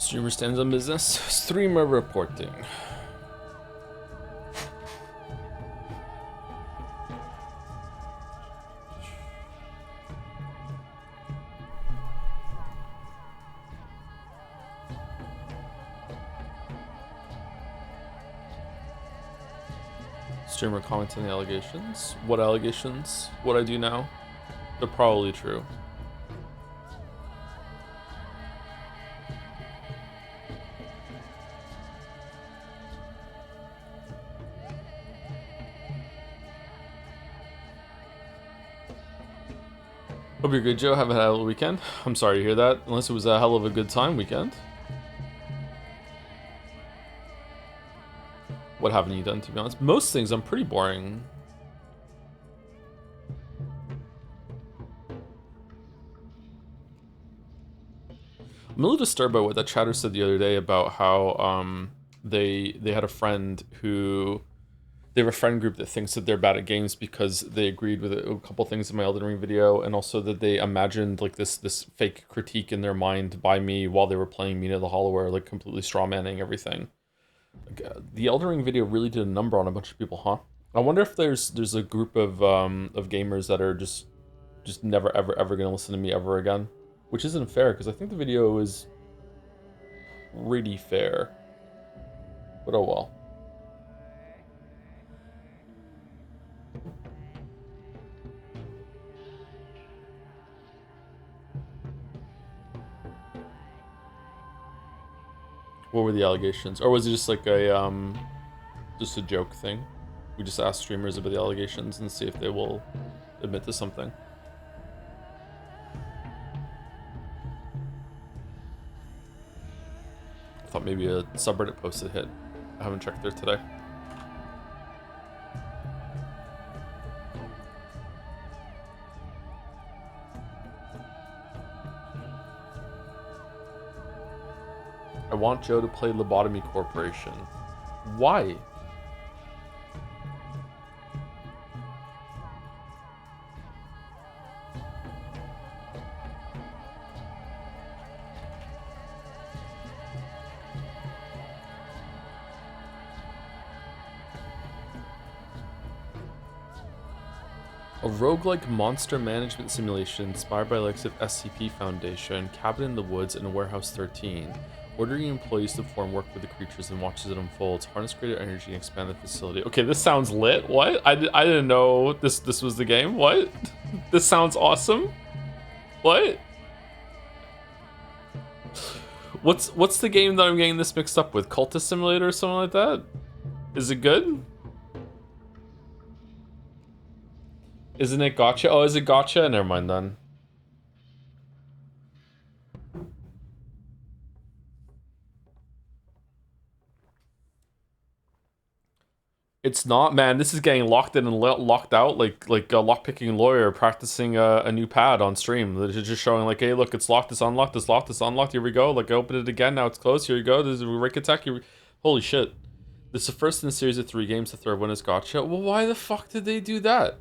Streamer stands on business. Streamer reporting. Streamer comments on the allegations. What allegations? What I do now? They're probably true. Hope you're good, Joe. Have a hell of a weekend. I'm sorry to hear that, unless it was a hell of a good time weekend. What haven't you done, to be honest? Most things, I'm pretty boring. I'm a little disturbed by what that chatter said the other day about how they had a friend who... They have a friend group that thinks that they're bad at games because they agreed with a couple things in my Elden Ring video, and also that they imagined like this fake critique in their mind by me while they were playing Mina the Hollower, like completely strawmanning everything. Like, the Elden Ring video really did a number on a bunch of people, huh? I wonder if there's a group of gamers that are just never ever gonna listen to me ever again, which isn't fair because I think the video is pretty fair. But oh well. What were the allegations? Or was it just like just a joke thing? We just ask streamers about the allegations and see if they will admit to something. I thought maybe a subreddit post had hit. I haven't checked there today. I want Joe to play Lobotomy Corporation. Why? A roguelike monster management simulation inspired by the likes of SCP Foundation, Cabin in the Woods, and Warehouse 13. Ordering employees to perform work with the creatures and watch as it unfolds. Harness greater energy and expand the facility. Okay, this sounds lit. What? I didn't know this was the game. What? This sounds awesome. What? What's the game that I'm getting this mixed up with? Cultist Simulator or something like that? Is it good? Isn't it gotcha? Oh, is it gotcha? Never mind then. It's not, man. This is getting locked in and locked out, like a lockpicking lawyer practicing a new pad on stream. It's just showing like, hey, look, it's locked, it's unlocked, it's locked, it's unlocked. Here we go. Like, I open it again. Now it's closed. Here you go. There's a Rick attack. Holy shit! This is the first in a series of 3 games. The third one is gotcha. Well, why the fuck did they do that?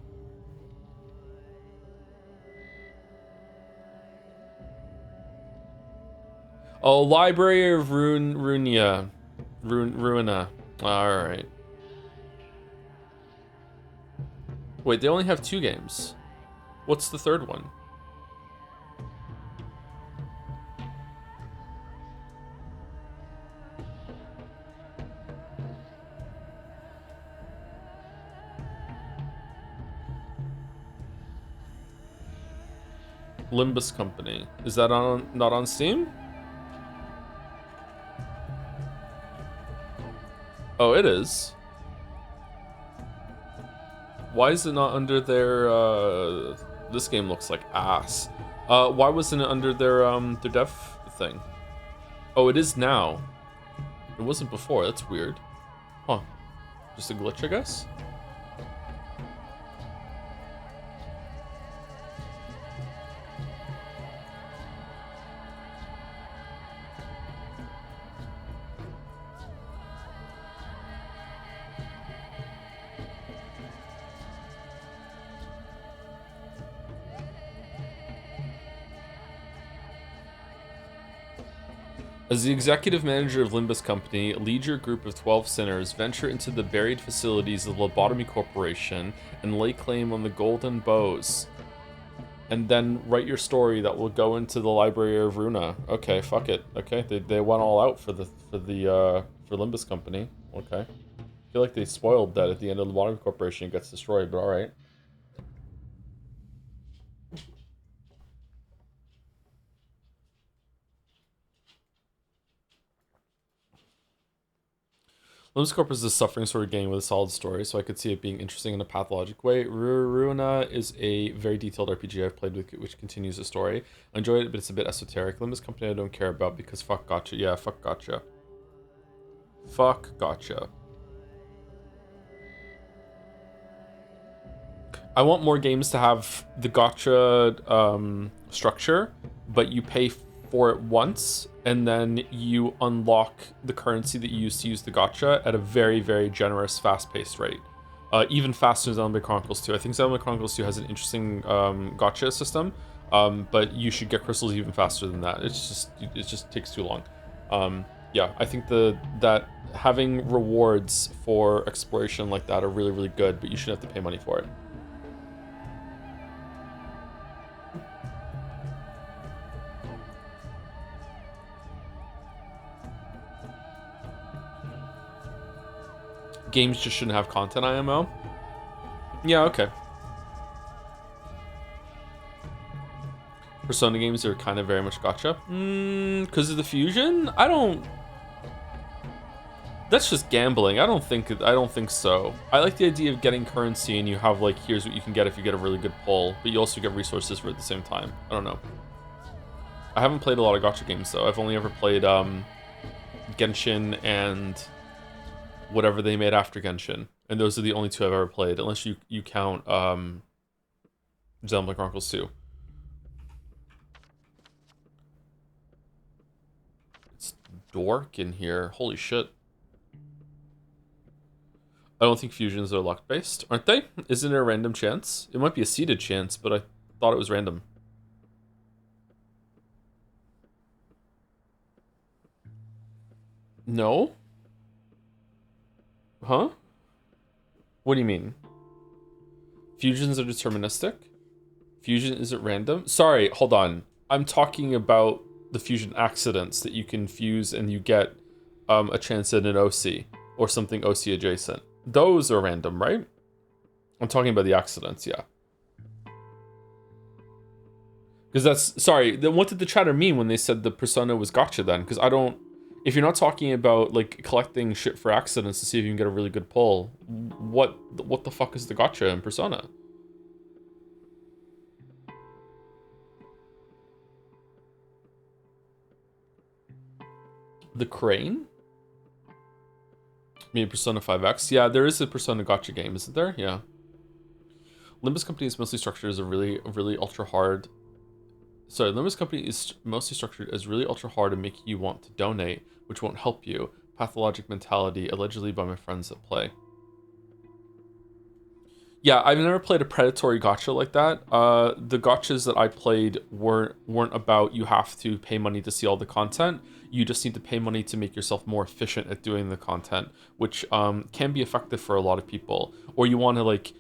Oh, Library of Ruina. Alright. Wait, they only have 2 games. What's the third one? Limbus Company. Is that not on Steam? Oh, it is. Why is it not under their, this game looks like ass. Why wasn't it under their dev thing? Oh, it is now. It wasn't before, that's weird. Huh. Just a glitch, I guess? As the executive manager of Limbus Company, lead your group of 12 sinners, venture into the buried facilities of the Lobotomy Corporation, and lay claim on the golden bows. And then write your story that will go into the Library of Runa. Okay, fuck it. Okay, they went all out for Limbus Company. Okay. I feel like they spoiled that at the end of the Lobotomy Corporation. It gets destroyed, but alright. Limbus Corp is a suffering sort of game with a solid story, so I could see it being interesting in a pathologic way. Ruina is a very detailed RPG I've played with, which continues the story. I enjoyed it, but it's a bit esoteric. Limbus Company I don't care about because fuck gotcha. Yeah, fuck gotcha. Fuck gotcha. I want more games to have the gotcha structure, but you pay for it once, and then you unlock the currency that you use the gotcha at a very, very generous, fast-paced rate. Even faster than Xenoblade Chronicles 2. I think Xenoblade Chronicles 2 has an interesting gotcha system, but you should get crystals even faster than that. It just takes too long. Yeah, I think that having rewards for exploration like that are really, really good, but you shouldn't have to pay money for it. Games just shouldn't have content IMO. Yeah, okay. Persona games are kind of very much gotcha. Because of the fusion? I don't... That's just gambling. I don't think so. I like the idea of getting currency and you have like, here's what you can get if you get a really good pull, but you also get resources for it at the same time. I don't know. I haven't played a lot of gotcha games though. I've only ever played Genshin and whatever they made after Genshin. And those are the only two I've ever played, unless you count Xenoblade Chronicles 2. It's dork in here. Holy shit. I don't think fusions are luck-based, aren't they? Isn't it a random chance? It might be a seeded chance, but I thought it was random. No? Huh? What do you mean? Fusions are deterministic? Fusion isn't random? Sorry, hold on. I'm talking about the fusion accidents that you can fuse and you get a chance at an OC or something OC adjacent. Those are random, right? I'm talking about the accidents, yeah. Because that's... Sorry, then what did the chatter mean when they said the persona was gotcha then? Because I don't... If you're not talking about, like, collecting shit for accidents to see if you can get a really good pull, what the fuck is the gotcha in Persona? The crane? Maybe Persona 5X? Yeah, there is a Persona gotcha game, isn't there? Yeah. Limbus Company is mostly structured as a really ultra hard... Sorry, Limbus Company is mostly structured as really ultra hard and making you want to donate, which won't help you. Pathologic mentality, allegedly by my friends that play. Yeah, I've never played a predatory gotcha like that. The gotchas that I played weren't about you have to pay money to see all the content. You just need to pay money to make yourself more efficient at doing the content, which can be effective for a lot of people. Or you want to like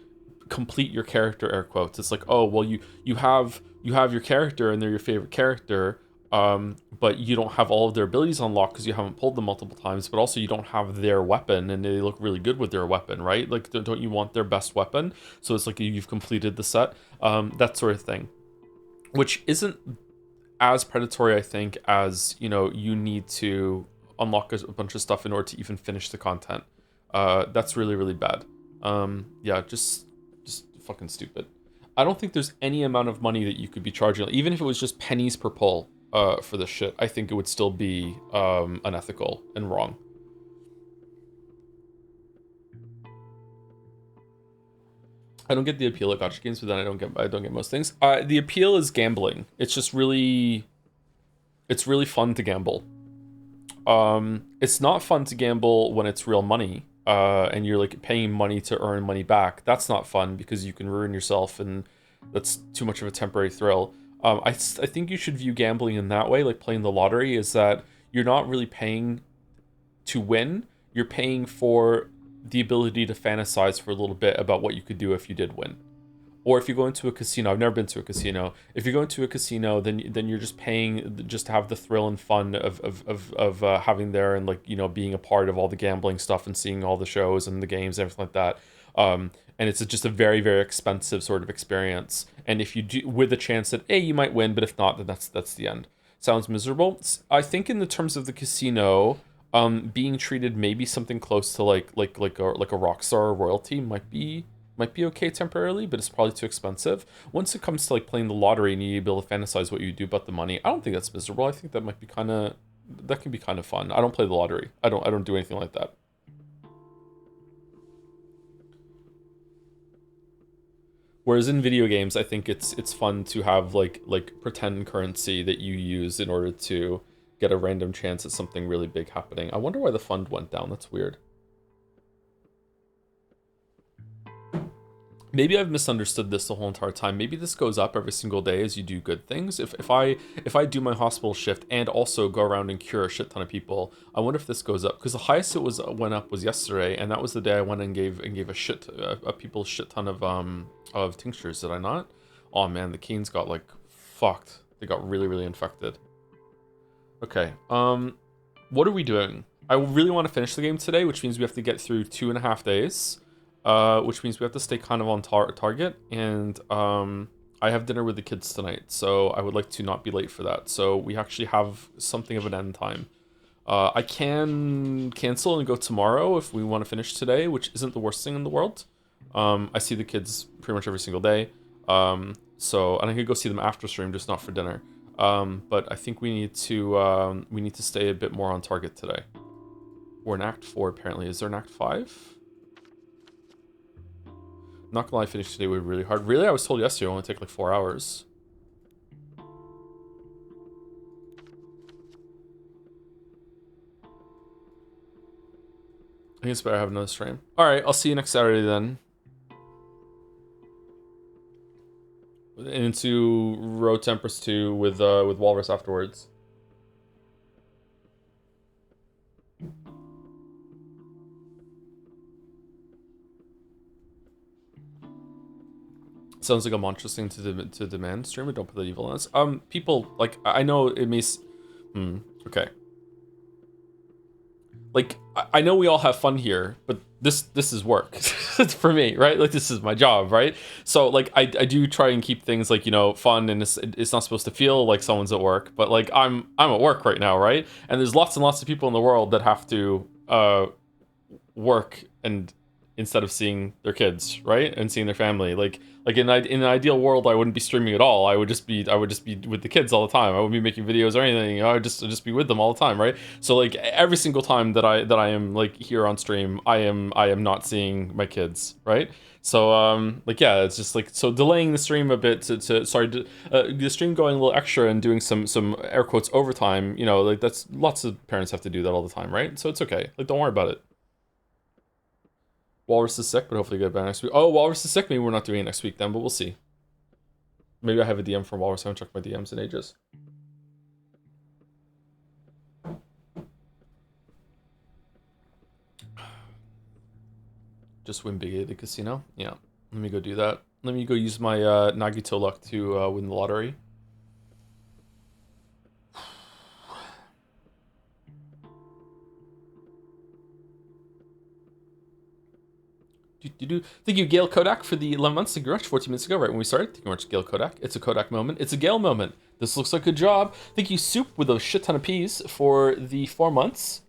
complete your character, air quotes. It's like, oh well, you have your character and they're your favorite character, but you don't have all of their abilities unlocked because you haven't pulled them multiple times, but also you don't have their weapon and they look really good with their weapon, right? Like, don't you want their best weapon? So it's like you've completed the set, that sort of thing, which isn't as predatory, I think, as, you know, you need to unlock a bunch of stuff in order to even finish the content. That's really, really bad. Yeah, just fucking stupid. I don't think there's any amount of money that you could be charging, even if it was just pennies per pull for this shit. I think it would still be unethical and wrong. I don't get the appeal of gotcha games, but then I don't get most things. The appeal is gambling. It's just really, it's really fun to gamble. It's not fun to gamble when it's real money. And you're like paying money to earn money back. That's not fun because you can ruin yourself and that's too much of a temporary thrill. I think you should view gambling in that way, like playing the lottery, is that you're not really paying to win. You're paying for the ability to fantasize for a little bit about what you could do if you did win. Or if you go into a casino, I've never been to a casino. If you go into a casino, then you're just paying just to have the thrill and fun of having there, and like, you know, being a part of all the gambling stuff and seeing all the shows and the games and everything like that. And it's just a very, very expensive sort of experience. And if you do, with a chance that you might win, but if not, then that's the end. Sounds miserable. I think in the terms of the casino, being treated maybe something close to like a rock star or royalty might be okay temporarily, but it's probably too expensive. Once it comes to like playing the lottery and you be able to fantasize what you do about the money, I don't think that's miserable. I think that might be that can be kind of fun. I don't play the lottery. I don't do anything like that. Whereas in video games, I think it's fun to have like pretend currency that you use in order to get a random chance at something really big happening. I wonder why the fund went down. That's weird. Maybe I've misunderstood this the whole entire time. Maybe this goes up every single day as you do good things. If I do my hospital shift and also go around and cure a shit ton of people, I wonder if this goes up, because the highest went up was yesterday, and that was the day I went and gave a people a shit ton of tinctures. Did I not? Oh man, the Keens got like fucked. They got really, really infected. Okay. What are we doing? I really want to finish the game today, which means we have to get through 2.5 days. Which means we have to stay kind of on target, and I have dinner with the kids tonight, so I would like to not be late for that. So we actually have something of an end time. I can cancel and go tomorrow if we want to finish today, which isn't the worst thing in the world. I see the kids pretty much every single day, so and I could go see them after stream, just not for dinner. But I think we need to stay a bit more on target today. We're in Act 4 apparently. Is there an Act 5? Not gonna lie, finish today would be really hard. Really? I was told yesterday it only take like 4 hours. I think it's better to have another stream. Alright, I'll see you next Saturday then. Into Road Tempress 2 with Walrus afterwards. Sounds like a monstrous thing to demand. Streamer, don't put the evil on us. People, like, I know it may... okay. Like, I know we all have fun here, but this is work. For me, right? Like, this is my job, right? So, like, I do try and keep things, like, you know, fun, and it's not supposed to feel like someone's at work, but, like, I'm at work right now, right? And there's lots and lots of people in the world that have to work and instead of seeing their kids, right, and seeing their family. Like in an ideal world, I wouldn't be streaming at all. I would just be with the kids all the time. I wouldn't be making videos or anything. You know, I'd just be with them all the time, right? So like every single time that I am like here on stream, I am not seeing my kids, right? So like yeah, it's just like, so delaying the stream a bit the stream going a little extra and doing some air quotes overtime. You know, like that's lots of parents have to do that all the time, right? So it's okay. Like don't worry about it. Walrus is sick, but hopefully get better next week. Oh, Walrus is sick. Maybe we're not doing it next week then, but we'll see. Maybe I have a DM from Walrus. I haven't checked my DMs in ages. Just win big at the casino? Yeah. Let me go do that. Let me go use my Nagito luck to win the lottery. Thank you, Gail Kodak, for the 11 months. Thank you very much. 14 minutes ago, right when we started. Thank you very much, Gail Kodak. It's a Kodak moment. It's a Gail moment. This looks like a job. Thank you, Soup, with a shit ton of peas for the 4 months.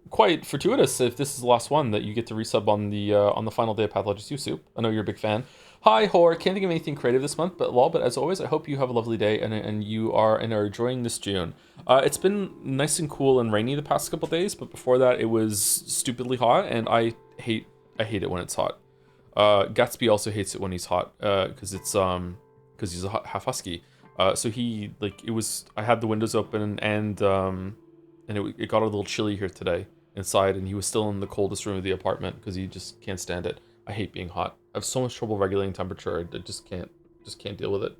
Quite fortuitous if this is the last one that you get to resub on the final day of Pathologic 2, Soup. I know you're a big fan. Hi, Hor. Can't think of anything creative this month, but as always, I hope you have a lovely day and you are enjoying this June. It's been nice and cool and rainy the past couple days, but before that, it was stupidly hot, and I hate it when it's hot. Gatsby also hates it when he's hot, because he's a half husky. So he, like, I had the windows open, and it got a little chilly here today inside, and he was still in the coldest room of the apartment because he just can't stand it. I hate being hot. I have so much trouble regulating temperature. I just can't deal with it.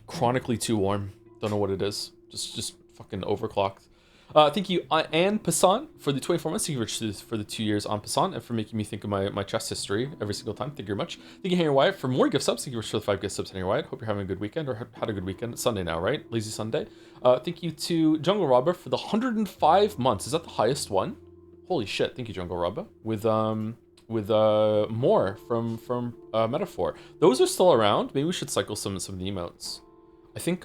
Chronically too warm. Don't know what it is. Just fucking overclocked. Thank you, Anne Passant, for the 24 months. Thank you, Rich, for the 2 years on Passant and for making me think of my chess history every single time. Thank you very much. Thank you, Henry Wyatt, for more gift subs. Thank you, Rich, for the 5 gift subs, Henry Wyatt. Hope you're having a good weekend or had a good weekend. It's Sunday now, right? Lazy Sunday. Thank you to Jungle Robber for the 105 months. Is that the highest one? Holy shit! Thank you, Jungle Robber. With more from Metaphor. Those are still around. Maybe we should cycle some of the emotes. I think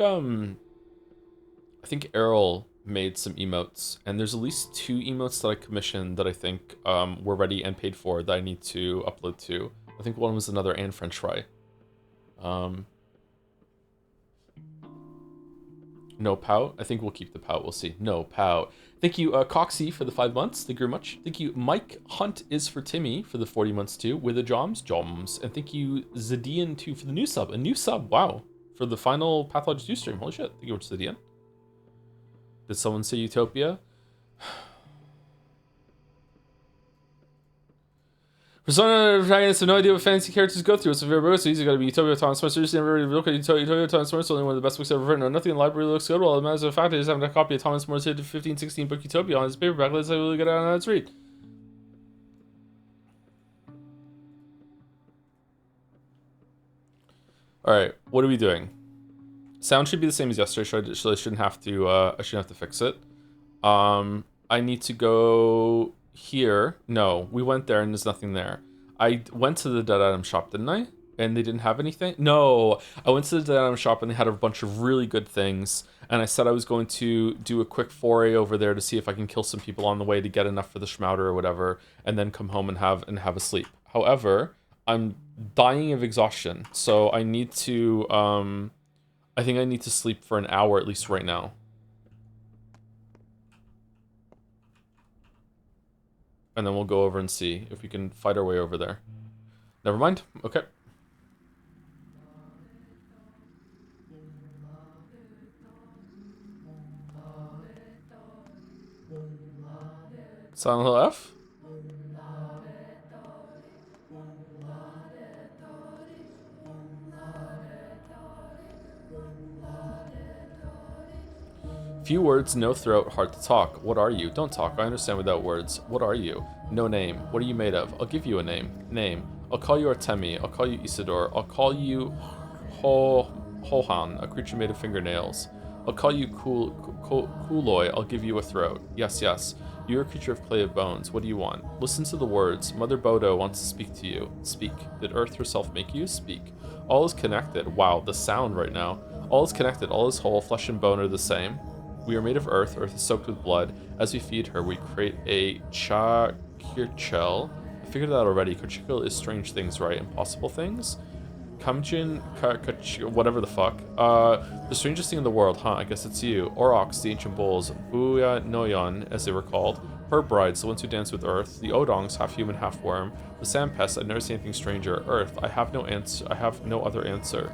Errol made some emotes, and there's at least 2 emotes that I commissioned that I think were ready and paid for that I need to upload to. I think one was another and French fry. No pout. I think we'll keep the pout. We'll see. No pout. Thank you, Coxie, for the 5 months. Thank you very much. Thank you, Mike Hunt is for Timmy for the 40 months too, with the Joms. And thank you, Zadian, too, for the new sub. A new sub, wow. For the final Pathologic 2 stream. Holy shit. Thank you very much, Zadian. Did someone say Utopia? Persona protagonists have no idea what fantasy characters go through. It's a very book, so easy. Gotta be Utopia, Thomas Smart. Seriously, never really look at Utopia, Thomas Smart. Only one of the best books ever written. No, nothing in the library looks good. Well, as a fact, I just haven't a copy of Thomas Smart's 1516 book Utopia on his paperback. Let's have a really good on let's read. Alright, what are we doing? Sound should be the same as yesterday, so I shouldn't have to fix it. I need to go here. No, we went there and there's nothing there. I went to the Dead Item shop, didn't I? And they didn't have anything? No, I went to the Dead Item shop and they had a bunch of really good things. And I said I was going to do a quick foray over there to see if I can kill some people on the way to get enough for the Schmouder or whatever, and then come home and have a sleep. However, I'm dying of exhaustion, so I need to, I think I need to sleep for an hour at least right now. And then we'll go over and see if we can fight our way over there. Never mind. Okay. Silent Hill F? Few words, no throat, hard to talk. What are you? Don't talk. I understand without words. What are you? No name. What are you made of? I'll give you a name. Name. I'll call you Artemi. I'll call you Isidore. I'll call you Hohan, a creature made of fingernails. I'll call you Kuloi. I'll give you a throat. Yes, yes. You're a creature of clay of bones. What do you want? Listen to the words. Mother Bodo wants to speak to you. Speak. Did Earth herself make you? Speak. All is connected. Wow, the sound right now. All is connected. All is whole. Flesh and bone are the same. We are made of earth. Earth is soaked with blood. As we feed her, we create a Chakirchel. I figured that out already. Chakirchel is strange things, right? Impossible things? Kamjin, whatever the fuck. The strangest thing in the world, huh? I guess it's you. Aurochs, the ancient bulls. Buya Noyon, as they were called. Her brides, the ones who dance with earth. The Odongs, half human, half worm. The sand pests, I've never seen anything stranger. Earth, I have no answer. I have no other answer.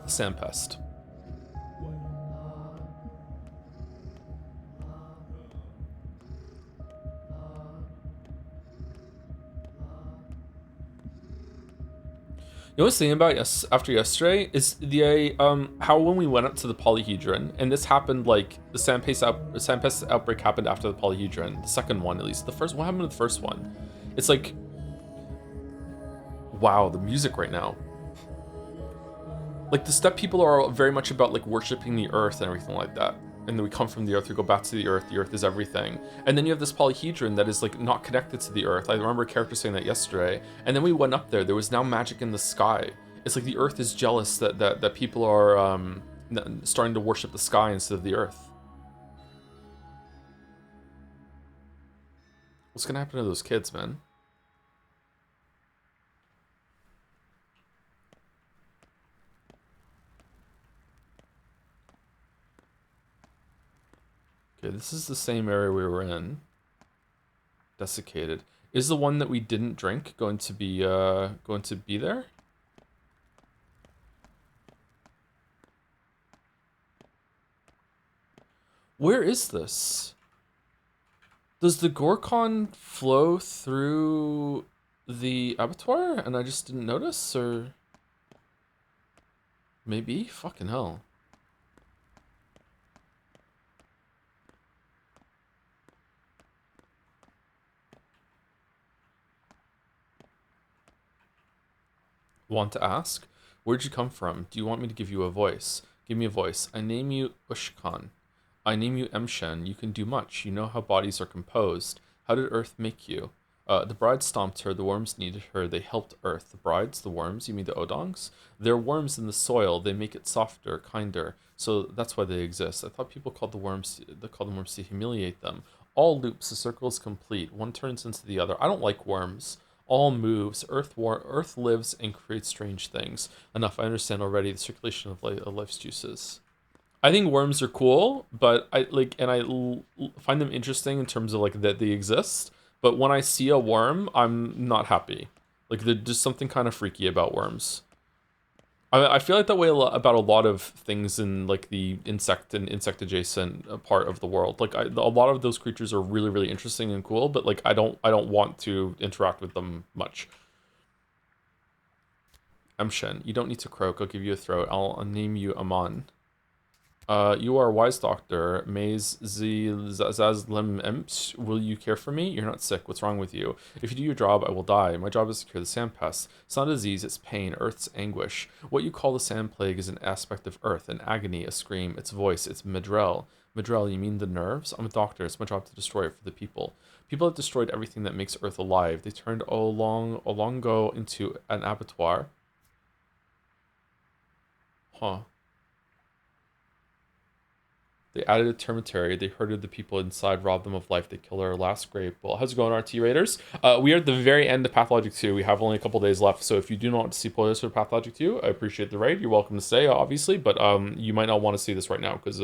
Sandpest. You know what's thinking about after yesterday is the how when we went up to the polyhedron, and this happened like the sandpest outbreak happened after the polyhedron, the second one at least. The first, what happened to the first one? It's like, wow, the music right now. Like the steppe people are very much about like worshiping the earth and everything like that. And then we come from the earth, we go back to the earth is everything. And then you have this polyhedron that is like not connected to the earth. I remember a character saying that yesterday. And then we went up there was now magic in the sky. It's like the earth is jealous that people are starting to worship the sky instead of the earth. What's gonna happen to those kids, man? Okay, this is the same area we were in. Desiccated. Is the one that we didn't drink going to be there? Where is this? Does the Gorkon flow through the abattoir and I just didn't notice, or maybe? Fucking hell. Want to ask? Where'd you come from? Do you want me to give you a voice? Give me a voice. I name you Ushkan. I name you Emshen. You can do much. You know how bodies are composed. How did Earth make you? The bride stomped her. The worms needed her. They helped Earth. The brides, the worms, you mean the Odongs? They're worms in the soil. They make it softer, kinder. So that's why they exist. I thought people called the worms. They called them worms to humiliate them. All loops. The circle is complete. One turns into the other. I don't like worms. All moves. Earth lives and creates strange things. Enough. I understand already the circulation of life's juices. I think worms are cool, but find them interesting in terms of like that they exist. But when I see a worm, I'm not happy. Like there's just something kind of freaky about worms. I feel like that way about a lot of things in like the insect and insect adjacent part of the world. Like a lot of those creatures are really really interesting and cool, but like I don't want to interact with them much. Emshen, you don't need to croak. I'll give you a throat. I'll name you Amon. You are a wise doctor. Maze Zazlem Emps. Will you care for me? You're not sick. What's wrong with you? If you do your job, I will die. My job is to cure the sand pest. It's not a disease, it's pain, Earth's anguish. What you call the sand plague is an aspect of Earth, an agony, a scream, its voice, its Madrel. Madrel, you mean the nerves? I'm a doctor. It's my job to destroy it for the people. People have destroyed everything that makes Earth alive. They turned Olongo into an abattoir. Huh. They added a termitary. They herded the people inside, robbed them of life. They killed our last great bull. How's it going, RT Raiders? We are at the very end of Pathologic 2. We have only a couple days left, so if you do not want to see spoilers for Pathologic 2, I appreciate the raid. You're welcome to stay, obviously, but you might not want to see this right now because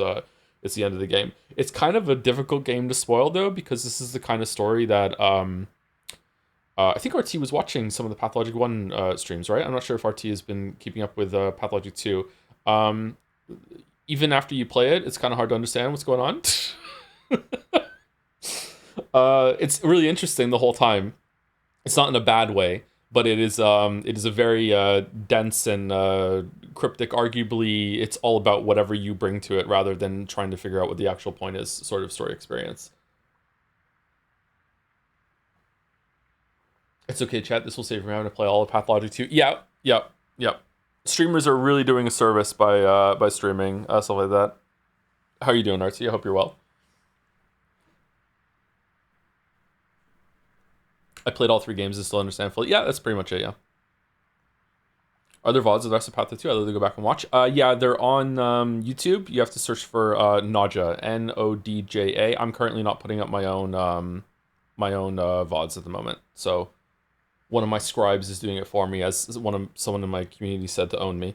it's the end of the game. It's kind of a difficult game to spoil, though, because this is the kind of story that I think RT was watching some of the Pathologic 1 streams, right? I'm not sure if RT has been keeping up with Pathologic 2. Even after you play it, it's kind of hard to understand what's going on. It's really interesting the whole time. It's not in a bad way, but it is a very dense and cryptic. Arguably, it's all about whatever you bring to it rather than trying to figure out what the actual point is. Sort of story experience. It's okay, chat. This will save you having to play all of Pathologic 2. Yeah, yeah, yeah. Streamers are really doing a service by streaming stuff like that. How are you doing, Artsy? I hope you're well. I played all three games and still understand fully. Yeah, that's pretty much it. Yeah. Are there VODs of the rest of Path 2? I'd love to go back and watch. Yeah, they're on YouTube. You have to search for Nodja, Nodja. I'm currently not putting up my own VODs at the moment. So one of my scribes is doing it for me, as someone in my community said to own me.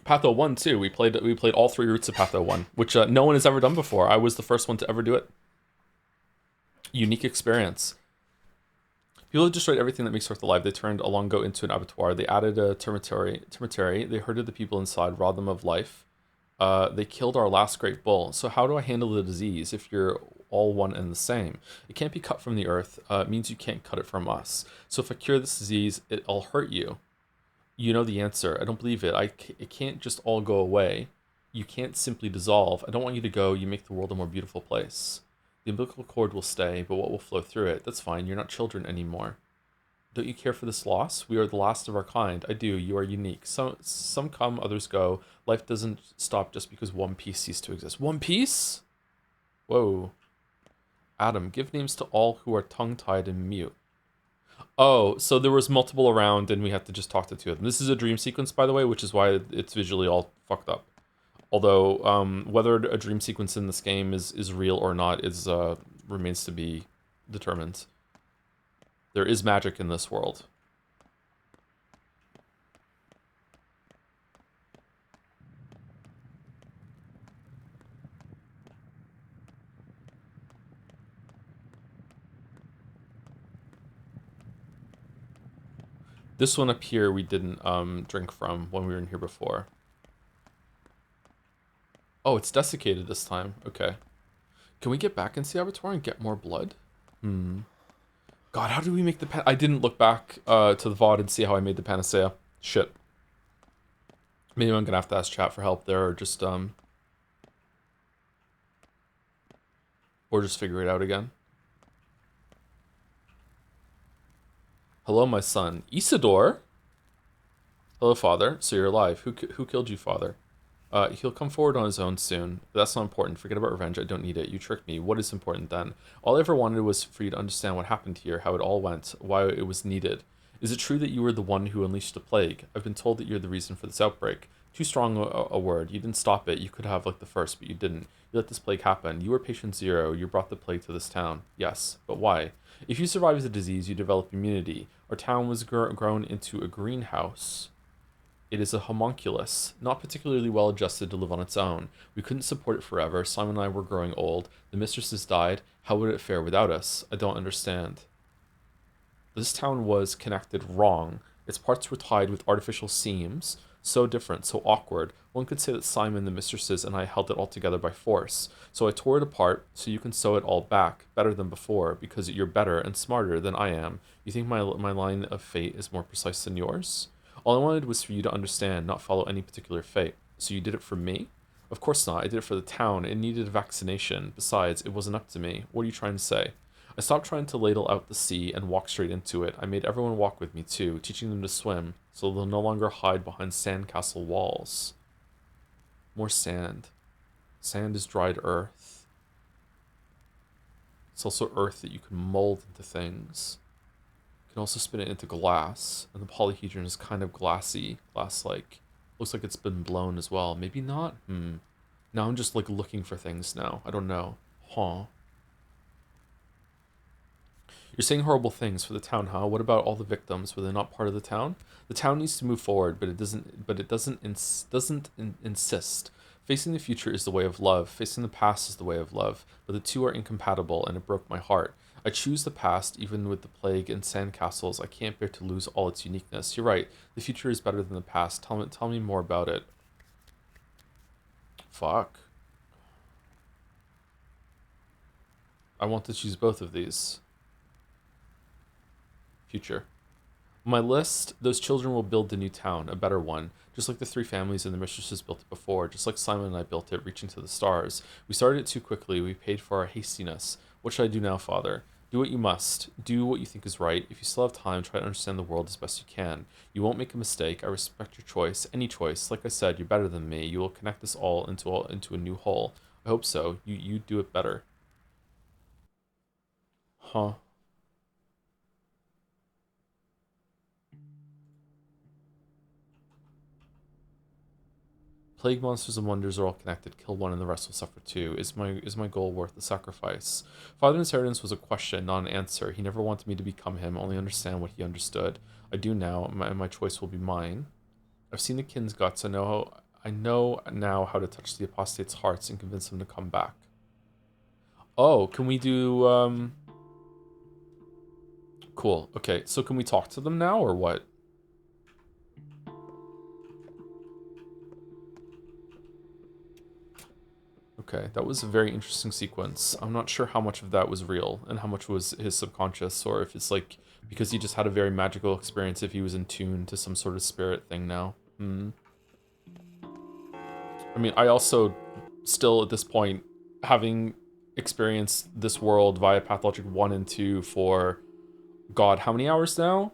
Patho 1 too. We played all three routes of Patho 1, which no one has ever done before. I was the first one to ever do it. Unique experience. People have destroyed everything that makes Earth alive. They turned Alongo into an abattoir. They added a termitary. They herded the people inside, robbed them of life. They killed our last great bull. So how do I handle the disease if you're all one and the same? It can't be cut from the earth. It means you can't cut it from us. So if I cure this disease, it'll hurt you. You know the answer. I don't believe it. It can't just all go away. You can't simply dissolve. I don't want you to go. You make the world a more beautiful place. The umbilical cord will stay, but what will flow through it? That's fine. You're not children anymore. Don't you care for this loss? We are the last of our kind. I do. You are unique. Some come, others go. Life doesn't stop just because one piece ceased to exist. One piece? Whoa. Adam, give names to all who are tongue-tied and mute. Oh, so there was multiple around and we had to just talk to two of them. This is a dream sequence, by the way, which is why it's visually all fucked up. Although, whether a dream sequence in this game is real or not is remains to be determined. There is magic in this world. This one up here we didn't drink from when we were in here before. Oh, it's desiccated this time. Okay. Can we get back into the abattoir and get more blood? Hmm. God, how do we make the I didn't look back to the VOD and see how I made the panacea. Shit. Maybe I'm gonna have to ask chat for help there, or just figure it out again. Hello, my son. Isidore? Hello, father. So you're alive. Who killed you, father? He'll come forward on his own soon. But that's not important. Forget about revenge. I don't need it. You tricked me. What is important then? All I ever wanted was for you to understand what happened here, how it all went, why it was needed. Is it true that you were the one who unleashed the plague? I've been told that you're the reason for this outbreak. Too strong a word. You didn't stop it. You could have, like the first, but you didn't. You let this plague happen. You were patient zero. You brought the plague to this town. Yes, but why? If you survive the disease, you develop immunity. Our town was grown into a greenhouse. It is a homunculus, not particularly well adjusted to live on its own. We couldn't support it forever. Simon and I were growing old. The mistresses died. How would it fare without us? I don't understand. This town was connected wrong. Its parts were tied with artificial seams. So different, so awkward. One could say that Simon, the mistresses, and I held it all together by force. So I tore it apart so you can sew it all back, better than before, because you're better and smarter than I am. You think my line of fate is more precise than yours? All I wanted was for you to understand, not follow any particular fate. So you did it for me? Of course not. I did it for the town. It needed a vaccination. Besides, it wasn't up to me. What are you trying to say? I stopped trying to ladle out the sea and walk straight into it. I made everyone walk with me too, teaching them to swim, so they'll no longer hide behind sandcastle walls. More sand. Sand is dried earth. It's also earth that you can mold into things. You can also spin it into glass, and the polyhedron is kind of glassy, glass-like. Looks like it's been blown as well. Maybe not? Now I'm just like looking for things now. I don't know. Huh. You're saying horrible things for the town, huh? What about all the victims? Were they not part of the town? The town needs to move forward, but it doesn't. But it doesn't insist. Facing the future is the way of love. Facing the past is the way of love. But the two are incompatible, and it broke my heart. I choose the past, even with the plague and sandcastles. I can't bear to lose all its uniqueness. You're right. The future is better than the past. Tell me more about it. Fuck. I want to choose both of these. Future. On my list, those children will build the new town, a better one, just like the three families and the mistresses built it before, just like Simon and I built it, reaching to the stars. We started it too quickly. We paid for our hastiness. What should I do now, Father? Do what you must. Do what you think is right. If you still have time, try to understand the world as best you can. You won't make a mistake. I respect your choice, any choice. Like I said, you're better than me. You will connect us all into a new whole. I hope so. You do it better. Huh. Plague monsters and wonders are all connected. Kill one and the rest will suffer too. Is my goal worth the sacrifice? Father's inheritance was a question, not an answer. He never wanted me to become him, only understand what he understood. I do now, and my choice will be mine. I've seen the kin's guts. I know now how to touch the apostates' hearts and convince them to come back. Oh, can we do cool. Okay, so can we talk to them now or what? Okay, that was a very interesting sequence. I'm not sure how much of that was real and how much was his subconscious, or if it's like because he just had a very magical experience, if he was in tune to some sort of spirit thing now. I mean, I also still at this point, having experienced this world via Pathologic 1 and 2 for God, how many hours now?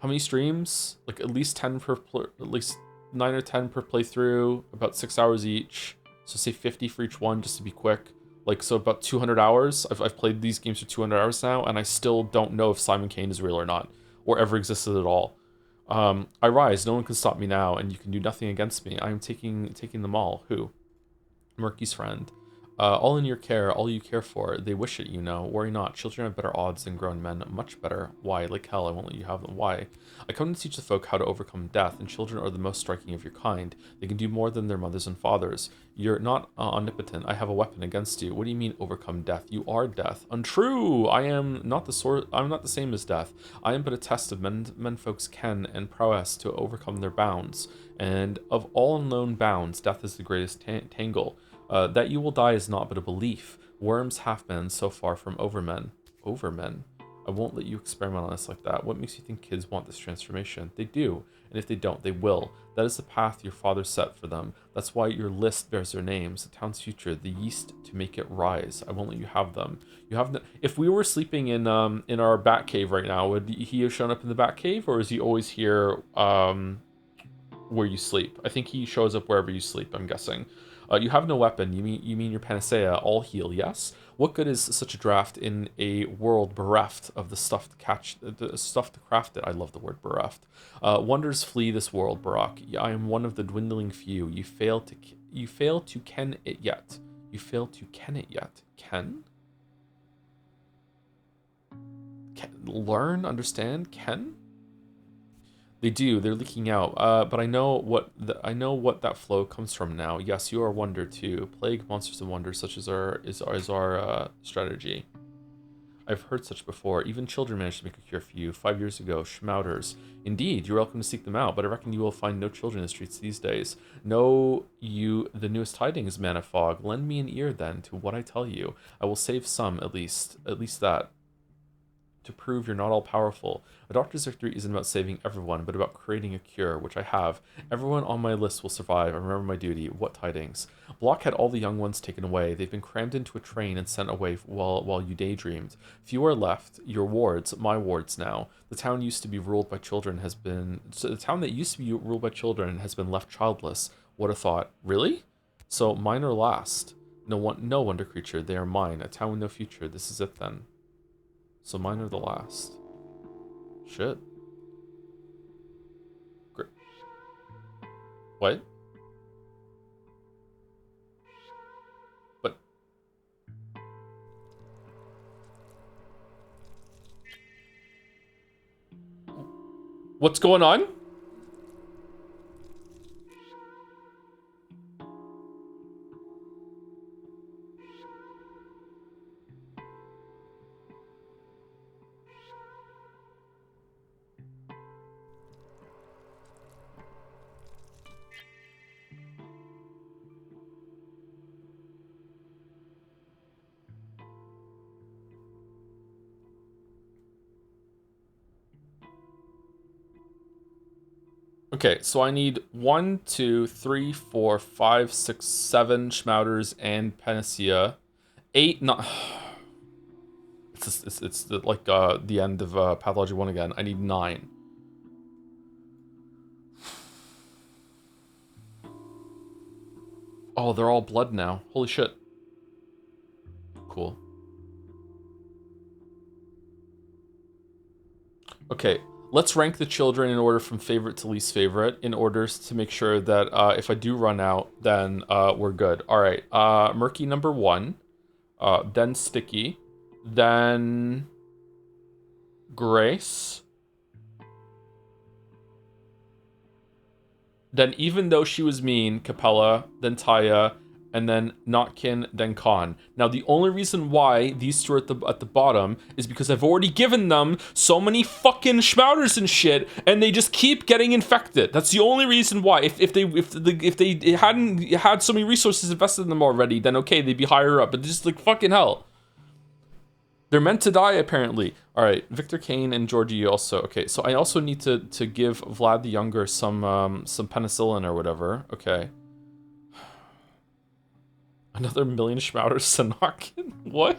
How many streams? Like at least 10 per at least 9 or 10 per playthrough, about 6 hours each. So say 50 for each one just to be quick. Like, so about 200 hours. I've played these games for 200 hours now, and I still don't know if Simon Kane is real or not, or ever existed at all. I rise, no one can stop me now, and you can do nothing against me. I am taking them all. Who? Murky's friend. All in your care, all you care for. They wish it, you know. Worry not. Children have better odds than grown men. Much better. Why? Like hell, I won't let you have them. Why? I come to teach the folk how to overcome death, and children are the most striking of your kind. They can do more than their mothers and fathers. You're not omnipotent. I have a weapon against you. What do you mean overcome death? You are death. Untrue. I am not the sort. I'm not the same as death. I am but a test of menfolk's ken and prowess to overcome their bounds. And of all unknown bounds, death is the greatest tangle. That you will die is not but a belief. Worms have been so far from overmen. Overmen? I won't let you experiment on us like that. What makes you think kids want this transformation? They do, and if they don't, they will. That is the path your father set for them. That's why your list bears their names. The town's future, the yeast to make it rise. I won't let you have them. You have no. If we were sleeping in our bat cave right now, would he have shown up in the bat cave, or is he always here where you sleep? I think he shows up wherever you sleep, I'm guessing. You have no weapon. You mean your panacea, all heal, yes? What good is such a draft in a world bereft of the stuff to craft it? I love the word bereft. Wonders flee this world, Barak. I am one of the dwindling few. You fail to ken it yet. You fail to ken it yet. Ken? Learn, understand, ken? They do. They're leaking out. But I know what that flow comes from now. Yes, you are wonder too. Plague, monsters, and wonders, such as our strategy. I've heard such before. Even children managed to make a cure for you 5 years ago. Schmouters. Indeed, you're welcome to seek them out. But I reckon you will find no children in the streets these days. Know you the newest tidings, man of fog. Lend me an ear then to what I tell you. I will save some at least that. To prove you're not all powerful. A doctor's victory isn't about saving everyone, but about creating a cure, which I have. Everyone on my list will survive. I remember my duty. What tidings? Block had all the young ones taken away. They've been crammed into a train and sent away while you daydreamed. Few are left. Your wards, my wards now. The town that used to be ruled by children has been left childless. What a thought. Really? So mine are last. No wonder creature. They are mine. A town with no future. This is it then. So mine are the last. Shit. Great. What? But... What's going on? Okay, so I need 1, 2, 3, 4, 5, 6, 7 Schmouters and Panacea. 8, not... It's like the end of Pathologic 1 again. I need 9. Oh, they're all blood now. Holy shit. Cool. Okay, let's rank the children in order from favorite to least favorite in order to make sure that if I do run out, then we're good. All right, Murky number 1, then Sticky, then Grace, then even though she was mean, Capella, then Taya, and then Notkin, then Khan. Now, the only reason why these two are at the bottom is because I've already given them so many fucking Schmouters and shit, and they just keep getting infected. That's the only reason why. If they hadn't had so many resources invested in them already, then okay, they'd be higher up. But just like fucking hell. They're meant to die, apparently. All right, Victor Kane and Georgie also. Okay, so I also need to give Vlad the Younger some penicillin or whatever. Okay. Another million Schmouters Sanarkin? What?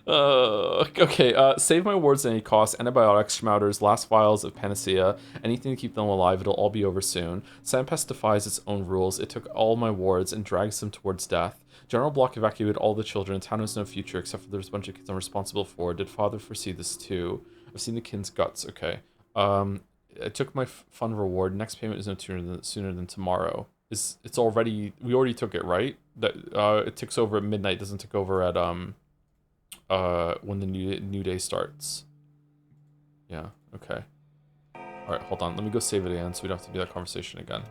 Okay, save my wards at any cost. Antibiotics, Schmouters, last vials of Panacea, anything to keep them alive, it'll all be over soon. Sandpest defies its own rules. It took all my wards and drags them towards death. General Block evacuated all the children. Town has no future except for there's a bunch of kids I'm responsible for. Did father foresee this too? I've seen the kin's guts. Okay. I took my fun reward. Next payment is no sooner than tomorrow. it's already, we already took it, right? That it ticks over at midnight, doesn't tick over at when the new day starts. Yeah, okay. Alright, hold on. Let me go save it again so we don't have to do that conversation again.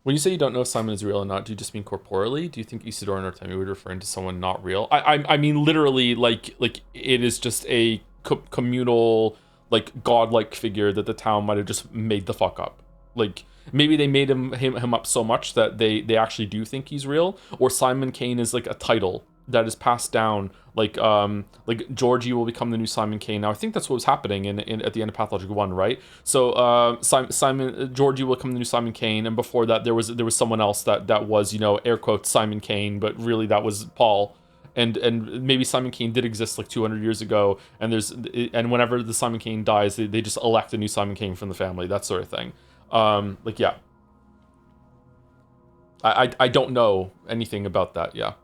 When you say you don't know if Simon is real or not, do you just mean corporally? Do you think Isidore and Artemi would referring to someone not real? I mean literally, like it is just a communal, like godlike figure that the town might have just made the fuck up. Like maybe they made him up so much that they actually do think he's real, or Simon Kane is like a title that is passed down, like Georgie will become the new Simon Kane. Now I think that's what was happening in at the end of Pathologic 1, right? So Georgie will become the new Simon Kane, and before that there was someone else that was, you know, air quotes Simon Kane, but really that was Paul. And maybe Simon Kane did exist like 200 years ago, and whenever the Simon Kane dies, they just elect a new Simon Kane from the family, that sort of thing. Like yeah. I don't know anything about that, yeah.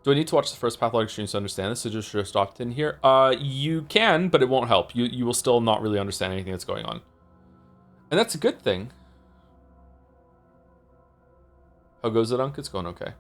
Do I need to watch the first Pathologic streams to understand this? So just opt in here. You can, but it won't help. You will still not really understand anything that's going on. And that's a good thing. How goes it, Unk? It's going okay.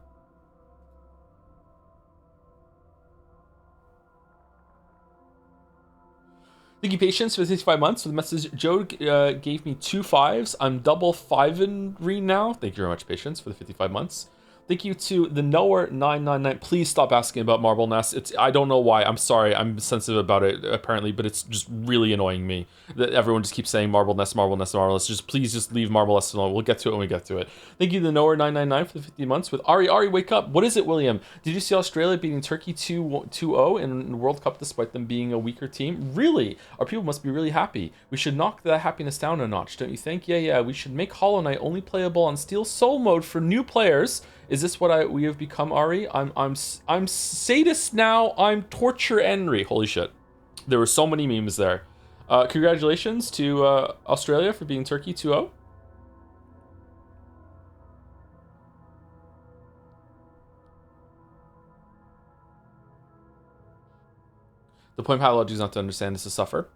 Thank you, Patience, for 65 months. For the message, Joe gave me 2 5s. I'm double 5-ing now. Thank you very much, Patience, for the 55 months. Thank you to the Knower999. Please stop asking about Marble Nest. I don't know why. I'm sorry. I'm sensitive about it, apparently, but it's just really annoying me that everyone just keeps saying Marble Nest, Marble Nest, Marble Nest. Just please just leave Marble Nest alone. We'll get to it when we get to it. Thank you to the Knower999 for the 50 months. With Ari, wake up. What is it, William? Did you see Australia beating Turkey 2-0 in the World Cup despite them being a weaker team? Really? Our people must be really happy. We should knock that happiness down a notch, don't you think? Yeah. We should make Hollow Knight only playable on Steel Soul mode for new players. Is this what we have become, Ari? I'm sadist now. I'm torture Henry. Holy shit. There were so many memes there. Congratulations to Australia for being Turkey 2-0. The point of pathology is not to understand, is to suffer.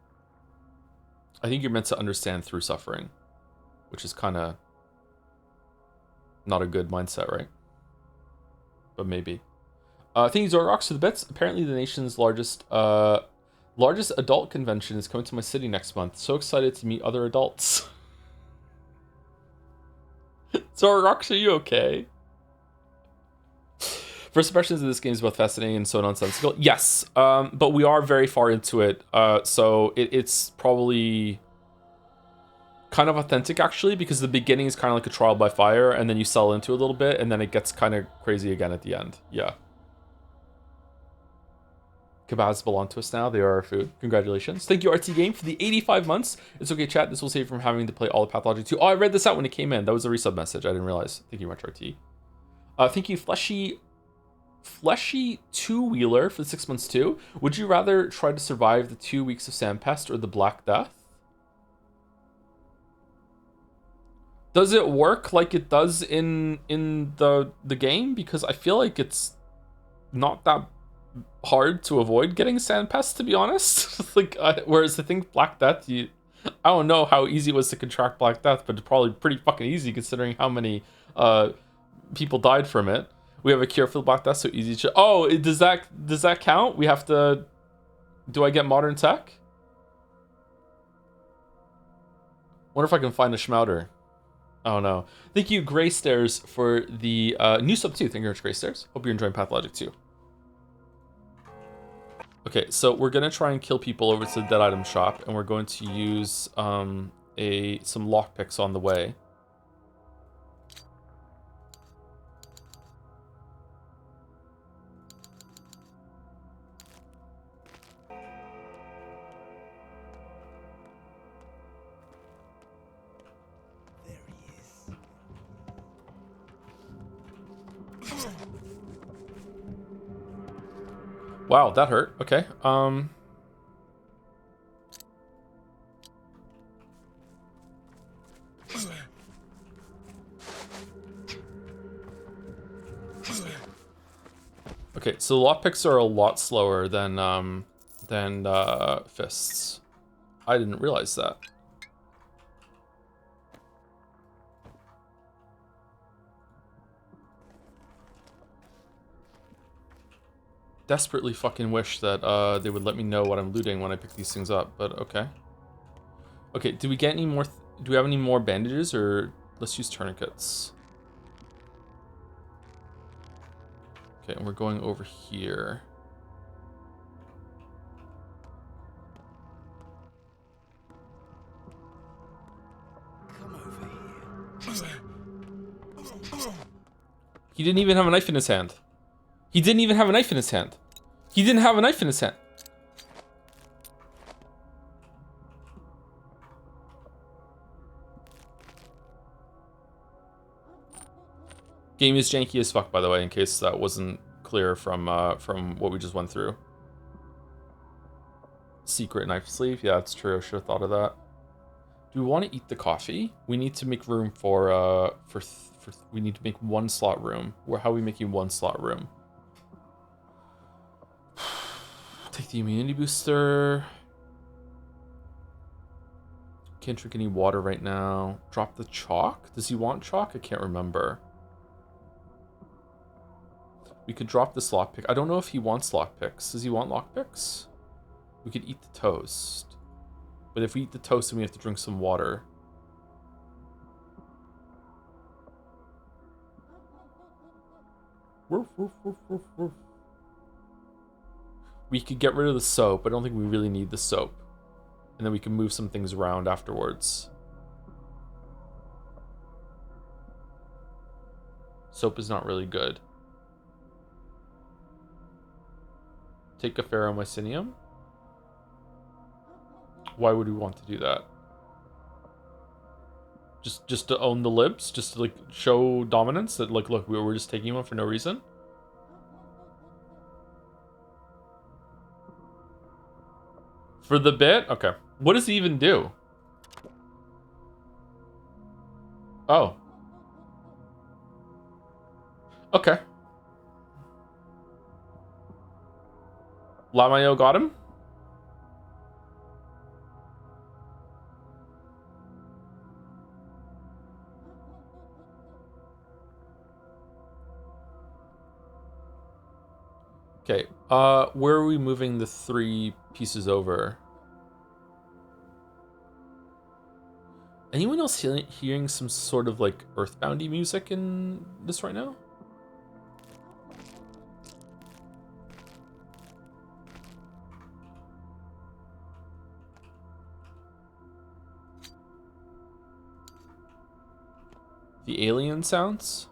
I think you're meant to understand through suffering, which is kind of not a good mindset, right? But maybe. Thank you, Zorgox, for the bits. Apparently the nation's largest adult convention is coming to my city next month. So excited to meet other adults. Zorgox, are you okay? First impressions of this game is both fascinating and so nonsensical. Yes, but we are very far into it. So it's probably kind of authentic, actually, because the beginning is kind of like a trial by fire, and then you sell into it a little bit, and then it gets kind of crazy again at the end. Yeah. Kebabs belong to us now. They are our food. Congratulations. Thank you, RT Game, for the 85 months. It's okay, chat. This will save you from having to play all of Pathologic 2. Oh, I read this out when it came in. That was a resub message. I didn't realize. Thank you much, RT. Thank you, Fleshy Two-Wheeler, for the 6 months too. Would you rather try to survive the 2 weeks of Sandpest or the Black Death? Does it work like it does in the game? Because I feel like it's not that hard to avoid getting Sandpest, to be honest. Like, whereas I think Black Death, I don't know how easy it was to contract Black Death, but it's probably pretty fucking easy considering how many people died from it. We have a cure for the Black Death, so easy to... Oh, does that count? We have to... Do I get modern tech? Wonder if I can find a Schmouter. I don't know. Thank you, Grey Stairs, for the new sub too. Thank you very much, Grey Stairs. Hope you're enjoying Pathologic too. Okay, so we're gonna try and kill people over to the dead item shop, and we're going to use some lockpicks on the way. Wow, that hurt. Okay. Okay, so lockpicks are a lot slower than fists. I didn't realize that. desperately fucking wish that they would let me know what I'm looting when I pick these things up, but okay. Okay, do we get any more... do we have any more bandages, or let's use tourniquets? Okay, and we're going over here. Come over here. He didn't even have a knife in his hand. He didn't even have a knife in his hand. He didn't have a knife in his hand. Game is janky as fuck, by the way, in case that wasn't clear from what we just went through. Secret knife sleeve. Yeah, that's true. I should have thought of that. Do we want to eat the coffee? We need to make room for we need to make one slot room. How are we making one slot room? Take the immunity booster. Can't drink any water right now. Drop the chalk? Does he want chalk? I can't remember. We could drop this lockpick. I don't know if he wants lockpicks. Does he want lockpicks? We could eat the toast. But if we eat the toast, then we have to drink some water. Woof, woof, woof, woof, woof. We could get rid of the soap. I don't think we really need the soap. And then we can move some things around afterwards. Soap is not really good. Take a ferromycinium? Why would we want to do that? Just to own the libs? Just to like show dominance? That like, look, we're just taking one for no reason? For the bit? Okay. What does he even do? Oh. Okay. Lamayo got him? Okay, where are we moving the 3 pieces over? Anyone else hearing some sort of like earthboundy music in this right now? The alien sounds?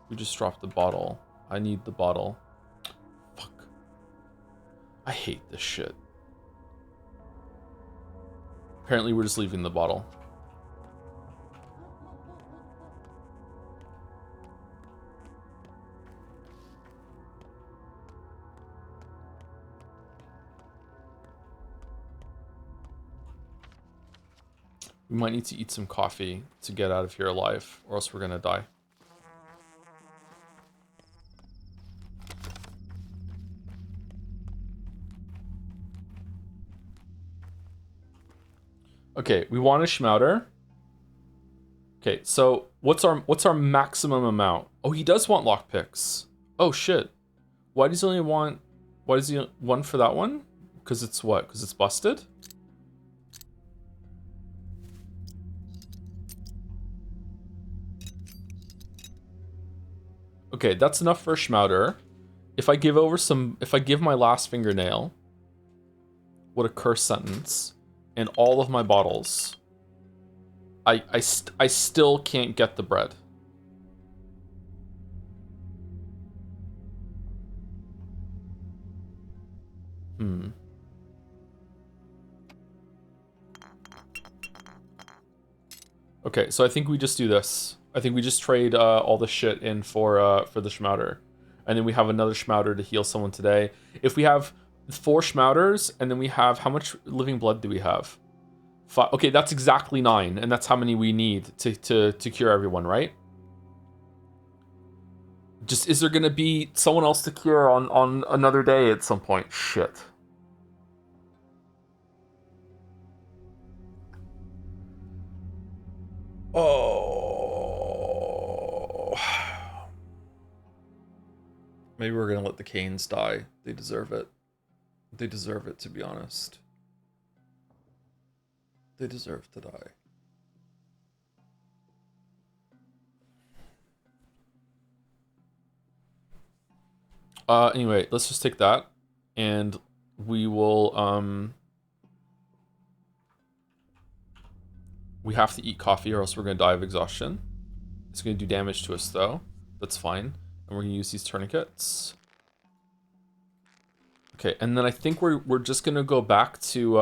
We just dropped the bottle. I need the bottle. Fuck. I hate this shit. Apparently we're just leaving the bottle. We might need to eat some coffee to get out of here alive, or else we're gonna die. Okay, we want a schmouter. Okay, so what's our maximum amount? Oh, he does want lockpicks. Oh shit. Why does he only want... why does he want for that one? Because it's what? Because it's busted? Okay, that's enough for a schmouter. If I give over some... if I give my last fingernail... what a cursed sentence... and all of my bottles... I still can't get the bread. Okay, so I think we just do this. I think we just trade all the shit in for the schmouter. And then we have another schmouter to heal someone today. If we have 4 schmouters, and then we have... how much living blood do we have? 5. Okay, that's exactly 9, and that's how many we need to cure everyone, right? Just, is there gonna be someone else to cure on another day at some point? Shit. Oh. Maybe we're gonna let the Canes die. They deserve it. They deserve it, to be honest. They deserve to die. Anyway, let's just take that, and we will, we have to eat coffee or else we're gonna die of exhaustion. It's gonna do damage to us, though. That's fine. And we're gonna use these tourniquets. Okay, and then I think we're just gonna go back to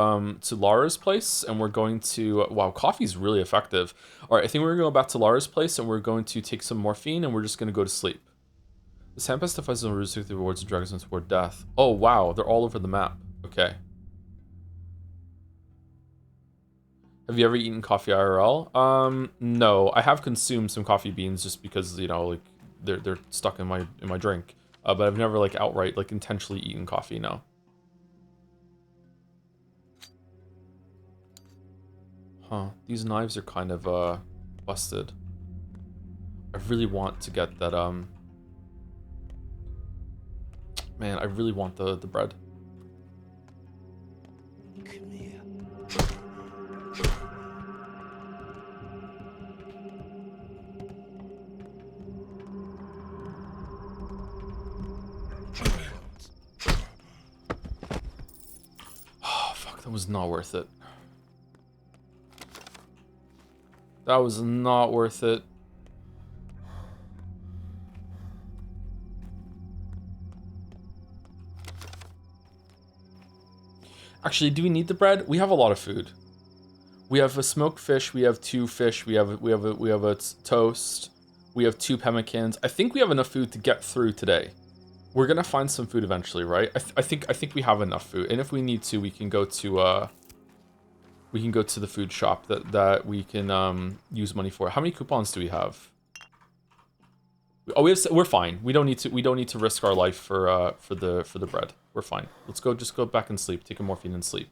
Lara's place, and we're going to wow, coffee's really effective. All right, I think we're gonna go back to Lara's place, and we're going to take some morphine, and we're just gonna go to sleep. The sand pacifies the restricted rewards and drags them toward death. Oh wow, they're all over the map. Okay. Have you ever eaten coffee IRL? No, I have consumed some coffee beans just because, you know, like they're stuck in my drink. But I've never like outright like intentionally eaten coffee. No. Huh? These knives are kind of busted. I really want to get that man, I really want the bread. Come here. Oh fuck, that was not worth it. That was not worth it. Actually, do we need the bread? We have a lot of food. We have a smoked fish. We have 2 fish. We have a toast. We have 2 pemmicans. I think we have enough food to get through today. We're gonna find some food eventually, right? I think we have enough food, and if we need to, we can go to the food shop that we can use money for. How many coupons do we have? Oh, we're fine. We don't need to risk our life for the bread. We're fine. Let's just go back and sleep. Take a morphine and sleep.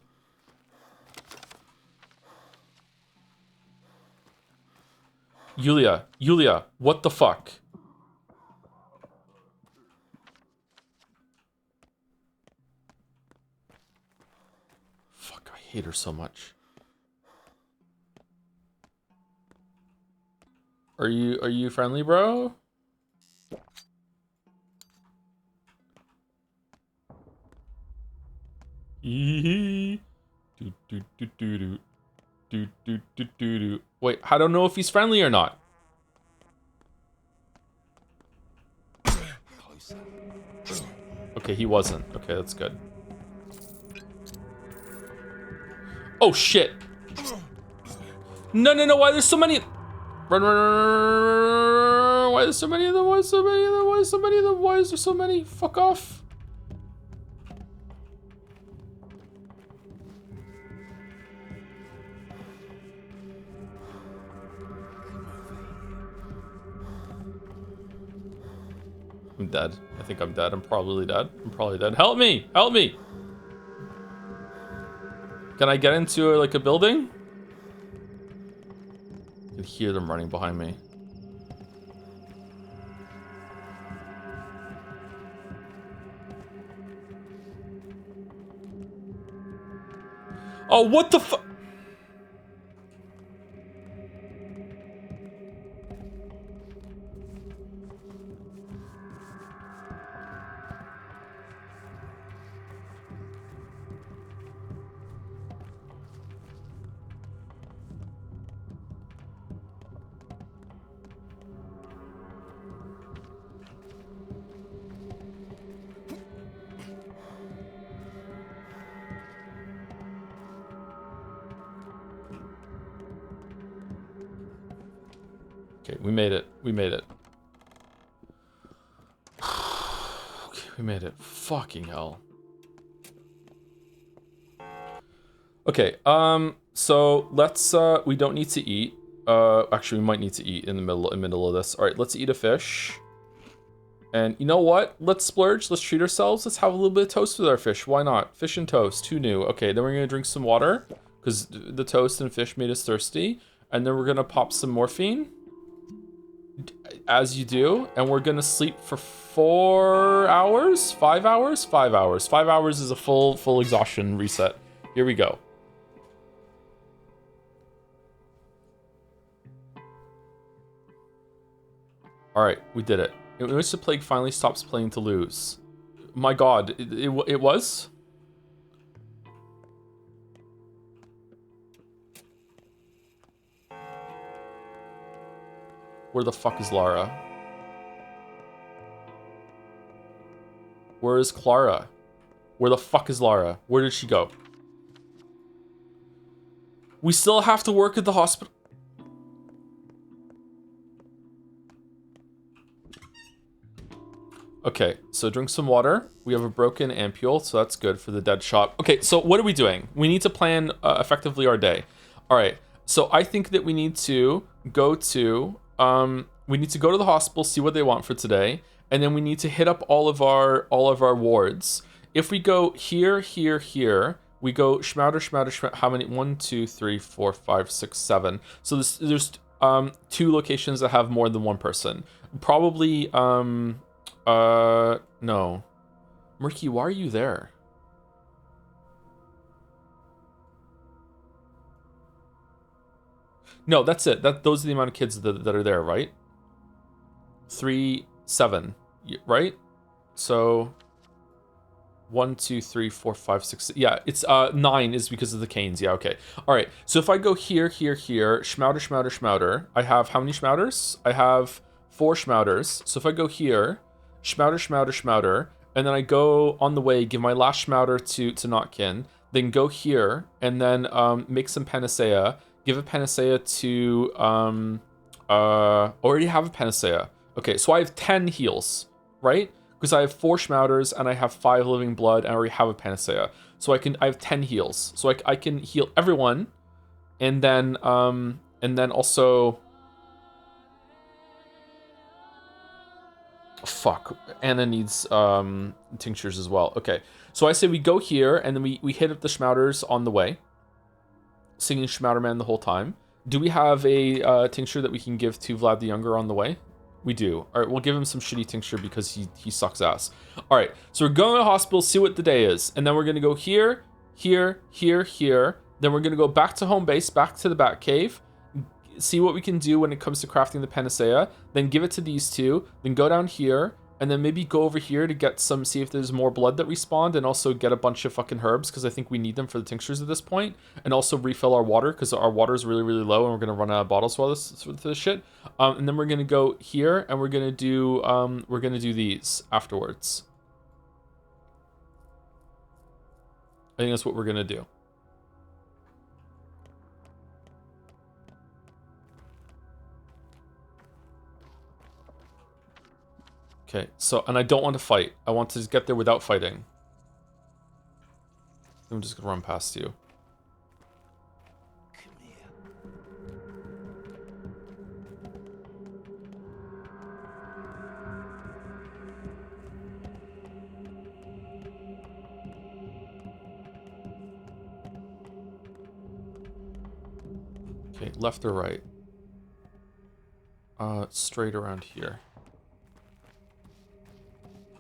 Yulia, what the fuck? Fuck, I hate her so much. Are you friendly, bro? Wait, I don't know if he's friendly or not. Closer. Okay, he wasn't. Okay, that's good. Oh shit! No, why there's so many? Run, why there's so many of them? Why is there so many? Fuck off. I'm dead. I think I'm dead. I'm probably dead. Help me! Help me! Can I get into like a building? I can hear them running behind me. Oh, what the fuck? Okay, we made it. Okay, we made it. Fucking hell. Okay, so let's, we don't need to eat. Actually, we might need to eat in the middle of this. All right, let's eat a fish. And you know what? Let's splurge. Let's treat ourselves. Let's have a little bit of toast with our fish. Why not? Fish and toast. Who knew? Okay, then we're going to drink some water because the toast and fish made us thirsty. And then we're going to pop some morphine. as you do, and we're gonna sleep for 4 hours, 5 hours, 5 hours. 5 hours is a full exhaustion reset. Here we go. All right, we did it. In which the plague finally stops playing to lose. My God, it was. Where the fuck is Lara? Where is Clara? Where the fuck is Lara? Where did she go? We still have to work at the hospital. Okay, so drink some water. We have a broken ampule, so that's good for the dead shot. Okay, so what are we doing? We need to plan effectively our day. All right, so I think that we need to go to the hospital, see what they want for today, and then we need to hit up all of our wards. If we go here, we go schmouder. How many? 1, 2, 3, 4, 5, 6, 7. So there's 2 locations that have more than one person. Probably no. Murky, why are you there? No, that's it. Those are the amount of kids that are there, right? 3, 7, right? So 1, 2, 3, 4, 5, 6. Yeah, it's 9 is because of the canes. Yeah, okay. All right. So if I go here, schmouder. I have how many schmouders? I have 4 schmouders. So if I go here, schmouder, and then I go on the way, give my last schmouder to Notkin, then go here, and then make some panacea, give a panacea to already have a panacea. Okay, so I have 10 heals, right? Because I have 4 schmouders and I have 5 living blood and I already have a panacea. So I have 10 heals. So I can heal everyone, and then also fuck, Anna needs tinctures as well. Okay, so I say we go here and then we hit up the schmouders on the way, singing Schmouderman the whole time. Do we have a tincture that we can give to Vlad the Younger on the way? We do. All right, we'll give him some shitty tincture because he sucks ass. All right, so we're going to the hospital, see what the day is, and then we're gonna go here. Then we're gonna go back to home base, back to the Batcave, see what we can do when it comes to crafting the panacea, then give it to these 2, then go down here, and then maybe go over here to get some, see if there's more blood that respawned, and also get a bunch of fucking herbs, because I think we need them for the tinctures at this point, and also refill our water, because our water is really, really low, and we're going to run out of bottles for this shit. And then we're going to go here, and we're going to do these afterwards. I think that's what we're going to do. Okay, so, and I don't want to fight. I want to get there without fighting. I'm just gonna run past you. Come here. Okay, left or right? Straight around here.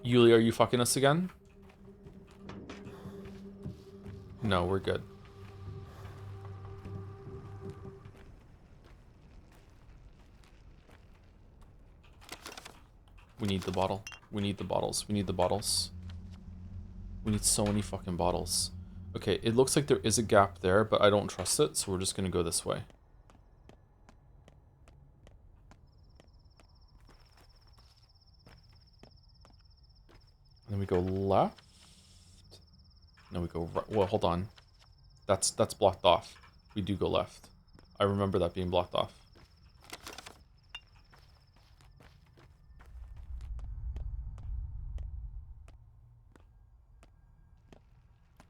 Yuli, are you fucking us again? No, we're good. We need the bottle. We need the bottles. We need the bottles. We need so many fucking bottles. Okay, it looks like there is a gap there, but I don't trust it, so we're just gonna go this way. And then we go left. No, we go right. Well, hold on. That's blocked off. We do go left. I remember that being blocked off.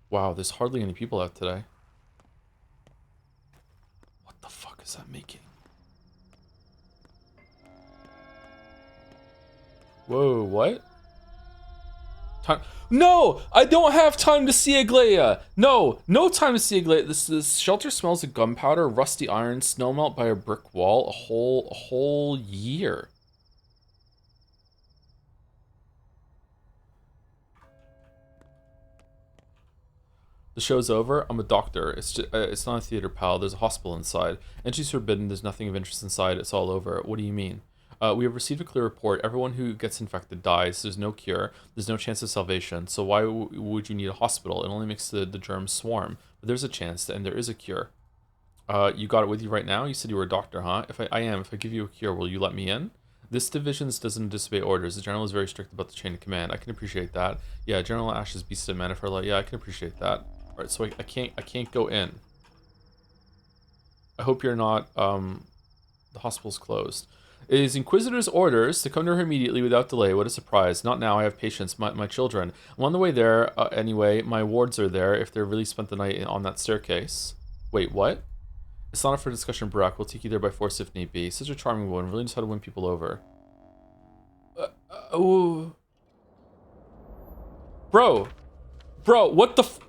Wow, there's hardly any people out today. What the fuck is that making? Whoa, what? Time. No! I don't have time to see Aglaia! No! No time to see Aglaia! This shelter smells of gunpowder, rusty iron, snow melt by a brick wall, a whole year. The show's over. I'm a doctor. It's not a theater, pal. There's a hospital inside. Entry's forbidden. There's nothing of interest inside. It's all over. What do you mean? We have received a clear report. Everyone who gets infected dies. There's no cure. There's no chance of salvation. So why would you need a hospital? It only makes the germs swarm. But there's a chance, and there is a cure. You got it with you right now? You said you were a doctor, huh? If I am, if I give you a cure, will you let me in? This division doesn't disobey orders. The general is very strict about the chain of command. I can appreciate that. Yeah, General Ash's beast of man of her life. Yeah, I can appreciate that. Alright, so I can't go in. I hope you're not, the hospital's closed. It is Inquisitor's orders to come to her immediately without delay. What a surprise. Not now, I have patience. My children. I'm on the way there, anyway. My wards are there if they've really spent the night on that staircase. Wait, what? It's not up for discussion, Barack. We'll take you there by force if need be. Such a charming woman. Really knows how to win people over. Oh. Bro, what the f...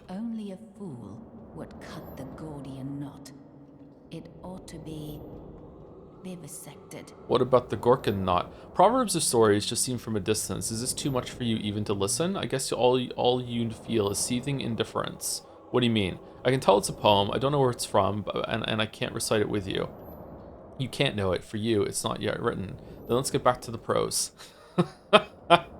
Only a fool would cut the Gordian knot. It ought to be vivisected. What about the Gorkin knot? Proverbs or stories just seem from a distance. Is this too much for you even to listen? I guess all you feel is seething indifference. What do you mean? I can tell it's a poem. I don't know where it's from, and I can't recite it with you. You can't know it. For you, it's not yet written. Then let's get back to the prose.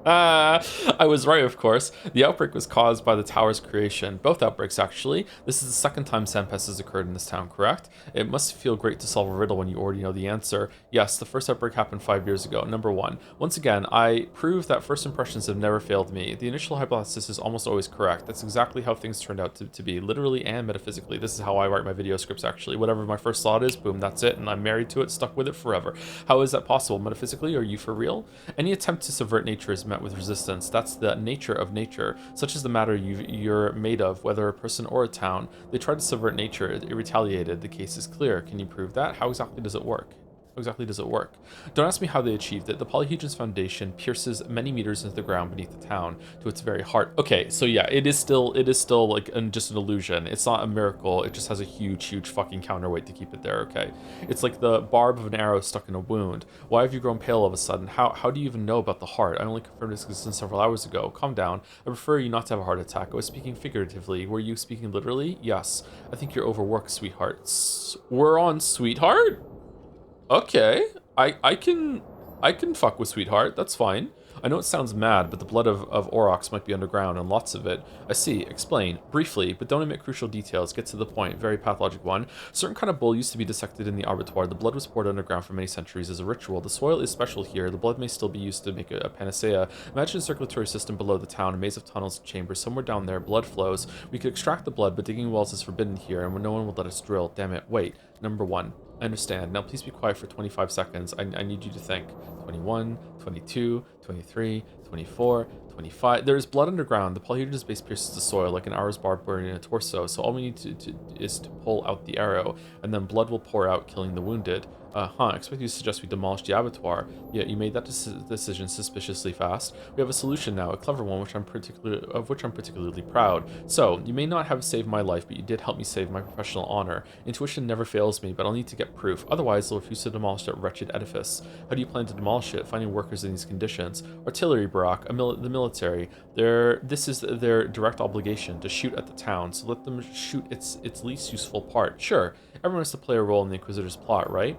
I was right, of course. The outbreak was caused by the tower's creation. Both outbreaks, actually. This is the second time Sandpest has occurred in this town, correct? It must feel great to solve a riddle when you already know the answer. Yes, the first outbreak happened 5 years ago. Number 1. Once again, I prove that first impressions have never failed me. The initial hypothesis is almost always correct. That's exactly how things turned out to be, literally and metaphysically. This is how I write my video scripts, actually. Whatever my first thought is, boom, that's it, and I'm married to it, stuck with it forever. How is that possible? Metaphysically, are you for real? Any attempt to subvert nature is met with resistance. That's the nature of nature. Such is the matter you're made of, whether a person or a town. They tried to subvert nature. It retaliated. The case is clear. Can you prove that? How exactly does it work? How exactly does it work? Don't ask me how they achieved it. The polyhedron's foundation pierces many meters into the ground beneath the town to its very heart. Okay, so yeah, it is still like just an illusion. It's not a miracle. It just has a huge fucking counterweight to keep it there. Okay, it's like the barb of an arrow stuck in a wound. Why have you grown pale all of a sudden? How do you even know about the heart? I only confirmed its existence several hours ago. Calm down. I prefer you not to have a heart attack. I was speaking figuratively. Were you speaking literally? Yes. I think you're overworked, sweetheart. We're on sweetheart? Okay, I can fuck with sweetheart. That's fine. I know it sounds mad, but the blood of Aurochs might be underground, and lots of it. I see. Explain. Briefly, but don't omit crucial details. Get to the point. Very pathologic one. A certain kind of bull used to be dissected in the abattoir. The blood was poured underground for many centuries as a ritual. The soil is special here. The blood may still be used to make a panacea. Imagine a circulatory system below the town, a maze of tunnels and chambers. Somewhere down there, blood flows. We could extract the blood, but digging wells is forbidden here, and no one will let us drill. Damn it. Wait. Number 1. I understand. Now please be quiet for 25 seconds. I need you to think. 21, 22, 23, 24, 25. There is blood underground. The polyhedron's base pierces the soil like an arrow's barb burning a torso. So all we need is to pull out the arrow, and then blood will pour out, killing the wounded. I expect you to suggest we demolish the abattoir. Yeah, you made that decision suspiciously fast. We have a solution now, a clever one, of which I'm particularly proud. So, you may not have saved my life, but you did help me save my professional honor. Intuition never fails me, but I'll need to get proof. Otherwise, they'll refuse to demolish that wretched edifice. How do you plan to demolish it? Finding workers in these conditions. Artillery, Barack, the military. This is their direct obligation, to shoot at the town, so let them shoot its least useful part. Sure, everyone has to play a role in the Inquisitor's plot, right?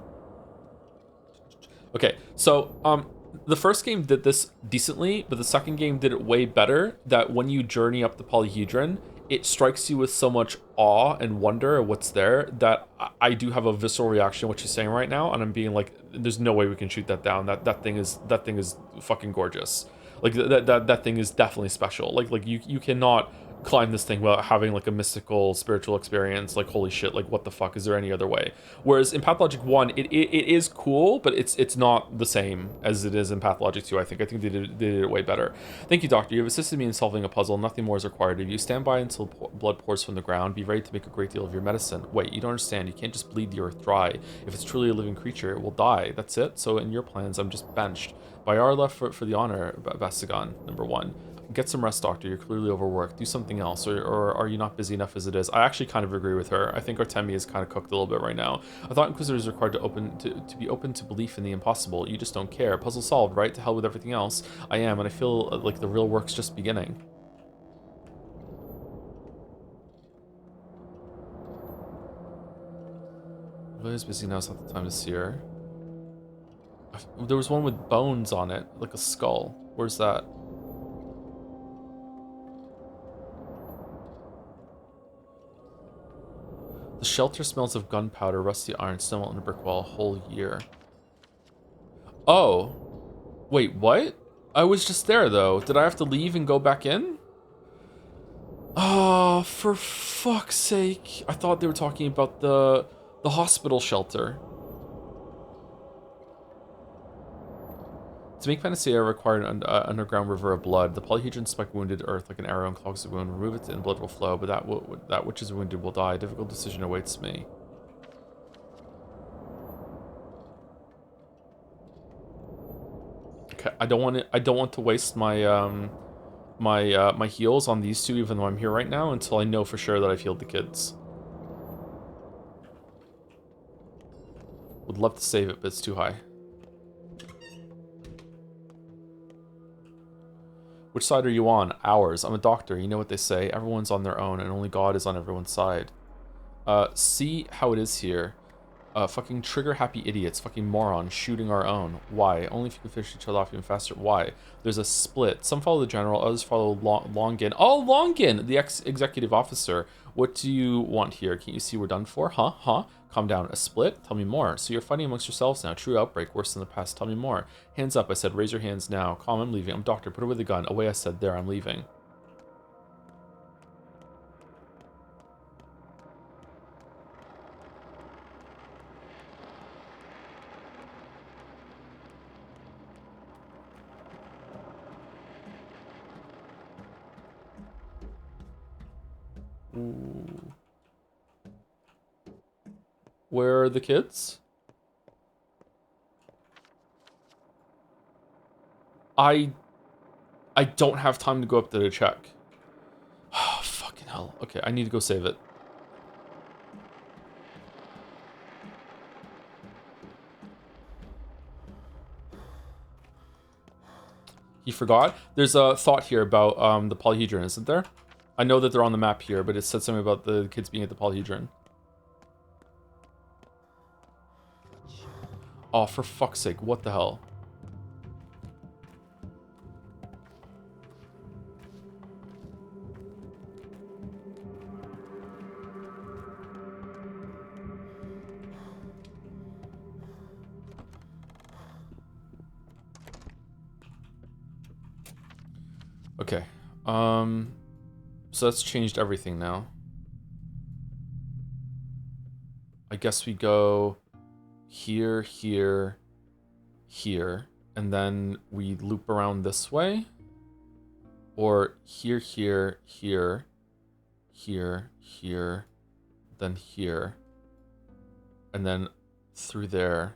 Okay, so the first game did this decently, but the second game did it way better, that when you journey up the polyhedron, it strikes you with so much awe and wonder at what's there that I do have a visceral reaction to what she's saying right now, and I'm being like, there's no way we can shoot that down. That thing is fucking gorgeous. Like that thing is definitely special. Like you cannot climb this thing without having like a mystical spiritual experience. Like, holy shit, like what the fuck, is there any other way? Whereas in Pathologic 1 it is cool, but it's not the same as it is in Pathologic 2. I think they did it way better. Thank you, doctor. You have assisted me in solving a puzzle. Nothing more is required of you. Stand by until blood pours from the ground. Be ready to make a great deal of your medicine. Wait, you don't understand. You can't just bleed the earth dry. If it's truly a living creature, it will die. That's it. So in your plans, I'm just benched. Bayar left for the honor, Bastigan, number 1. Get some rest, doctor. You're clearly overworked. Do something else, or are you not busy enough as it is? I actually kind of agree with her. I think Artemi is kind of cooked a little bit right now. I thought Inquisitors are required to be open to belief in the impossible. You just don't care. Puzzle solved, right? To hell with everything else. I am, and I feel like the real work's just beginning. Chloe's busy now, it's not the time to see her. There was one with bones on it, like a skull. Where's that? The shelter smells of gunpowder, rusty iron, snow on a brick wall a whole year. Oh. Wait, what? I was just there, though. Did I have to leave and go back in? Oh, for fuck's sake. I thought they were talking about the hospital shelter. To make panacea required an underground river of blood. The polyhedron spike wounded earth like an arrow and clogs the wound. Remove it and blood will flow, but that which is wounded will die. A difficult decision awaits me. Okay, I don't want to waste my my heals on these two, even though I'm here right now, until I know for sure that I've healed the kids. Would love to save it, but it's too high. Which side are you on? Ours. I'm a doctor. You know what they say. Everyone's on their own, and only God is on everyone's side. See how it is here. Fucking trigger-happy idiots. Fucking morons. Shooting our own. Why? Only if you can finish each other off even faster. Why? There's a split. Some follow the general, others follow Longin. Oh, Longin! The ex-executive officer. What do you want here? Can't you see we're done for? Huh? Huh? Calm down. A split? Tell me more. So you're fighting amongst yourselves now. True outbreak. Worse than the past. Tell me more. Hands up. I said, raise your hands now. Calm. I'm leaving. I'm doctor. Put away the gun. Away, I said. There. I'm leaving. Ooh. Where are the kids? I don't have time to go up there to check. Oh, fucking hell. Okay, I need to go save it. He forgot? There's a thought here about the polyhedron, isn't there? I know that they're on the map here, but it said something about the kids being at the polyhedron. Oh, for fuck's sake, what the hell? Okay. So that's changed everything now. I guess we go here, here, here, and then we loop around this way. Or here, here, here, here, here, then here, and then through there.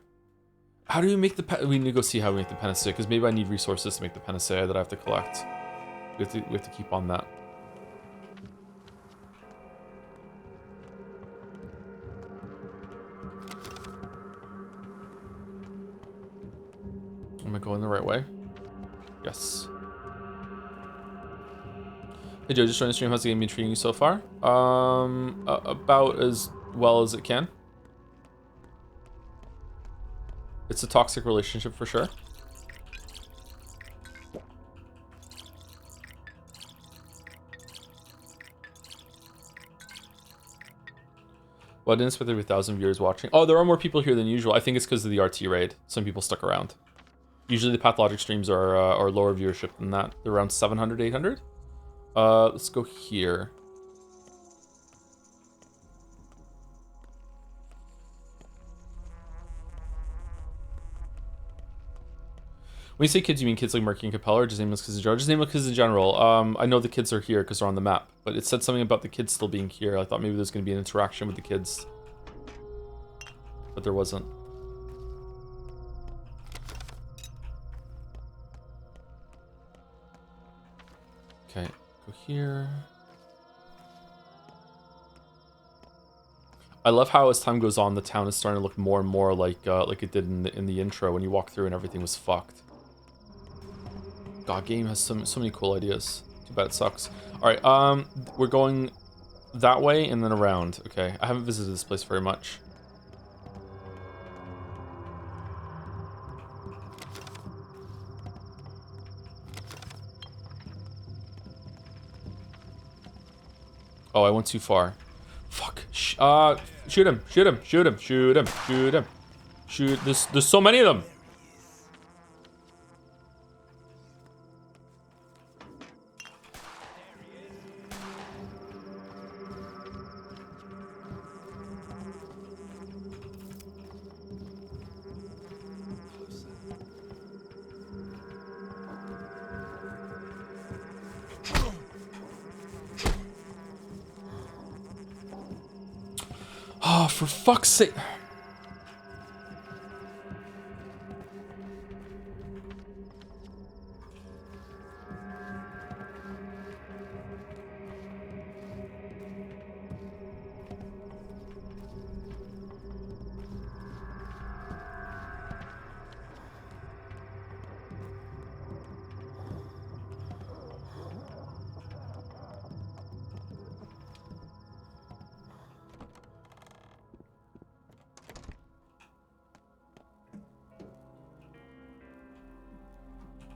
How do we make the we need to go see how we make the panacea, because maybe I need resources to make the panacea that I have to collect. We have to keep on that. Am I going the right way? Yes. Hey Joe, just joined the stream. How's the game been treating you so far? About as well as it can. It's a toxic relationship for sure. Well, I didn't expect there to be 1,000 viewers watching. Oh, there are more people here than usual. I think it's because of the RT raid. Some people stuck around. Usually the Pathologic streams are lower viewership than that. They're around 700, 800. Let's go here. When you say kids, you mean kids like Murky and Capella, or just nameless kids in general? Just nameless kids in general. I know the kids are here because they're on the map, but it said something about the kids still being here. I thought maybe there's going to be an interaction with the kids, but there wasn't. Okay, go here. I love how as time goes on, the town is starting to look more and more like it did in the intro when you walk through and everything was fucked. God, game has so many cool ideas. Too bad it sucks. All right, we're going that way and then around. Okay, I haven't visited this place very much. Oh, I went too far. Fuck. Shoot him. Shoot him. Shoot him. Shoot him. Shoot him. Shoot. There's so many of them. Oh, for fuck's sake.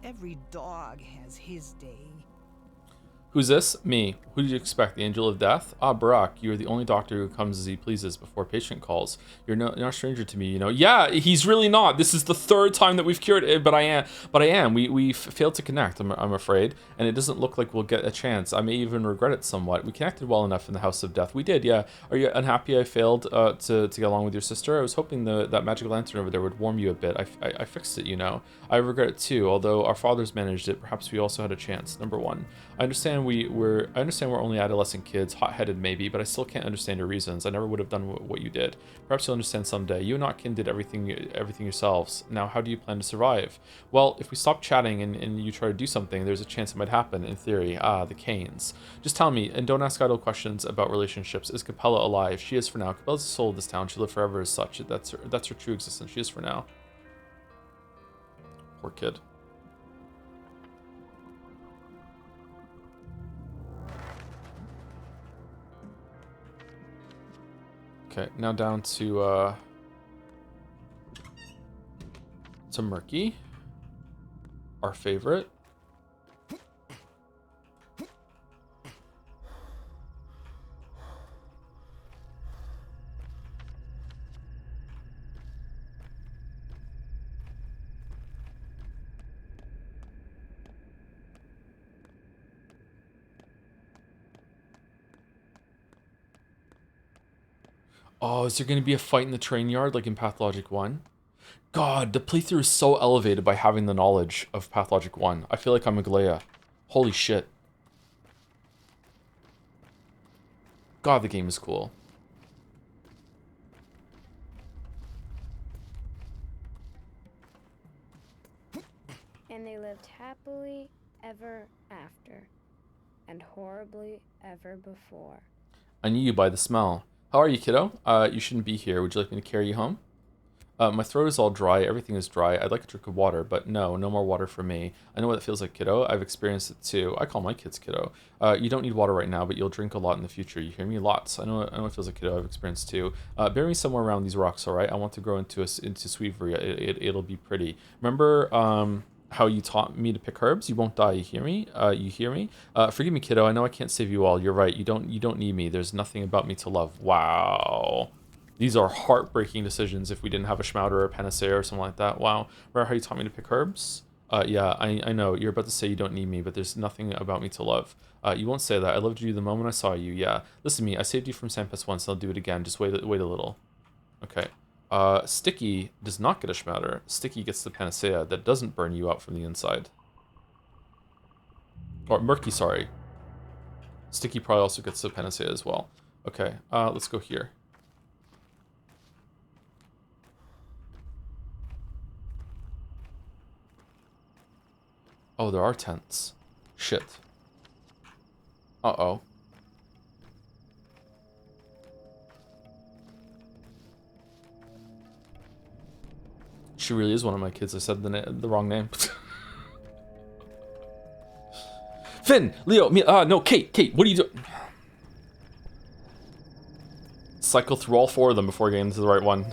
Every dog has his day. Who's this? Me. Who did you expect? The Angel of Death? Ah, Barack, you are the only doctor who comes as he pleases before patient calls. You're not a stranger to me, you know. Yeah, he's really not. This is the third time that we've cured it, but I am. We failed to connect, I'm afraid, and it doesn't look like we'll get a chance. I may even regret it somewhat. We connected well enough in the House of Death. We did, yeah. Are you unhappy I failed to get along with your sister? I was hoping that magic lantern over there would warm you a bit. I fixed it, you know. I regret it too, although our fathers managed it. Perhaps we also had a chance. Number one. I understand we're only adolescent kids, hot-headed maybe, but I still can't understand your reasons. I never would have done what you did. Perhaps you'll understand someday. You and Otkin did everything yourselves. Now, how do you plan to survive? Well, if we stop chatting and you try to do something, there's a chance it might happen, in theory. Ah, the Canes. Just tell me, and don't ask idle questions about relationships. Is Capella alive? She is for now. Capella's the soul of this town. She'll live forever as such. That's her true existence. She is for now. Poor kid. Okay, now down to Murky, our favorite. Oh, is there going to be a fight in the train yard like in Pathologic 1? God, the playthrough is so elevated by having the knowledge of Pathologic 1. I feel like I'm a Galea. Holy shit. God, the game is cool. And they lived happily ever after, and horribly ever before. I knew you by the smell. How are you, kiddo? You shouldn't be here. Would you like me to carry you home? My throat is all dry. Everything is dry. I'd like a drink of water, but no more water for me. I know what it feels like, kiddo. I've experienced it too. I call my kids kiddo. You don't need water right now, but you'll drink a lot in the future. You hear me? Lots. I know what it feels like, kiddo. I've experienced too. Bury me somewhere around these rocks, all right? I want to grow into Sweetvery. It'll be pretty. Remember how you taught me to pick herbs? You won't die. You hear me? You hear me? Forgive me, kiddo. I know I can't save you all. You're right. You don't need me. There's nothing about me to love. Wow. These are heartbreaking decisions if we didn't have a Schmouder or a Panacea or something like that. Wow. Remember how you taught me to pick herbs? Yeah, I know. You're about to say you don't need me, but there's nothing about me to love. You won't say that. I loved you the moment I saw you. Yeah. Listen to me. I saved you from Sampus once, and I'll do it again. Just wait a little. Okay. Sticky does not get a Schmouder. Sticky gets the Panacea that doesn't burn you out from the inside. Or Murky, sorry. Sticky probably also gets the Panacea as well. Okay, let's go here. Oh, there are tents. Shit. Uh-oh. She really is one of my kids. I said the wrong name. Finn! Leo! Me, no, Kate! What are you doing? Cycle through all four of them before getting to the right one.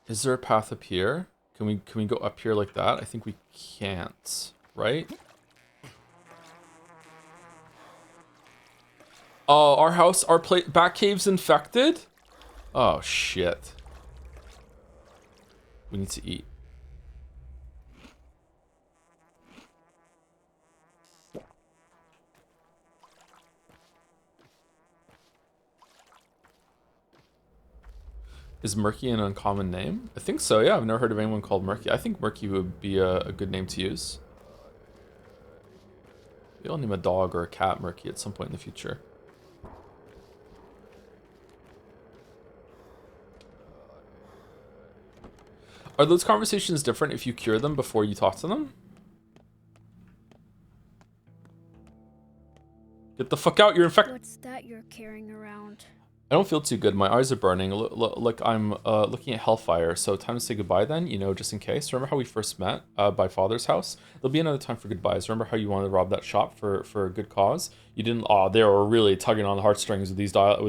Is there a path up here? Can we go up here like that? I think we can't, right? Oh, our house, our back cave's infected? Oh, shit. We need to eat. Is Murky an uncommon name? I think so, yeah. I've never heard of anyone called Murky. I think Murky would be a good name to use. Maybe I'll name a dog or a cat Murky at some point in the future. Are those conversations different if you cure them before you talk to them? Get the fuck out, you're infected. What's that you're carrying around? I don't feel too good. My eyes are burning. Like I'm looking at hellfire. So time to say goodbye then, you know, just in case. Remember how we first met by Father's house? There'll be another time for goodbyes. Remember how you wanted to rob that shop for a good cause? You didn't. Oh, they were really tugging on the heartstrings with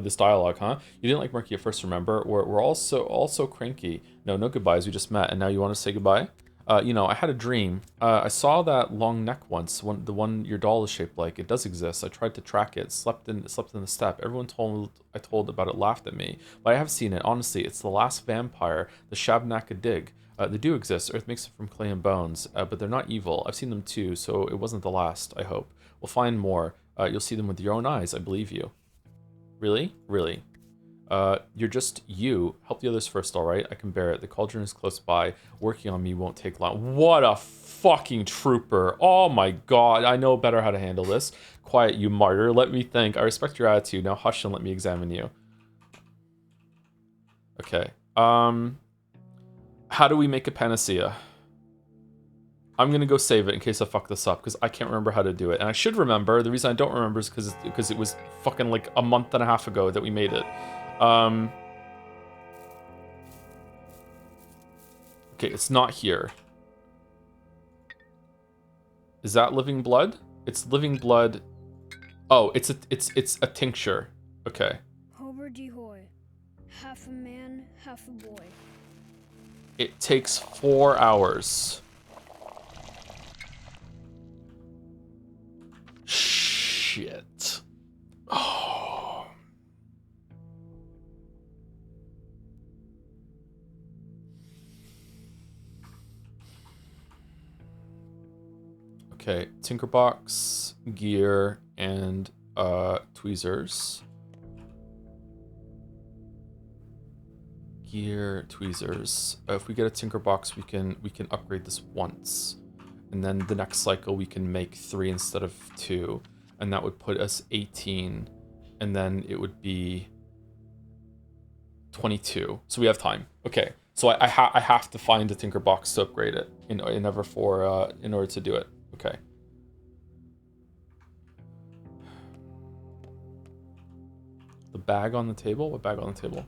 this dialogue, huh? You didn't like Murky at first. Remember, we're also cranky. No goodbyes. We just met, and now you want to say goodbye. You know, I had a dream. I saw that long neck once. The one your doll is shaped like. It does exist. I tried to track it. Slept in the step. Everyone I told about it laughed at me. But I have seen it. Honestly, it's the last vampire, the Shabnaka Dig. They do exist. Earth makes them from clay and bones, but they're not evil. I've seen them too, so it wasn't the last. I hope we'll find more. You'll see them with your own eyes. I believe you. Really, really. You're just you. Help the others first, alright? I can bear it. The cauldron is close by. Working on me won't take long. What a fucking trooper. Oh my god. I know better how to handle this. Quiet, you martyr. Let me think. I respect your attitude. Now hush and let me examine you. Okay. How do we make a panacea? I'm gonna go save it in case I fuck this up, because I can't remember how to do it. And I should remember. The reason I don't remember is because it was fucking like a month and a half ago that we made it. Okay, it's not here. Is that living blood? It's living blood. Oh, it's a tincture. Okay. Hober de hoy. Half a man, half a boy. It takes 4 hours. Shit. Oh. Okay, Tinkerbox, gear, and tweezers. Gear, tweezers. If we get a Tinkerbox, we can upgrade this once. And then the next cycle we can make 3 instead of 2. And that would put us 18. And then it would be 22. So we have time. Okay. So I have to find a Tinkerbox to upgrade it in order to do it. Okay. The bag on the table? What bag on the table?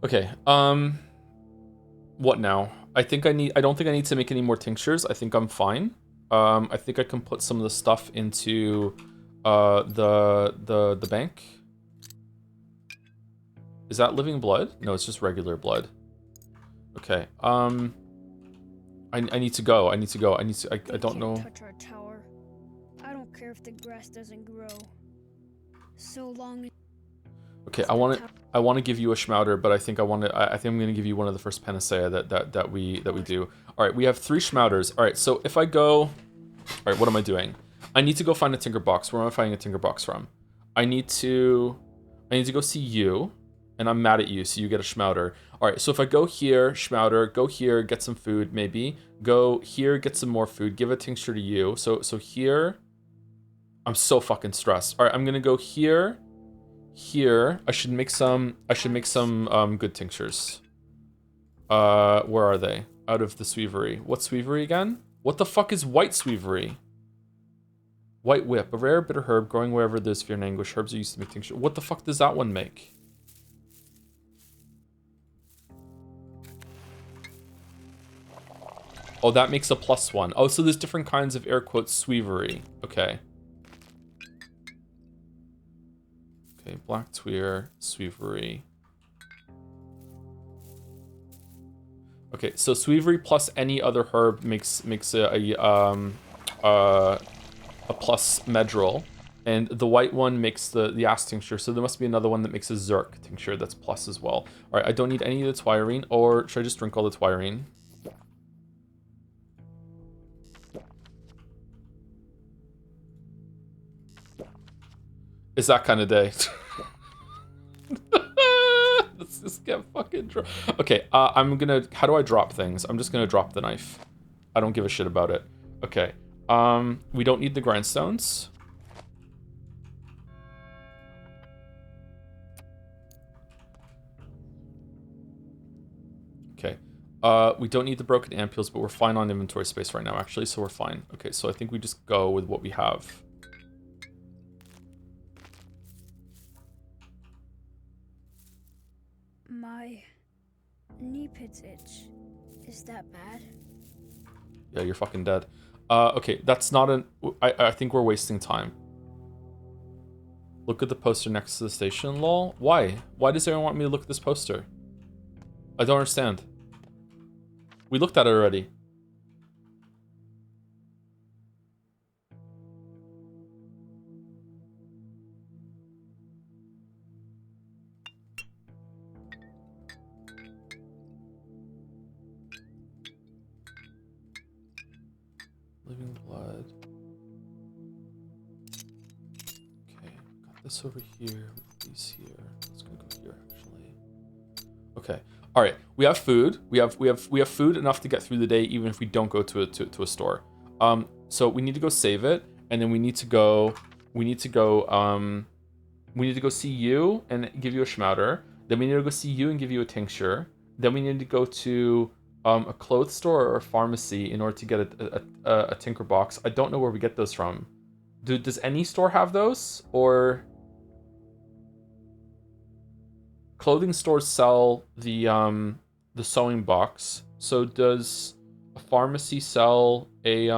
Okay, what now? I don't think I need to make any more tinctures. I think I'm fine. I think I can put some of the stuff into the bank. Is that living blood? No, it's just regular blood. Okay. I need to go. I don't know. Touch our tower. I don't care if the grass doesn't grow. So long as Okay, I want to give you a Schmouder, but I think I'm going to give you one of the first Panacea that we do. All right, we have 3 Schmouders. All right, so if I go, all right, what am I doing? I need to go find a Tinkerbox. Where am I finding a Tinkerbox from? I need to go see you, and I'm mad at you, so you get a Schmouder. All right, so if I go here, Schmouder, go here, get some food, maybe. Go here, get some more food, give a tincture to you. So here, I'm so fucking stressed. All right, I'm gonna go here. Here, I should make some good tinctures. Where are they? Out of the Sweevery. What Sweevery again? What the fuck is White Sweevery? White Whip, a rare bitter herb growing wherever there's fear and anguish. Herbs are used to make tincture. What the fuck does that one make? Oh, that makes a +1. Oh, so there's different kinds of air quotes sweevery. Okay. Okay, black tweer, sweevery. Okay, so sweevery plus any other herb makes a plus medril, and the white one makes the ass tincture. So there must be another one that makes a zerk tincture that's plus as well. All right, I don't need any of the twirine, or should I just drink all the twirine? It's that kind of day. Let's just get fucking drunk. Okay, I'm gonna. How do I drop things? I'm just gonna drop the knife. I don't give a shit about it. Okay. We don't need the grindstones. Okay. We don't need the broken ampules, but we're fine on inventory space right now, actually, so we're fine. Okay, so I think we just go with what we have. My knee pits itch. Is that bad? Yeah, you're fucking dead. Okay, that's not an... I think we're wasting time. Look at the poster next to the station, lol. Why? Why does everyone want me to look at this poster? I don't understand. We looked at it already. Living blood. Okay, got this over here. These here. Let's go here actually. Okay. All right. We have food. We have food enough to get through the day, even if we don't go to a store. So we need to go save it, and then we need to go see you and give you a schmouter. Then we need to go see you and give you a tincture. Then we need to go to a clothes store or a pharmacy in order to get a tinker box. I don't know where we get those from. Does any store have those? Or clothing stores sell the sewing box. So does a pharmacy sell a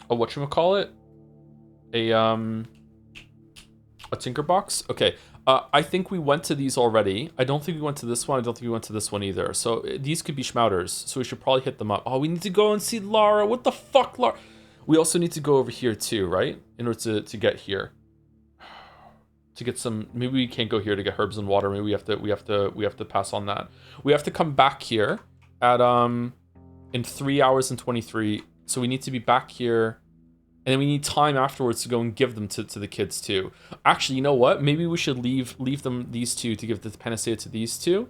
whatchamacallit? A tinker box? Okay. I think we went to these already. I don't think we went to this one. I don't think we went to this one either. So these could be schmouters. So we should probably hit them up. Oh, we need to go and see Lara. What the fuck, Lara? We also need to go over here too, right? In order to get here. To get some, maybe we can't go here to get herbs and water. Maybe we have to pass on that. We have to come back here at in 3 hours and 23. So we need to be back here. And then we need time afterwards to go and give them to the kids too. Actually, you know what? Maybe we should leave them these two to give the panacea to these two.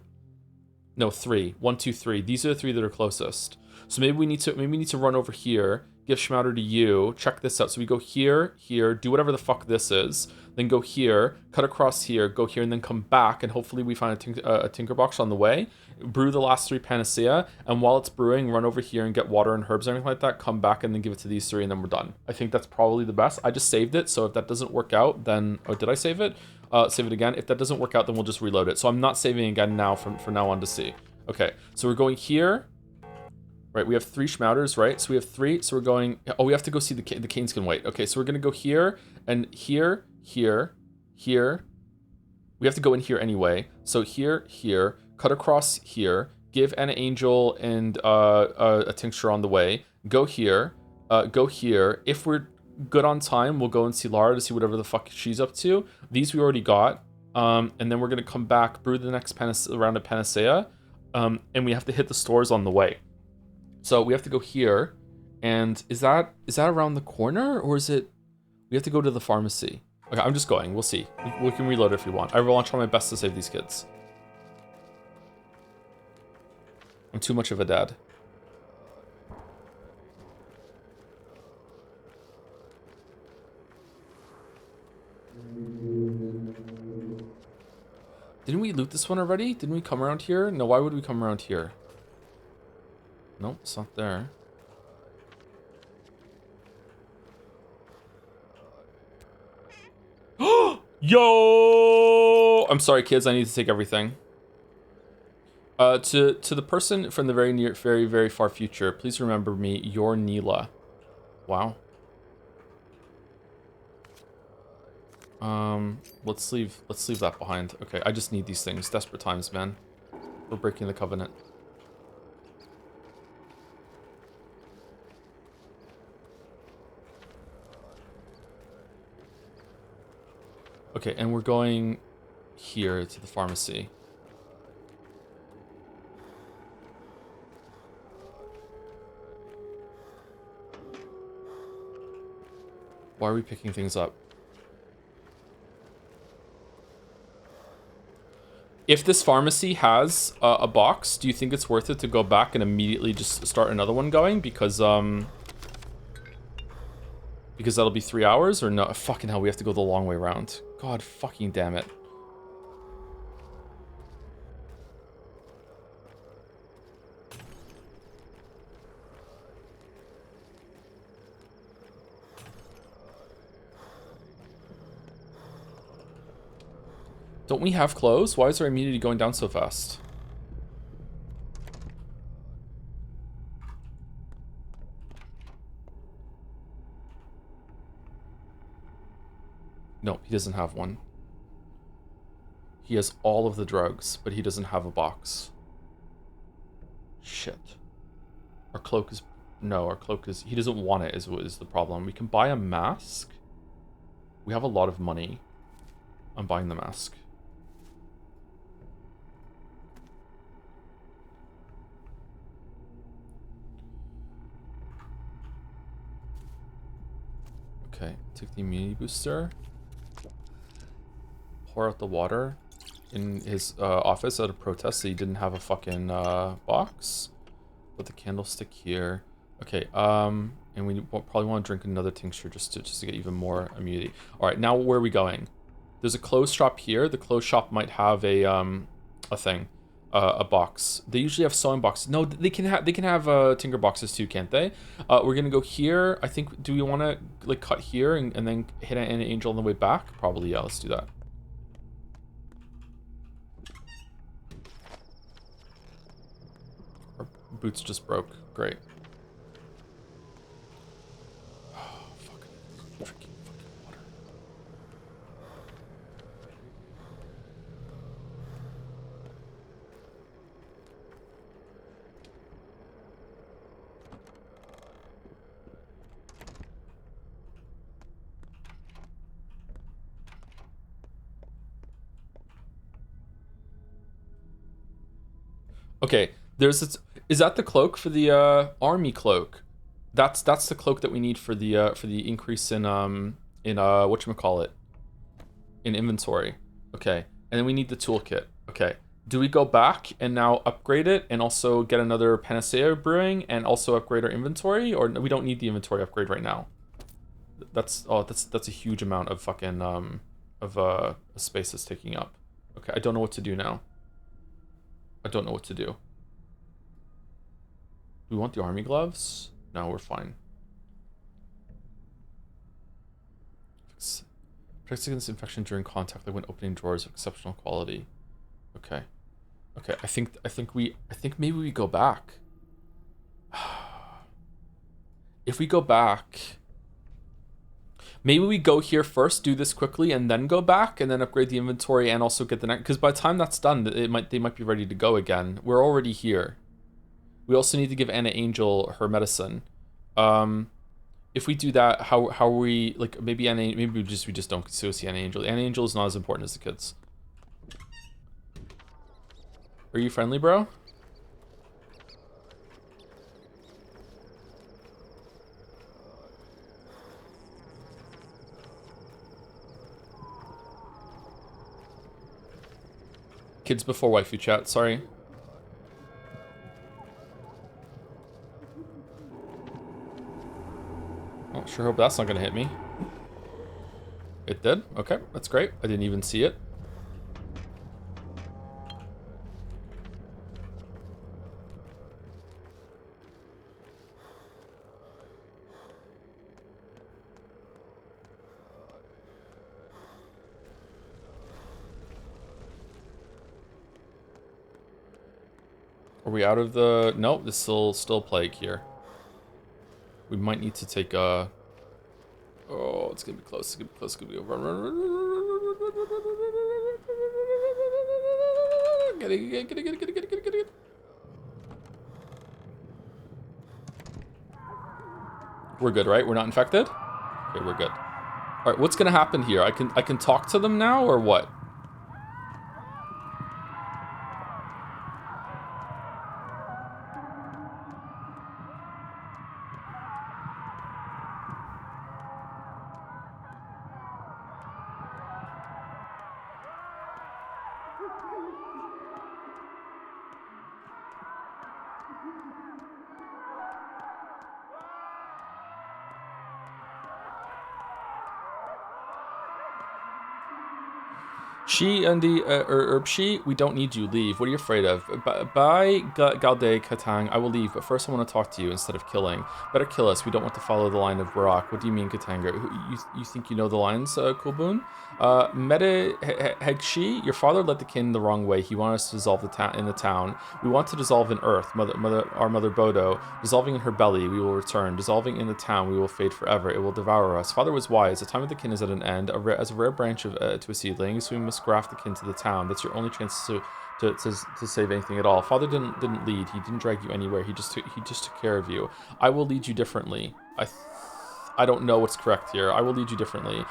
No, 3. 1, 2, 3. These are the 3 that are closest. So maybe we need to run over here, give Schmouter to you, check this out. So we go here, do whatever the fuck this is, then go here, cut across here, go here, and then come back, and hopefully we find a tinker box on the way. Brew the last 3 panacea, and while it's brewing, run over here and get water and herbs or anything like that, come back and then give it to these 3, and then we're done. I think that's probably the best. I just saved it, so if that doesn't work out, then... Oh, did I save it? Save it again. If that doesn't work out, then we'll just reload it. So I'm not saving again now from now on to see. Okay, so we're going here. Right, we have 3 schmouters, right? So we have 3, so we're going... Oh, we have to go see the canes can wait. Okay, so we're going to go here, and here, here. We have to go in here anyway. So here, cut across here, give an angel and a tincture on the way. Go here. If we're good on time, we'll go and see Lara to see whatever the fuck she's up to. These we already got. And then we're going to come back, brew the next round of panacea. And we have to hit the stores on the way. So we have to go here. And is that around the corner? Or is it... We have to go to the pharmacy. Okay, I'm just going. We'll see. We can reload if we want. I want to try my best to save these kids. I'm too much of a dad. Didn't we loot this one already? Didn't we come around here? No, why would we come around here? Nope, it's not there. Yo! I'm sorry, kids. I need to take everything. To the person from the very near, very, very far future, please remember me. You're Neela. Wow. Let's leave that behind. Okay, I just need these things. Desperate times, man. We're breaking the covenant. Okay, and we're going here to the pharmacy. Why are we picking things up? If this pharmacy has a box, do you think it's worth it to go back and immediately just start another one going? Because that'll be 3 hours, or no? Fucking hell, we have to go the long way around. God fucking damn it. Don't we have clothes? Why is our immunity going down so fast? No, he doesn't have one. He has all of the drugs, but he doesn't have a box. Shit. Our cloak is... No, our cloak is... He doesn't want it, is the problem. We can buy a mask. We have a lot of money. I'm buying the mask. Okay, take the immunity booster. Pour out the water. In his office at a protest, so he didn't have a fucking box. Put the candlestick here. Okay, and we probably want to drink another tincture just to get even more immunity. All right, now where are we going? There's a clothes shop here. The clothes shop might have a box. They usually have sewing boxes. No, they can have tinker boxes too, can't they? We're gonna go here. I think. Do we want to like cut here and then hit an angel on the way back? Probably, yeah. Let's do that. Our boots just broke. Great. Oh, fuck. Drinking fucking water. Okay, is that the cloak for the army cloak? That's the cloak that we need for the increase in whatchamacallit, in inventory. Okay, and then we need the toolkit. Okay, do we go back and now upgrade it and also get another panacea brewing and also upgrade our inventory, or we don't need the inventory upgrade right now? That's a huge amount of fucking space that's taking up. Okay, I don't know what to do now. I don't know what to do. Do we want the army gloves? No, we're fine. Protects against infection during contact, like when opening drawers of exceptional quality. Okay. Okay, I think maybe we go back. If we go back, maybe we go here first, do this quickly, and then go back, and then upgrade the inventory, and also get the next. Because by the time that's done, they might be ready to go again. We're already here. We also need to give Anna Angel her medicine. If we do that, how are we like? Maybe we just don't see Anna Angel. Anna Angel is not as important as the kids. Are you friendly, bro? Kids before waifu chat, sorry. Oh, sure hope that's not gonna hit me. It did? Okay, that's great. I didn't even see it. Are we out of the... Nope, there's still plague here. We might need to take a... Oh, it's gonna be close. It's gonna be close. It's gonna be over. Run, run, run, run, run, run, run, run, run, run. Get it, get it, get it, get it, get it, get it, get it. We're good, right? We're not infected? Okay, we're good. All right, what's gonna happen here? I can talk to them now, or what? She and the She, we don't need you. Leave. What are you afraid of? By Galde Katang, I will leave, but first I want to talk to you instead of killing. Better kill us. We don't want to follow the line of Barak. What do you mean, Katanga? You think you know the lines, Kulbun? Mede Hegshi, your father led the kin the wrong way. He wanted us to dissolve in the town. We want to dissolve in earth, our mother Bodo. Dissolving in her belly, we will return. Dissolving in the town, we will fade forever. It will devour us. Father was wise. The time of the kin is at an end. As a rare branch to a seedling, so we must graft the kin to the town. That's your only chance to save anything at all. Father didn't lead. He didn't drag you anywhere. He just took care of you. I will lead you differently. I don't know what's correct here. I will lead you differently.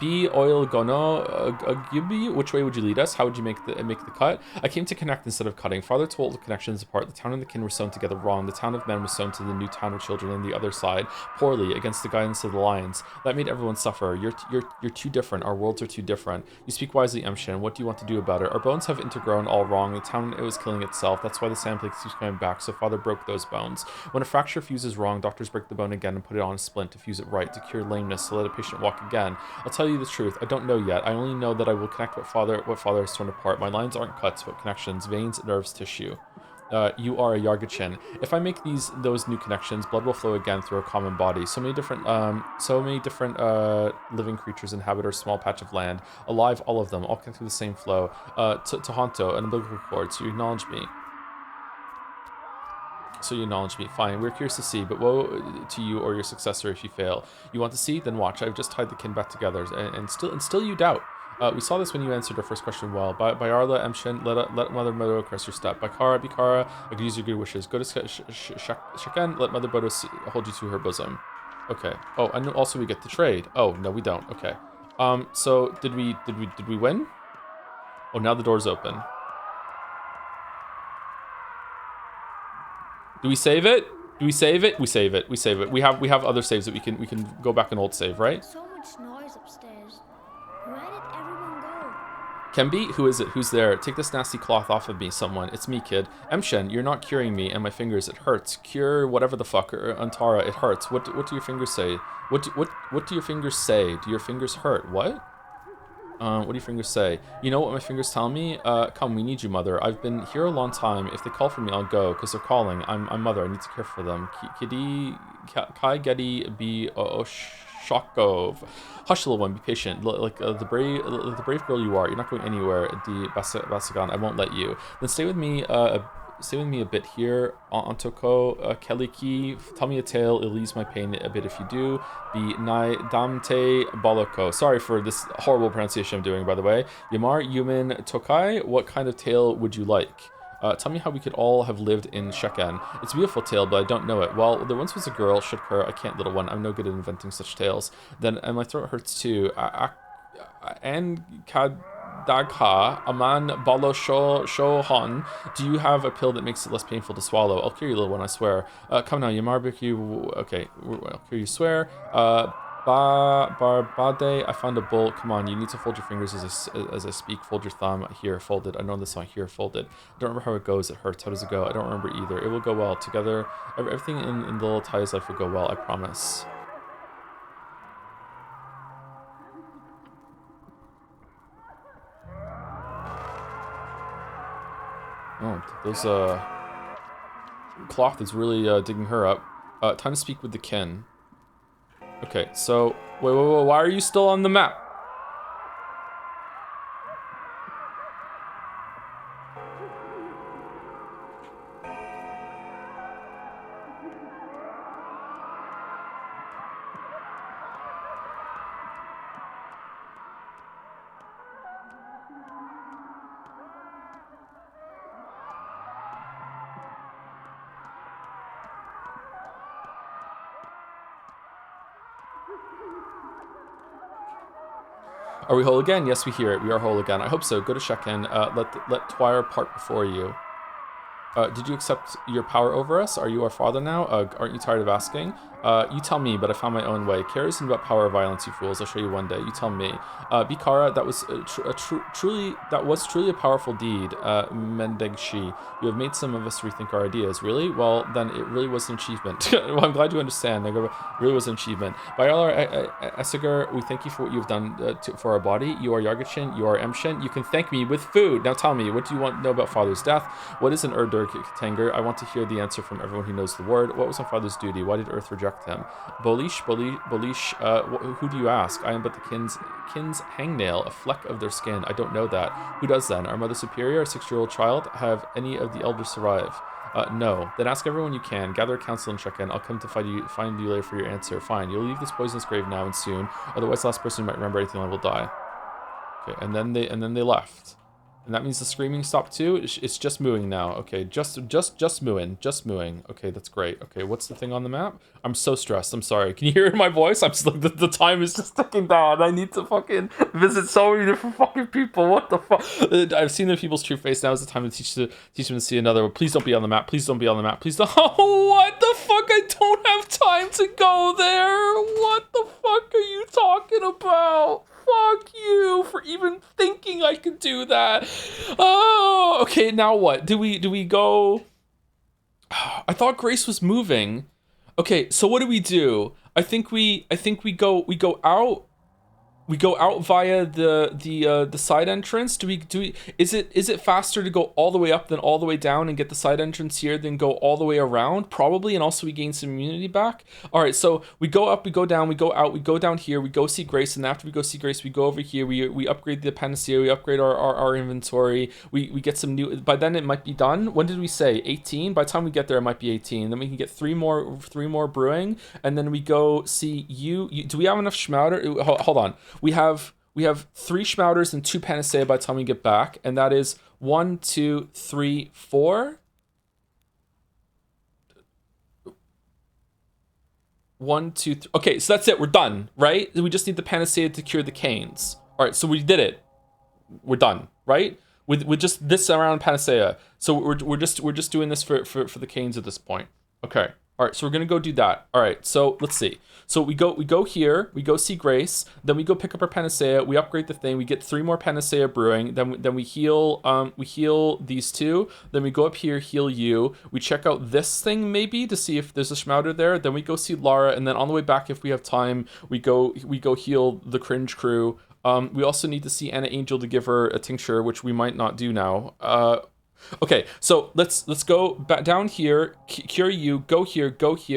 B oil gono gibi. Which way would you lead us? How would you make the cut? I came to connect instead of cutting. Father told the connections apart. The town and the kin were sewn together wrong. The town of men was sewn to the new town of children on the other side poorly against the guidance of the lions. That made everyone suffer. You're too different. Our worlds are too different. You speak wisely, Emshin. What do you want to do about it? Our bones have intergrown all wrong. The town it was killing itself. That's why the sand plague keeps coming back. So Father broke those bones. When a fracture fuses wrong, doctors break the bone again and put it on a splint to fuse it right, to cure lameness, to let a patient walk again. I'll tell you the truth. I don't know yet. I only know that I will connect what Father has torn apart. My lines aren't cuts, but connections, veins, nerves, tissue. You are a Yargachin. If I make those new connections, blood will flow again through a common body. So many different living creatures inhabit our small patch of land. Alive, all of them, all connect through the same flow. To Honto, an umbilical cord. So you acknowledge me. Fine, we're curious to see, but woe to you or your successor if you fail. You want to see? Then watch. I've just tied the kin back together, and still you doubt. We saw this when you answered our first question well. By Arla, Emshin, let Mother Bodo caress your step. By Bikara, I could use your good wishes. Go to Shaken, let Mother Bodo hold you to her bosom. Okay. Oh, and also we get the trade. Oh, no, we don't. Okay. So did we win? Oh, now the door's open. Do we save it? We save it. We save it. We have other saves that we can go back and old save, right? So much noise upstairs. Where did everyone go? Kembi, who is it? Who's there? Take this nasty cloth off of me, someone. It's me, kid. Emshen, you're not curing me and my fingers. It hurts. Cure whatever the fuck. Antara, it hurts. What do your fingers say? What do your fingers say? Do your fingers hurt? What? What do your fingers say? You know what my fingers tell me? Come, we need you, Mother. I've been here a long time. If they call for me, I'll go, because they're calling. I'm Mother. I need to care for them. Kai Getty be Shokov. Hush, little one. Be patient. Like the brave girl you are. You're not going anywhere. The Basagan. I won't let you. Then stay with me. Stay with me a bit here. Antoko, Keliki, tell me a tale. It'll ease my pain a bit if you do. Be Nai Damte Boloko. Sorry for this horrible pronunciation I'm doing, by the way. Yamar Yumin Tokai, what kind of tale would you like? Tell me how we could all have lived in Sheken. It's a beautiful tale, but I don't know it. Well, there once was a girl, Shukher. I can't, little one. I'm no good at inventing such tales. And my throat hurts too. And Dagha, Aman Balo Shohan. Do you have a pill that makes it less painful to swallow? I'll cure you, little one, I swear. Come now, Yamarbiki. Okay, I'll cure you, swear. Barbade, I found a bolt. Come on, you need to fold your fingers as I speak. Fold your thumb. Here, folded. I know this song. Here, folded. I don't remember how it goes. It hurts. How does it go? I don't remember either. It will go well. Together, everything in the little Ty's life will go well. I promise. Oh, those cloth is really digging her up. Time to speak with the kin. Okay, so wait, why are you still on the map? Are we whole again? Yes, we hear it. We are whole again. I hope so. Go to check-in. Let Twire part before you. Did you accept your power over us? Are you our father now? Aren't you tired of asking? You tell me, but I found my own way. Care isn't about power or violence, you fools. I'll show you one day. You tell me. Bikara, that was truly a powerful deed. Mendegshi, you have made some of us rethink our ideas. Really? Well, then it really was an achievement. Well, I'm glad you understand. It really was an achievement. By all our Esigar, we thank you for what you've done for our body. You are Yargachin. You are Emshin. You can thank me with food. Now tell me, what do you want to know about Father's death? What is an Urdur Tanger? I want to hear the answer from everyone who knows the word. What was my father's duty? Why did Earth reject him? Bolish, who do you ask? I am but the kin's hangnail, a fleck of their skin. I don't know that. Who does then? Our mother superior, our 6-year-old child? Have any of the elders survived? No. Then ask everyone you can. Gather a council and check in. I'll come to find you later for your answer. Fine. You'll leave this poisonous grave now and soon. Otherwise, the last person who might remember anything will die. Okay, and then they left. And that means the screaming stopped too. It's just mooing now. Okay, just mooing. Okay, that's great. Okay, what's the thing on the map? I'm so stressed. I'm sorry. Can you hear it in my voice? I'm just like the time is just ticking down. I need to fucking visit so many different fucking people. What the fuck? I've seen the people's true face. Now is the time to teach them to see another. Please don't be on the map. Please don't be on the map. Please don't. Oh, what the fuck? I don't have time to go there. What the fuck are you talking about? Fuck you for even thinking I could do that. Oh, okay, now what? Do we go? I thought Grace was moving. Okay, so what do we do? I think we go out. We go out via the side entrance. Do we is it faster to go all the way up than all the way down and get the side entrance here than go all the way around? Probably, and also we gain some immunity back. All right, so we go up, we go down, we go out, we go down here, we go see Grace, and after we go see Grace, we go over here, we upgrade the panacea, we upgrade our inventory, we get some new. By then it might be done. When did we say 18? By the time we get there, it might be 18. Then we can get three more brewing, and then we go see you. Do we have enough schmauder? Hold on. We have 3 schmauters and 2 panacea by the time we get back, and that is 1, 2, 3, 4. 1, 2, 3. Okay, so that's it. We're done, right? We just need the panacea to cure the canes. All right, so we did it. We're done, right? With just this around panacea. So we're just doing this for the canes at this point. Okay. All right, so we're gonna go do that. All right, so let's see. So we go here, we go see Grace, then we go pick up our panacea, we upgrade the thing, we get 3 more panacea brewing, then we heal these 2, then we go up here, heal you, we check out this thing maybe to see if there's a schmauder there, then we go see Lara, and then on the way back, if we have time, we go heal the cringe crew. We also need to see Anna Angel to give her a tincture, which we might not do now. Okay, so let's go back down here, cure you, go here,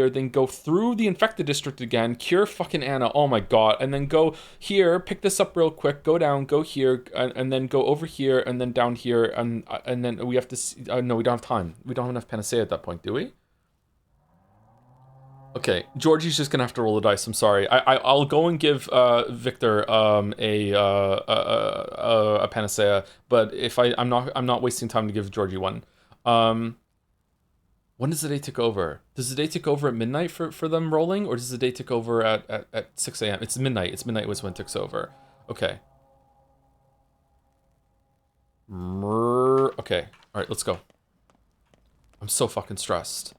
then go through the infected district again, cure fucking Anna, oh my god, and then go here, pick this up real quick, go down, go here, and then go over here, and then down here, and then we have to see, no, we don't have time. We don't have enough panacea at that point, do we? Okay, Georgie's just gonna have to roll the dice. I'm sorry. I'll go and give Victor a panacea, but if I'm not wasting time to give Georgie one. When does the day tick over? Does the day tick over at midnight for them rolling, or does the day tick over at 6 a.m.? It's midnight. It's midnight was when it ticks over. Okay. Okay. All right, let's go. I'm so fucking stressed.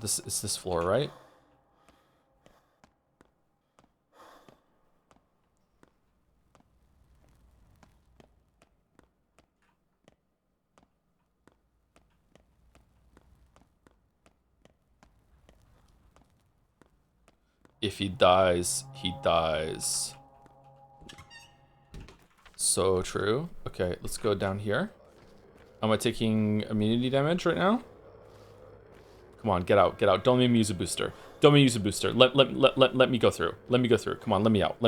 This is this floor, right? If he dies, he dies. So true. Okay, let's go down here. Am I taking immunity damage right now? Come on, get out. Don't make me use a booster. Let me go through. Come on, let me out.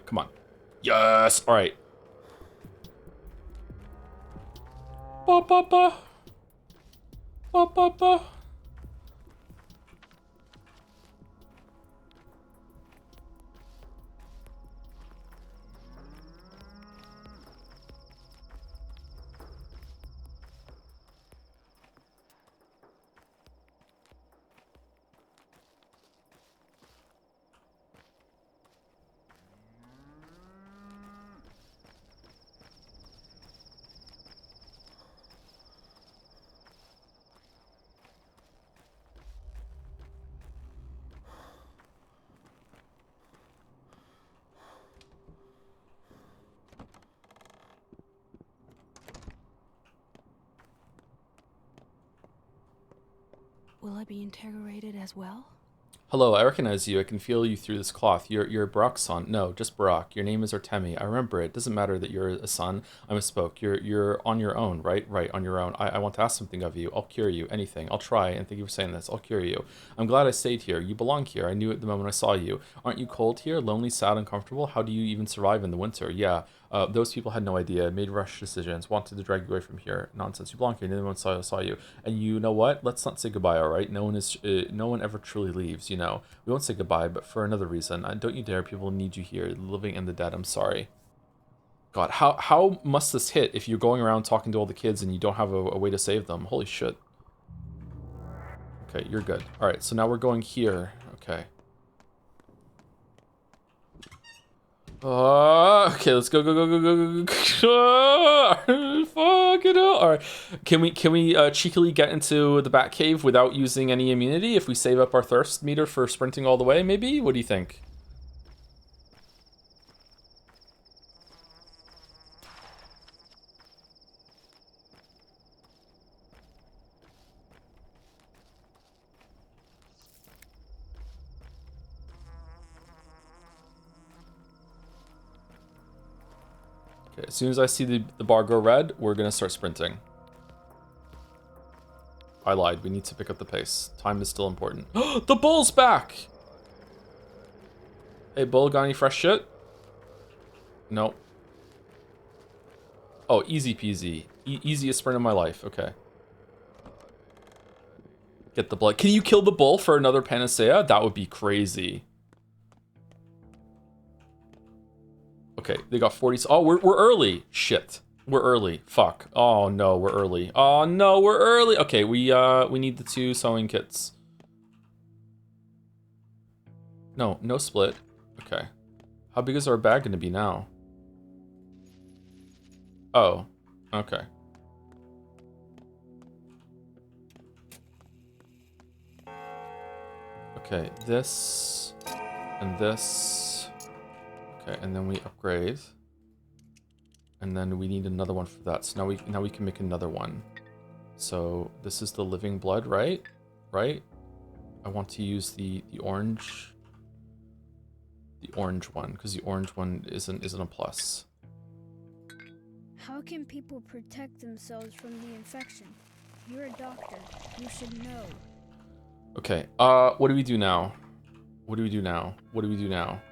Come on. Yes. All right. Ba. Will I be interrogated as well? Hello, I recognize you. I can feel you through this cloth. You're Barak's son. No, just Barak. Your name is Artemi. I remember it. Doesn't matter that you're a son. I misspoke. You're on your own, right? Right, on your own. I want to ask something of you. I'll cure you. Anything. I'll try, and thank you for saying this. I'll cure you. I'm glad I stayed here. You belong here. I knew it the moment I saw you. Aren't you cold here? Lonely, sad, uncomfortable? How do you even survive in the winter? Yeah. Those people had no idea, made rash decisions, wanted to drag you away from here. Nonsense. You belong here. No one saw you. And you know what? Let's not say goodbye, all right? No one ever truly leaves. You know. We won't say goodbye, but for another reason. Don't you dare. People need you here, the living and the dead. I'm sorry. God, how must this hit if you're going around talking to all the kids and you don't have a way to save them? Holy shit. Okay, you're good. All right, so now we're going here. Okay. Okay, let's go. Fuck it up. All right, can we cheekily get into the Bat Cave without using any immunity if we save up our thirst meter for sprinting all the way? Maybe. What do you think? Okay, as soon as I see the bar go red, we're gonna start sprinting. I lied. We need to pick up the pace. Time is still important. The bull's back! Hey, bull, got any fresh shit? No. Oh, easy peasy. Easiest sprint of my life. Okay. Get the blood. Can you kill the bull for another panacea? That would be crazy. Okay, they got 40. Oh, we're early. Shit. We're early. Fuck. Oh no, we're early. Oh no, we're early. Okay, we need the 2 sewing kits. No split. Okay. How big is our bag gonna be now? Oh, okay. Okay, this and this. Okay, and then we upgrade. And then we need another one for that. So now we can make another one. So this is the living blood, right? Right? I want to use the orange one, because the orange one isn't a plus. How can people protect themselves from the infection? You're a doctor. You should know. Okay, what do we do now? What do we do now? What do we do now?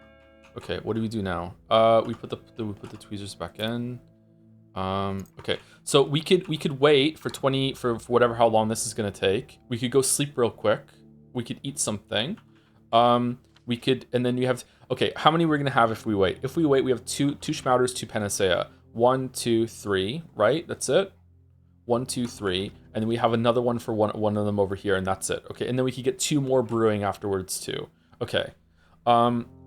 Okay, what do we do now? We put the tweezers back in. Okay, so we could wait for whatever how long this is gonna take. We could go sleep real quick. We could eat something. We could, and then you have. Okay, how many we're gonna have if we wait? If we wait, we have two schmouters, 2 panacea. 1, 2, 3. Right, that's it. 1, 2, 3, and then we have another one for one of them over here, and that's it. Okay, and then we could get 2 more brewing afterwards too. Okay.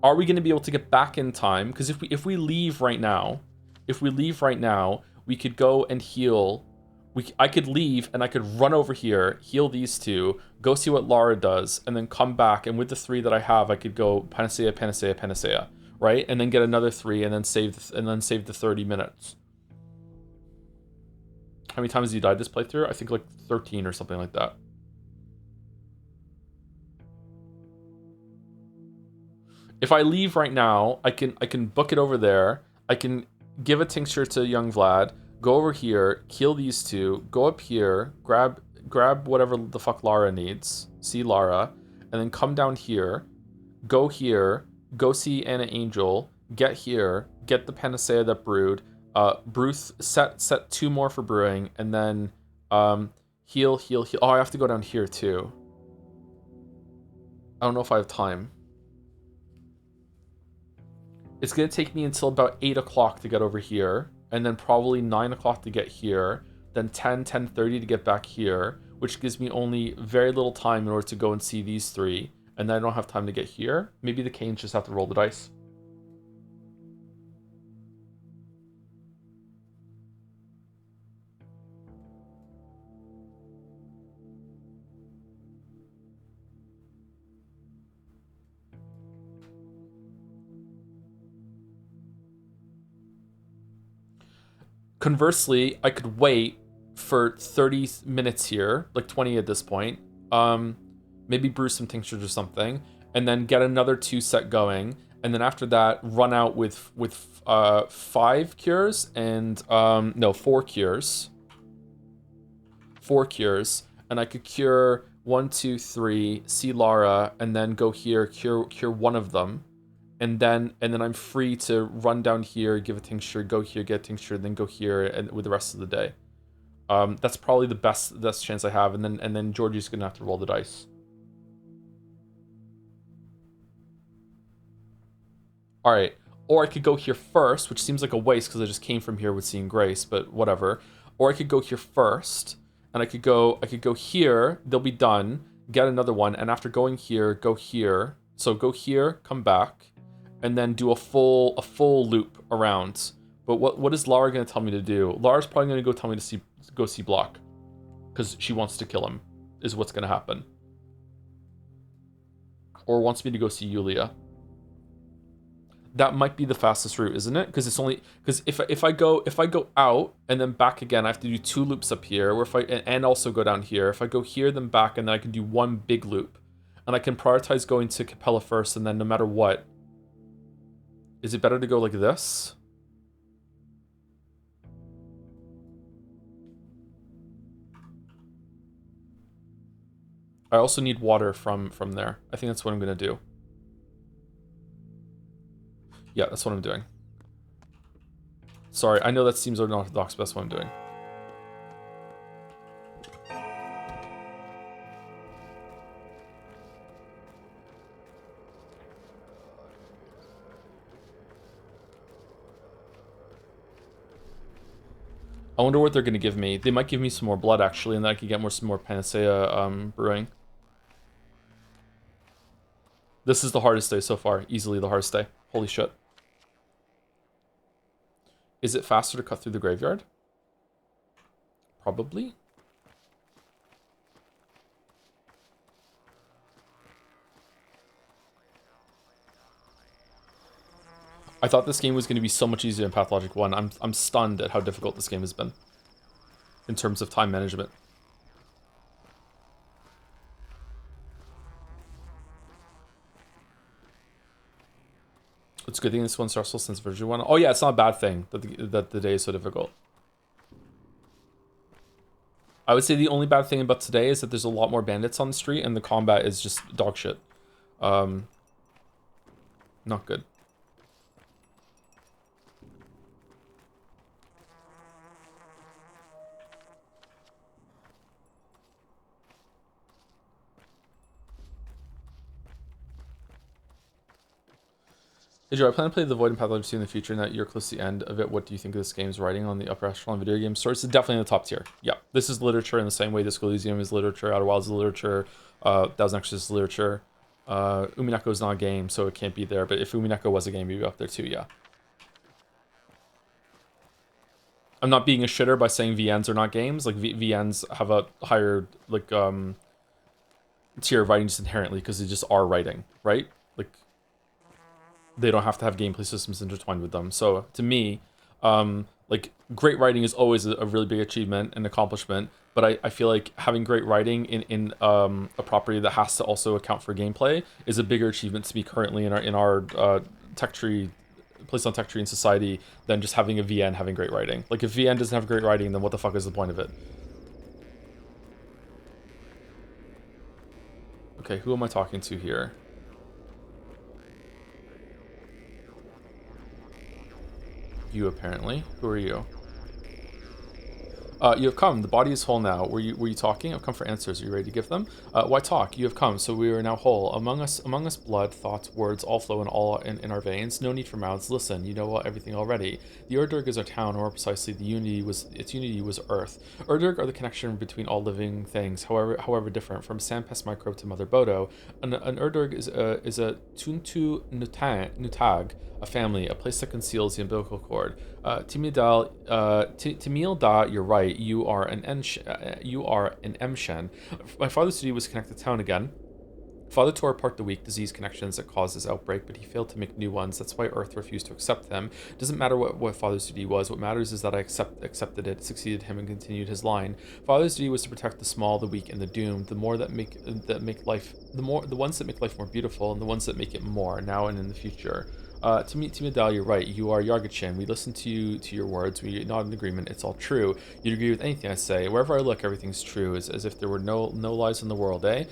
Are we going to be able to get back in time? Because if we leave right now, we could go and heal. I could leave and I could run over here, heal these 2, go see what Lara does, and then come back. And with the 3 that I have, I could go panacea, panacea, panacea, right? And then get another 3, and then save the 30 minutes. How many times have you died this playthrough? I think like 13 or something like that. If I leave right now, I can book it over there. I can give a tincture to young Vlad, go over here, heal these 2, go up here, grab whatever the fuck Lara needs, see Lara, and then come down here, go see Anna Angel, get here, get the panacea that brewed, Bruce set 2 more for brewing, and then heal. Oh, I have to go down here too. I don't know if I have time. It's gonna take me until about 8 o'clock to get over here, and then probably 9 o'clock to get here, then 10:30 to get back here, which gives me only very little time in order to go and see these 3, and then I don't have time to get here. Maybe the Canes just have to roll the dice. Conversely, I could wait for 30 minutes here, like 20 at this point, maybe brew some tinctures or something, and then get another 2 set going, and then after that run out with 5 cures and no, 4 cures. 4 cures, and I could cure 1, 2, 3, see Lara, and then go here, cure one of them, and then I'm free to run down here, give a tincture, go here, get a tincture, then go here, and with the rest of the day. That's probably the best chance I have, and then Georgie's gonna have to roll the dice. All right, or I could go here first, which seems like a waste because I just came from here with seeing Grace, but whatever. Or I could go here first, and I could go here. They'll be done. Get another one, and after going here, go here. So go here, come back, and then do a full loop around. But what is Lara gonna tell me to do? Lara's probably gonna go tell me to go see Block, because she wants to kill him. Is what's gonna happen. Or wants me to go see Yulia. That might be the fastest route, isn't it? Because it's only if I go out and then back again, I have to do 2 loops up here. Or and also go down here. If I go here then back, and then I can do 1 big loop, and I can prioritize going to Capella first, and then no matter what, is it better to go like this? I also need water from there. I think that's what I'm gonna do. Yeah, that's what I'm doing. Sorry, I know that seems unorthodox, but that's what I'm doing. I wonder what they're going to give me. They might give me some more blood, actually, and then I could get some more Panacea brewing. This is the hardest day so far. Easily the hardest day. Holy shit. Is it faster to cut through the graveyard? Probably. I thought this game was going to be so much easier in Pathologic 1. I'm stunned at how difficult this game has been in terms of time management. It's a good thing this one's stressful since version 1. Oh yeah, it's not a bad thing that the day is so difficult. I would say the only bad thing about today is that there's a lot more bandits on the street and the combat is just dog shit. Not good. Joe, I plan to play The Void and Pathologic 2 in the future, and that you're close to the end of it. What do you think of this game's writing on the upper echelon video game stores? It's definitely in the top tier. Yeah, this is literature in the same way Disco Elysium is literature, Outer Wilds is literature, Thousand Extras is literature. Umineko is not a game, so it can't be there, but if Umineko was a game, it'd be up there too, yeah. I'm not being a shitter by saying VNs are not games. Like, VNs have a higher, like, tier of writing just inherently, because they just are writing, right? Like, they don't have to have gameplay systems intertwined with them. So to me, like, great writing is always a really big achievement and accomplishment. But I feel like having great writing in a property that has to also account for gameplay is a bigger achievement to me currently in our tech tree, place on tech tree in society, than just having a VN having great writing. Like, if VN doesn't have great writing, then what the fuck is the point of it? Okay, who am I talking to here? You, apparently. Who are you? You have come. The body is whole now. Were you talking? I've come for answers. Are you ready to give them? Why talk? You have come, so we are now whole. Among us, blood, thoughts, words, all flow in our veins. No need for mouths. Listen, you know everything already. The Urdurg is our town, or more precisely, its unity was Earth. Urdurg are the connection between all living things, however different, from sandpest microbe to Mother Bodo. An Urdurg is a Tuntu Nutag, a family, a place that conceals the umbilical cord. Timil Da, you're right. You are an Emshen. My father's city was connected to town again. Father tore apart the weak disease connections that caused this outbreak, but he failed to make new ones. That's why Earth refused to accept them. It doesn't matter what Father's duty was. What matters is that I accepted it, succeeded him, and continued his line. Father's duty was to protect the small, the weak, and the doomed. The ones that make life more beautiful, and the ones that make it more now and in the future. To me, Dal, you're right. You are Yargachin. We listen to your words. We nod in agreement. It's all true. You'd agree with anything I say. Wherever I look, everything's true, as if there were no lies in the world, eh?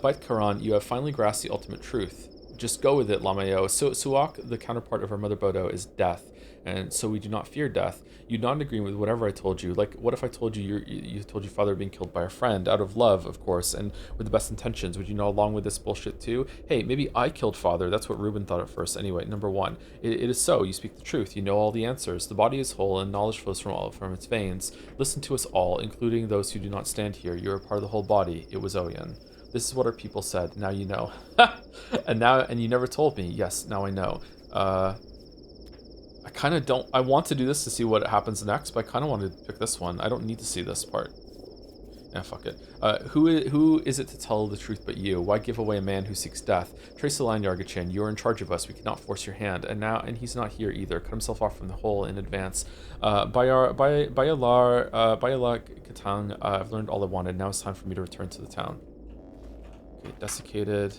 Bait Karan, you have finally grasped the ultimate truth. Just go with it, Lamayo. So Suak, the counterpart of our mother Bodo, is death, and so we do not fear death. You not agree with whatever I told you. Like, what if I told you you told your father being killed by a friend, out of love, of course, and with the best intentions? Would you know along with this bullshit too? Hey, maybe I killed father. That's what Reuben thought at first. Anyway, number one, it is so. You speak the truth. You know all the answers. The body is whole, and knowledge flows from its veins. Listen to us all, including those who do not stand here. You are part of the whole body. It was Oyen. This is what our people said. Now you know. and you never told me. Yes, now I know. I kind of don't. I want to do this to see what happens next, but I kind of want to pick this one. I don't need to see this part. Yeah, fuck it. Who is it to tell the truth but you? Why give away a man who seeks death? Trace the line, Yargachin. You are in charge of us. We cannot force your hand. And he's not here either. Cut himself off from the whole in advance. Bayalar Katang, I've learned all I wanted. Now it's time for me to return to the town. Okay, desiccated.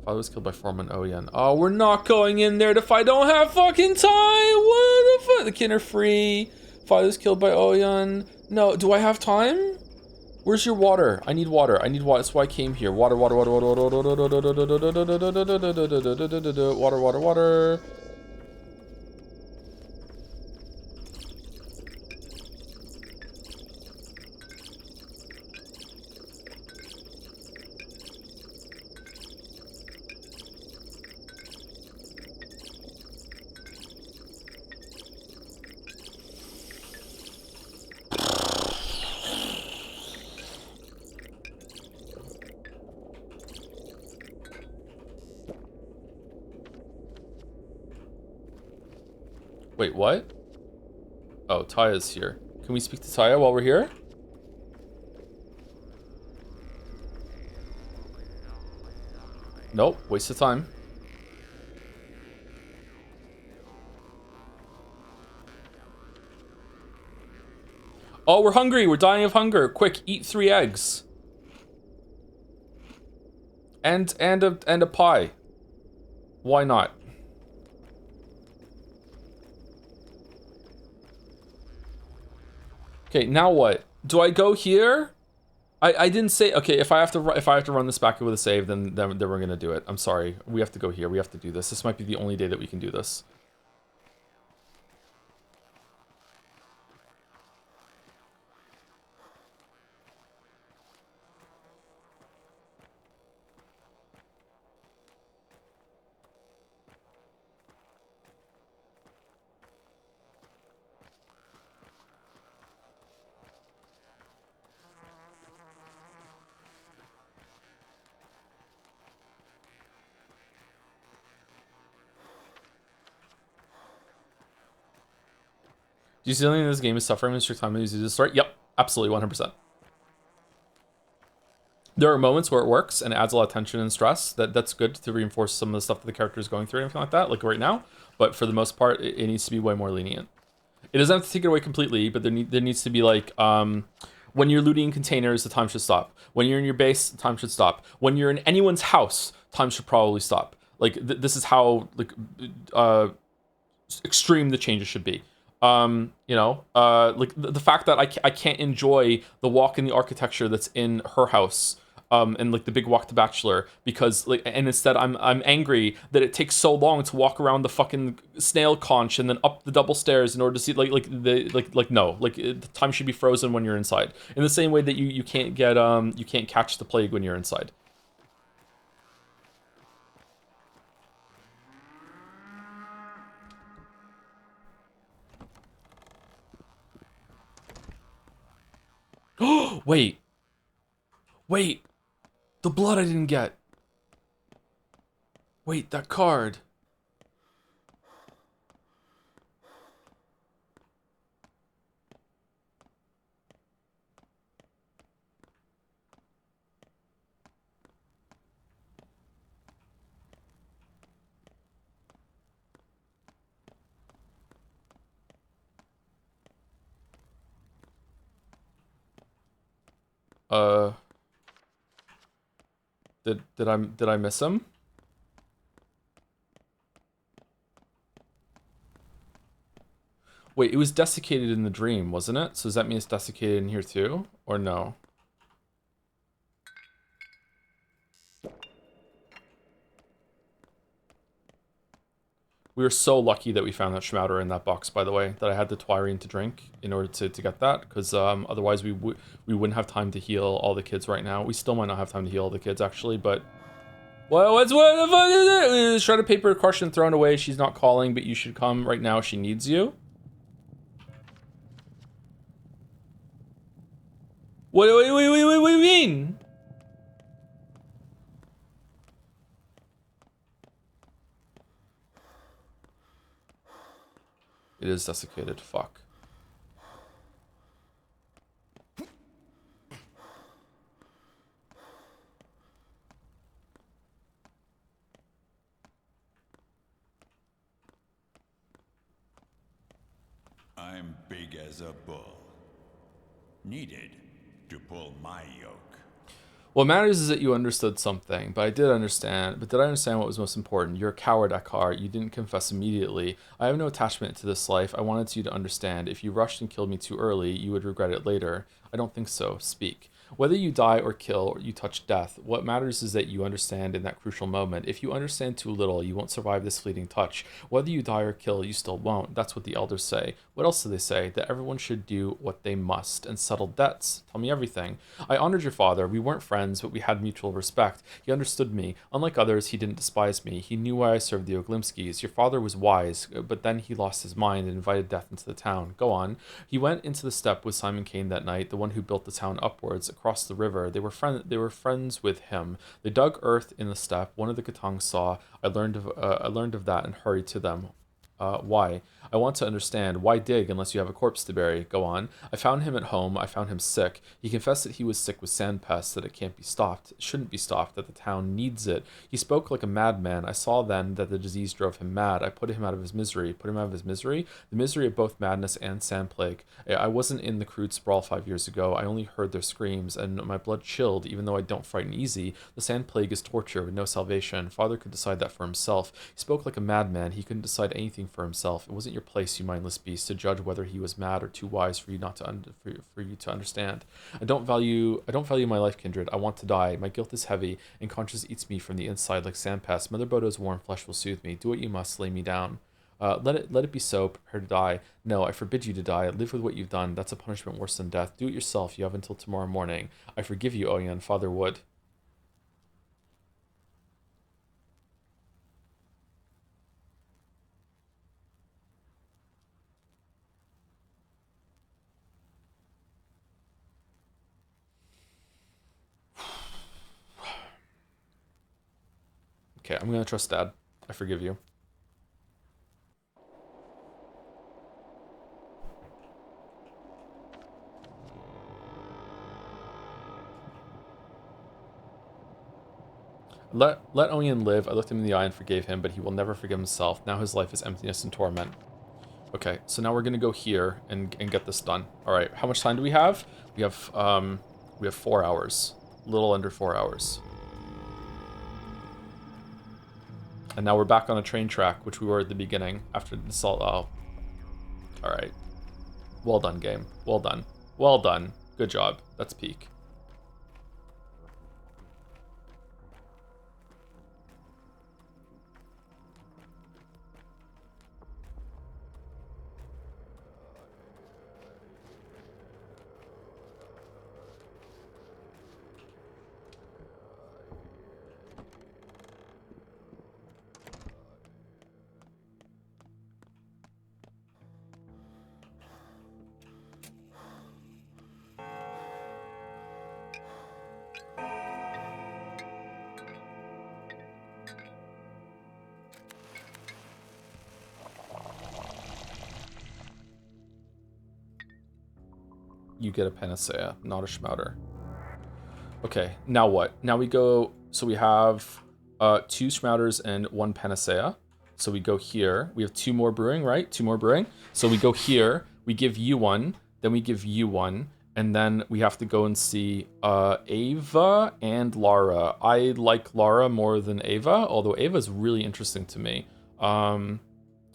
Father was killed by Foreman Oyen. Oh, we're not going in there to fight. Don't have fucking time. What the fuck? The kin are free. Father was killed by Oyen. No, do I have time? Where's your water? I need water. I need water. That's why I came here. Water, water, water, water, water, water, water, water. Wait, what? Oh, Taya's here. Can we speak to Taya while we're here? Nope, waste of time. Oh, we're hungry. We're dying of hunger. Quick, eat 3 eggs. And a pie. Why not? Okay, now what? Do I go here? I didn't say. Okay, if I have to run this back with a save, then we're gonna do it. I'm sorry. We have to go here. We have to do this. This might be the only day that we can do this. Do you see something in this game is suffering with strict time to use this story? Yep, absolutely, 100%. There are moments where it works and it adds a lot of tension and stress. That's good to reinforce some of the stuff that the character is going through and anything like that, like right now. But for the most part, it needs to be way more lenient. It doesn't have to take it away completely, but there needs to be like, when you're looting containers, the time should stop. When you're in your base, the time should stop. When you're in anyone's house, time should probably stop. Like this is how like extreme the changes should be. Like the fact that I can't enjoy the walk in the architecture that's in her house, and like the big walk to Bachelor, because like, and instead I'm angry that it takes so long to walk around the fucking snail conch and then up the double stairs in order to see no, the time should be frozen when you're inside. In the same way that you can't get you can't catch the plague when you're inside. Wait. Wait. The blood I didn't get. Wait, that card. Uh, did I miss him? Wait, it was desiccated in the dream, wasn't it? So does that mean it's desiccated in here too, or no? We were so lucky that we found that Schmouder in that box, by the way, that I had the Twirine to drink in order to get that, because otherwise we wouldn't have time to heal all the kids right now. We still might not have time to heal all the kids, actually, but... Well, what the fuck is it? Shredded paper, crushing, thrown away. She's not calling, but you should come right now. She needs you. What do you mean? It is desiccated. Fuck. I'm big as a bull. Needed to pull my yoke. What matters is that you understood something, but did I understand what was most important? You're a coward, Eckhart. You didn't confess immediately. I have no attachment to this life. I wanted you to understand. If you rushed and killed me too early, you would regret it later. I don't think so. Speak. Whether you die or kill or you touch death, what matters is that you understand in that crucial moment. If you understand too little, you won't survive this fleeting touch. Whether you die or kill, you still won't. That's what the elders say. What else do they say? That everyone should do what they must and settle debts. Tell me everything. I honored your father. We weren't friends, but we had mutual respect. He understood me. Unlike others, he didn't despise me. He knew why I served the Oglimskis. Your father was wise, but then he lost his mind and invited death into the town. Go on. He went into the steppe with Simon Kane that night, the one who built the town upwards across the river. They were friends with him. They dug earth in the steppe. One of the Katangs saw. I learned of that and hurried to them. Why? I want to understand. Why dig unless you have a corpse to bury? Go on. I found him at home. I found him sick. He confessed that he was sick with sandpest, that it can't be stopped. It shouldn't be stopped, that the town needs it. He spoke like a madman. I saw then that the disease drove him mad. I put him out of his misery. Put him out of his misery? The misery of both madness and sand plague. I wasn't in the crude sprawl 5 years ago. I only heard their screams, and my blood chilled, even though I don't frighten easy. The sand plague is torture with no salvation. Father could decide that for himself. He spoke like a madman. He couldn't decide anything for himself. It wasn't your place, you mindless beast, to judge whether he was mad or too wise for you not to for you to understand. I don't value my life, kindred. I want to die. My guilt is heavy, and conscience eats me from the inside like sandpest. Mother Bodo's warm flesh will soothe me. Do what you must. Lay me down. Let it be so. Prepare to die. No, I forbid you to die. Live with what you've done. That's a punishment worse than death. Do it yourself. You have until tomorrow morning. I forgive you, Oyen. Father would. Okay, I'm gonna trust Dad. I forgive you. Let Oyen live. I looked him in the eye and forgave him, but he will never forgive himself. Now his life is emptiness and torment. Okay, so now we're gonna go here and get this done. All right, how much time do we have? We have 4 hours, a little under 4 hours. And now we're back on a train track, which we were at the beginning after the assault. Oh, all right. Well done, game. Well done. Well done. Good job. That's peak. You get a panacea, not a schmouder. Okay, now what? Now we go, so we have 2 schmouters and 1 panacea. So we go here. We have 2 more brewing, right? 2 more brewing. So we go here, we give you 1, then we give you 1, And then we have to go and see Ava and Lara. I like Lara more than Ava, although Ava's really interesting to me.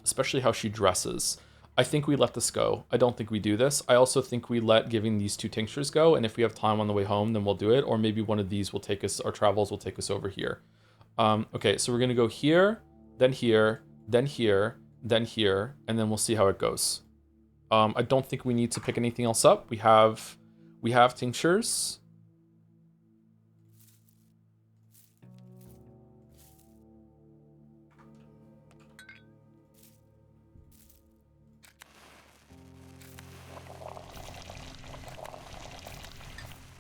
Especially how she dresses. I think we let this go. I don't think we do this. I also think we let giving these 2 tinctures go, and if we have time on the way home, then we'll do it, or maybe one of these will take us, our travels will take us over here. Okay, so we're gonna go here, then here, then here, then here, and then we'll see how it goes. I don't think we need to pick anything else up. We have tinctures.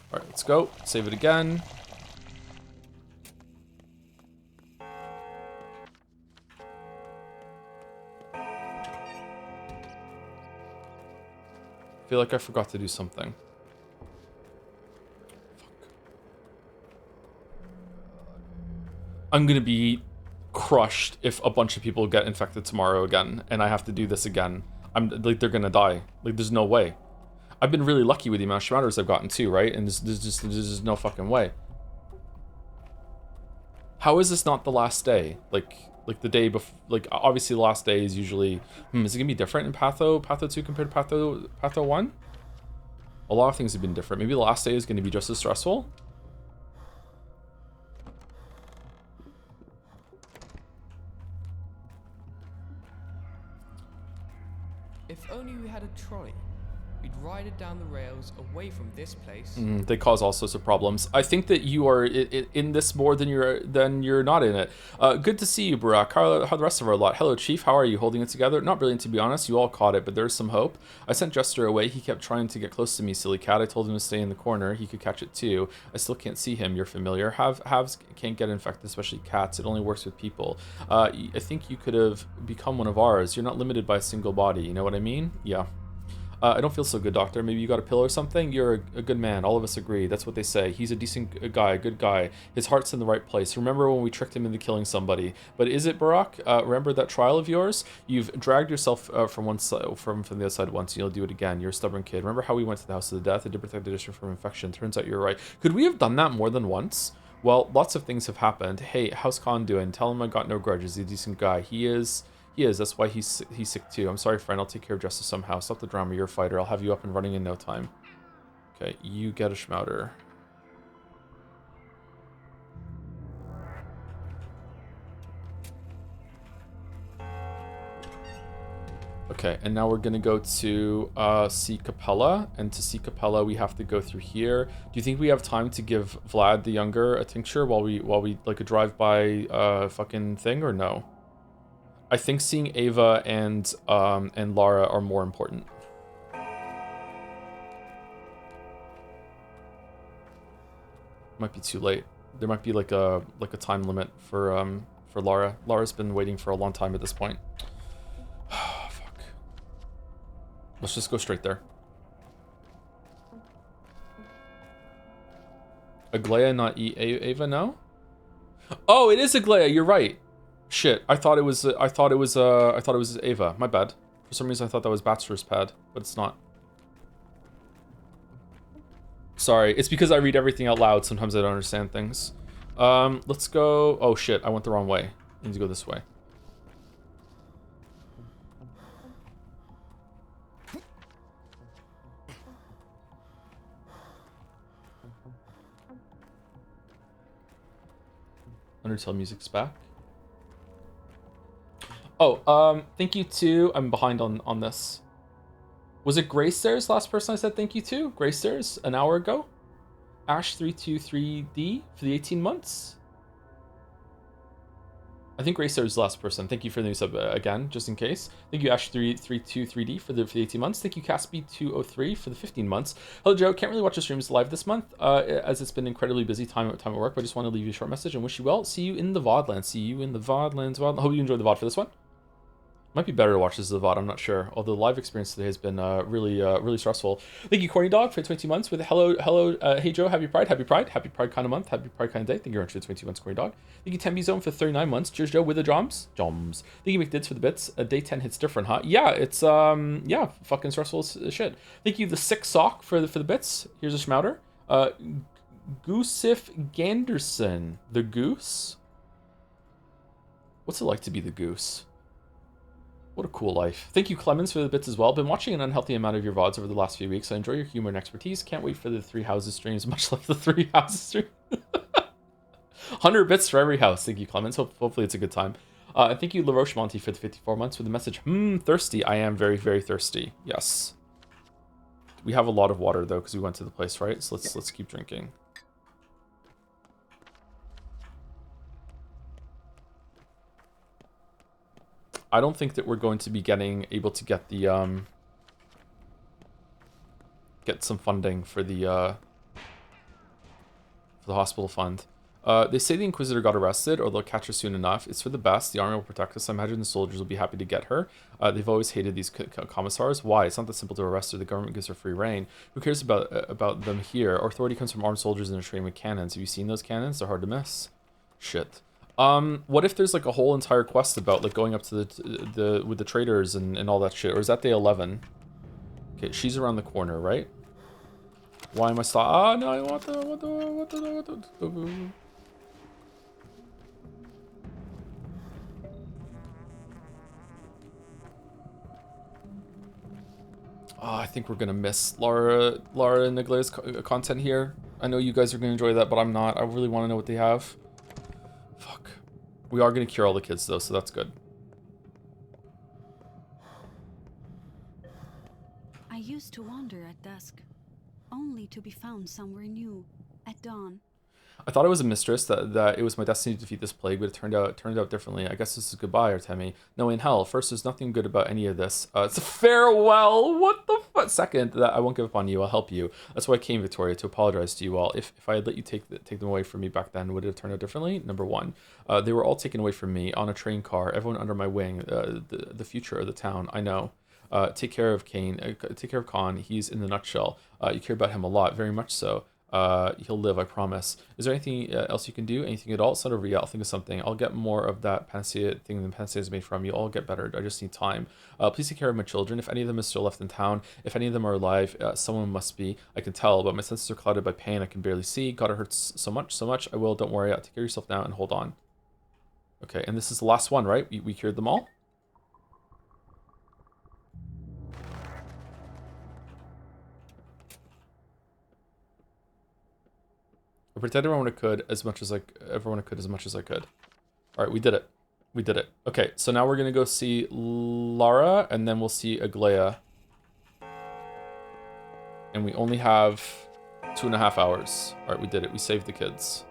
All right, let's go. Save it again. I feel like I forgot to do something. Fuck. I'm gonna be crushed if a bunch of people get infected tomorrow again, and I have to do this again. I'm like, they're gonna die. Like, there's no way. I've been really lucky with the amount of shrouders I've gotten too, right? And there's just no fucking way. How is this not the last day? Like the day before, like, obviously the last day is usually, is it gonna be different in Patho 2 compared to Patho 1? A lot of things have been different. Maybe the last day is gonna be just as stressful? If only we had a trolley. We'd ride it down the rails away from this place. They cause all sorts of problems. I think that you are in this more than you're not in it. Good to see you, Barack. How the rest of our lot? Hello, Chief. How are you? Holding it together? Not brilliant, to be honest. You all caught it, but there's some hope. I sent Jester away. He kept trying to get close to me, silly cat. I told him to stay in the corner. He could catch it too. I still can't see him. You're familiar. Halves can't get infected, especially cats. It only works with people. I think you could have become one of ours. You're not limited by a single body. You know what I mean? Yeah. I don't feel so good, Doctor. Maybe you got a pill or something? You're a good man. All of us agree. That's what they say. He's a decent guy, a good guy. His heart's in the right place. Remember when we tricked him into killing somebody? But is it, Barack? Remember that trial of yours? You've dragged yourself from one side, from the other side once, and you'll do it again. You're a stubborn kid. Remember how we went to the House of the Death? It did protect the district from infection. Turns out you're right. Could we have done that more than once? Well, lots of things have happened. Hey, how's Khan doing? Tell him I got no grudges. He's a decent guy. He is. That's why he's sick too. I'm sorry, friend. I'll take care of Justice somehow. Stop the drama. You're a fighter. I'll have you up and running in no time. Okay, you get a schmouter. Okay, and now we're gonna go to see Capella, and to see Capella we have to go through here. Do you think we have time to give Vlad the Younger a tincture while we like a drive-by fucking thing, or no? I think seeing Ava and Lara are more important. Might be too late. There might be like a time limit for Lara. Lara's been waiting for a long time at this point. Fuck. Let's just go straight there. Aglaya, not Ava, no? Oh, it is Aglaya. You're right. Shit, I thought it was Ava. My bad. For some reason I thought that was Baxter's pad, but it's not. Sorry, it's because I read everything out loud. Sometimes I don't understand things. Let's go. Oh shit, I went the wrong way. I need to go this way. Undertale music's back. Oh, thank you too. I'm behind on this. Was it Graystairs last person I said thank you to? Graystairs an hour ago? Ash323D for the 18 months? I think Graystairs the last person. Thank you for the new sub again, just in case. Thank you Ash323D for the 18 months. Thank you Caspi203 for the 15 months. Hello Joe, can't really watch the streams live this month as it's been incredibly busy time at work, but I just want to leave you a short message and wish you well. See you in the VOD land. See you in the VOD lands. Hope you enjoyed the VOD for this one. Might be better to watch this as a VOD, I'm not sure. Although the live experience today has been really stressful. Thank you, Corny Dog, for 22 months with hello, hey Joe, happy Pride kind of month, happy Pride kind of day. Thank you very much for the 22 months, Corny Dog. Thank you, Tembi Zone, for 39 months. Cheers, Joe, with the Joms. Thank you, McDids, for the bits. Day 10 hits different, huh? Yeah, it's, yeah, fucking stressful as shit. Thank you, the Sick Sock, for the bits. Here's a Schmouter. Goosif Ganderson, the Goose? What's it like to be the Goose? What a cool life. Thank you, Clemens, for the bits as well. Been watching an unhealthy amount of your VODs over the last few weeks. I enjoy your humor and expertise. Can't wait for the Three Houses streams, much like the Three Houses stream. 100 bits for every house. Thank you, Clemens. Hopefully it's a good time. And thank you, LaRoche Monty, for the 54 months with the message, thirsty. I am very, very thirsty. Yes. We have a lot of water, though, because we went to the place, right? So let's keep drinking. I don't think that we're going to be able to get the get some funding for the hospital fund. They say the Inquisitor got arrested, or they'll catch her soon enough. It's for the best. The army will protect us. I imagine the soldiers will be happy to get her. They've always hated these commissars. Why? It's not that simple to arrest her. The government gives her free reign. Who cares about them here? Our authority comes from armed soldiers and are trained with cannons. Have you seen those cannons? They're hard to miss. Shit. What if there's like a whole entire quest about like going up to the with the traders and all that shit? Or is that day 11? Okay, she's around the corner, right? Why am I stop? Ah, no, I want the. Oh, I think we're gonna miss Lara and Nigla's content here. I know you guys are gonna enjoy that, but I'm not. I really want to know what they have. Fuck. We are gonna cure all the kids though, so that's good. I used to wander at dusk, only to be found somewhere new at dawn. I thought I was a mistress, that it was my destiny to defeat this plague, but it turned out differently. I guess this is goodbye, Artemi. No, in hell. First, there's nothing good about any of this. It's a farewell. What the fuck? Second, that I won't give up on you. I'll help you. That's why I came, Victoria, to apologize to you all. If I had let you take them away from me back then, would it have turned out differently? Number one, they were all taken away from me on a train car. Everyone under my wing. The future of the town. I know. Take care of Kane. Take care of Khan. He's in the nutshell. You care about him a lot, very much so. He'll live, I promise. Is there anything else you can do? Anything at all? Send over, yeah, I'll think of something. I'll get more of that panacea thing than panacea is made from. You'll all get better. I just need time. Please take care of my children. If any of them is still left in town, if any of them are alive, someone must be. I can tell, but my senses are clouded by pain. I can barely see. God, it hurts so much. I will. Don't worry. Take care of yourself now and hold on. Okay, and this is the last one, right? We cured them all? I protected everyone I could as much as I could. All right, we did it. Okay, so now we're gonna go see Lara, and then we'll see Aglaya. And we only have 2.5 hours. All right, we did it. We saved the kids.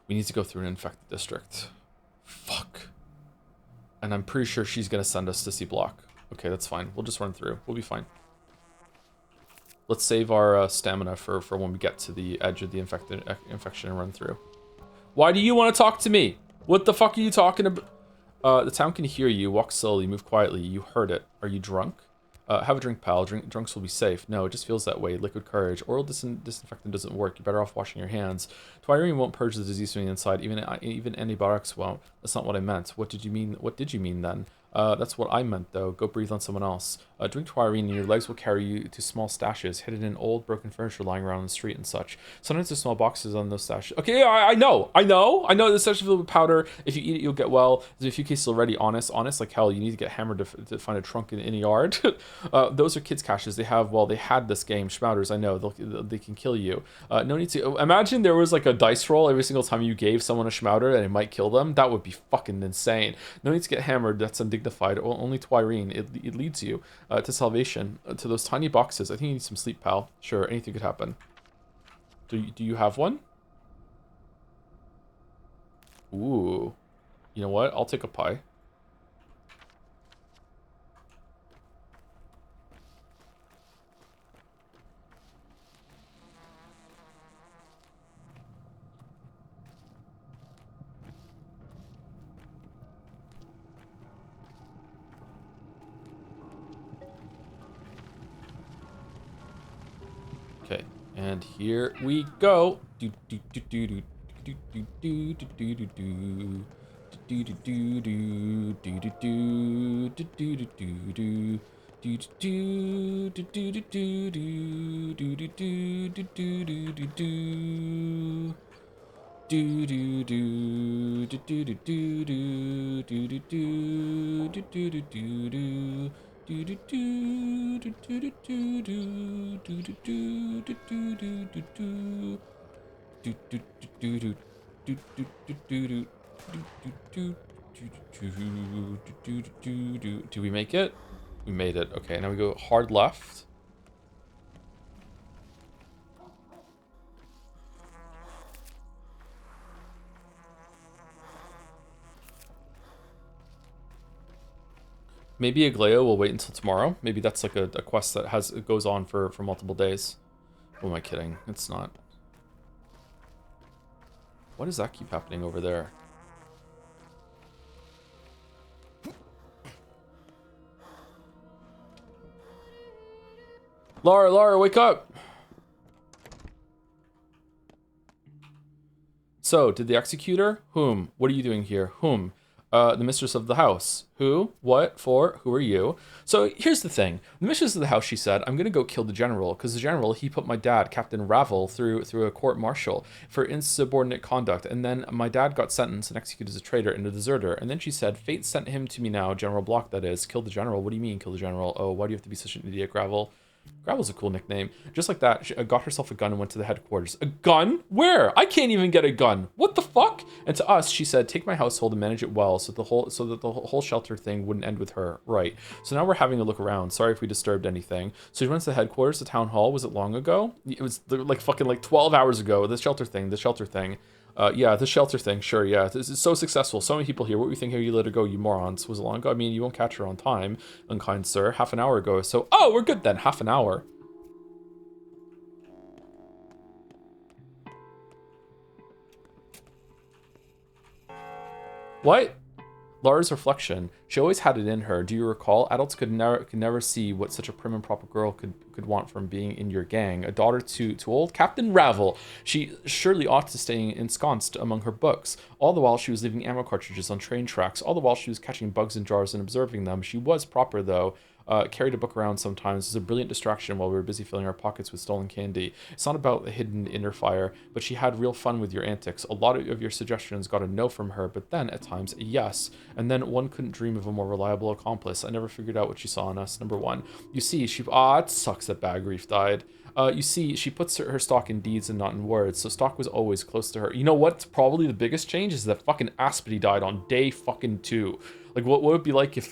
We need to go through an infected district. Fuck. And I'm pretty sure she's gonna send us to C block. Okay, that's fine. We'll just run through. We'll be fine. Let's save our stamina for when we get to the edge of the infection and run through. Why do you want to talk to me? What the fuck are you talking about? The town can hear you. Walk slowly. Move quietly. You heard it. Are you drunk? Have a drink, pal. Drunks will be safe. No, it just feels that way. Liquid courage. Oral disinfectant doesn't work. You're better off washing your hands. Twirine won't purge the disease from the inside. Even antibiotics won't. That's not what I meant. What did you mean? What did you mean then? That's what I meant, though. Go breathe on someone else. Drink Twirine and your legs will carry you to small stashes, hidden in old, broken furniture lying around the street and such. Sometimes there's small boxes on those stashes. Okay, yeah, I know. The stashes filled with powder. If you eat it, you'll get well. There's a few cases already. Honest like hell. You need to get hammered to find a trunk in a yard. Those are kids' caches. They had this game. Schmouters, I know. They can kill you. No need to... Imagine there was like a dice roll every single time you gave someone a schmouter and it might kill them. That would be fucking insane. No need to get hammered. That's undignified. Only Twirine. It leads you to salvation. To those tiny boxes. I think you need some sleep, pal. Sure, anything could happen. Do you have one? Ooh. You know what? I'll take a pie. And here we go. Do do do do do do do do do do do. Do do do do do do do do do do do do. Do do do do do do do do do do do do do do. Do do do do do do do do do do do do do do do do. Do do do do do do do do do do do do do do do. Do do do do do do do do do. Do we make it? We made it. Okay, now we go hard left. Maybe Agleo will wait until tomorrow. Maybe that's like a quest that it goes on for multiple days. Who am I kidding? It's not. Why does that keep happening over there? Lara, wake up! So, did the executor? Whom? What are you doing here? Whom? The mistress of the house. Who? What? For? Who are you? So here's the thing. The mistress of the house, she said, I'm going to go kill the general, because the general, he put my dad, Captain Ravel, through a court-martial for insubordinate conduct, and then my dad got sentenced and executed as a traitor and a deserter. And then she said, fate sent him to me now, General Block, that is. Kill the general. What do you mean, kill the general? Oh, why do you have to be such an idiot, Gravel? Gravel's a cool nickname. Just like that, she got herself a gun and went to the headquarters. A gun? Where? I can't even get a gun. What the fuck? And to us, she said, take my household and manage it well so that the whole shelter thing wouldn't end with her. Right. So now we're having a look around. Sorry if we disturbed anything. So she went to the headquarters, the town hall. Was it long ago? It was like fucking like 12 hours ago. The shelter thing. Yeah, the shelter thing. Sure, yeah. This is so successful. So many people here. What were you thinking? You let her go, you morons. Was it long ago? I mean, you won't catch her on time, unkind sir. Half an hour ago. So, oh, we're good then. Half an hour. What? Lara's reflection. She always had it in her. Do you recall? Adults could never see what such a prim and proper girl could want from being in your gang. A daughter to old Captain Ravel. She surely ought to stay ensconced among her books. All the while she was leaving ammo cartridges on train tracks. All the while she was catching bugs in jars and observing them. She was proper though. Carried a book around sometimes. It was a brilliant distraction while we were busy filling our pockets with stolen candy. It's not about the hidden inner fire, but she had real fun with your antics. A lot of your suggestions got a no from her, but then at times a yes. And then one couldn't dream of a more reliable accomplice. I never figured out what she saw in us. Number one, you see, it sucks that Bad Grief died. You see, she puts her stock in deeds and not in words, so stock was always close to her. You know what's probably the biggest change is that fucking Aspity died on day fucking 2. Like, what would it be like if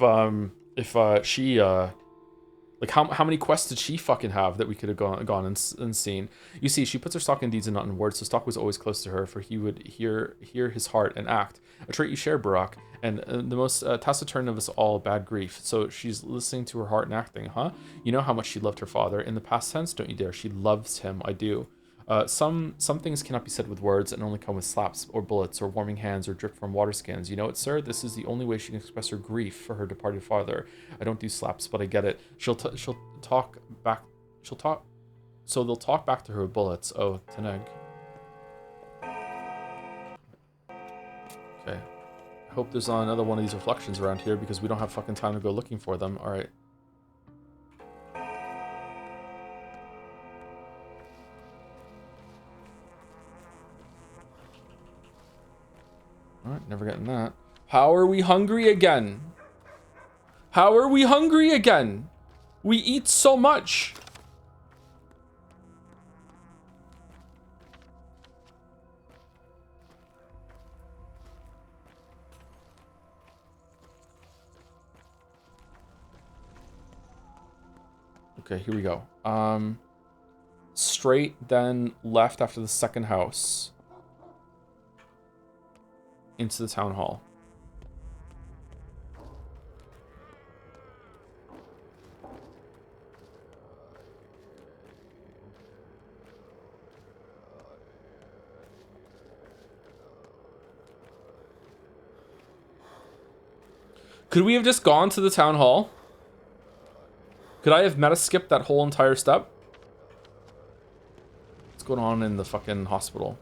she like how many quests did she fucking have that we could have gone and seen? You see, she puts her stock in deeds and not in words, so stock was always close to her, for he would hear his heart and act. A trait you share, Barak, and the most taciturn of us all, Bad Grief. So she's listening to her heart and acting, huh? You know how much she loved her father. In the past tense, don't you dare. She loves him, I do. Some things cannot be said with words and only come with slaps or bullets or warming hands or drip from water skins. You know it, sir? This is the only way she can express her grief for her departed father. I don't do slaps, but I get it. She'll talk back. So they'll talk back to her with bullets. Oh, Teneg. Okay. I hope there's not another one of these reflections around here because we don't have fucking time to go looking for them. All right. Alright, never getting that. How are we hungry again? How are we hungry again? We eat so much. Okay, here we go. Straight, then left after the second house. Into the town hall. Could we have just gone to the town hall? Could I have meta skipped that whole entire step? going on in the fucking hospital?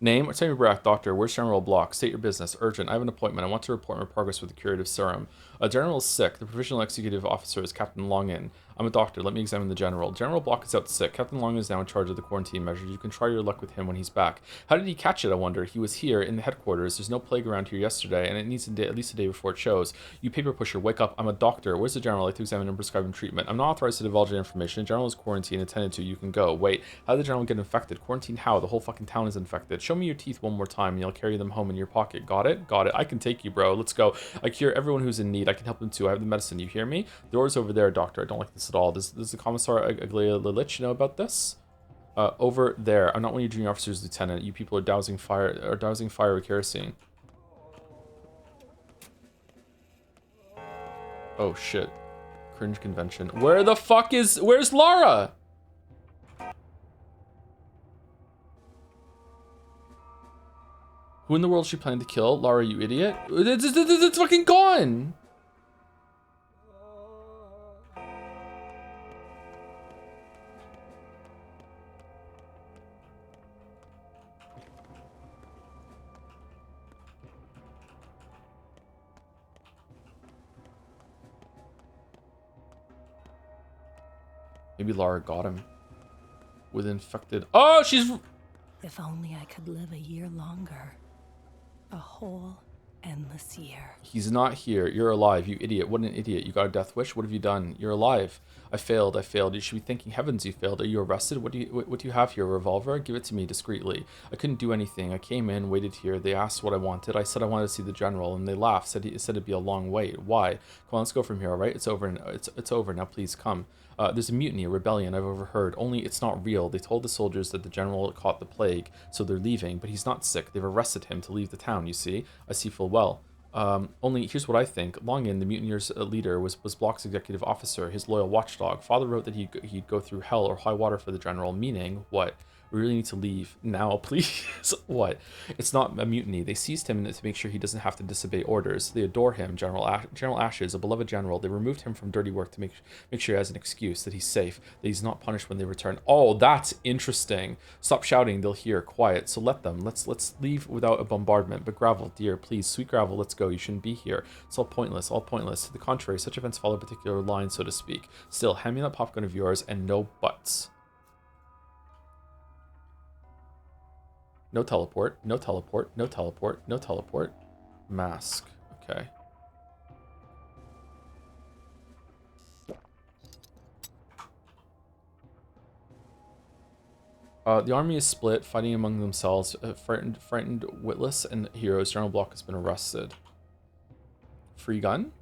Name, or tell me breath, doctor, where's General Block? State your business. Urgent. I have an appointment. I want to report my progress with the curative serum. A general is sick. The provisional executive officer is Captain Longin. I'm a doctor. Let me examine the general. General Block is out sick. Captain Longin is now in charge of the quarantine measures. You can try your luck with him when he's back. How did he catch it, I wonder? He was here in the headquarters. There's no plague around here yesterday, and it needs at least a day before it shows. You paper pusher, wake up. I'm a doctor. Where's the general? I like to examine and prescribe him treatment. I'm not authorized to divulge any information. The general is quarantined, attended to. You can go. Wait, how did the general get infected? Quarantine how? The whole fucking town is infected. Show me your teeth one more time, and you'll carry them home in your pocket. Got it? Got it. I can take you, bro. Let's go. I cure everyone who's in need. I can help them too. I have the medicine. You hear me? The door's over there, doctor. I don't like this at all. Does the Commissar Aglea-Lilich know about this? Over there. I'm not one of your junior officers, Lieutenant. You people are dousing fire with kerosene. Oh shit. Cringe convention. Where's Lara? Who in the world she planning to kill? Lara, you idiot. It's fucking gone. Maybe Lara got him. With infected. Oh, she's. If only I could live a year longer. A whole endless year. He's not here. You're alive, you idiot. What an idiot. You got a death wish? What have you done? You're alive. I failed. You should be thanking heavens you failed. Are you arrested? What do you have here? A revolver? Give it to me discreetly. I couldn't do anything. I came in, waited here. They asked what I wanted. I said I wanted to see the general, and they laughed. Said it'd be a long wait. Why? Come on, let's go from here, all right? It's over. It's over now. Please come. There's a mutiny, a rebellion I've overheard. Only it's not real. They told the soldiers that the general caught the plague, so they're leaving. But he's not sick. They've arrested him to leave the town, you see. I see full well. Only here's what I think. Longin, the mutineers' leader, was Block's executive officer, his loyal watchdog. Father wrote that he'd go through hell or high water for the general, meaning what? We really need to leave now, please. What? It's not a mutiny. They seized him to make sure he doesn't have to disobey orders. They adore him, General Ashes, a beloved general. They removed him from dirty work to make sure he has an excuse, that he's safe, that he's not punished when they return. Oh, that's interesting. Stop shouting. They'll hear. Quiet. So let them. Let's leave without a bombardment. But Gravel, dear, please, sweet Gravel, let's go. You shouldn't be here. It's all pointless. All pointless. To the contrary, such events follow a particular line, so to speak. Still, hand me that popgun of yours and no buts. No teleport, no teleport, no teleport, no teleport. Mask. Okay. The army is split, fighting among themselves. Frightened witless and heroes. General Block has been arrested. Free gun?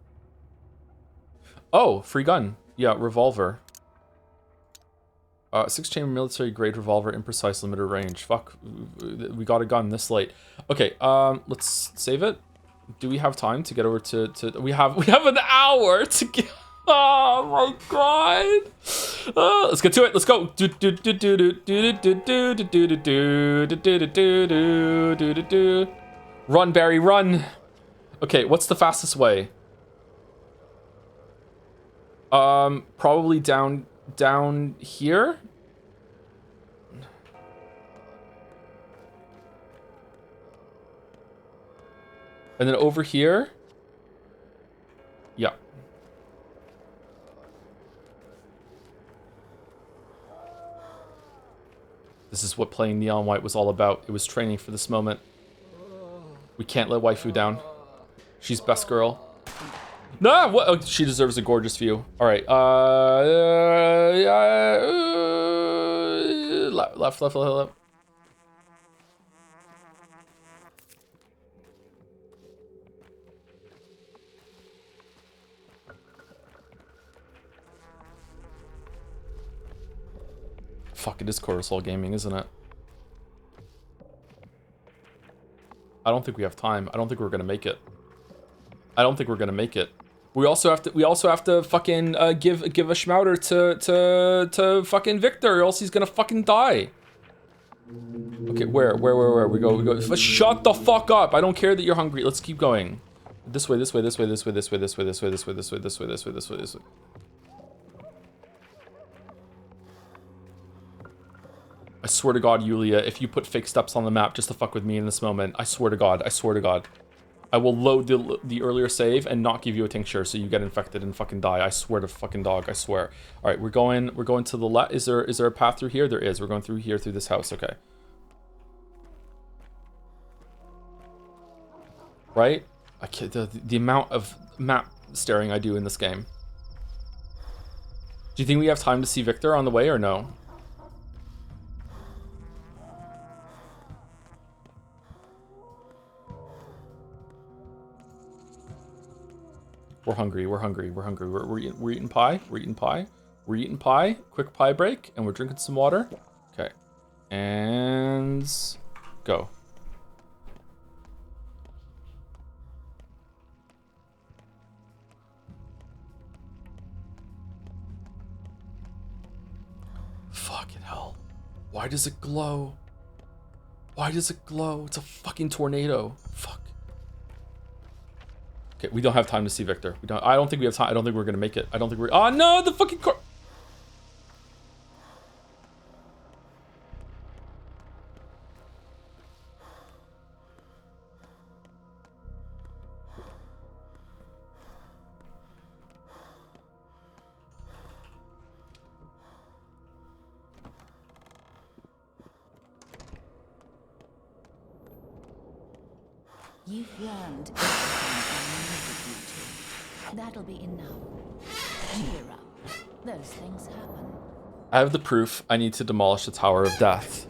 Oh, free gun. Yeah, revolver. 6-chamber military grade revolver, imprecise, limited range. Fuck, we got a gun this late. Okay, let's save it. Do we have time to get over to we have an hour to get. Oh my god. Let's get to it. Let's go. Run, Barry, run. Okay, what's the fastest way? Probably down here. And then over here. Yeah. This is what playing Neon White was all about. It was training for this moment. We can't let waifu down. She's best girl. No, what? Oh, she deserves a gorgeous view. All right. Left. Fuck, it is Coruscant Gaming, isn't it? I don't think we have time. I don't think we're gonna make it. We also have to fucking give a schmouter to fucking Victor, or else he's gonna fucking die. Okay, where we go? Shut the fuck up! I don't care that you're hungry. Let's keep going. This way, this way, this way, this way, this way, this way, this way, this way, this way, this way, this way, this way, this way. I swear to God, Yulia, if you put fake steps on the map just to fuck with me in this moment, I swear to God, I swear to God. I will load the earlier save and not give you a tincture so you get infected and fucking die. I swear to fucking dog, I swear. All right, we're going to the left. Is there a path through here? There is. We're going through here through this house. Okay. Right? I can't, the amount of map staring I do in this game. Do you think we have time to see Victor on the way or no? We're hungry, we're hungry, we're hungry. We're eating pie, we're eating pie. We're eating pie, quick pie break, and we're drinking some water. Okay. And go. Fucking hell. Why does it glow? Why does it glow? It's a fucking tornado. Fuck. Okay, we don't have time to see Victor. I don't think we have time. I don't think we're gonna make it. I don't think we're. Oh no, the fucking car. You've learned everything I needed you to. That'll be enough. Cheer up. Those things happen. I have the proof. I need to demolish the Tower of Death.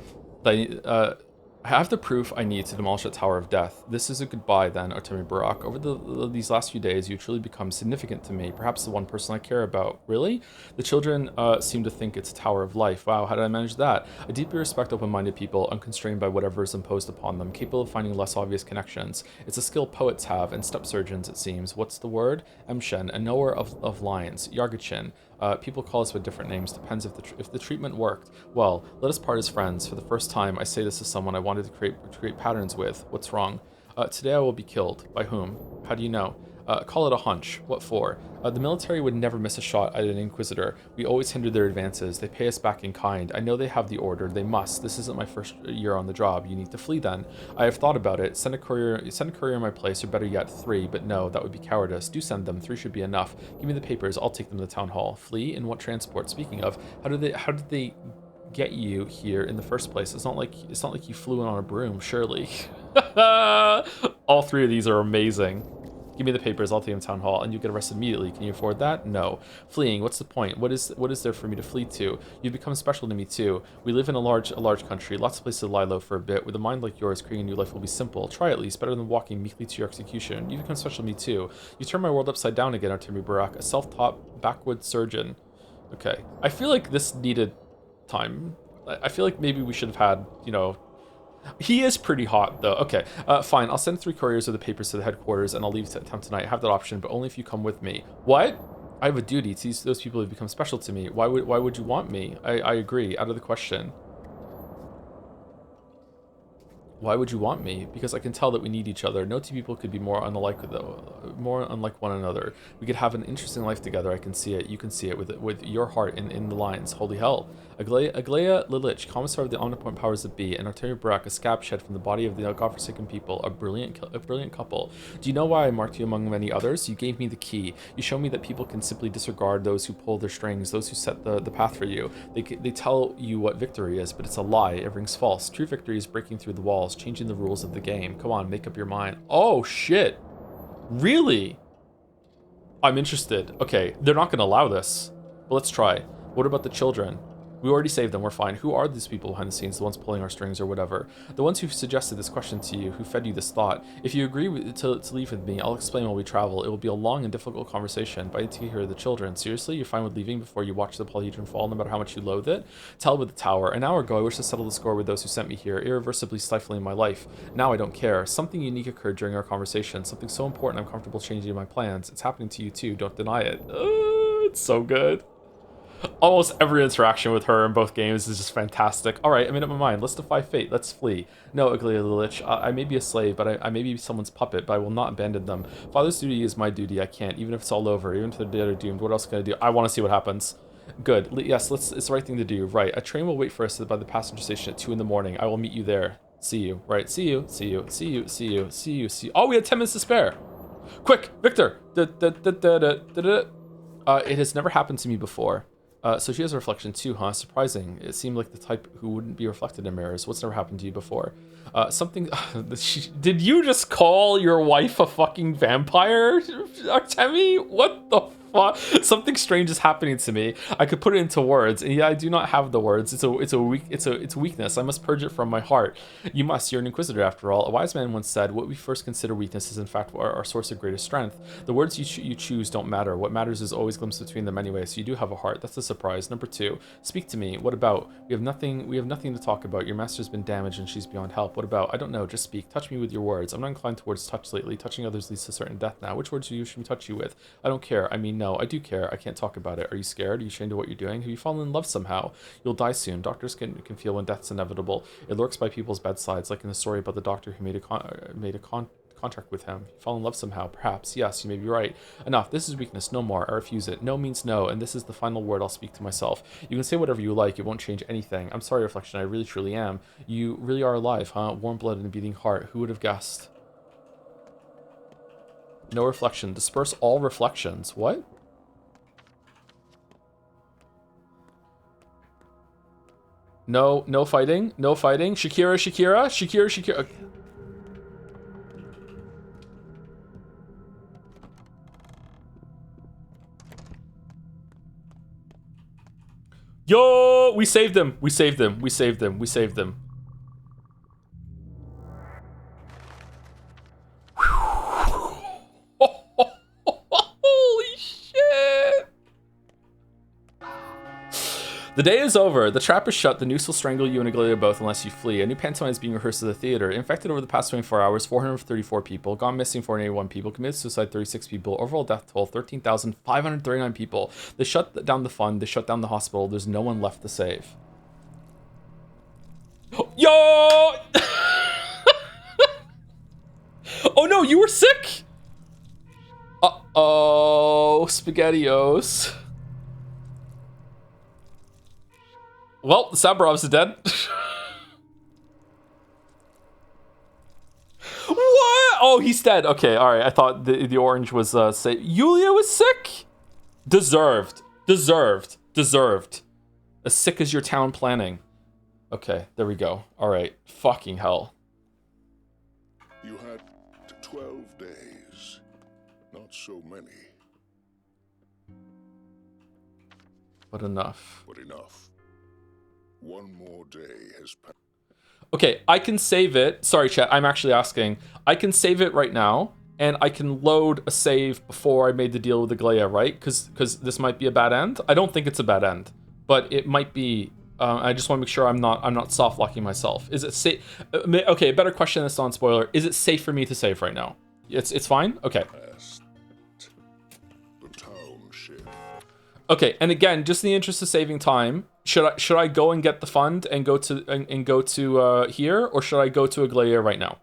I have the proof I need to demolish the Tower of Death. This is a goodbye then, Artemi Barak. Over these last few days, you truly become significant to me. Perhaps the one person I care about. Really? The children seem to think it's a Tower of Life. Wow, how did I manage that? I deeply respect open-minded people, unconstrained by whatever is imposed upon them, capable of finding less obvious connections. It's a skill poets have, and step surgeons, it seems. What's the word? Emshen, a knower of lines. Yargachin. People call us by different names. Depends if the treatment worked. Well, let us part as friends. For the first time, I say this to someone I wanted to create patterns with. What's wrong? Today I will be killed. By whom? How do you know? Call it a hunch. What for? The military would never miss a shot at an Inquisitor. We always hinder their advances. They pay us back in kind. I know they have the order. They must. This isn't my first year on the job. You need to flee then. I have thought about it. Send a courier in my place, or better yet, 3. But no, that would be cowardice. Do send them. 3 should be enough. Give me the papers. I'll take them to the town hall. Flee? In what transport? Speaking of, how did they get you here in the first place? It's not like you flew in on a broom, surely. All 3 of these are amazing. Give me the papers, I'll take them to town hall, and you get arrested immediately. Can you afford that? No. Fleeing, what's the point? What is there for me to flee to? You've become special to me too. We live in a large country, lots of places to lie low for a bit. With a mind like yours, creating a new life will be simple. Try at least, better than walking meekly to your execution. You've become special to me too. You turn my world upside down again, Artemi Barak, a self-taught backwoods surgeon. Okay. I feel like this needed time. I feel like maybe we should have had, you know. He is pretty hot, though. Okay, fine. I'll send 3 couriers of the papers to the headquarters, and I'll leave town tonight. I have that option, but only if you come with me. What? I have a duty. Those people have become special to me. Why would you want me? I agree. Out of the question. Why would you want me? Because I can tell that we need each other. No 2 people could be more unlike one another. We could have an interesting life together. I can see it. You can see it with your heart in the lines. Holy hell. Aglaya Lilich, commissar of the omnipotent powers that be, and Artemi Barak, a scab shed from the body of the godforsaken people, a brilliant couple. Do you know why I marked you among many others? You gave me the key. You show me that people can simply disregard those who pull their strings, those who set the path for you. They tell you what victory is, but it's a lie. It rings false. True victory is breaking through the walls, changing the rules of the game. Come on, make up your mind. Oh shit. Really? I'm interested. Okay, they're not gonna allow this. But let's try. What about the children? We already saved them, we're fine. Who are these people behind the scenes, the ones pulling our strings or whatever? The ones who suggested this question to you, who fed you this thought. If you agree to leave with me, I'll explain while we travel. It will be a long and difficult conversation, but I need to hear the children. Seriously, you're fine with leaving before you watch the Polyhedron fall, no matter how much you loathe it? Tell with the tower. An hour ago, I wished to settle the score with those who sent me here, irreversibly stifling my life. Now I don't care. Something unique occurred during our conversation, something so important I'm comfortable changing my plans. It's happening to you too, don't deny it. It's so good. Almost every interaction with her in both games is just fantastic. All right, I made up my mind. Let's defy fate. Let's flee. No, Aglaia the Lich. I may be a slave, but I may be someone's puppet, but I will not abandon them. Father's duty is my duty. I can't, even if it's all over, even if the dead are doomed. What else can I do? I want to see what happens. Good. Yes, it's the right thing to do. Right. A train will wait for us by the passenger station at 2 in the morning. I will meet you there. See you. Right. See you. See you. See you. See you. See you. See you. Oh, we had 10 minutes to spare. Quick, Victor. It has never happened to me before. So she has a reflection too, huh? Surprising. It seemed like the type who wouldn't be reflected in mirrors. What's never happened to you before? Something... did you just call your wife a fucking vampire, Artemi? What the fuck? Something strange is happening to me. I could put it into words, and yeah, I do not have the words. It's a weakness. I must purge it from my heart. You must. You're an inquisitor after all. A wise man once said, "What we first consider weakness is in fact our source of greatest strength." The words you choose don't matter. What matters is always glimpse between them anyway. So you do have a heart. That's a surprise. Number 2, speak to me. What about? We have nothing to talk about. Your master's been damaged and she's beyond help. What about? I don't know. Just speak. Touch me with your words. I'm not inclined towards touch lately. Touching others leads to certain death now. Which words do you should touch you with? I don't care. I mean, no, I do care. I can't talk about it. Are you scared? Are you ashamed of what you're doing? Have you fallen in love somehow? You'll die soon. Doctors can feel when death's inevitable. It lurks by people's bedsides, like in the story about the doctor who made a contract with him. You fall in love somehow, perhaps. Yes, you may be right. Enough. This is weakness. No more. I refuse it. No means no, and this is the final word I'll speak to myself. You can say whatever you like. It won't change anything. I'm sorry, Reflection. I really truly am. You really are alive, huh? Warm blood and a beating heart. Who would have guessed? No reflection. Disperse all reflections. What? No fighting. No fighting. Shakira. Okay. Yo, we saved them. Holy shit. The day is over. The trap is shut. The noose will strangle you and Aglaia both unless you flee. A new pantomime is being rehearsed at the theater. Infected over the past 24 hours, 434 people. Gone missing, 481 people. Committed suicide, 36 people. Overall death toll, 13,539 people. They shut down the fund. They shut down the hospital. There's no one left to save. Yo! Oh no, you were sick? Uh-oh, SpaghettiOs. Well, Sabrov's dead. What? Oh, he's dead. Okay, all right. I thought the orange was say Yulia was sick. Deserved. As sick as your town planning. Okay, there we go. All right. Fucking hell. You had 12 days. Not so many. But enough. One more day has passed. Okay, I can save it. Sorry, chat. I'm actually asking. I can save it right now, and I can load a save before I made the deal with Aglaia, right? Because this might be a bad end. I don't think it's a bad end, but it might be. I just want to make sure I'm not soft locking myself. Is it safe? Okay, better question this on spoiler. Is it safe for me to save right now? It's fine. Okay. The township. Okay, and again, just in the interest of saving time, should I go and get the fund and go to here, or should I go to Aglaia right now?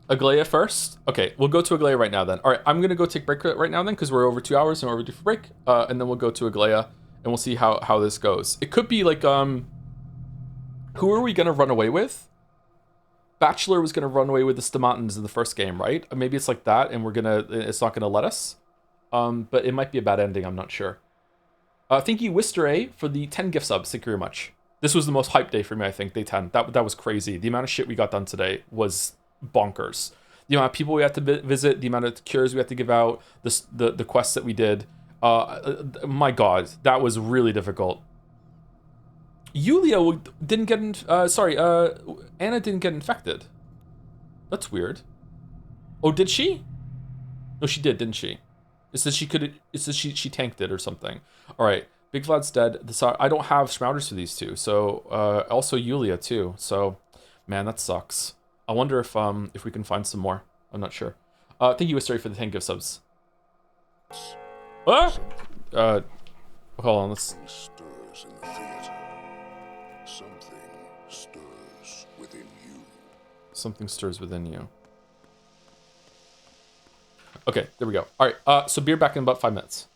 Aglaia first? Okay, we'll go to Aglaia right now then. All right, I'm going to go take break right now then, because we're over 2 hours and we're due for break. And then we'll go to Aglaia and we'll see how this goes. It could be like, who are we going to run away with? Bachelor was going to run away with the Stamatans in the first game, right? Maybe it's like that and it's not going to let us. But it might be a bad ending, I'm not sure. Thank you, Wisteray, for the 10 gift subs. Thank you very much. This was the most hype day for me, I think, day 10. That was crazy. The amount of shit we got done today was bonkers. The amount of people we had to visit, the amount of cures we had to give out, the quests that we did. My god, that was really difficult. Yulia didn't get Anna didn't get infected. That's weird. Oh, did she? No, she did, didn't she? It says she tanked it or something. All right, Big Vlad's dead. I don't have Schmouters for these two. So also Yulia too. So man, that sucks. I wonder if we can find some more. I'm not sure. Thank you, Wisteria, for the 10 gift subs. Ah! Hold on. Let's. Stirs in the theater. Something stirs within you. Something stirs within you. Okay, there we go. All right. So beer back in about 5 minutes.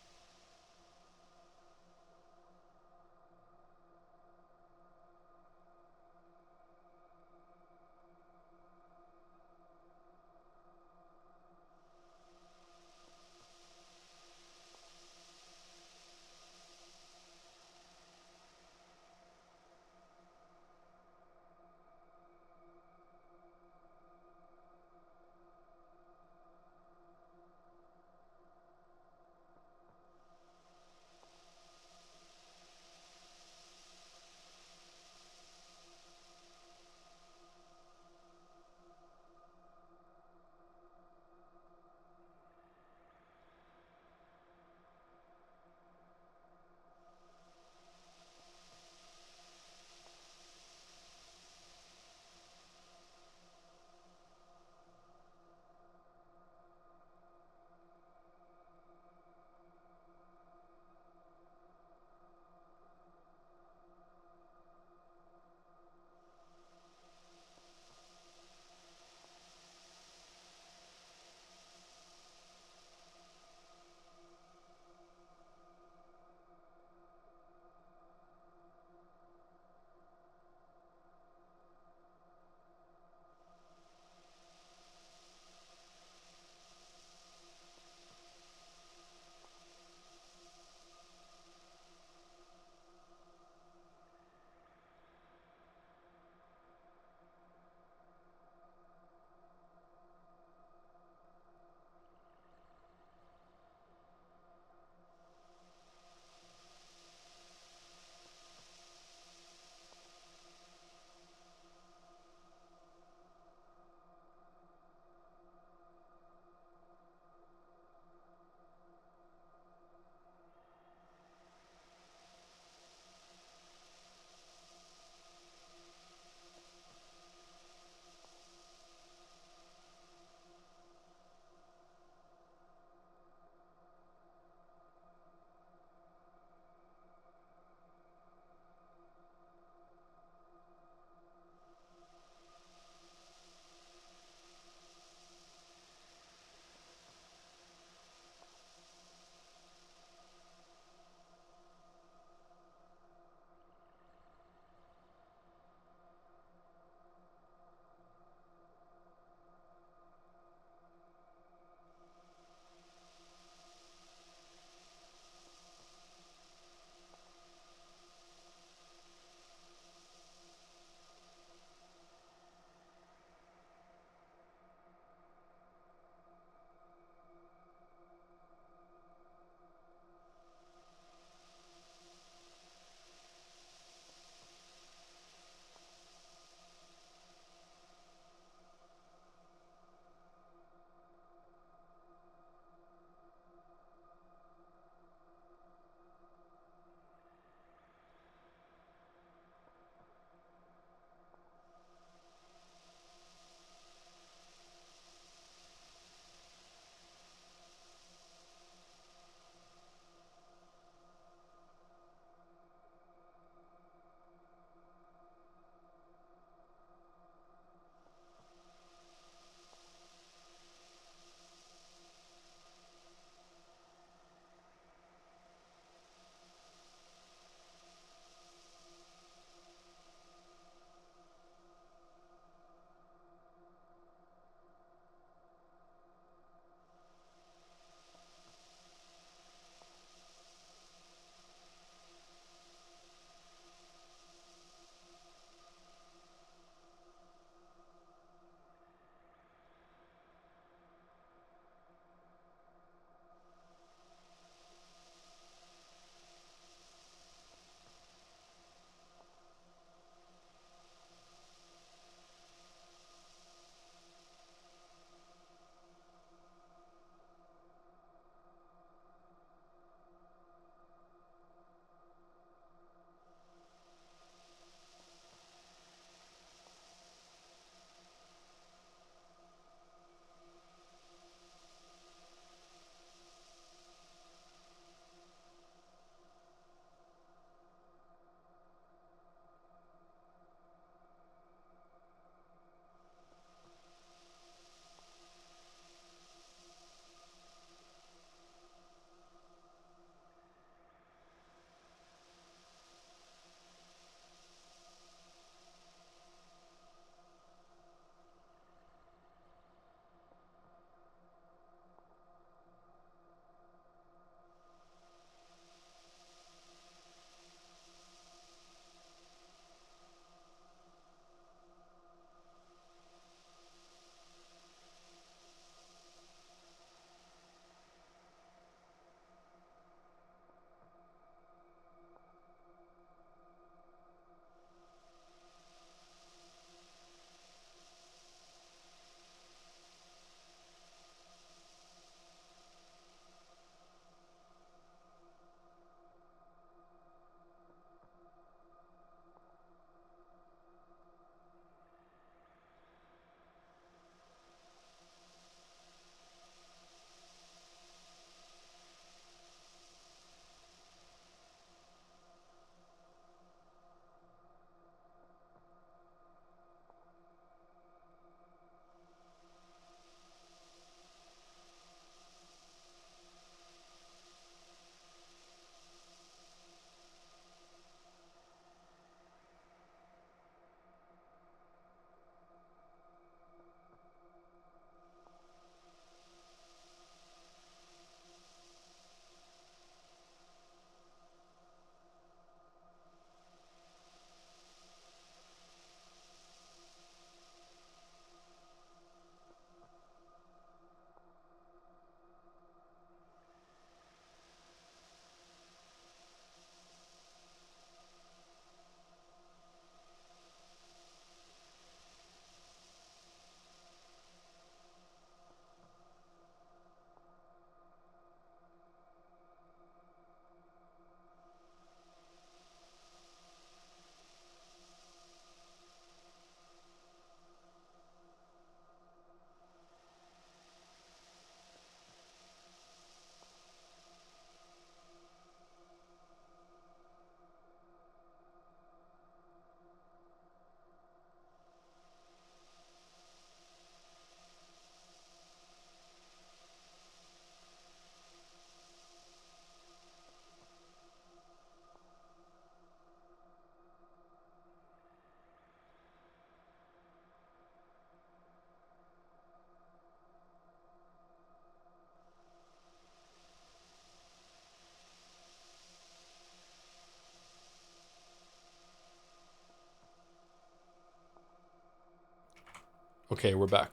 Okay, we're back.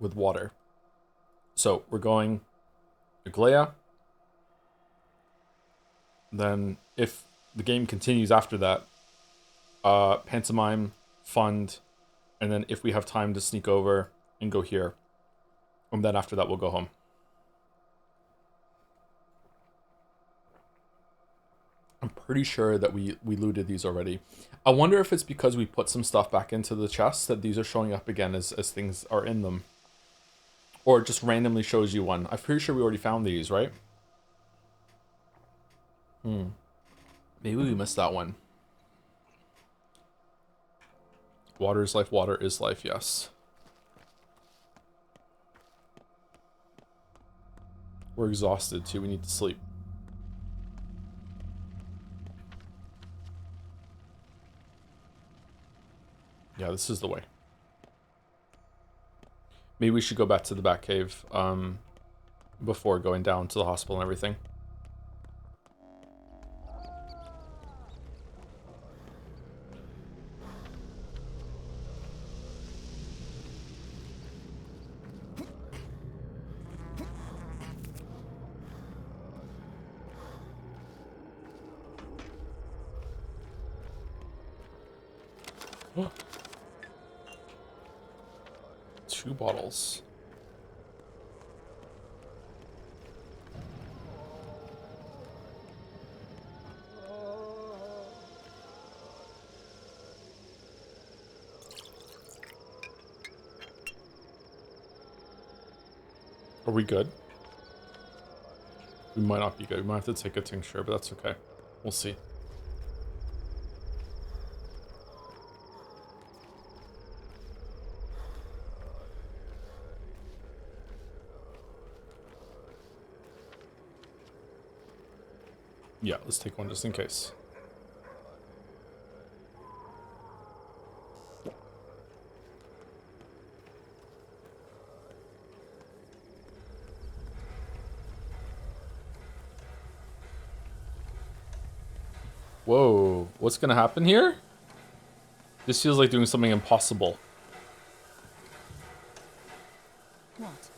With water. So, we're going Aglaya. Then, if the game continues after that, Pantomime, Fund, and then if we have time to sneak over and go here. And then after that, we'll go home. I'm pretty sure that we looted these already. I wonder if it's because we put some stuff back into the chest that these are showing up again as things are in them. Or it just randomly shows you one. I'm pretty sure we already found these, right? Maybe we missed that one. Water is life, yes. We're exhausted too, we need to sleep. Yeah, this is the way. Maybe we should go back to the Batcave before going down to the hospital and everything. Two bottles. Are we good? We might not be good. We might have to take a tincture, but that's okay. We'll see. Yeah, let's take one just in case. Whoa, what's gonna happen here? This feels like doing something impossible. What?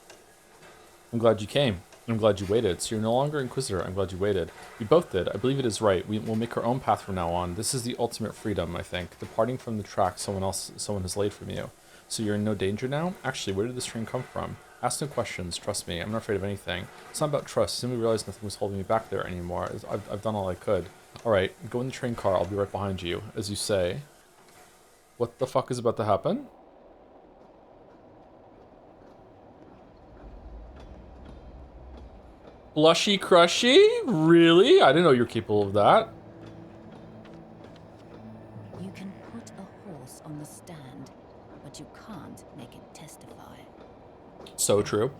I'm glad you came. I'm glad you waited. So you're no longer Inquisitor. I'm glad you waited. We both did. I believe it is right. We will make our own path from now on. This is the ultimate freedom, I think. Departing from the track someone has laid from you. So you're in no danger now? Actually, where did this train come from? Ask no questions. Trust me. I'm not afraid of anything. It's not about trust. I simply realized nothing was holding me back there anymore. I've done all I could. Alright, go in the train car. I'll be right behind you. As you say. What the fuck is about to happen? Blushy crushy? Really? I didn't know you were capable of that. You can put a horse on the stand, but you can't make it testify. So true.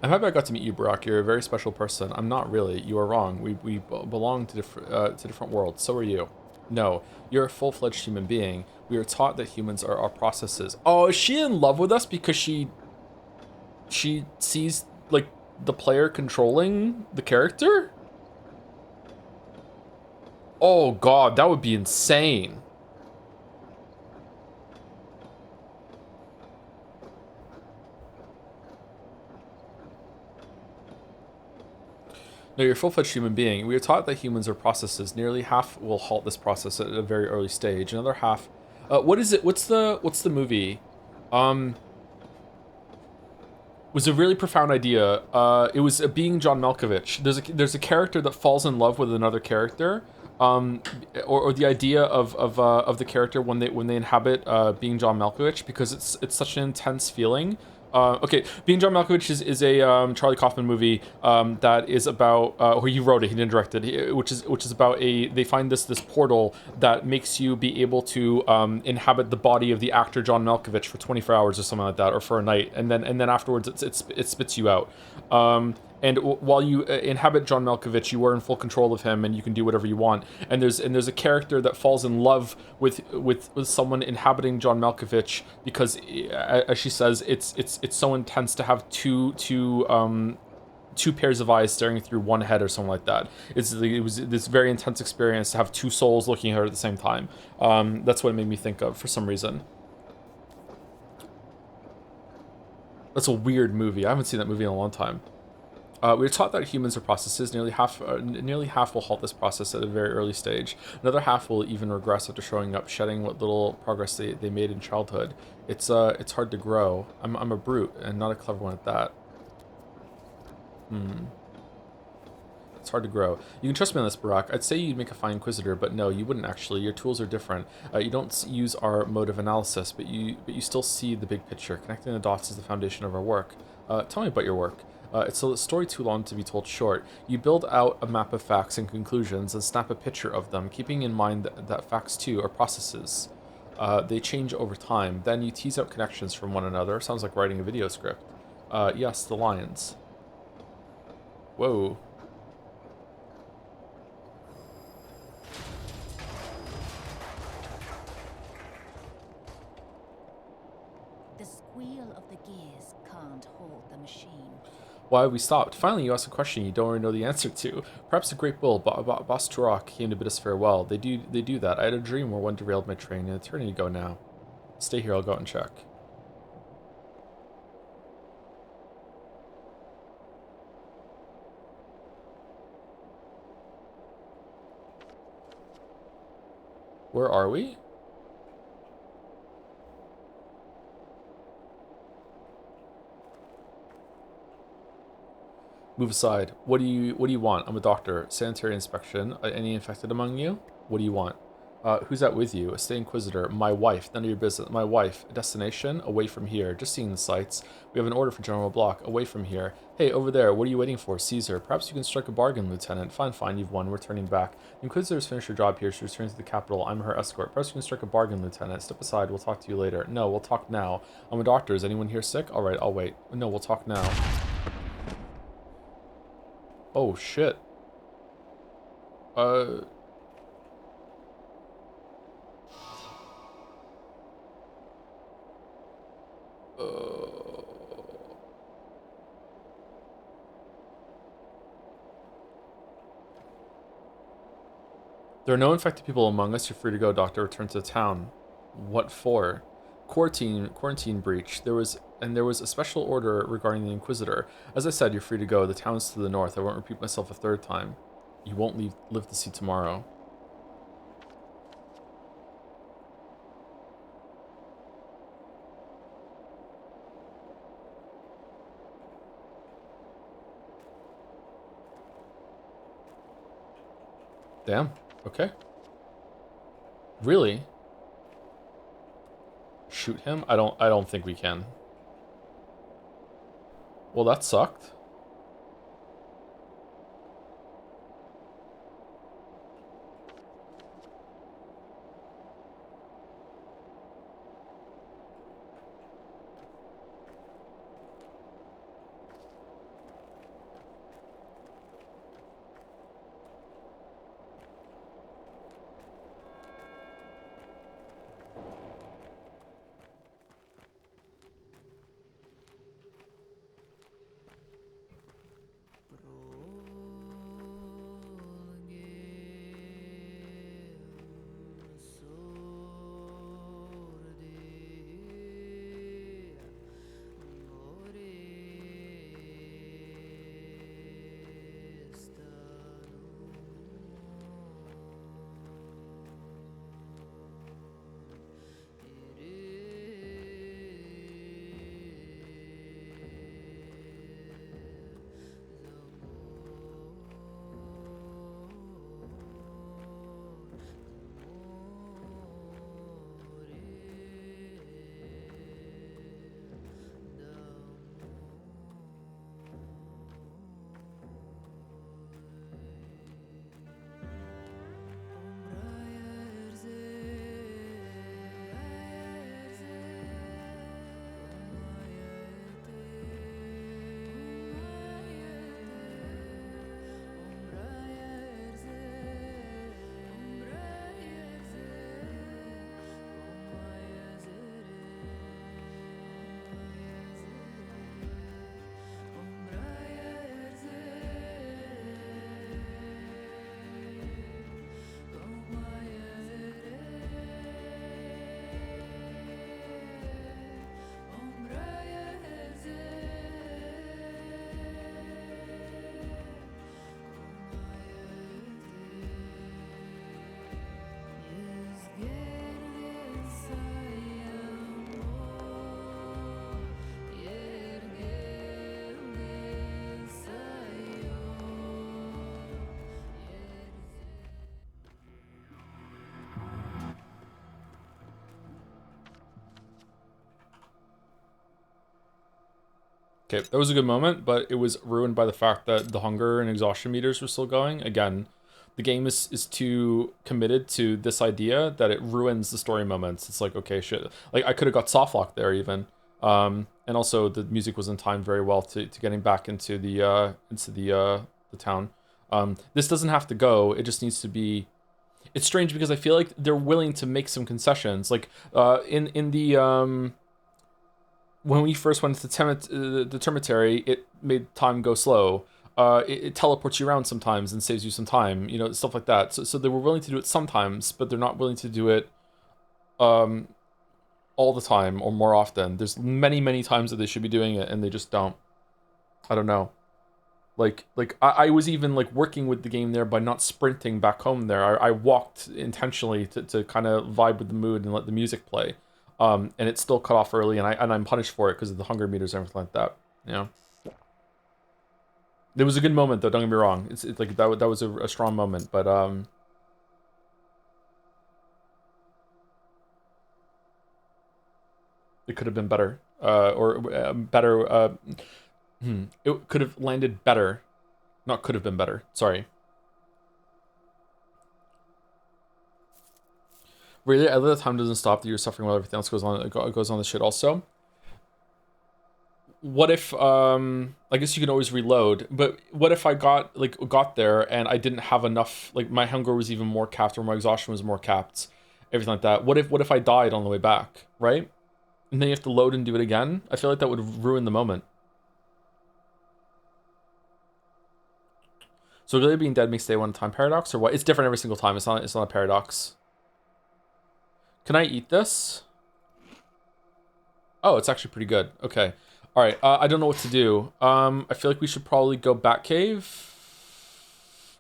I'm happy I got to meet you, Brock. You're a very special person. I'm not really. You are wrong. We belong to different worlds. So are you. No, you're a full-fledged human being. We are taught that humans are our processes. Oh, is she in love with us because she sees, like, the player controlling the character? Oh god, that would be insane. No, you're a full-fledged human being. We are taught that humans are processes. Nearly half will halt this process at a very early stage. Another half... what is it? What's the movie? Was a really profound idea. It was Being John Malkovich. There's a character that falls in love with another character, or the idea of the character when they inhabit Being John Malkovich, because it's such an intense feeling. Okay, Being John Malkovich is a Charlie Kaufman movie that is about where he wrote it, he didn't direct it, which is about they find this portal that makes you be able to inhabit the body of the actor John Malkovich for 24 hours or something like that, or for a night, and then afterwards it spits you out. And while you inhabit John Malkovich, you are in full control of him, and you can do whatever you want. And there's a character that falls in love with someone inhabiting John Malkovich because, as she says, it's so intense to have two pairs of eyes staring through one head or something like that. It was this very intense experience to have two souls looking at her at the same time. That's what it made me think of for some reason. That's a weird movie. I haven't seen that movie in a long time. We were taught that humans are processes. Nearly half will halt this process at a very early stage. Another half will even regress after showing up, shedding what little progress they made in childhood. It's hard to grow. I'm a brute, and not a clever one at that. It's hard to grow. You can trust me on this, Barack. I'd say you'd make a fine inquisitor, but no, you wouldn't actually. Your tools are different. You don't use our mode of analysis, but you still see the big picture. Connecting the dots is the foundation of our work. Tell me about your work. It's a story too long to be told short. You build out a map of facts and conclusions and snap a picture of them, keeping in mind that facts too are processes. They change over time. Then you tease out connections from one another. Sounds like writing a video script. Yes, the lines. Whoa. The squeal of the gears can't halt the machine. Why we stopped. Finally, you ask a question you don't already know the answer to. Perhaps the Great Bull, Boss Turok, came to bid us farewell. They do that. I had a dream where one derailed my train. An eternity ago now. Stay here, I'll go out and check. Where are we? Move aside. What do you want? I'm a doctor. Sanitary inspection. Any infected among you? What do you want? Who's that with you? A stay inquisitor. My wife. None of your business. My wife. A destination? Away from here. Just seeing the sights. We have an order for General Block. Away from here. Hey, over there. What are you waiting for? Caesar. Perhaps you can strike a bargain, Lieutenant. Fine. You've won. We're turning back. The Inquisitor's finished her job here. She returns to the capital. I'm her escort. Perhaps you can strike a bargain, Lieutenant. Step aside. We'll talk to you later. No, we'll talk now. I'm a doctor. Is anyone here sick? All right, I'll wait. No, we'll talk now. Oh, shit. There are no infected people among us. You're free to go, Doctor. Return to the town. What for? Quarantine breach. There was a special order regarding the Inquisitor. As I said, you're free to go. The town's to the north. I won't repeat myself a third time. You won't live to see tomorrow. Damn. Okay. Really? Shoot him? I don't think we can. Well, that sucked. Okay, that was a good moment, but it was ruined by the fact that the hunger and exhaustion meters were still going. Again, the game is too committed to this idea that it ruins the story moments. It's like, okay, shit. Like, I could have got soft lock there even. And also the music wasn't timed very well to getting back into the town. This doesn't have to go. It just needs to be. It's strange because I feel like they're willing to make some concessions. Like in the when we first went to the Termitary, it made time go slow. It teleports you around sometimes and saves you some time, you know, stuff like that. So they were willing to do it sometimes, but they're not willing to do it all the time or more often. There's many times that they should be doing it and they just don't. I don't know. Like I was even like working with the game there by not sprinting back home there. I walked intentionally to kind of vibe with the mood and let the music play. And it still cut off early, and I'm punished for it because of the hunger meters and everything like that. You know, it was a good moment though. Don't get me wrong. It's like that was a strong moment, but it could have been better. Or better. It could have landed better. Not could have been better. Sorry. Really, I love that time doesn't stop. That you're suffering while everything else goes on. It goes on the shit also. What if I guess you can always reload, but what if I got there and I didn't have enough, like my hunger was even more capped or my exhaustion was more capped, everything like that. What if I died on the way back, right? And then you have to load and do it again? I feel like that would ruin the moment. So really being dead makes day one time paradox or what? It's different every single time. It's not a paradox. Can I eat this? Oh, it's actually pretty good. Okay. All right. I don't know what to do. I feel like we should probably go back cave.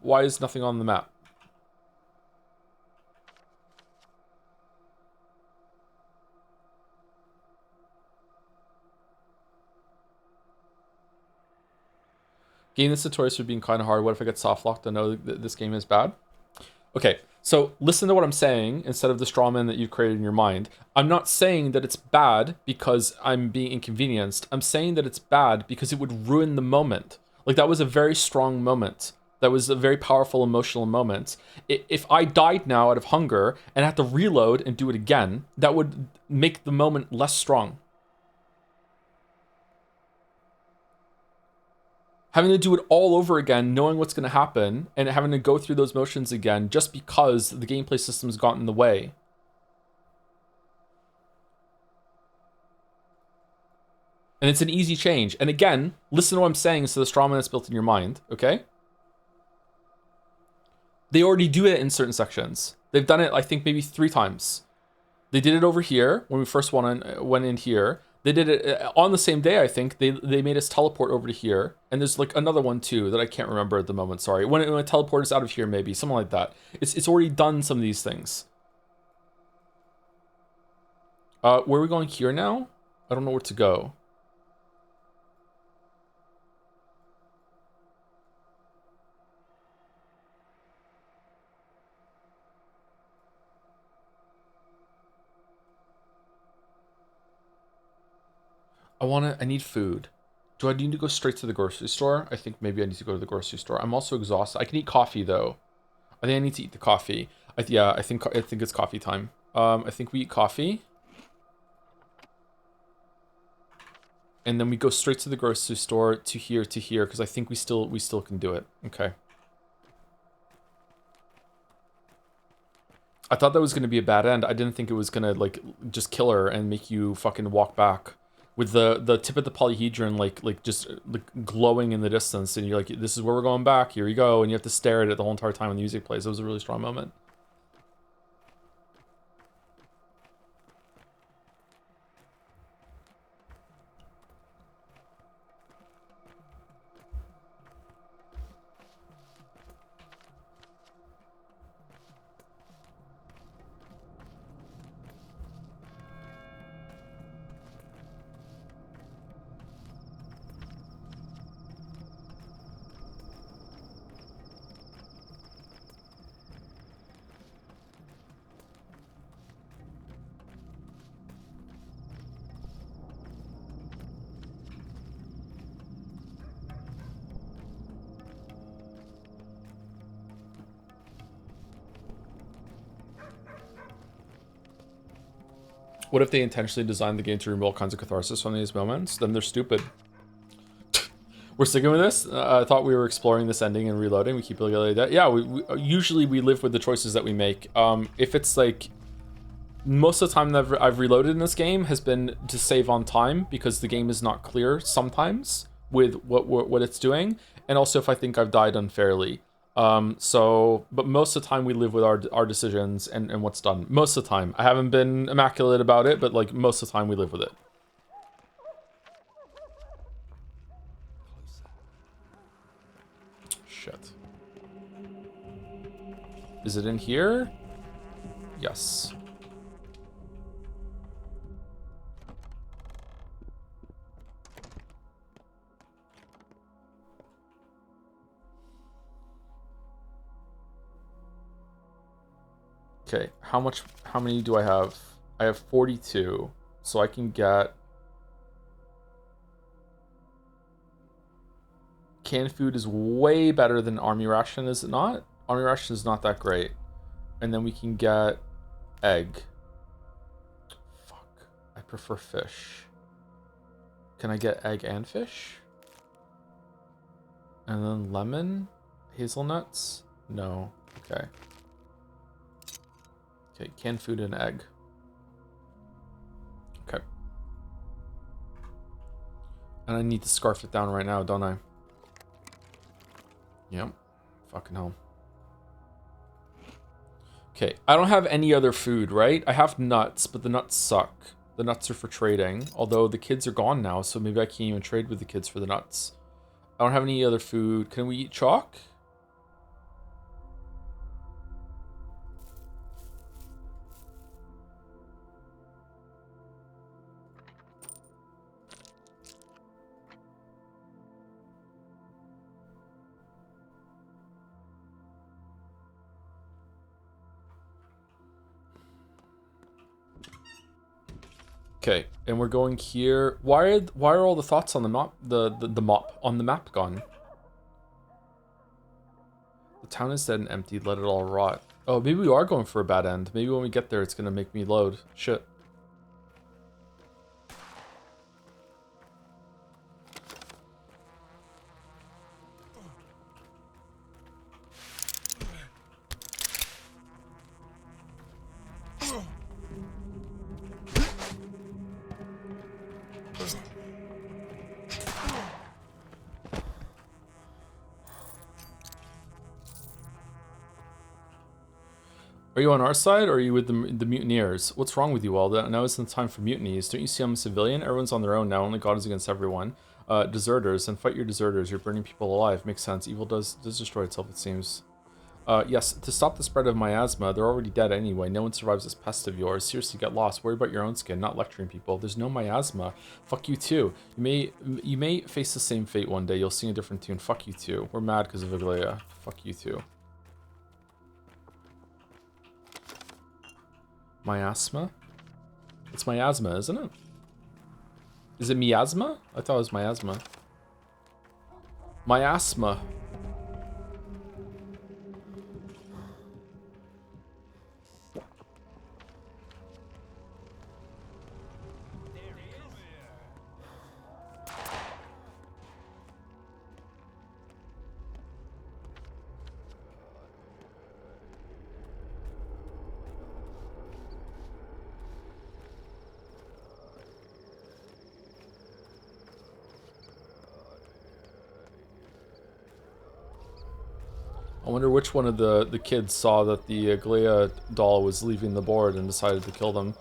Why is nothing on the map? Gain this tutorial for being kind of hard. What if I get soft locked? I know that this game is bad. Okay, so listen to what I'm saying instead of the straw man that you've created in your mind. I'm not saying that it's bad because I'm being inconvenienced. I'm saying that it's bad because it would ruin the moment. Like, that was a very strong moment. That was a very powerful emotional moment. If I died now out of hunger and had to reload and do it again, that would make the moment less strong. Having to do it all over again, knowing what's going to happen, and having to go through those motions again just because the gameplay system's gotten in the way. And it's an easy change. And again, listen to what I'm saying instead of the strawman that's built in your mind, okay? They already do it in certain sections. They've done it, I think, maybe 3 times. They did it over here when we first went in here. They did it on the same day, I think. They made us teleport over to here. And there's like another one too that I can't remember at the moment, sorry. When it teleports out of here, maybe. Something like that. It's already done some of these things. Where are we going here now? I don't know where to go. I need food. Do I need to go straight to the grocery store? I think maybe I need to go to the grocery store. I'm also exhausted. I can eat coffee though. I think I need to eat the coffee. Yeah, I think it's coffee time. I think we eat coffee. And then we go straight to the grocery store to here because I think we still can do it. Okay. I thought that was going to be a bad end. I didn't think it was going to like just kill her and make you fucking walk back with the tip of the polyhedron like just like glowing in the distance, and you're like, this is where we're going back. Here you go, and you have to stare at it the whole entire time when the music plays. It was a really strong moment. What if they intentionally designed the game to remove all kinds of catharsis from these moments? Then they're stupid. We're sticking with this? I thought we were exploring this ending and reloading. We keep looking at that. Yeah, we usually we live with the choices that we make. If it's like... Most of the time that I've reloaded in this game has been to save on time because the game is not clear sometimes with what it's doing. And also if I think I've died unfairly. But most of the time we live with our decisions and what's done. Most of the time. I haven't been immaculate about it, but like most of the time we live with it. Shit. Is it in here? Yes. Okay, how many do I have? I have 42, so I can get... Canned food is way better than army ration, is it not? Army ration is not that great. And then we can get egg. Fuck, I prefer fish. Can I get egg and fish? And then lemon? Hazelnuts? No, okay. Okay, canned food and egg. Okay. And I need to scarf it down right now, don't I? Yep. Fucking hell. Okay, I don't have any other food, right? I have nuts, but the nuts suck. The nuts are for trading, although the kids are gone now, so maybe I can't even trade with the kids for the nuts. I don't have any other food. Can we eat chalk? Okay, and we're going here. Why are all the thoughts on the map on the map gone? The town is dead and empty. Let it all rot. Oh, maybe we are going for a bad end. Maybe when we get there, it's gonna make me load. Shit. Are you on our side, or are you with the mutineers? What's wrong with you all? Now isn't the time for mutinies. Don't you see I'm a civilian? Everyone's on their own now. Only God is against everyone. Deserters, and fight your deserters. You're burning people alive. Makes sense. Evil does destroy itself, it seems. Yes, to stop the spread of miasma. They're already dead anyway. No one survives this pest of yours. Seriously, get lost. Worry about your own skin, not lecturing people. There's no miasma. Fuck you too. You may face the same fate one day. You'll sing a different tune. Fuck you too. We're mad because of Aglaia. Fuck you too. Miasma? It's miasma, isn't it? Is it miasma? I thought it was miasma. Miasma. I wonder which one of the kids saw that the Aglaia doll was leaving the board and decided to kill them.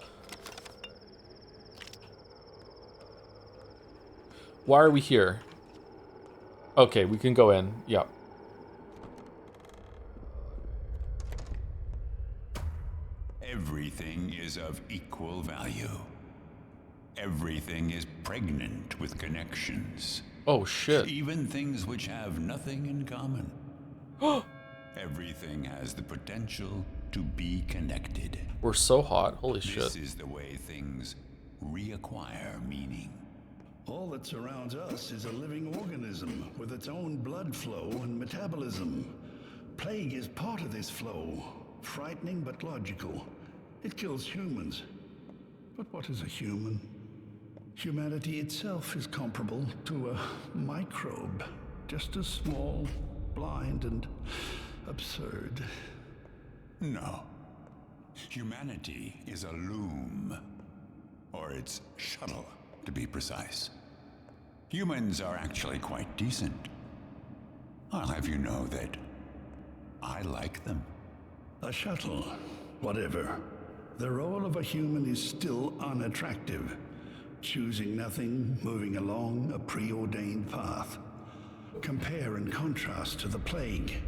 Why are we here? Okay, we can go in. Yep. Everything is of equal value. Everything is pregnant with connections. Oh shit. Even things which have nothing in common. Everything has the potential to be connected. We're so hot. Holy shit. This is the way things reacquire meaning. All that surrounds us is a living organism with its own blood flow and metabolism. Plague is part of this flow. Frightening but logical. It kills humans. But what is a human? Humanity itself is comparable to a microbe, just as small, blind, and absurd. No. Humanity is a loom. Or its shuttle, to be precise. Humans are actually quite decent. I'll have you know that I like them. A shuttle, whatever. The role of a human is still unattractive. Choosing nothing, moving along a preordained path. Compare and contrast to the plague.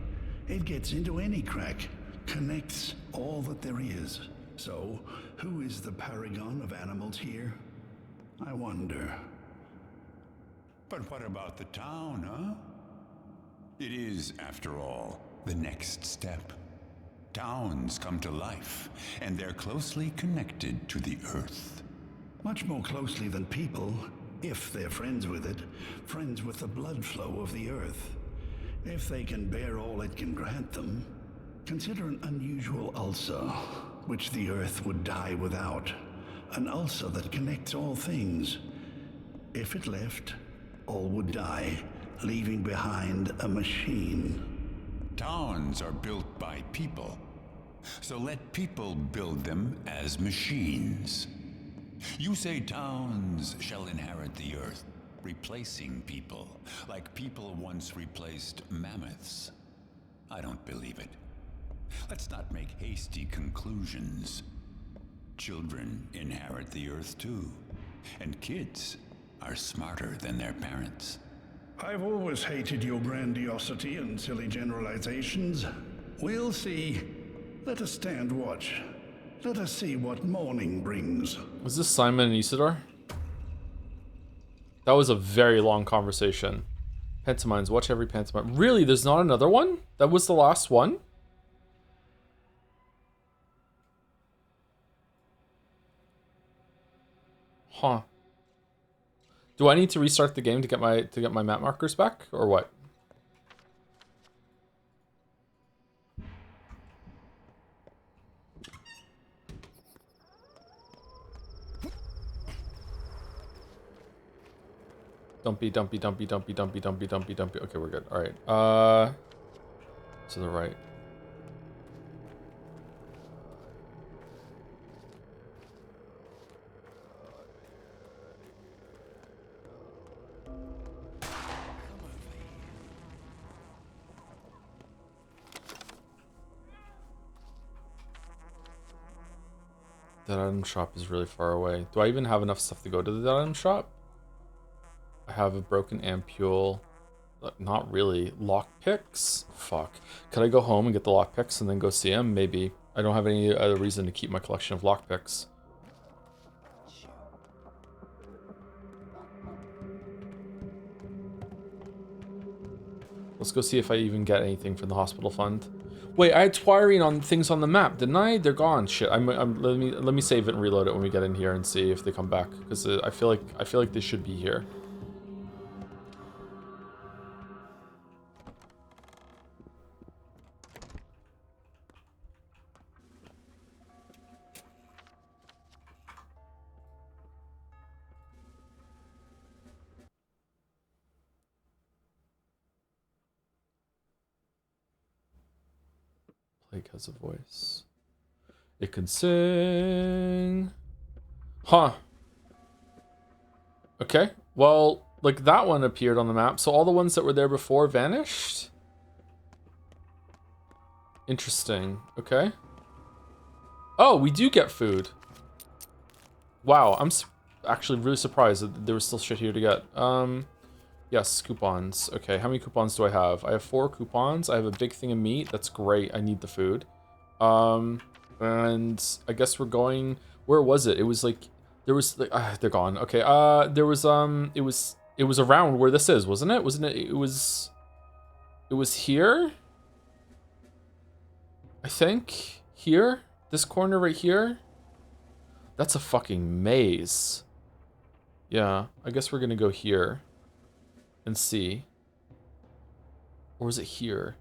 It gets into any crack, connects all that there is. So, who is the paragon of animals here? I wonder. But what about the town, huh? It is, after all, the next step. Towns come to life, and they're closely connected to the earth. Much more closely than people, if they're friends with it, friends with the blood flow of the earth. If they can bear all it can grant them, consider an unusual ulcer, which the earth would die without. An ulcer that connects all things. If it left, all would die, leaving behind a machine. Towns are built by people, so let people build them as machines. You say towns shall inherit the earth, replacing people, like people once replaced mammoths. I don't believe it. Let's not make hasty conclusions. Children inherit the earth too, and kids are smarter than their parents. I've always hated your grandiosity and silly generalizations. We'll see. Let us stand watch. Let us see what morning brings. Was this Simon and Isidore? That was a very long conversation. Pantomimes, watch every pantomime. Really? There's not another one? That was the last one? Huh. Do I need to restart the game to get my map markers back, or what? Dumpy. Okay, we're good. All right. To the right. That item shop is really far away. Do I even have enough stuff to go to the item shop? I have a broken ampule. Not really. Lockpicks? Fuck. Could I go home and get the lockpicks and then go see him? Maybe. I don't have any other reason to keep my collection of lockpicks. Let's go see if I even get anything from the hospital fund. Wait, I had Twirine on things on the map, didn't I? They're gone. Shit. Let me save it and reload it when we get in here and see if they come back, because I feel like they should be here. Plague has a voice. It can sing. Huh. Okay. Well, like that one appeared on the map, so all the ones that were there before vanished? Interesting. Okay. Oh, we do get food. Wow, I'm actually really surprised that there was still shit here to get. Yes, coupons. Okay, how many coupons do I have? I have 4 coupons. I have a big thing of meat. That's great. I need the food. And I guess we're going... Where was it? It was like... There was... like, they're gone. Okay, there was... It was around where this is, wasn't it? Wasn't it? It was here? I think? Here? This corner right here? That's a fucking maze. Yeah, I guess we're gonna go here. And see. Or is it here?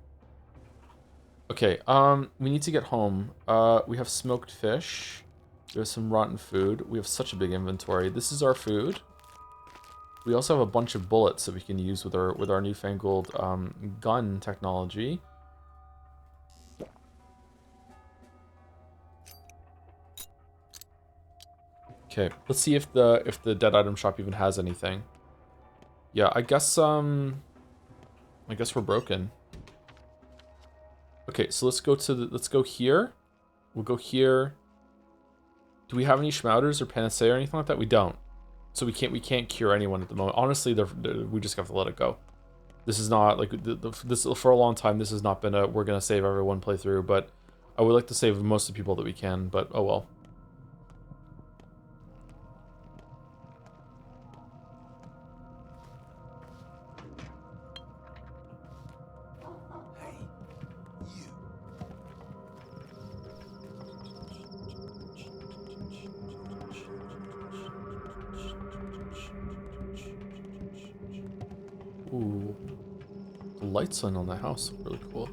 Okay, we need to get home. We have smoked fish. There's some rotten food. We have such a big inventory. This is our food. We also have a bunch of bullets that we can use with our newfangled gun technology. Okay, let's see if the dead item shop even has anything. Yeah, I guess we're broken. Okay, so let's go here. We'll go here. Do we have any Schmouters or Panacea or anything like that? We don't. So we can't cure anyone at the moment. Honestly, we just have to let it go. This is not like this for a long time. This has not been a we're gonna save everyone playthrough, but I would like to save most of the people that we can. But oh well. Ooh, the lights on the house look really cool.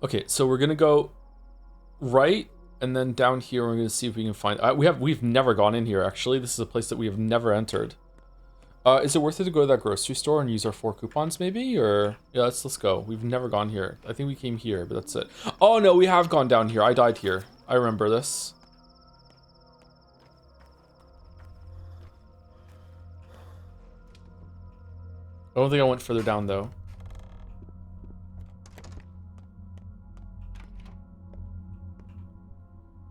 Okay, so we're gonna go right, and then down here we're gonna see if we can find. We've never gone in here actually. This is a place that we have never entered. Is it worth it to go to that grocery store and use our 4 coupons maybe? Or yeah, let's go. We've never gone here. I think we came here, but that's it. Oh no, we have gone down here. I died here. I remember this. I don't think I went further down though.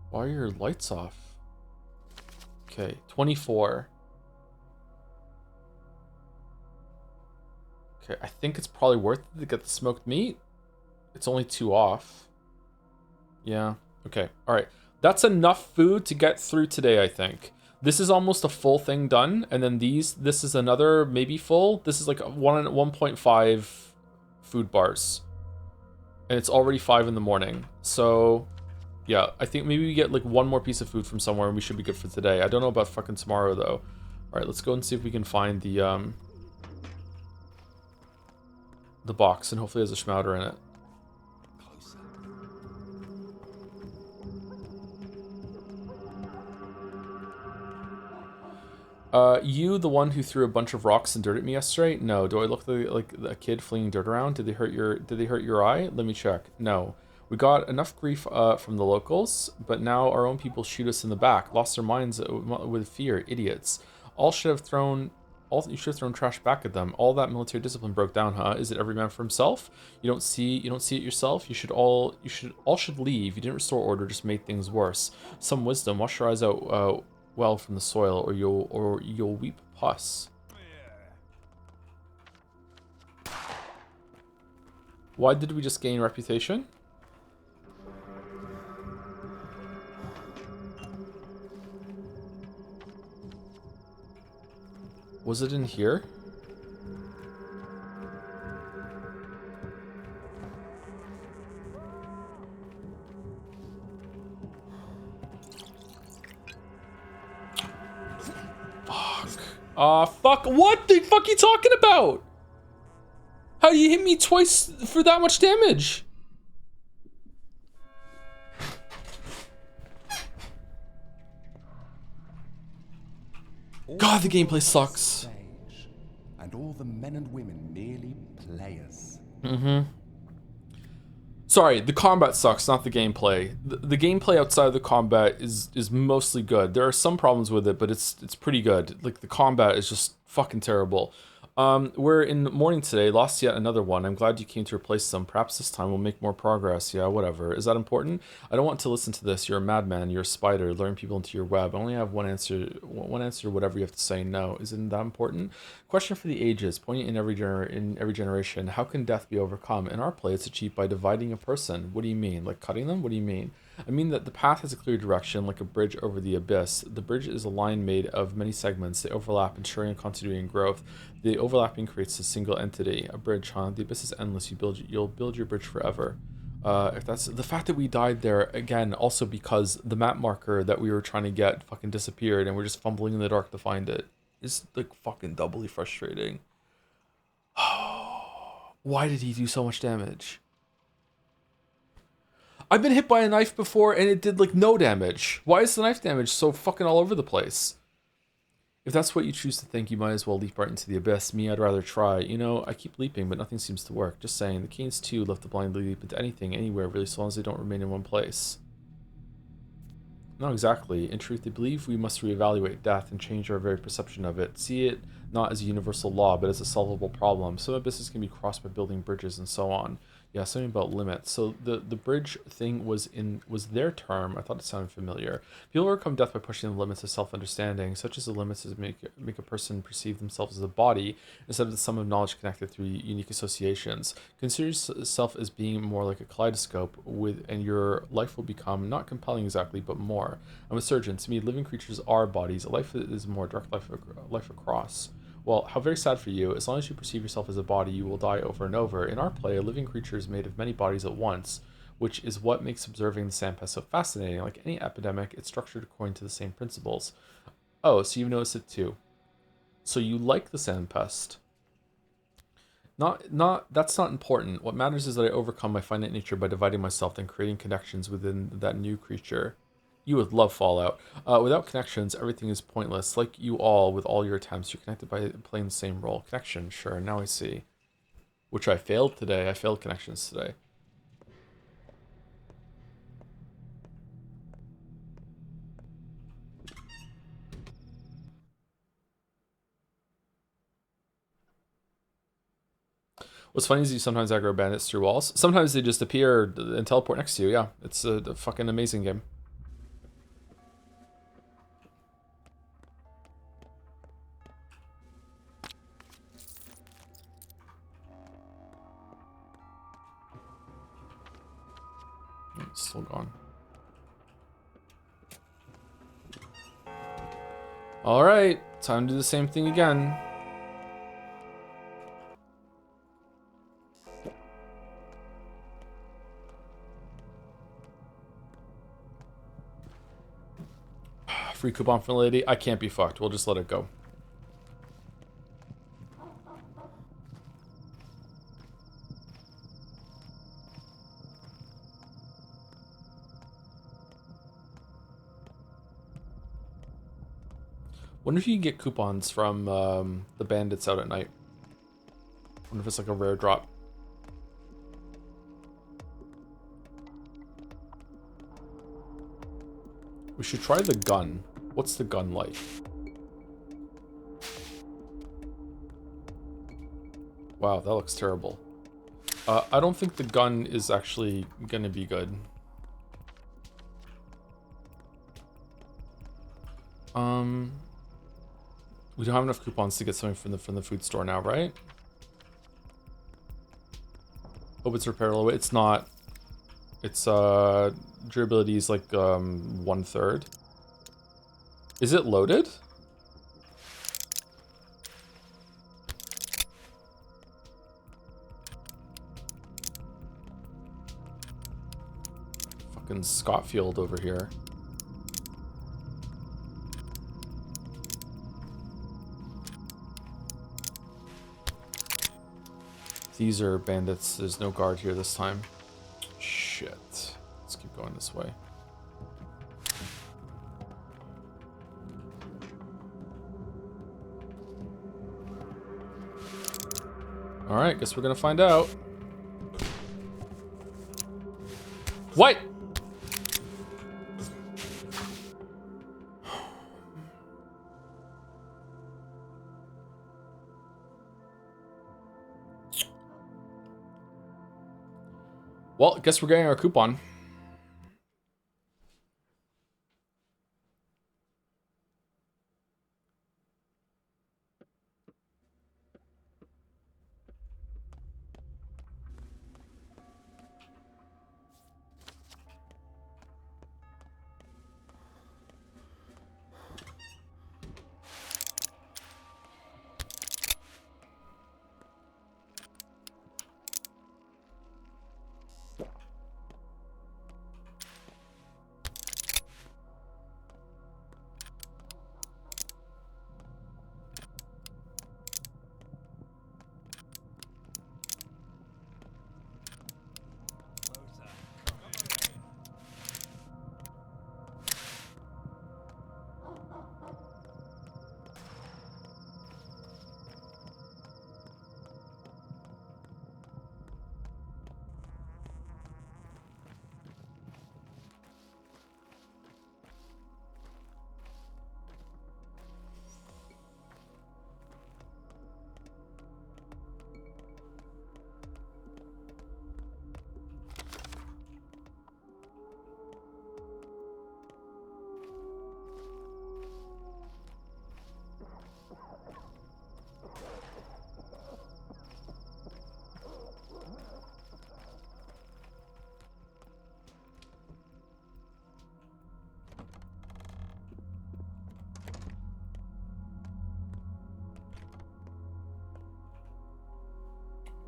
Why are your lights off? Okay, 24. Okay, I think it's probably worth it to get the smoked meat. It's only 2 off. Yeah, okay, alright. That's enough food to get through today, I think. This is almost a full thing done, and then this is another maybe full. This is like 1.5 food bars. And it's already 5 in the morning. So, yeah, I think maybe we get like 1 more piece of food from somewhere and we should be good for today. I don't know about fucking tomorrow, though. Alright, let's go and see if we can find the box, and hopefully there's a Schmouter in it. You the one who threw a bunch of rocks and dirt at me yesterday? No. Do I look like a kid flinging dirt around? Did they hurt your eye? Let me check. No. We got enough grief from the locals, but now our own people shoot us in the back. Lost their minds with fear. Idiots. You should have thrown trash back at them. All that military discipline broke down, huh? Is it every man for himself? You don't see it yourself? All should leave. You didn't restore order, just made things worse. Some wisdom. Wash your eyes out well from the soil, or you'll weep pus. Why did we just gain reputation? Was it in here? Fuck. What the fuck are you talking about? How do you hit me twice for that much damage? God, the gameplay sucks. And all the men and women merely players. Sorry, the combat sucks, not the gameplay. The gameplay outside of the combat is mostly good. There are some problems with it, but it's pretty good. Like, the combat is just fucking terrible. We're in the morning today, lost yet another one. I'm glad you came to replace them. Perhaps this time we'll make more progress. Yeah, whatever. Is that important? I don't want to listen to this. You're a madman. You're a spider. Luring people into your web. I only have one answer, whatever you have to say. No. Isn't that important? Question for the ages. Poignant in every generation. How can death be overcome? In our play, it's achieved by dividing a person. What do you mean? Like cutting them? What do you mean? I mean that the path has a clear direction, like a bridge over the abyss. The bridge is a line made of many segments. They overlap, ensuring continuity and growth. The overlapping creates a single entity. A bridge, huh? The abyss is endless. You'll build your bridge forever. If that's the fact that we died there again, also because the map marker that we were trying to get fucking disappeared, and we're just fumbling in the dark to find it, is like fucking doubly frustrating. Why did he do so much damage? I've been hit by a knife before and it did like no damage. Why is the knife damage so fucking all over the place? If that's what you choose to think, you might as well leap right into the abyss. Me, I'd rather try. You know, I keep leaping, but nothing seems to work. Just saying, the Canes too love to blindly leap into anything, anywhere, really, so long as they don't remain in one place. Not exactly. In truth, they believe we must reevaluate death and change our very perception of it. See it not as a universal law, but as a solvable problem. Some abysses can be crossed by building bridges and so on. Yeah, something about limits. So the bridge thing was their term. I thought it sounded familiar. People overcome death by pushing the limits of self-understanding, such as the limits that make a person perceive themselves as a body instead of the sum of knowledge connected through unique associations. Consider yourself as being more like a kaleidoscope, and your life will become not compelling exactly, but more. I'm a surgeon. To me, living creatures are bodies. A life is more direct life across. Well, how very sad for you. As long as you perceive yourself as a body, you will die over and over. In our play, a living creature is made of many bodies at once, which is what makes observing the sandpest so fascinating. Like any epidemic, it's structured according to the same principles. Oh, so you've noticed it too. So you like the sandpest. That's not important. What matters is that I overcome my finite nature by dividing myself and creating connections within that new creature. You would love Fallout. Without connections, everything is pointless. Like you all, with all your attempts, you're connected by playing the same role. Connection, sure, now I see. Which I failed today. I failed connections today. What's funny is you sometimes aggro bandits through walls. Sometimes they just appear and teleport next to you, yeah. It's a fucking amazing game. It's still gone. Alright, time to do the same thing again. Free coupon from the lady. I can't be fucked. We'll just let it go. Wonder if you can get coupons from the bandits out at night. Wonder if it's like a rare drop. We should try the gun. What's the gun like? Wow, that looks terrible. I don't think the gun is actually gonna be good. We don't have enough coupons to get something from the food store now, right? Hope it's repairable. It's not. It's durability is like 1/3. Is it loaded? Fucking Scottfield over here. These are bandits. There's no guard here this time. Shit. Let's keep going this way. Alright, guess we're gonna find out. What? Well, I guess we're getting our coupon.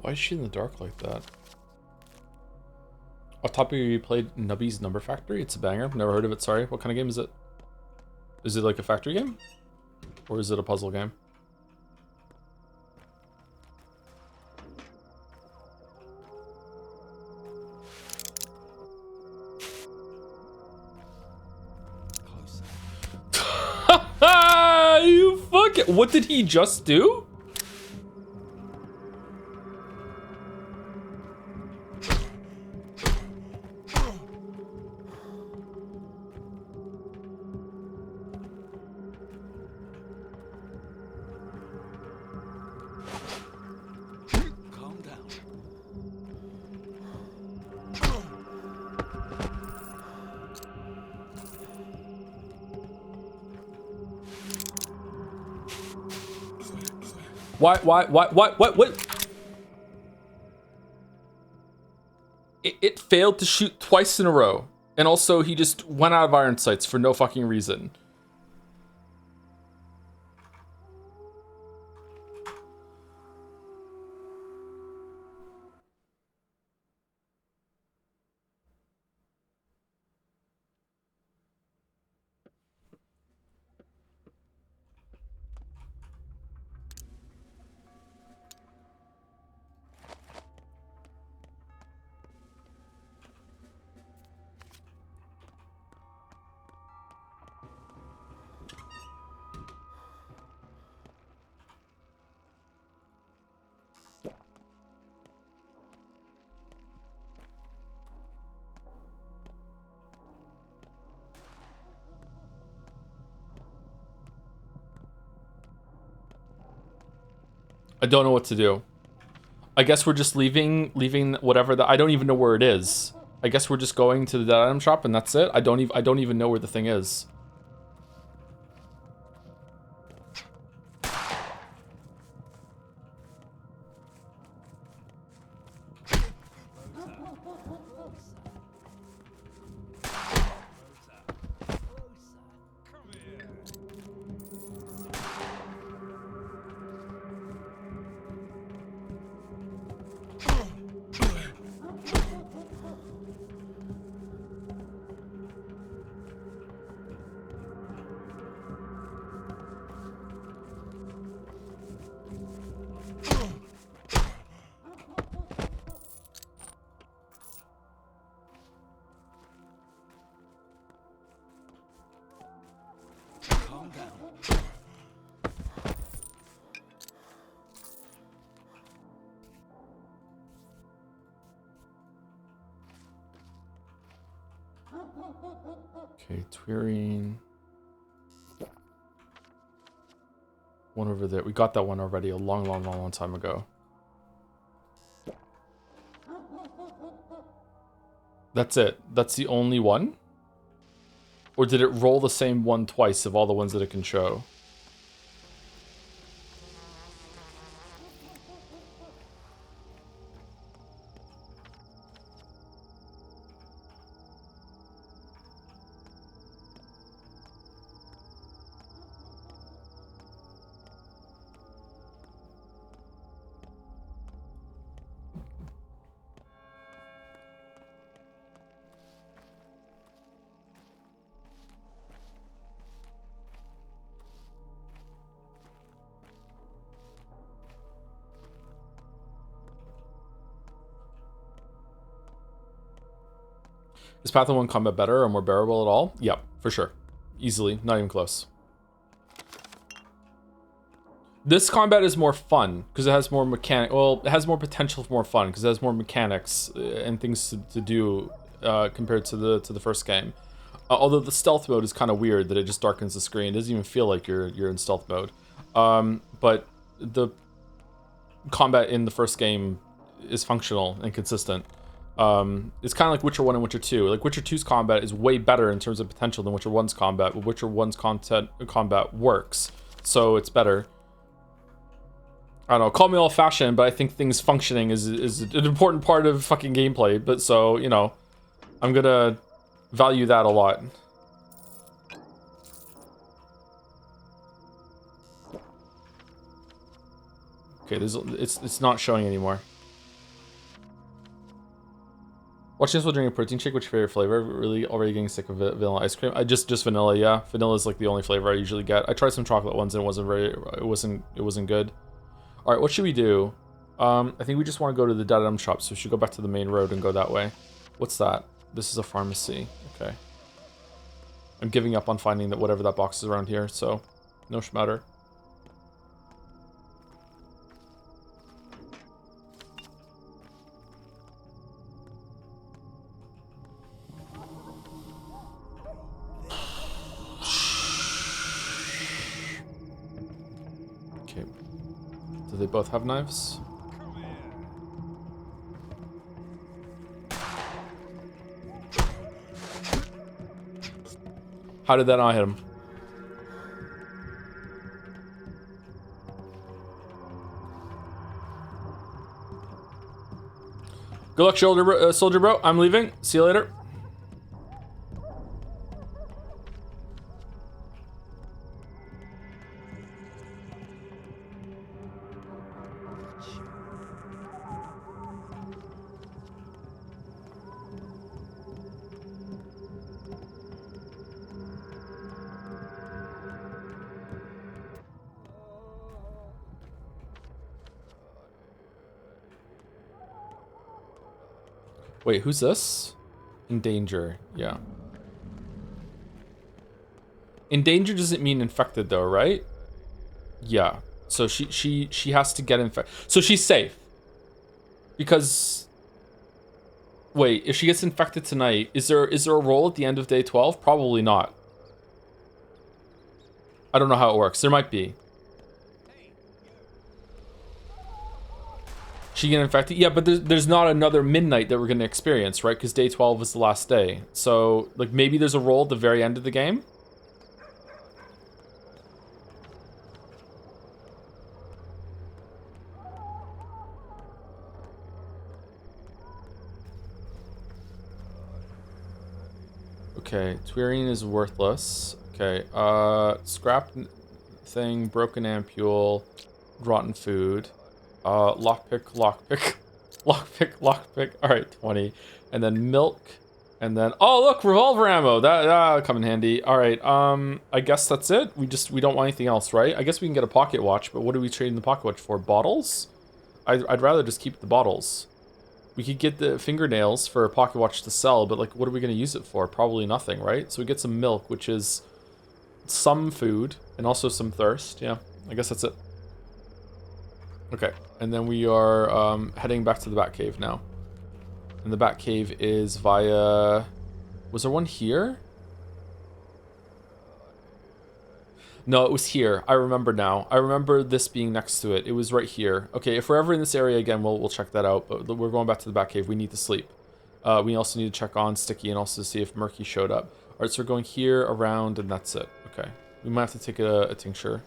Why is she in the dark like that? Off topic, you played Nubby's Number Factory? It's a banger. Never heard of it, sorry. What kind of game is it? Is it like a factory game? Or is it a puzzle game? You fuck it. What did he just do? Calm down. What? It failed to shoot twice in a row. And also, he just went out of iron sights for no fucking reason. I don't know what to do. I guess we're just leaving whatever I don't even know where it is. I guess we're just going to the dead item shop and that's it. I don't even know where the thing is. Okay, Twirine. One over there. We got that one already a long time ago. That's it. That's the only one? Or did it roll the same one twice of all the ones that it can show? Is Path of 1 combat better or more bearable at all? Yep, for sure. Easily, not even close. This combat is more fun because it has more mechanic. Well, it has more potential for more fun because it has more mechanics and things to do compared to the first game. Although the stealth mode is kind of weird that it just darkens the screen. It doesn't even feel like you're in stealth mode. But the combat in the first game is functional and consistent. It's kind of like Witcher 1 and Witcher 2. Like Witcher 2's combat is way better in terms of potential than Witcher 1's combat, but Witcher 1's combat works, so it's better. I don't know, call me old-fashioned, but I think things functioning is an important part of fucking gameplay, but so, you know, I'm gonna value that a lot. Okay, it's not showing anymore. Watching us while drinking a protein shake. What's your favorite flavor? Really already getting sick of vanilla ice cream. I just vanilla. Yeah, vanilla is like the only flavor I usually get. I tried some chocolate ones and it wasn't good. All right, what should we do? I think we just want to go to the Dead shop, so we should go back to the main road and go that way. What's that? This is a pharmacy. Okay. I'm giving up on finding that whatever that box is around here, so no schmatter. Okay. Do they both have knives? How did that not hit him? Good luck, soldier bro. I'm leaving. See you later. Wait, who's this? In danger, yeah. In danger doesn't mean infected though, right? Yeah. So she has to get infected. So she's safe. Because wait, if she gets infected tonight, is there a roll at the end of day 12? Probably not. I don't know how it works. There might be. She get infected? Yeah, but there's not another midnight that we're going to experience, right? Because day 12 is the last day. So, like, maybe there's a roll at the very end of the game? Okay, Twirine is worthless. Okay, scrap thing, broken ampule, rotten food. Lockpick. Lockpick. All right, 20. And then milk. And then, oh, look, revolver ammo. That'll come in handy. All right, I guess that's it. We don't want anything else, right? I guess we can get a pocket watch, but what are we trading the pocket watch for? Bottles? I'd rather just keep the bottles. We could get the fingernails for a pocket watch to sell, but like, what are we going to use it for? Probably nothing, right? So we get some milk, which is some food and also some thirst. Yeah, I guess that's it. Okay, and then we are heading back to the Batcave now. And the Batcave is via... Was there one here? No, it was here. I remember now. I remember this being next to it. It was right here. Okay, if we're ever in this area again, we'll check that out. But we're going back to the Batcave. We need to sleep. We also need to check on Sticky and also see if Murky showed up. All right, so we're going here, around, and that's it. Okay. We might have to take a tincture.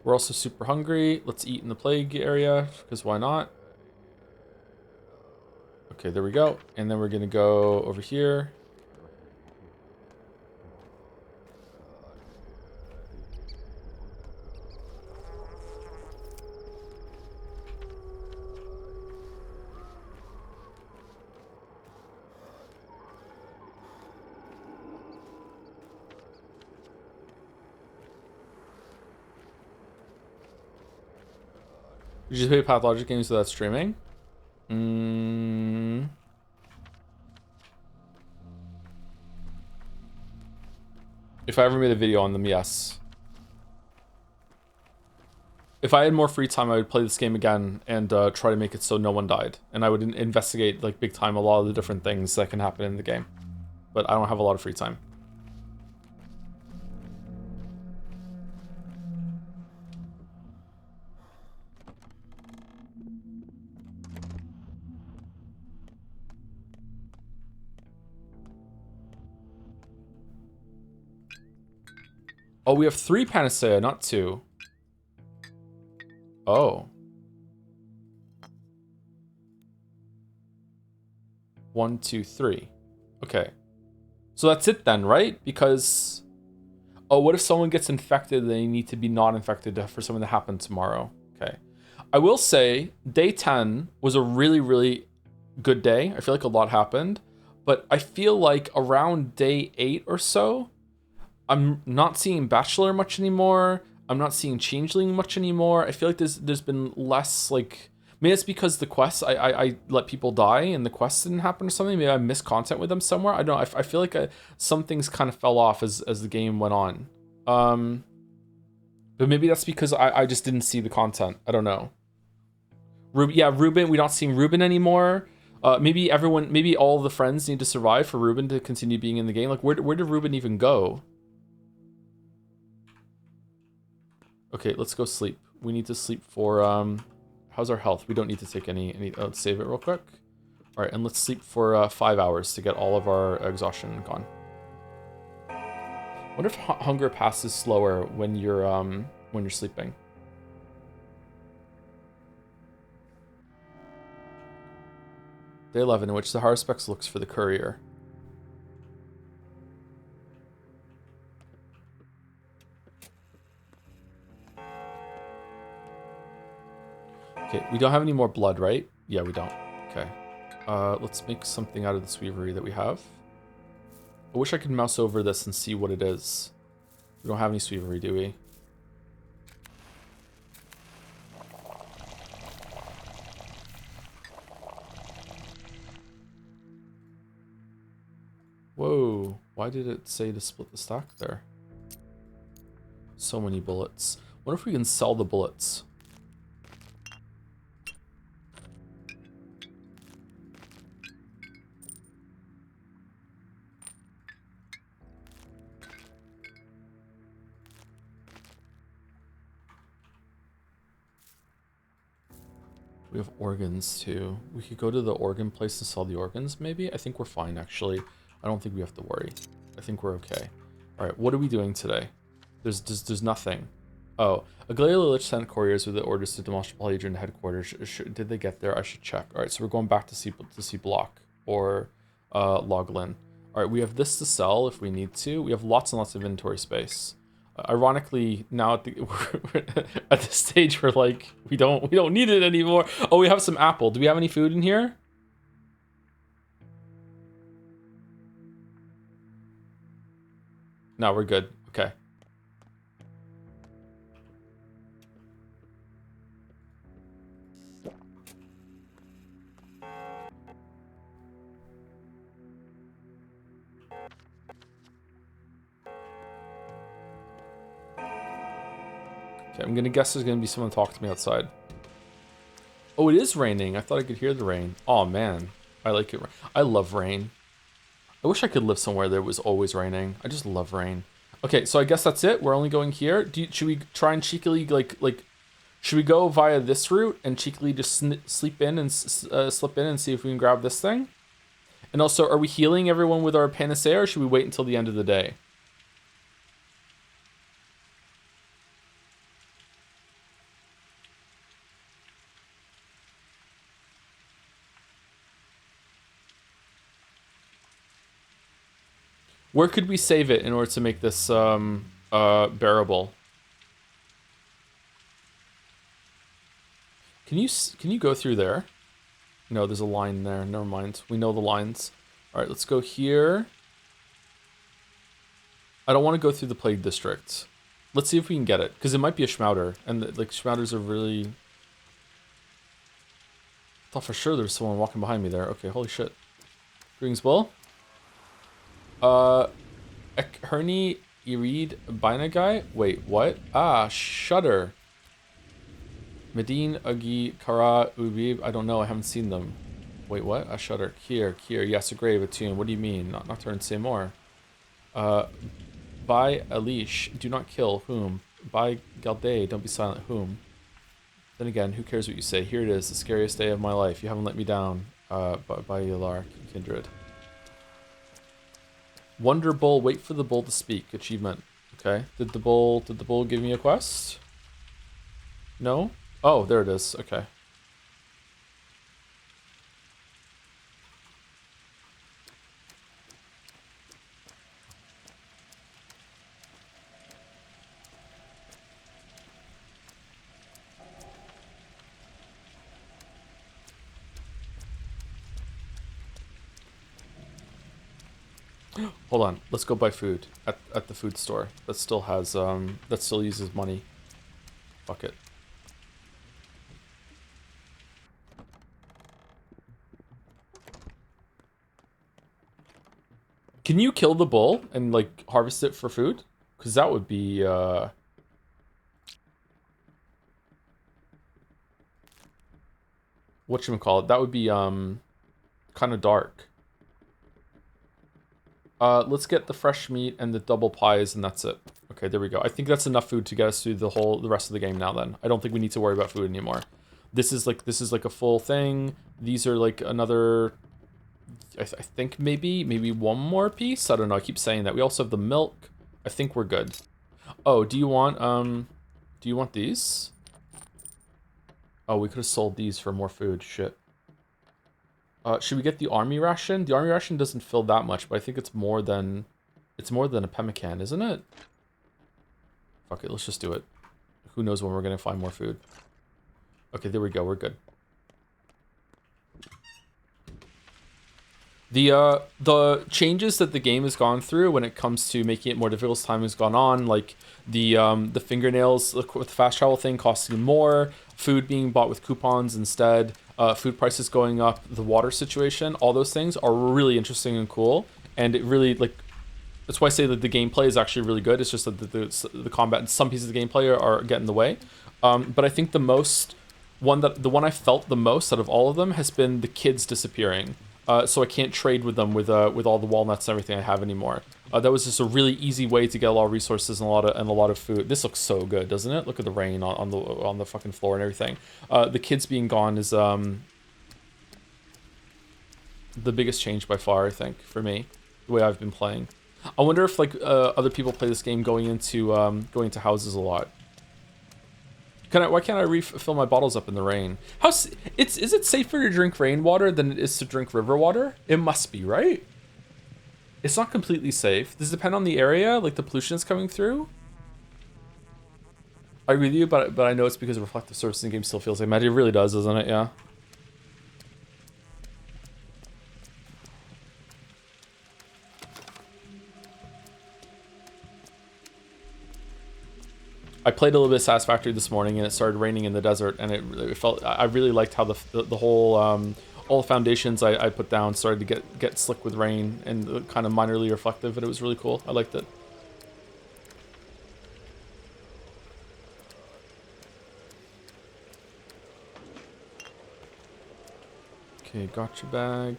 We're also super hungry. Let's eat in the plague area, because why not? Okay, there we go. And then we're going to go over here. Did you play Pathologic games without streaming? If I ever made a video on them, yes. If I had more free time, I would play this game again and try to make it so no one died. And I would investigate, like, big time a lot of the different things that can happen in the game. But I don't have a lot of free time. Oh, we have 3 Panacea, not 2. Oh. 1, 2, 3. Okay. So that's it then, right? Because... Oh, what if someone gets infected and they need to be not infected for something to happen tomorrow? Okay. I will say day 10 was a really, really good day. I feel like a lot happened, but I feel like around day 8 or so, I'm not seeing Bachelor much anymore. I'm not seeing Changeling much anymore. I feel like there's been less like, maybe it's because the quests, I let people die and the quests didn't happen or something. Maybe I missed content with them somewhere. I don't know. I feel like some things kind of fell off as the game went on. But maybe that's because I just didn't see the content. I don't know. Ruben, we're not seeing Ruben anymore. Maybe all the friends need to survive for Ruben to continue being in the game. Like, where did Ruben even go? Okay, let's go sleep. We need to sleep for, how's our health? We don't need to take any let's save it real quick. All right, and let's sleep for 5 hours to get all of our exhaustion gone. Wonder if hunger passes slower when you're sleeping. Day 11, in which the Haruspex looks for the courier. Okay, we don't have any more blood, right? Yeah, we don't. Okay. Let's make something out of the Sweavery that we have. I wish I could mouse over this and see what it is. We don't have any Sweavery, do we? Whoa, why did it say to split the stack there? So many bullets. What if we can sell the bullets? We have organs too. We could go to the organ place to sell the organs, maybe? I think we're fine, actually. I don't think we have to worry. I think we're okay. Alright, what are we doing today? There's nothing. Oh, a Galileo Lich sent couriers with the orders to demolish Polyhedron headquarters. Did they get there? I should check. Alright, so we're going back to see Block or Loglin. Alright, we have this to sell if we need to. We have lots and lots of inventory space. Ironically, now we're at the stage where like we don't need it anymore. Oh, we have some apple. Do we have any food in here? No, we're good. Okay. Okay, I'm gonna guess there's gonna be someone talking to me outside. Oh, it is raining. I thought I could hear the rain. Oh man, I like it. I love rain. I wish I could live somewhere that was always raining. I just love rain. Okay, so I guess that's it. We're only going here. Should we try and cheekily like? Should we go via this route and cheekily just slip in and see if we can grab this thing? And also, are we healing everyone with our panacea, or should we wait until the end of the day? Where could we save it in order to make this bearable? Can you go through there? No, there's a line there. Never mind. We know the lines. All right, let's go here. I don't want to go through the Plague District. Let's see if we can get it, because it might be a Schmouder, and like Schmouders are really... I thought for sure there was someone walking behind me there. Okay, holy shit. Greetings, Will. Hernie Irid Bina guy? Wait, what? Ah, Shudder. Medine, Agi, Kara, Ubib. I don't know, I haven't seen them. Wait, what? A Shudder. Kier, yes, a grave, a tomb. What do you mean? Not Nocturne, say more. By Elish, do not kill. Whom? By Galday, don't be silent. Whom? Then again, who cares what you say? Here it is, the scariest day of my life. You haven't let me down. By Yalar, Kindred. Wonder Bull, wait for the bull to speak. Achievement. Okay. Did the bull give me a quest? No? Oh, there it is. Okay. Hold on. Let's go buy food at the food store. That still has that still uses money. Fuck it. Can you kill the bull and like harvest it for food? Because that would be whatchamacallit? That would be kind of dark. Let's get the fresh meat and the double pies, and that's it. Okay, there we go. I think that's enough food to get us through the rest of the game now. Then I don't think we need to worry about food anymore. This is like a full thing. These are like another. I think maybe one more piece. I don't know. I keep saying that. We also have the milk. I think we're good. Oh, do you want these? Oh, we could have sold these for more food. Shit. Should we get the army ration? The army ration doesn't fill that much, but I think it's more than a pemmican, isn't it? Fuck it, let's just do it. Who knows when we're gonna find more food. Okay, there we go, we're good. The changes that the game has gone through when it comes to making it more difficult as time has gone on, like the fingernails with the fast travel thing costing more, food being bought with coupons instead, food prices going up, the water situation, all those things are really interesting and cool. And it really, like, that's why I say that the gameplay is actually really good. It's just that the combat and some pieces of the gameplay are getting in the way. But I think the one I felt the most out of all of them has been the kids disappearing. So I can't trade with them with all the walnuts and everything I have anymore. That was just a really easy way to get a lot of resources and a lot of food. This looks so good, doesn't it? Look at the rain on the fucking floor and everything. The kids being gone is the biggest change by far, I think, for me, the way I've been playing. I wonder if like other people play this game going into houses a lot. Why can't I refill my bottles up in the rain? Is it safer to drink rainwater than it is to drink river water? It must be, right? It's not completely safe. Does it depend on the area, like the pollution is coming through? I agree with you, but I know it's because reflective surface in the game still feels like magic. It really does, doesn't it? Yeah. I played a little bit of Satisfactory this morning, and it started raining in the desert, and it felt. I really liked how the whole all the foundations I put down started to get slick with rain and kind of minorly reflective, and it was really cool. I liked it. Okay, gotcha bag,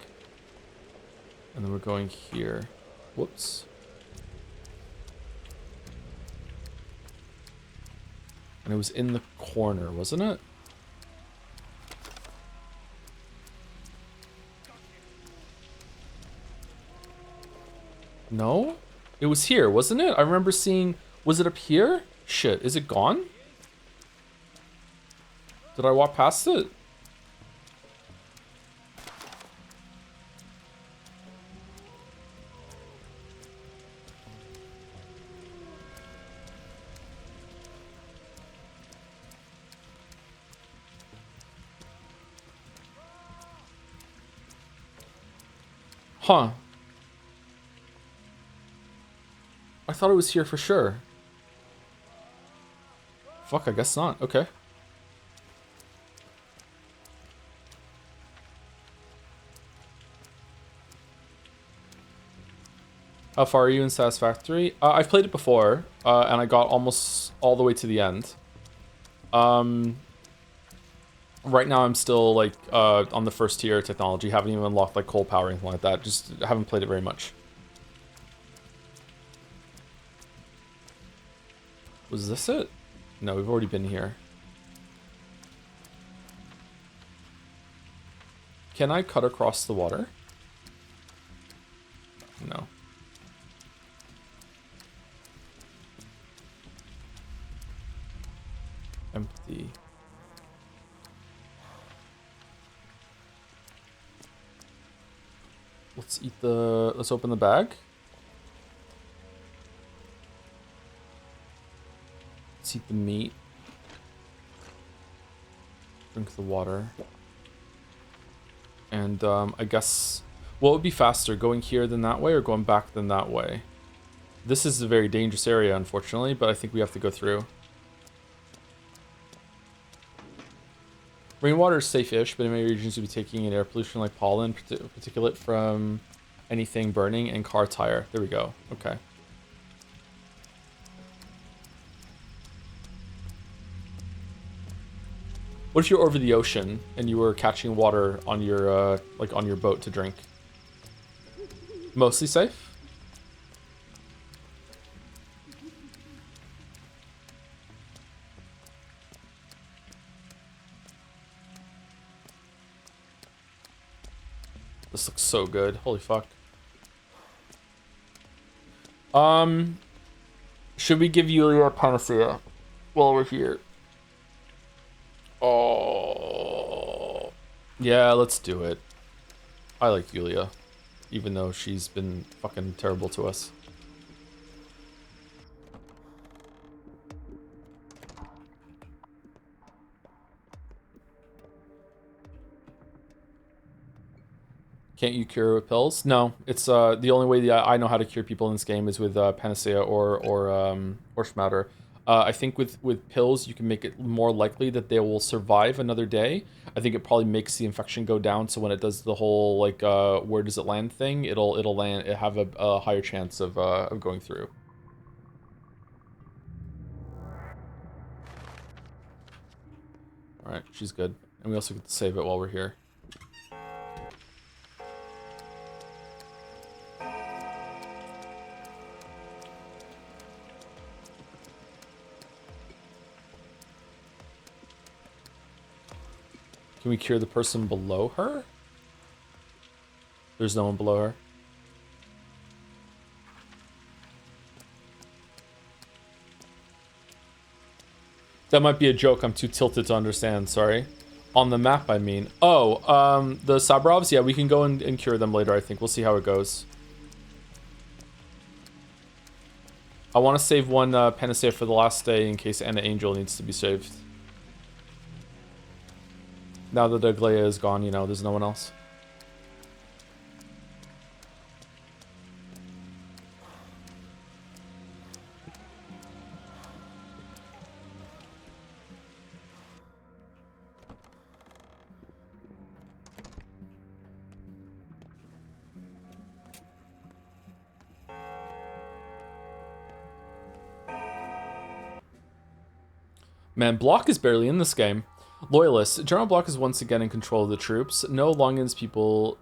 and then we're going here. Whoops. And it was in the corner, wasn't it? No? It was here, wasn't it? I remember seeing... Was it up here? Shit, is it gone? Did I walk past it? Huh. I thought it was here for sure. Fuck, I guess not. Okay. How far are you in Satisfactory? I've played it before, and I got almost all the way to the end. Right now I'm still like on the first tier of technology, haven't even unlocked like coal power or anything like that. Just haven't played it very much. Was this it? No, we've already been here. Can I cut across the water? No. Empty. Let's open the bag. Let's eat the meat. Drink the water. And I guess What would be faster, going here than that way, or going back than that way? This is a very dangerous area, unfortunately, but I think we have to go through. Rainwater is safe-ish, but in many regions you'll be taking in air pollution like pollen, particulate from anything burning, and car tire. There we go. Okay. What if you're over the ocean and you were catching water on your like on your boat to drink? Mostly safe? This looks so good. Holy fuck. Should we give Yulia a panacea while we're here? Oh. Yeah, let's do it. I like Yulia, even though she's been fucking terrible to us. Can't you cure with pills? No, it's the only way that I know how to cure people in this game is with panacea or schmatter. I think with pills you can make it more likely that they will survive another day. I think it probably makes the infection go down, so when it does the whole like where does it land thing, it'll land, it have a higher chance of going through. All right, she's good, and we also get to save it while we're here. Can we cure the person below her? There's no one below her. That might be a joke. I'm too tilted to understand. Sorry. On the map, I mean. Oh, the Sabrovs? Yeah, we can go and cure them later, I think. We'll see how it goes. I want to save one panacea for the last day in case Anna Angel needs to be saved. Now that Aglaya is gone, you know, there's no one else. Man, Block is barely in this game. Loyalists. General Block is once again in control of the troops. No Longins people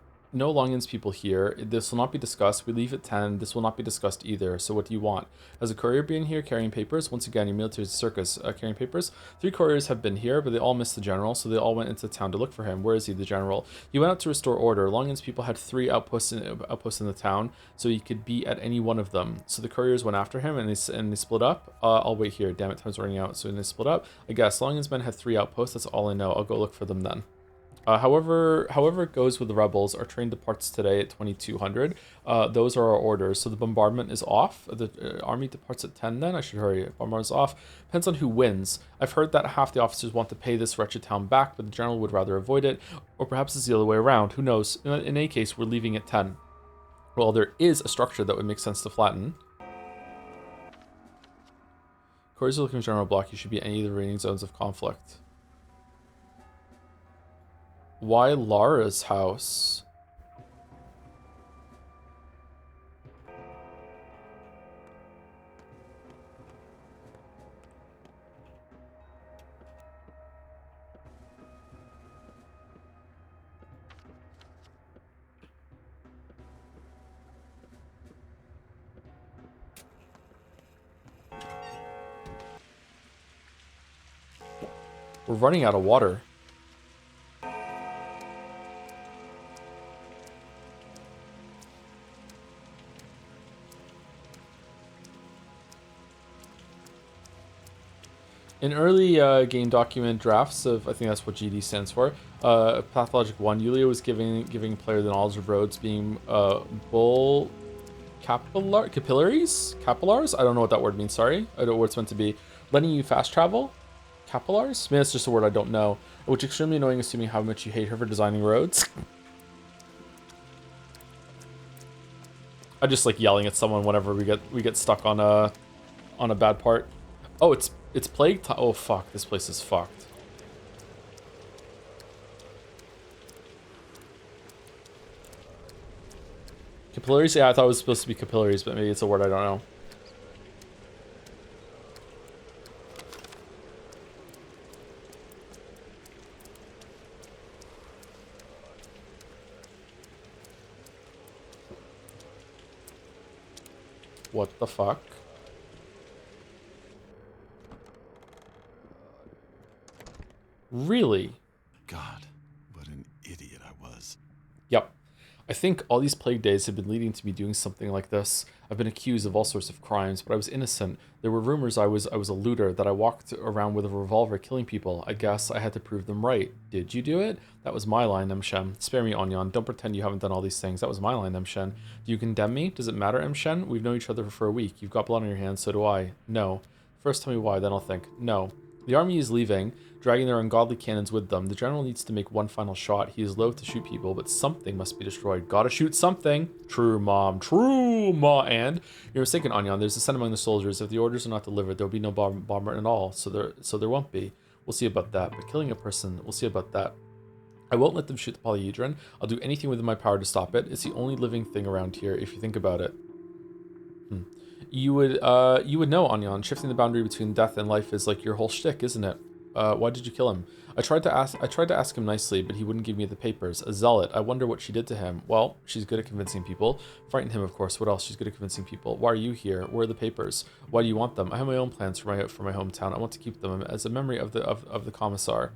here. This will not be discussed. We leave at 10. This will not be discussed either. So what do you want? Has a courier been here carrying papers? Once again, your military circus carrying papers. 3 couriers have been here, but they all missed the general, so they all went into town to look for him. Where is he, the general? He went out to restore order. Longins people had 3 outposts in the town, so he could be at any one of them. So the couriers went after him, and they split up. I'll wait here. Damn it, time's running out. So they split up. I guess Longins men had 3 outposts. That's all I know. I'll go look for them then. However it goes with the rebels, our train departs today at 2200. Those are our orders. So the bombardment is off. The army departs at 10 then. I should hurry. Bombardment is off. Depends on who wins. I've heard that half the officers want to pay this wretched town back, but the general would rather avoid it. Or perhaps it's the other way around. Who knows? In any case, we're leaving at 10. Well, there is a structure that would make sense to flatten. Couriers are looking for General Block. You should be any of the remaining zones of conflict. Why Lara's house? We're running out of water. In early game document drafts of, I think that's what GD stands for, Pathologic 1, Yulia was giving player the knowledge of roads being bull capillaries? Capillars? I don't know what that word means, sorry. I don't know what it's meant to be. Letting you fast travel? Capillars? Maybe it's just a word I don't know. Which is extremely annoying assuming how much you hate her for designing roads. I just like yelling at someone whenever we get stuck on a bad part. Oh, it's plague time. Oh fuck, this place is fucked. Capillaries? Yeah, I thought it was supposed to be capillaries, but maybe it's a word I don't know. What the fuck? Really? God, what an idiot I was. Yep. I think all these plague days have been leading to me doing something like this. I've been accused of all sorts of crimes, but I was innocent. There were rumors I was a looter, that I walked around with a revolver killing people. I guess I had to prove them right. Did you do it? That was my line, Shen. Spare me, Onyon. Don't pretend you haven't done all these things. That was my line, Shen. Do you condemn me? Does it matter, Shen? We've known each other for a week. You've got blood on your hands, so do I. No. First tell me why, then I'll think. No. The army is leaving, dragging their ungodly cannons with them. The general needs to make one final shot. He is loath to shoot people, but something must be destroyed. Gotta shoot something. True, Mom. True, Ma. And you're mistaken, Anyan. There's dissent among the soldiers. If the orders are not delivered, there'll be no bombardment at all. So there won't be. We'll see about that. But killing a person, we'll see about that. I won't let them shoot the polyhedron. I'll do anything within my power to stop it. It's the only living thing around here, if you think about it. You would know, Anyan. Shifting the boundary between death and life is like your whole shtick, isn't it? Why did you kill him? I tried to ask him nicely, but he wouldn't give me the papers. A zealot. I wonder what she did to him. Well, she's good at convincing people. Frighten him, of course. What else? She's good at convincing people. Why are you here? Where are the papers? Why do you want them? I have my own plans for my hometown. I want to keep them as a memory of the commissar.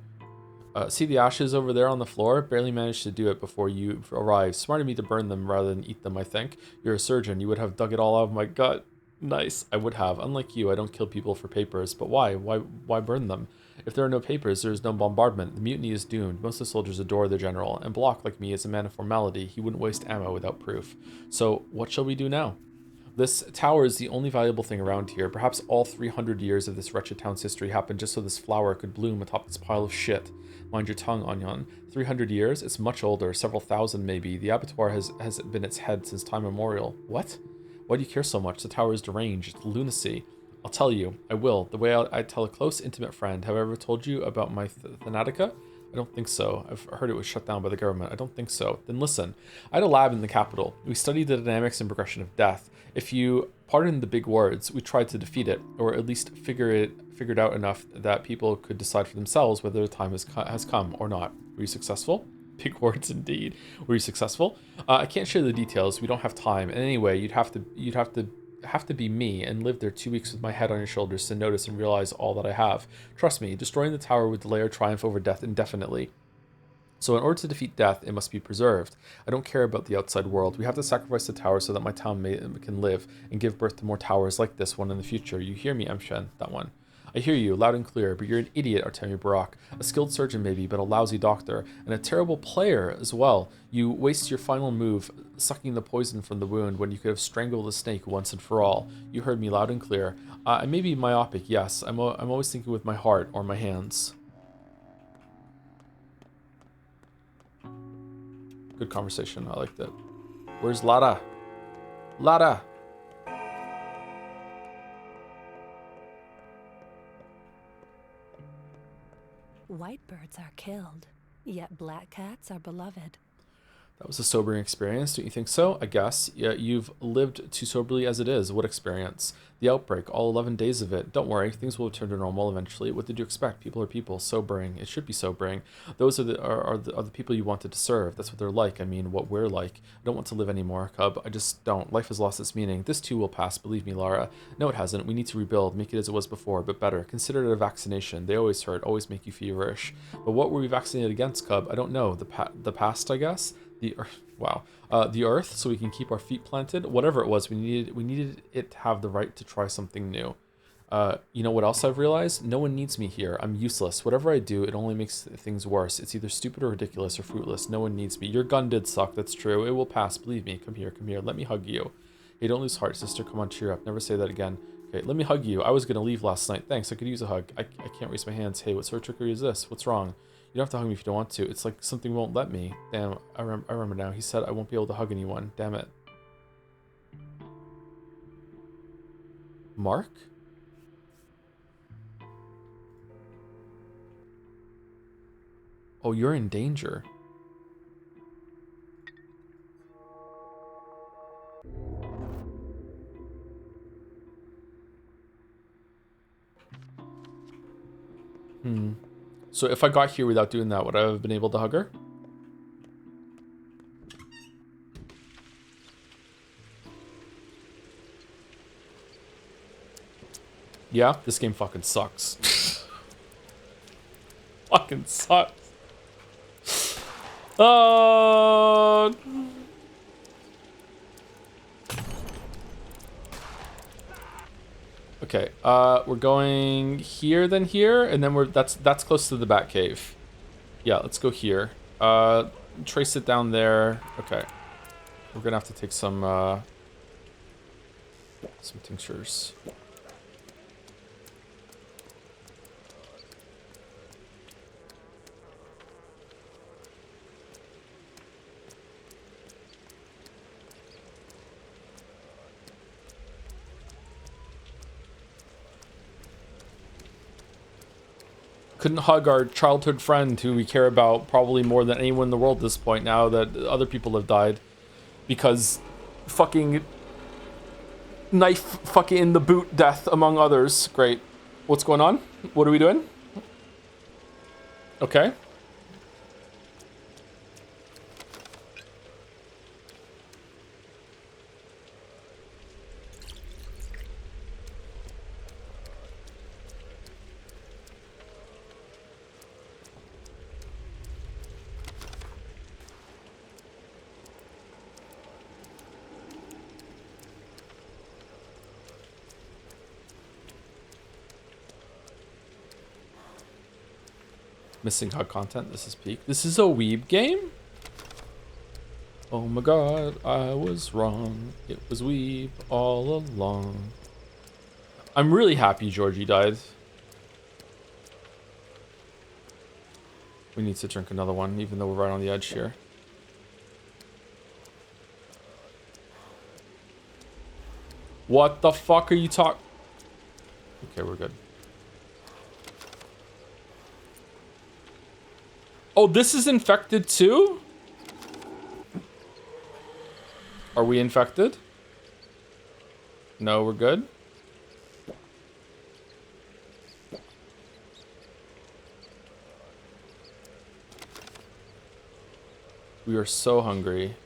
See the ashes over there on the floor? Barely managed to do it before you arrived. Smart of me to burn them rather than eat them, I think. You're a surgeon. You would have dug it all out of my gut. Nice. I would have. Unlike you, I don't kill people for papers. But why? Why burn them? If there are no papers, there is no bombardment. The mutiny is doomed. Most of the soldiers adore their general, and Block, like me, is a man of formality. He wouldn't waste ammo without proof. So, what shall we do now? This tower is the only valuable thing around here. Perhaps all 300 years of this wretched town's history happened just so this flower could bloom atop this pile of shit. Mind your tongue, Anyan. 300 years? It's much older, several thousand maybe. The abattoir has been its head since time immemorial. What? Why do you care so much? The tower is deranged. It's lunacy. I'll tell you. I will. The way I tell a close, intimate friend. Have I ever told you about my Thanatica? I don't think so. I've heard it was shut down by the government. I don't think so. Then listen. I had a lab in the capital. We studied the dynamics and progression of death. If you pardon the big words, we tried to defeat it, or at least figured out enough that people could decide for themselves whether the time has come or not. Were you successful? Big words indeed. Were you successful? I can't share the details. We don't have time. And anyway, you'd have to be me and live there 2 weeks with my head on your shoulders to notice and realize all that I have. Trust me, destroying the tower would delay our triumph over death indefinitely. So in order to defeat death, it must be preserved. I don't care about the outside world. We have to sacrifice the tower so that my town can live and give birth to more towers like this one in the future. You hear me, Shen? That one. I hear you, loud and clear, but you're an idiot, Artemi Barak. A skilled surgeon maybe, but a lousy doctor. And a terrible player as well. You waste your final move, sucking the poison from the wound when you could have strangled the snake once and for all. You heard me loud and clear. I may be myopic, yes. I'm always thinking with my heart or my hands. Good conversation, I liked it. Where's Lara? Lara! White birds are killed, yet black cats are beloved. That was a sobering experience, don't you think so? I guess. Yeah, you've lived too soberly as it is. What experience? The outbreak, all 11 days of it. Don't worry, things will return to normal eventually. What did you expect? People are people. Sobering. It should be sobering. Those are the people you wanted to serve. That's what they're like. I mean, what we're like. I don't want to live anymore, Cub. I just don't. Life has lost its meaning. This too will pass, believe me, Lara. No, it hasn't. We need to rebuild, make it as it was before, but better. Consider it a vaccination. They always hurt, always make you feverish. But what were we vaccinated against, Cub? I don't know. The past, I guess? The earth, wow. The earth, so we can keep our feet planted. Whatever it was, we needed it to have the right to try something new. You know what else I've realized? No one needs me here. I'm useless. Whatever I do, it only makes things worse. It's either stupid or ridiculous or fruitless. No one needs me. Your gun did suck. That's true. It will pass. Believe me. Come here. Come here. Let me hug you. Hey, don't lose heart, sister. Come on, cheer up. Never say that again. Okay, let me hug you. I was gonna leave last night. Thanks. I could use a hug. I can't raise my hands. Hey, what sort of trickery is this? What's wrong? You don't have to hug me if you don't want to. It's like something won't let me. Damn, I remember now. He said I won't be able to hug anyone. Damn it. Mark? Oh, you're in danger. So if I got here without doing that, would I have been able to hug her? Yeah, this game fucking sucks. Fucking sucks. Okay, we're going here, then here, and then that's close to the Bat Cave. Yeah, let's go here. Trace it down there. Okay. We're gonna have to take some tinctures. Couldn't hug our childhood friend who we care about probably more than anyone in the world at this point now that other people have died. Because fucking knife fucking in the boot death among others. Great. What's going on? What are we doing? Okay. Missing hug content. This is peak. This is a weeb game? Oh my god, I was wrong. It was weeb all along. I'm really happy Georgie died. We need to drink another one, even though we're right on the edge here. What the fuck are you talking? Okay, we're good. Oh, this is infected too? Are we infected? No, we're good. We are so hungry.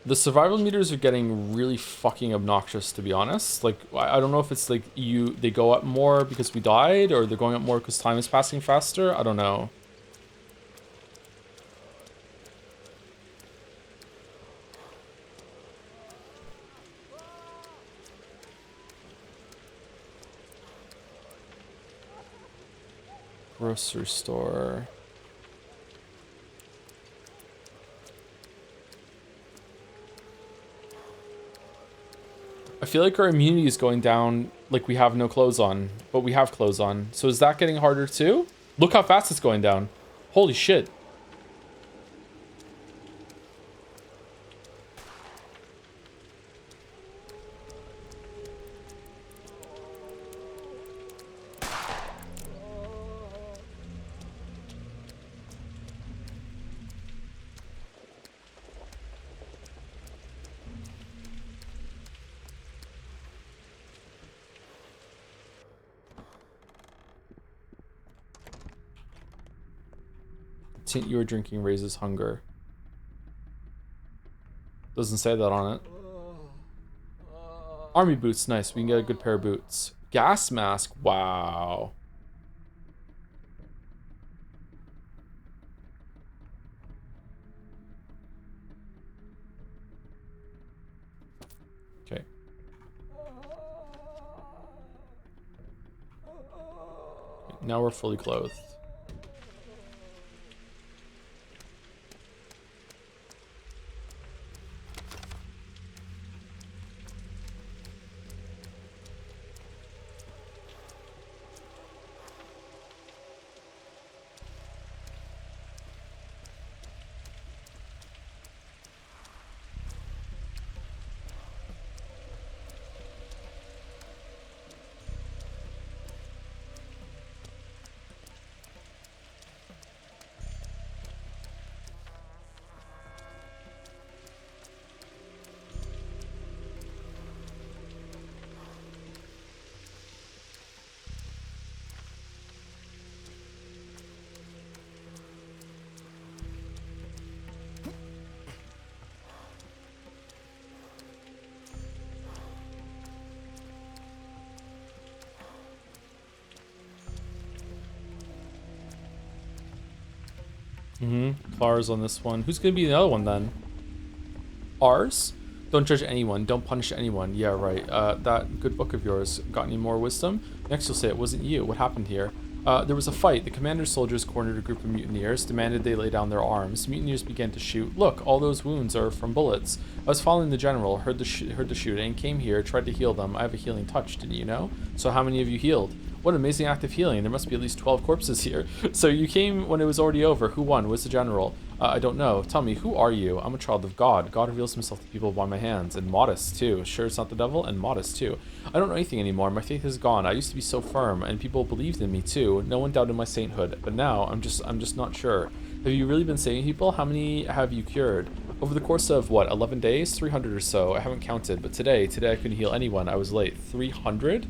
The survival meters are getting really fucking obnoxious, to be honest. Like, I don't know if it's like they go up more because we died, or they're going up more because time is passing faster. I don't know. Grocery store. I feel like our immunity is going down, like we have no clothes on, but we have clothes on. So is that getting harder too? Look how fast it's going down. Holy shit. Tint you are drinking raises hunger. Doesn't say that on it. Army boots, nice. We can get a good pair of boots. Gas mask, wow. Okay. Now we're fully clothed. Clara's on this one. Who's gonna be the other one then? Ours? Don't judge anyone. Don't punish anyone. Yeah, right. That good book of yours. Got any more wisdom? Next you'll say it wasn't you. What happened here? There was a fight. The commander's soldiers cornered a group of mutineers, demanded they lay down their arms. Mutineers began to shoot. Look, all those wounds are from bullets. I was following the general, heard the shooting, came here, tried to heal them. I have a healing touch, didn't you know? So how many of you healed? What an amazing act of healing. There must be at least 12 corpses here. So you came when it was already over. Who won? Was the general? I don't know. Tell me, who are you? I'm a child of God. God reveals himself to people by my hands. And modest, too. Sure it's not the devil? And modest, too. I don't know anything anymore. My faith is gone. I used to be so firm, and people believed in me, too. No one doubted my sainthood. But now, I'm just not sure. Have you really been saving people? How many have you cured? Over the course of, what, 11 days? 300 or so. I haven't counted. But today I couldn't heal anyone. I was late. 300?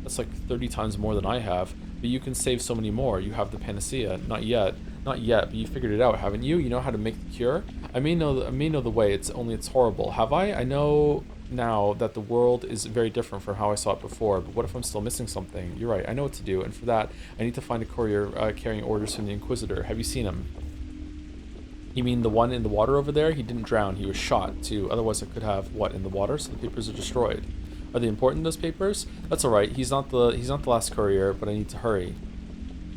That's like 30 times more than I have. But you can save so many more. You have the panacea. Not yet. Not yet, but you figured it out, haven't you? You know how to make the cure? I may know the way, it's horrible. Have I? I know now that the world is very different from how I saw it before, but what if I'm still missing something? You're right, I know what to do, and for that, I need to find a courier carrying orders from the Inquisitor. Have you seen him? You mean the one in the water over there? He didn't drown, he was shot, too. Otherwise I could have, what, in the water? So the papers are destroyed. Are they important, those papers? That's alright, he's not the last courier, but I need to hurry.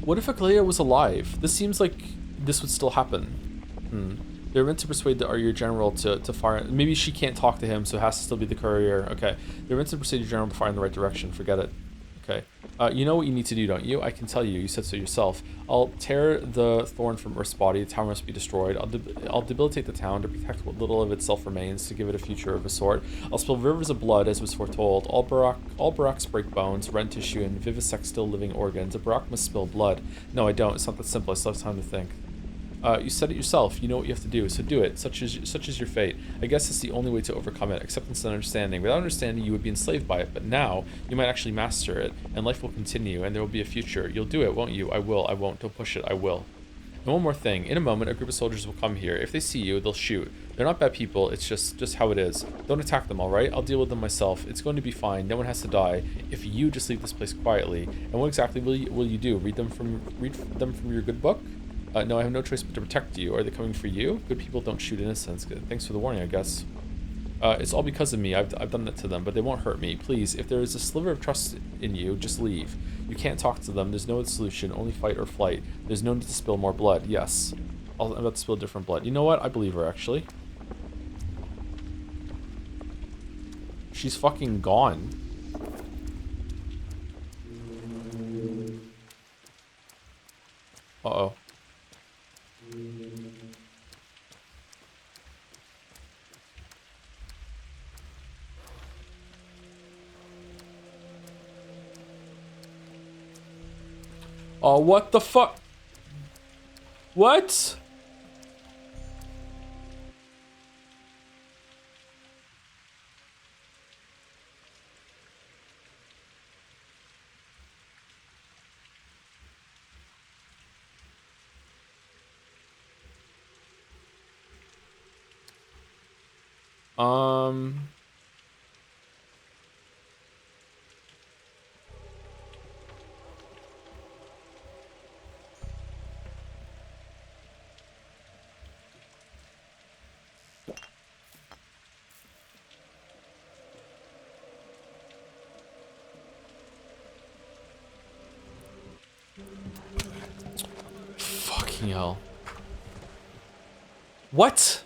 What if Aglaya was alive? This seems like this would still happen. They're meant to persuade your general to fire. Maybe she can't talk to him, so it has to still be the courier. Okay. They're meant to persuade your general to fire in the right direction. Forget it. Okay. You know what you need to do, don't you? I can tell you. You said so yourself. I'll tear the thorn from Earth's body. The town must be destroyed. I'll debilitate the town to protect what little of itself remains, to give it a future of a sort. I'll spill rivers of blood, as was foretold. All barracks break bones, rend tissue, and vivisect still living organs. A barrack must spill blood. No, I don't. It's not that simple. I still have time to think. You said it yourself. You know what you have to do, so do it. Such is your fate. I guess it's the only way to overcome it. Acceptance and understanding. Without understanding, you would be enslaved by it. But now, you might actually master it, and life will continue, and there will be a future. You'll do it, won't you? I will. I won't. Don't push it. I will. And one more thing. In a moment, a group of soldiers will come here. If they see you, they'll shoot. They're not bad people. It's just how it is. Don't attack them, all right? I'll deal with them myself. It's going to be fine. No one has to die. If you just leave this place quietly. And what exactly will you do? Read them from your good book? No, I have no choice but to protect you. Are they coming for you? Good people don't shoot innocents. Thanks for the warning, I guess. It's all because of me. I've done that to them, but they won't hurt me. Please, if there is a sliver of trust in you, just leave. You can't talk to them. There's no other solution. Only fight or flight. There's no need to spill more blood. Yes. I'm about to spill different blood. You know what? I believe her, actually. She's fucking gone. Uh-oh. Oh, what the fuck? What? Fucking hell. What?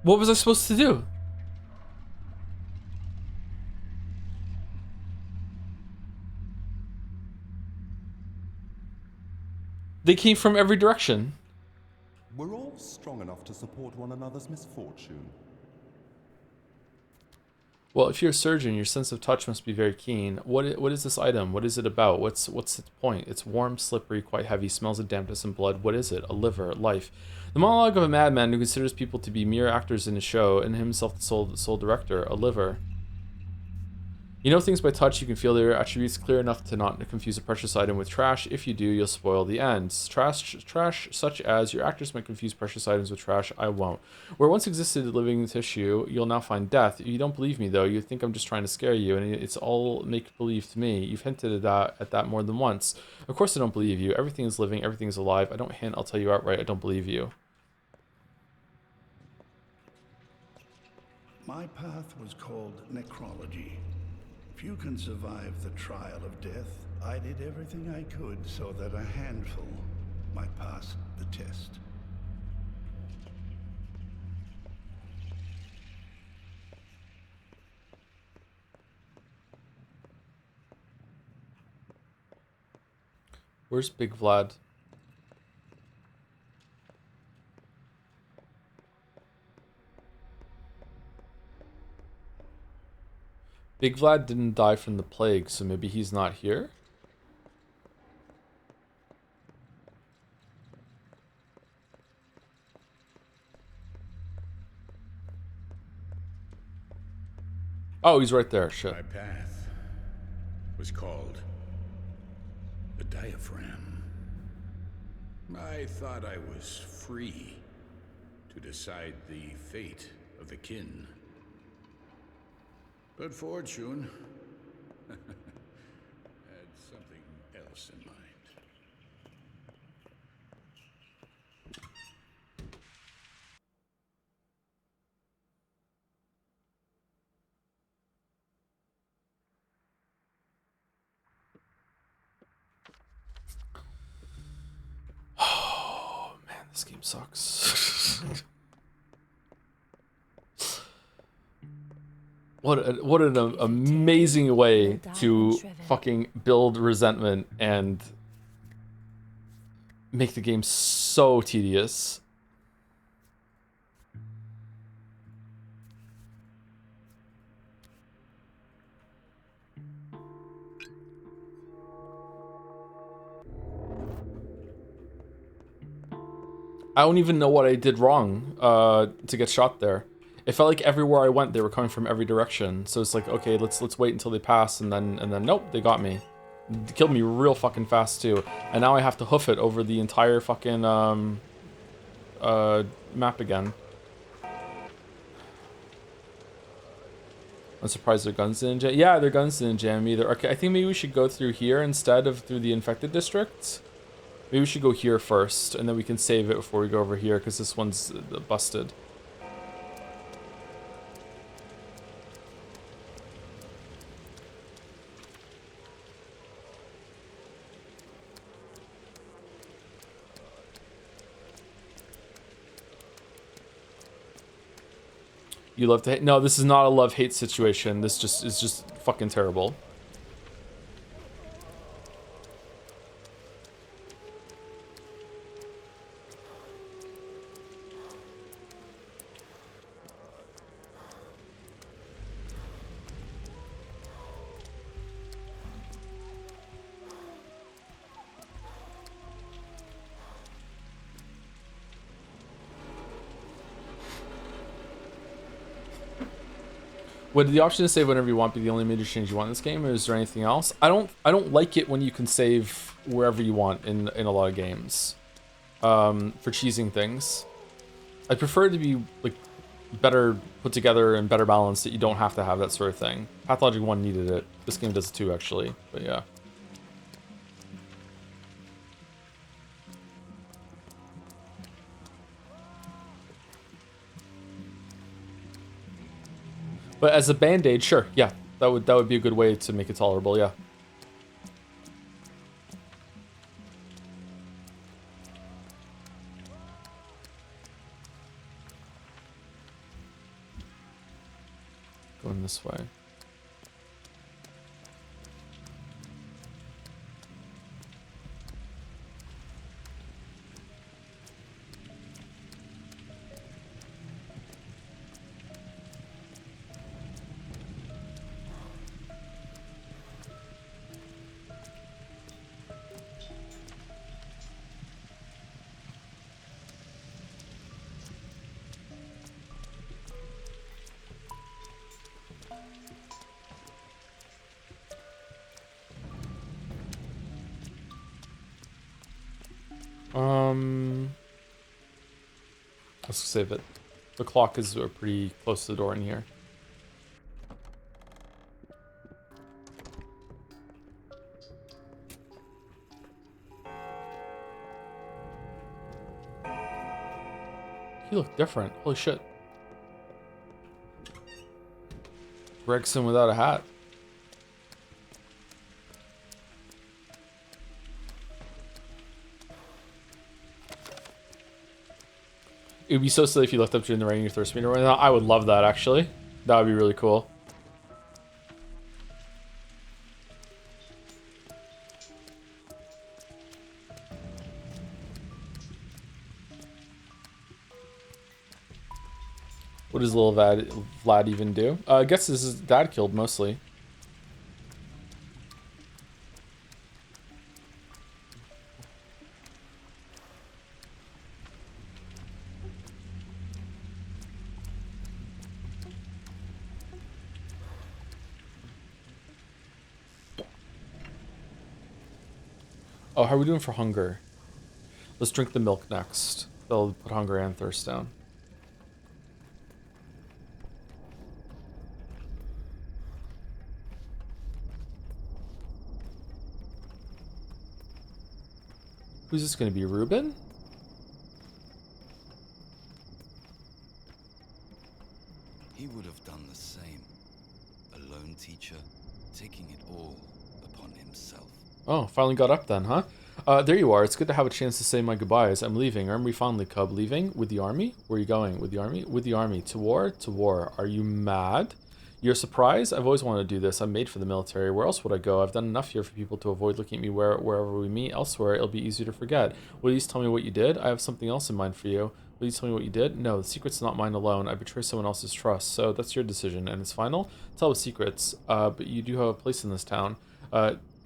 What was I supposed to do? They came from every direction. We're all strong enough to support one another's misfortune. Well, if you're a surgeon, your sense of touch must be very keen. What is this item? What is it about? What's its point? It's warm, slippery, quite heavy, smells of dampness and blood. What is it? A liver, life. The monologue of a madman who considers people to be mere actors in a show and himself the sole director. A liver. You know things by touch, you can feel their attributes clear enough to not confuse a precious item with trash. If you do, you'll spoil the end. Trash such as your actors might confuse precious items with trash, I won't. Where once existed living tissue, you'll now find death. You don't believe me though, you think I'm just trying to scare you, and it's all make-believe to me. You've hinted at that more than once. Of course I don't believe you. Everything is living, everything is alive. I don't hint, I'll tell you outright, I don't believe you. My path was called necrology. Few can survive the trial of death. I did everything I could so that a handful might pass the test. Where's Big Vlad? Big Vlad didn't die from the plague, so maybe he's not here? Oh, he's right there, shit. My path was called the diaphragm. I thought I was free to decide the fate of the kin. But fortune had something else in mind. Oh man, this game sucks. What an amazing way to fucking build resentment and make the game so tedious. I don't even know what I did wrong to get shot there. It felt like everywhere I went, they were coming from every direction. So it's like, okay, let's wait until they pass, and then nope, they got me. They killed me real fucking fast too. And now I have to hoof it over the entire fucking map again. I'm surprised their guns didn't jam. Yeah, their guns didn't jam either. Okay, I think maybe we should go through here instead of through the infected districts. Maybe we should go here first, and then we can save it before we go over here, because this one's busted. You love to hate? No, this is not a love-hate situation. This just is just fucking terrible. Would the option to save whenever you want be the only major change you want in this game, or is there anything else? I don't like it when you can save wherever you want in a lot of games. For cheesing things. I prefer it to be like better put together and better balanced, that you don't have to have that sort of thing. Pathologic 1 needed it. This game does it too, actually. But yeah. But as a band-aid, sure, yeah. That would be a good way to make it tolerable, yeah. Going this way. Let's save it. The clock is pretty close to the door in here. He looked different. Holy shit. Gregson without a hat. It would be so silly if you looked up during the rain your thirst meter right now. I would love that, actually. That would be really cool. What does little Vlad even do? I guess this is dad killed mostly. Oh, how are we doing for hunger? Let's drink the milk next. They'll put hunger and thirst down. Who's this going to be, Ruben? He would have done the same. A lone teacher, taking it all upon himself. Oh, finally got up then, huh? There you are. It's good to have a chance to say my goodbyes. I'm leaving. Remember me fondly, Cub. Leaving? With the army? Where are you going? With the army? With the army. To war? To war. Are you mad? You're surprised? I've always wanted to do this. I'm made for the military. Where else would I go? I've done enough here for people to avoid looking at me wherever we meet. Elsewhere, it'll be easier to forget. Will you just tell me what you did? I have something else in mind for you. Will you tell me what you did? No, the secret's not mine alone. I betray someone else's trust. So that's your decision. And it's final? Tell the secrets. But you do have a place in this town.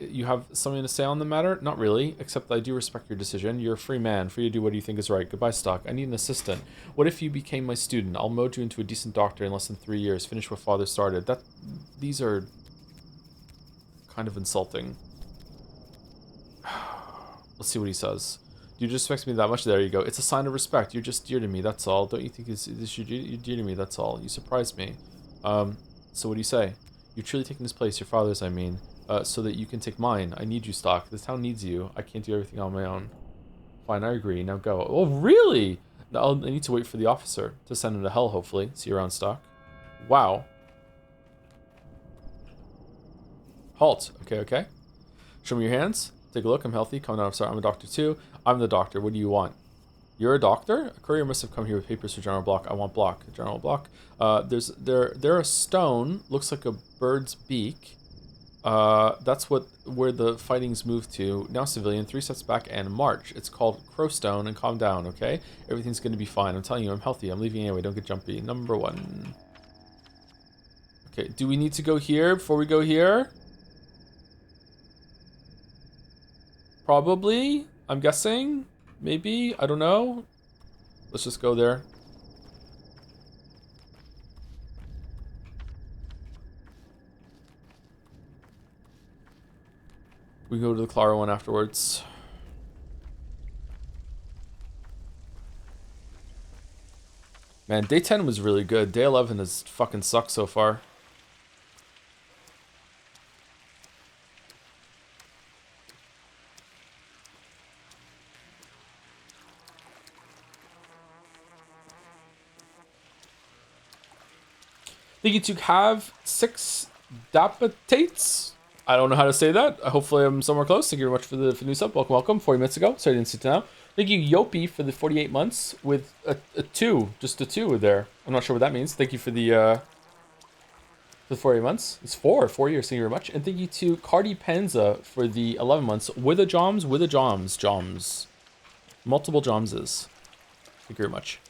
You have something to say on the matter? Not really, except I do respect your decision. You're a free man, free to do what you think is right. Goodbye, Stock. I need an assistant. What if you became my student? I'll mold you into a decent doctor in less than 3 years. Finish what father started. These are kind of insulting. Let's see what he says. Do you just respect me that much? There you go. It's a sign of respect. You're just dear to me, that's all. Don't you think you're dear to me, that's all. You surprised me. So what do you say? You've truly taken his place, your father's, I mean. So that you can take mine. I need you, Stock. This town needs you. I can't do everything on my own. Fine, I agree. Now go. Oh, really? I need to wait for the officer to send him to hell, hopefully. See you around, Stock. Wow. Halt. Okay, okay. Show me your hands. Take a look. I'm healthy. Come down. I'm sorry. I'm a doctor, too. I'm the doctor. What do you want? You're a doctor? A courier must have come here with papers for General Block. I want Block. General Block. They're a stone. Looks like a bird's beak. That's where the fighting's moved to. Now, civilian, 3 steps back and march. It's called Crowstone, and calm down, okay? Everything's gonna be fine. I'm telling you, I'm healthy. I'm leaving anyway. Don't get jumpy. Number 1. Okay, do we need to go here before we go here? Probably. I'm guessing. Maybe. I don't know. Let's just go there. We go to the Clara one afterwards. Man, day 10 was really good. Day 11 has fucking sucked so far. Thank you to have 6 dapetates. I don't know how to say that. Hopefully I'm somewhere close. Thank you very much for the new sub. Welcome, welcome. 40 minutes ago. Sorry I didn't see it now. Thank you, Yopi, for the 48 months with a 2. Just a 2 there. I'm not sure what that means. Thank you for the 48 months. It's 4 years. Thank you very much. And thank you to Cardi Penza for the 11 months with a Joms. Multiple Jomses. Thank you very much.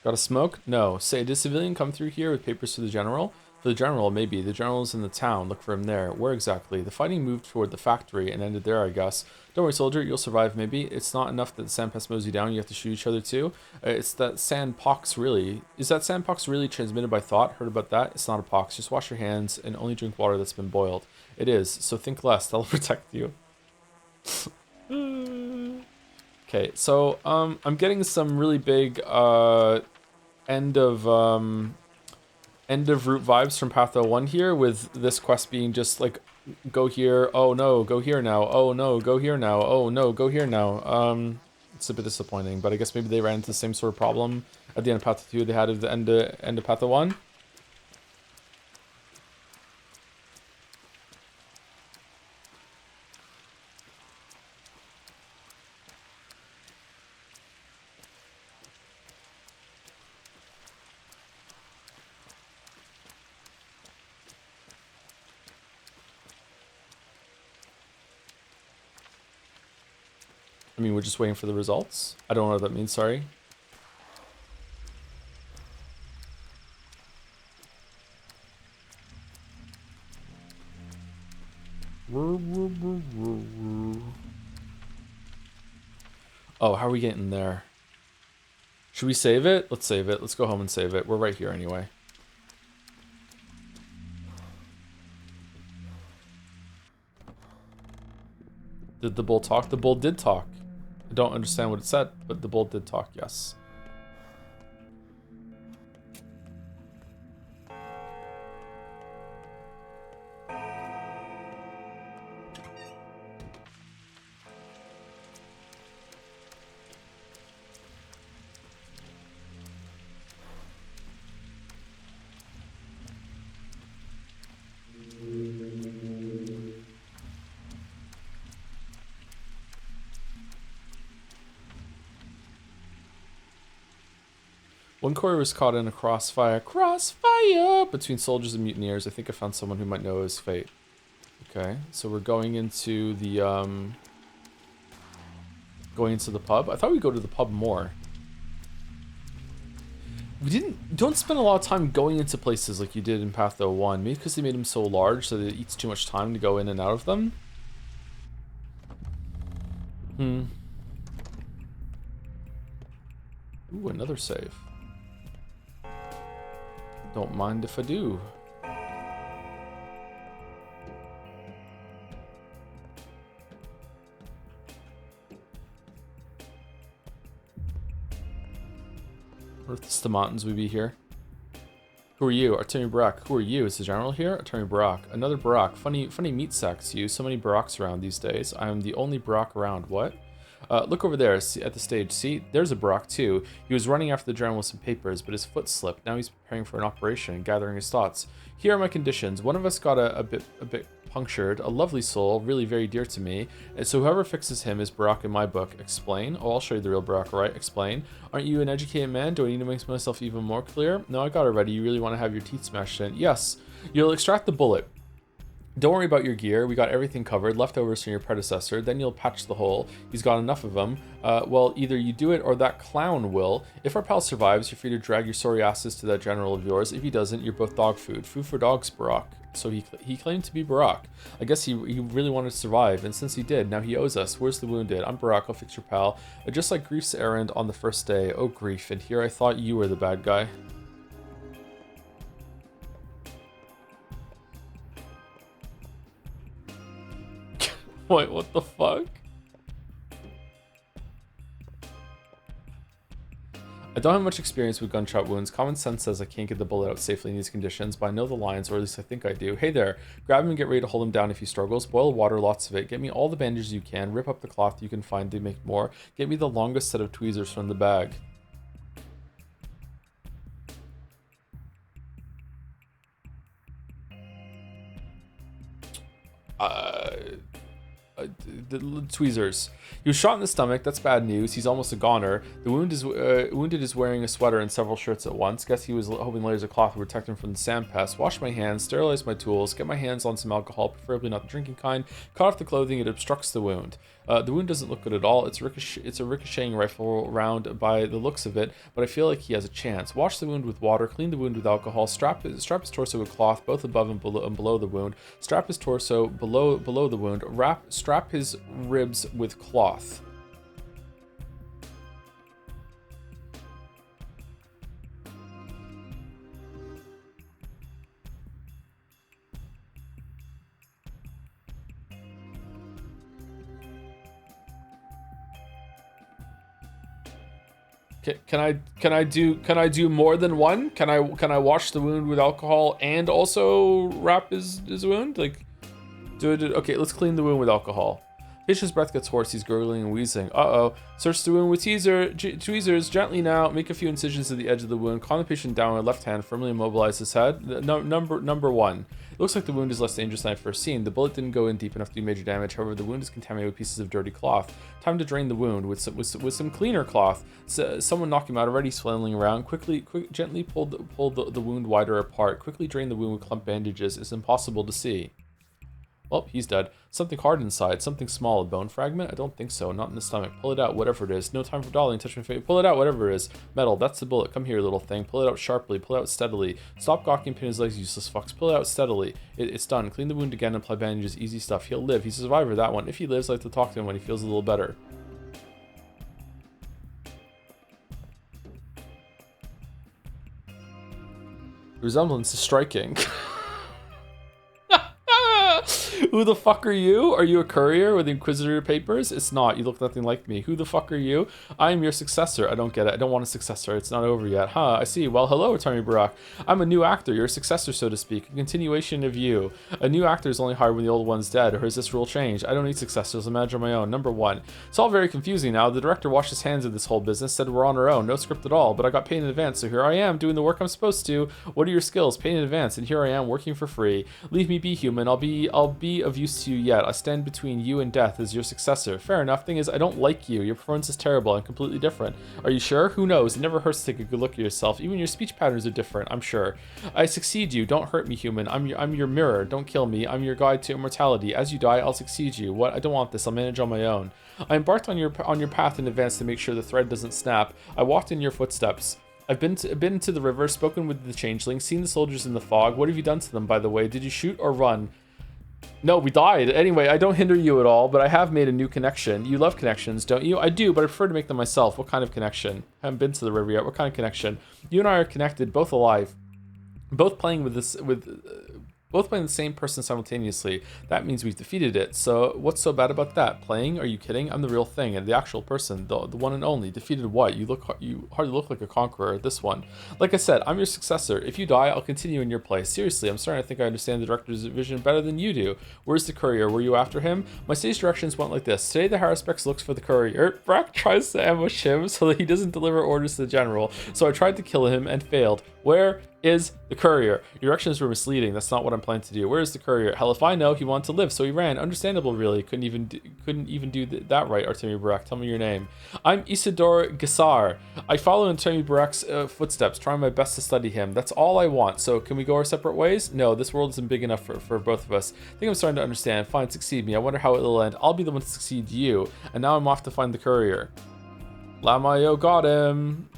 Got a smoke? No. Say, did a civilian come through here with papers to the general? For the general, maybe. The general's in the town. Look for him there. Where exactly? The fighting moved toward the factory and ended there, I guess. Don't worry, soldier. You'll survive, maybe. It's not enough that the sandpest mows you down. You have to shoot each other, too. It's that sandpox, really. Is that sandpox really transmitted by thought? Heard about that? It's not a pox. Just wash your hands and only drink water that's been boiled. It is. So think less. That'll protect you. Okay, so, I'm getting some really big, end of route vibes from Patho 1 here, with this quest being just like, go here, oh no, go here now, oh no, go here now, oh no, go here now. It's a bit disappointing, but I guess maybe they ran into the same sort of problem at the end of Patho 2 they had at the end of Patho 1. I mean, we're just waiting for the results. I don't know what that means, sorry. Oh, how are we getting there? Should we save it? Let's save it. Let's go home and save it. We're right here anyway. Did the bull talk? The bull did talk. I don't understand what it said, but the bull did talk, yes. One courier was caught in a crossfire between soldiers and mutineers. I think I found someone who might know his fate. Okay, so we're going into the pub. I thought we'd go to the pub more. We don't spend a lot of time going into places like you did in Patho 1. Maybe because they made them so large so that it eats too much time to go in and out of them. Ooh, another save. Don't mind if I do. Earth's the mountains we be here. Who are you? Attorney Barak. Who are you? Is the general here? Attorney Barak. Another Barak. Funny meat sacks, you. So many Baraks around these days. I am the only Barak around. What? Look over there at the stage. See, there's a Barak too. He was running after the general with some papers, but his foot slipped. Now he's preparing for an operation and gathering his thoughts. Here are my conditions. One of us got a bit punctured. A lovely soul, really very dear to me. And so whoever fixes him is Barak in my book. Explain. Oh, I'll show you the real Barak, right? Explain. Aren't you an educated man? Do I need to make myself even more clear? No, I got it ready. You really want to have your teeth smashed in? Yes. You'll extract the bullet. Don't worry about your gear. We got everything covered. Leftovers from your predecessor. Then you'll patch the hole. He's got enough of them. Well, either you do it or that clown will. If our pal survives, you're free to drag your sorry asses to that general of yours. If he doesn't, you're both dog food. Food for dogs, Barak. So he claimed to be Barak. I guess he really wanted to survive, and since he did, now he owes us. Where's the wounded? I'm Barak. I'll fix your pal. Just like Grief's errand on the first day. Oh, Grief. And here I thought you were the bad guy. Wait, what the fuck? I don't have much experience with gunshot wounds. Common sense says I can't get the bullet out safely in these conditions, but I know the lines, or at least I think I do. Hey there, grab him and get ready to hold him down if he struggles. Boil water, lots of it. Get me all the bandages you can. Rip up the cloth you can find to make more. Get me the longest set of tweezers from the bag. The tweezers. He was shot in the stomach. That's bad news. He's almost a goner. The wounded is wearing a sweater and several shirts at once. Guess he was hoping layers of cloth would protect him from the sand pest. Wash my hands, sterilize my tools, get my hands on some alcohol, preferably not the drinking kind. Cut off the clothing. It obstructs the wound. The wound doesn't look good at all. It's a ricocheting rifle round by the looks of it, but I feel like he has a chance. Wash the wound with water, clean the wound with alcohol, strap his torso with cloth, both above and below the wound. Strap his torso below the wound. Strap his ribs with cloth. Can I do more than one? Can I wash the wound with alcohol and also wrap his wound? Like, okay, let's clean the wound with alcohol. Patient's breath gets hoarse. He's gurgling and wheezing. Uh-oh. Search the wound with tweezers. Gently now. Make a few incisions at the edge of the wound. Calm the patient down with left hand. Firmly immobilize his head. Number one. It looks like the wound is less dangerous than I first seen. The bullet didn't go in deep enough to do major damage. However, the wound is contaminated with pieces of dirty cloth. Time to drain the wound with some cleaner cloth. Someone knocked him out already. He's flailing around. Gently pull the wound wider apart. Quickly drain the wound with clump bandages. It's impossible to see. Well, he's dead. Something hard inside. Something small. A bone fragment? I don't think so. Not in the stomach. Pull it out, whatever it is. No time for dawdling. Touch my face. Pull it out, whatever it is. Metal. That's the bullet. Come here, little thing. Pull it out sharply. Pull it out steadily. Stop gawking, pin his legs, useless fucks. Pull it out steadily. It's done. Clean the wound again and apply bandages. Easy stuff. He'll live. He's a survivor, that one. If he lives, I like to talk to him when he feels a little better. The resemblance is striking. Who the fuck are you? Are you a courier with Inquisitor papers? It's not. You look nothing like me. Who the fuck are you? I am your successor. I don't get it. I don't want a successor. It's not over yet. Huh, I see. Well, hello, Attorney Barak. I'm a new actor. You're a successor, so to speak. A continuation of you. A new actor is only hired when the old one's dead. Or has this rule changed? I don't need successors. I'm manager on my own. Number one. It's all very confusing now. The director washed his hands of this whole business, said we're on our own. No script at all. But I got paid in advance, so here I am, doing the work I'm supposed to. What are your skills? Paid in advance, and here I am, working for free. Leave me be, human. I'll be of use to you yet. I stand between you and death as your successor. Fair enough. Thing is, I don't like you. Your performance is terrible and completely different. Are you sure? Who knows? It never hurts to take a good look at yourself. Even your speech patterns are different, I'm sure. I succeed you. Don't hurt me, human. I'm your mirror. Don't kill me. I'm your guide to immortality. As you die, I'll succeed you. What? I don't want this. I'll manage on my own. I embarked on your path in advance to make sure the thread doesn't snap. I walked in your footsteps. I've been to the river, spoken with the changeling, seen the soldiers in the fog. What have you done to them, by the way? Did you shoot or run? No, we died. Anyway, I don't hinder you at all, but I have made a new connection. You love connections, don't you? I do, but I prefer to make them myself. What kind of connection? I haven't been to the river yet. What kind of connection? You and I are connected, both alive. Both playing both playing the same person simultaneously. That means we've defeated it. So what's so bad about that? Playing? Are you kidding? I'm the real thing and the actual person, the one and only. Defeated what? You hardly look like a conqueror. This one. Like I said, I'm your successor. If you die, I'll continue in your place. Seriously, I'm starting to think I understand the director's vision better than you do. Where's the courier? Were you after him? My stage directions went like this. Today the Haruspex looks for the courier. Brack tries to ambush him so that he doesn't deliver orders to the general. So I tried to kill him and failed. Where is the courier? Your directions were misleading. That's not what I'm planning to do. Where is the courier? Hell, if I know, he wanted to live, so he ran. Understandable, really. Couldn't even do that right, Artemi Barak. Tell me your name. I'm Isidore Gassar. I follow in Artemi Barak's footsteps, trying my best to study him. That's all I want. So can we go our separate ways? No, this world isn't big enough for both of us. I think I'm starting to understand. Fine, succeed me. I wonder how it'll end. I'll be the one to succeed you. And now I'm off to find the courier. Lamayo got him.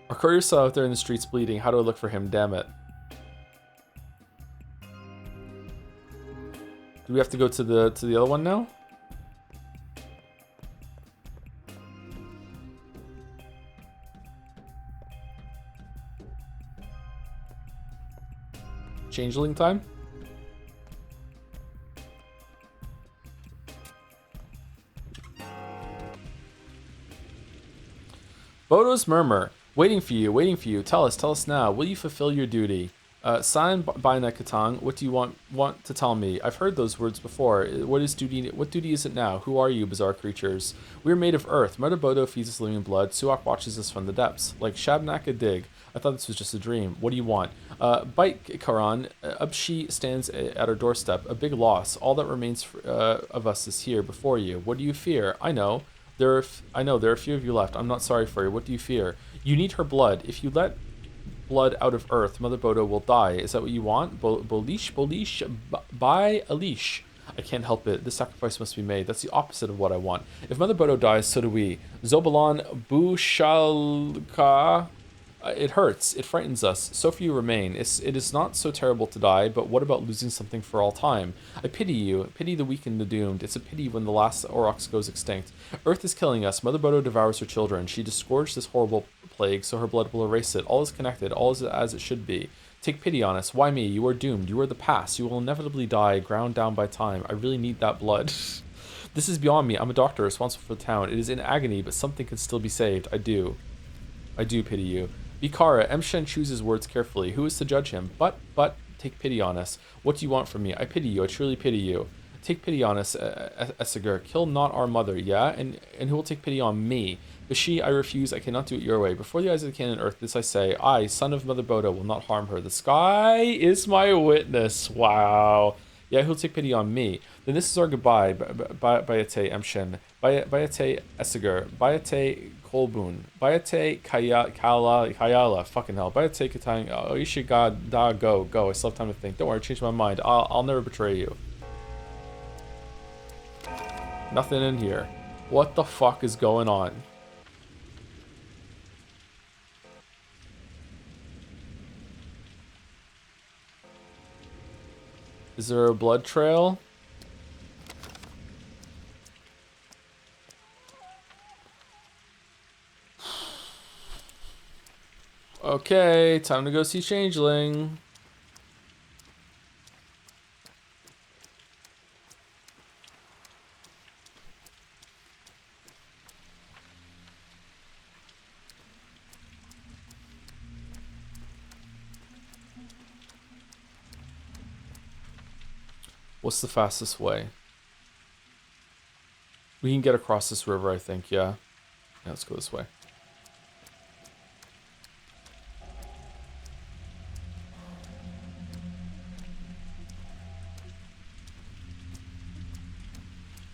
Our courier's still out there in the streets bleeding. How do I look for him? Damn it. Do we have to go to the other one now? Changeling time? Bodo's Murmur. Waiting for you. Tell us now. Will you fulfill your duty? San Baina Katang, what do you want to tell me? I've heard those words before. What duty is it now? Who are you, bizarre creatures? We are made of earth. Mother Bodo feeds us living blood. Suak watches us from the depths. Like Shabnak a dig. I thought this was just a dream. What do you want? Bite Karan. Upshi stands at our doorstep. A big loss. All that remains of us is here before you. What do you fear? I know. There are a few of you left. I'm not sorry for you. What do you fear? You need her blood. If you let blood out of earth, Mother Bodo will die. Is that what you want? Bolish, by a leash. I can't help it. This sacrifice must be made. That's the opposite of what I want. If Mother Bodo dies, so do we. Zobalon Bushalka. It hurts. It frightens us. So few remain. It is not so terrible to die, but what about losing something for all time? I pity you. Pity the weak and the doomed. It's a pity when the last Aurochs goes extinct. Earth is killing us. Mother Bodo devours her children. She disgorged this horrible plague, so her blood will erase it. All is connected. All is as it should be. Take pity on us. Why me? You are doomed. You are the past. You will inevitably die, ground down by time. I really need that blood. This is beyond me. I'm a doctor responsible for the town. It is in agony, but something can still be saved. I do pity you. Bikara, Emshen chooses words carefully. Who is to judge him? But, take pity on us. What do you want from me? I pity you. I truly pity you. Take pity on us, Esiger. Kill not our mother, yeah? And who will take pity on me? Bashi, I refuse. I cannot do it your way. Before the eyes of the king and earth, this I say. I, son of Mother Bodo, will not harm her. The sky is my witness. Wow. Yeah, who'll take pity on me? Then this is our goodbye. Bayate Emshen. Bayate Esiger. Bayate Kolbun. Bayate Kayala. Fucking hell. Bayate Katang. Oishigad da go. I still have time to think. Don't worry, change my mind. I'll never betray you. Nothing in here. What the fuck is going on? Is there a blood trail? Okay, time to go see Changeling. What's the fastest way? We can get across this river, I think, yeah. Yeah, let's go this way.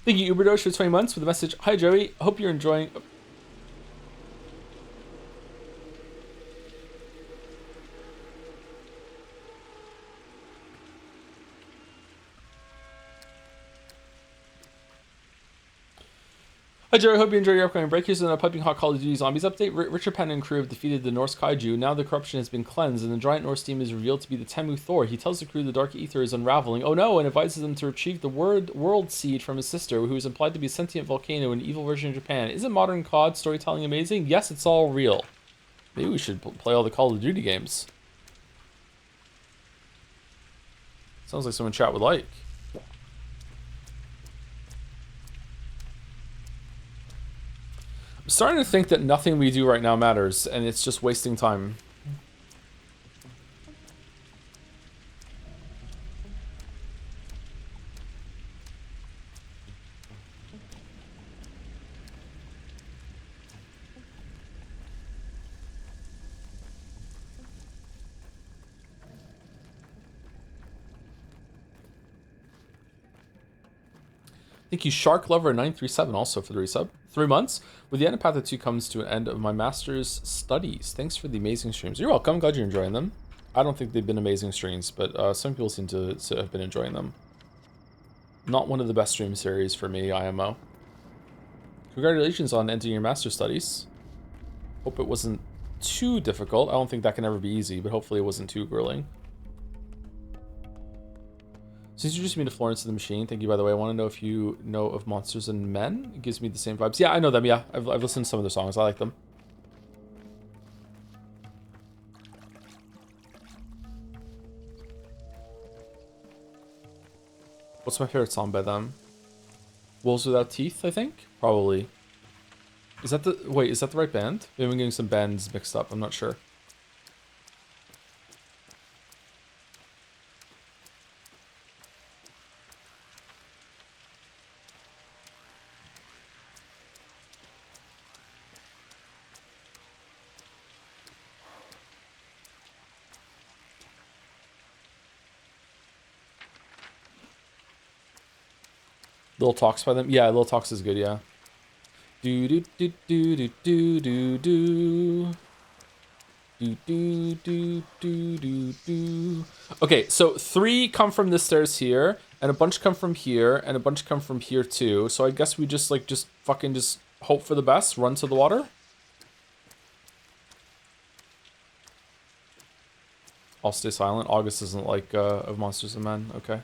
Thank you, Uberdosh, for 20 months with the message. Hi, Joey. Hope you're enjoying... Hi Jerry, hope you enjoy your upcoming break. Here's a piping hot Call of Duty Zombies update. Richard Penn and crew have defeated the Norse kaiju. Now the corruption has been cleansed, and the giant Norse team is revealed to be the Temu Thor. He tells the crew the dark ether is unraveling. Oh no, and advises them to retrieve the world seed from his sister, who is implied to be a sentient volcano, an evil version of Japan. Isn't modern COD storytelling amazing? Yes, it's all real. Maybe we should play all the Call of Duty games. Sounds like someone chat would like. I'm starting to think that nothing we do right now matters, and it's just wasting time. Thank you, Shark Lover 937, also for the resub. 3 months. With the end of Path 2 comes to an end of my master's studies. Thanks for the amazing streams. You're welcome. Glad you're enjoying them. I don't think they've been amazing streams, but some people seem to have been enjoying them. Not one of the best stream series for me, IMO. Congratulations on ending your master's studies. Hope it wasn't too difficult. I don't think that can ever be easy, but hopefully it wasn't too grueling. Since you introduced me to Florence and the Machine, thank you, by the way. I want to know if you know of Monsters and Men. It gives me the same vibes. Yeah, I know them, yeah. I've listened to some of their songs. I like them. What's my favorite song by them? Wolves Without Teeth, I think? Probably. Is that the... Wait, is that the right band? Maybe I'm getting some bands mixed up. I'm not sure. Little Talks by them? Yeah, Little Talks is good, yeah. Do do do do do do do do. Do, do, do, do, do, do. Okay, so 3 come from the stairs here, and a bunch come from here, and a bunch come from here too. So I guess we just fucking hope for the best, run to the water. I'll stay silent. August isn't like of Monsters and Men. Okay.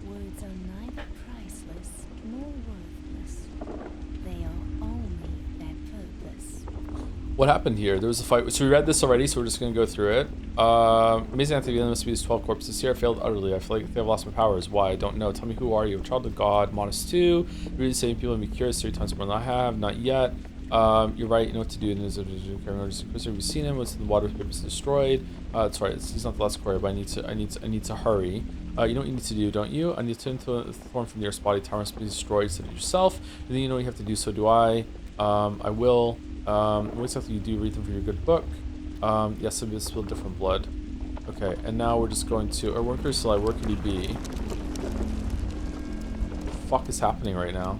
Words are neither priceless nor worthless. They are only their purpose. What happened here? There was a fight. So we read this already, so we're just going to go through it. Amazing activity. There must be these 12 corpses here. I failed utterly. I feel like they've lost my powers. Why? I don't know. Tell me, who are you? A child of God. Modest 2. Read the same people and be curious 3 times more than I have. Not yet. You're right. You know what to do. And there's a have you seen him? What's in the water? Papers destroyed. That's right. He's not the last courier, but I need to hurry. You know what you need to do, don't you? I need to into a form from the nearest body. Tower must be destroyed. Set it yourself. And then you know what you have to do. So do I. I will. What exactly you do? Read them for your good book. Yes, it will spill different blood. Okay, and now we're just going to. Our worker Sly, where could he be? What the fuck is happening right now?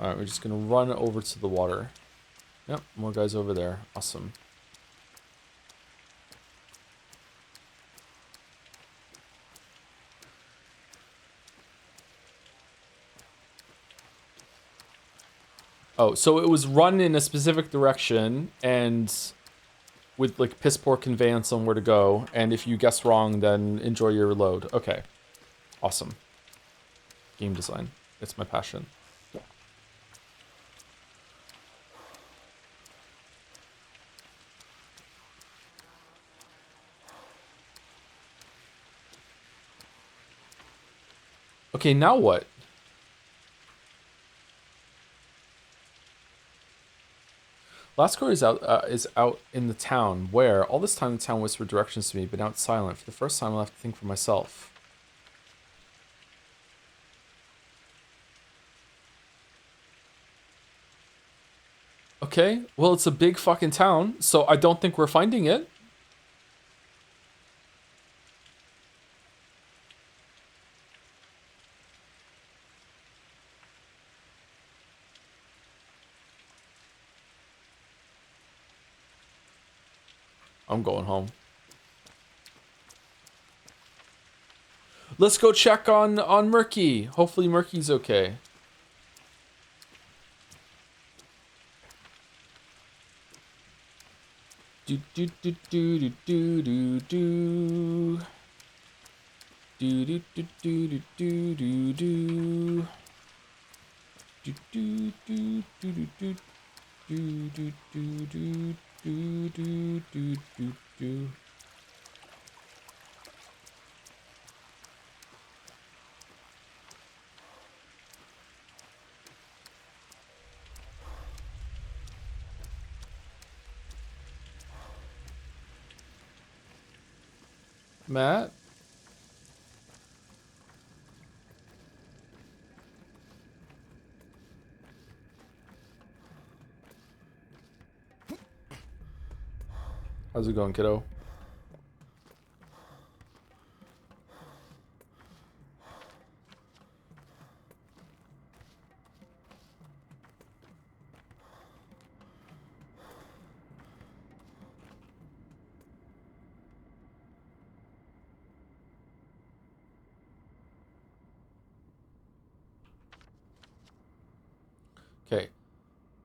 Alright, we're just gonna run over to the water. Yep, more guys over there. Awesome. Oh, so it was run in a specific direction and with like piss poor conveyance on where to go, and if you guess wrong, then enjoy your load. Okay. Awesome. Game design. It's my passion. Okay, now what? Last courier is out in the town, where all this time the town whispered directions to me, but now it's silent. For the first time, I'll have to think for myself. Okay, well, it's a big fucking town, so I don't think we're finding it. I'm going home. Let's go check on Murky. Hopefully Murky's okay. Do do do do do do do do. Do do do do do do do do. Do do do do do do do do do do do do do do. Matt? How's it going, kiddo? Okay.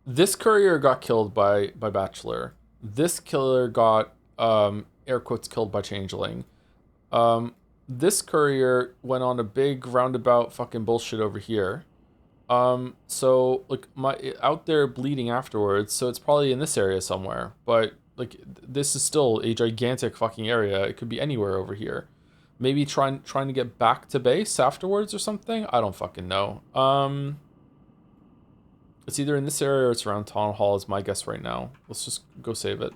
This courier got killed by Bachelor. This killer got air quotes killed by Changeling. This courier went on a big roundabout fucking bullshit over here. So like my out there bleeding afterwards, so it's probably in this area somewhere. But like this is still a gigantic fucking area. It could be anywhere over here. Maybe trying to get back to base afterwards or something. I don't fucking know. It's either in this area or it's around Town Hall is my guess right now. Let's just go save it.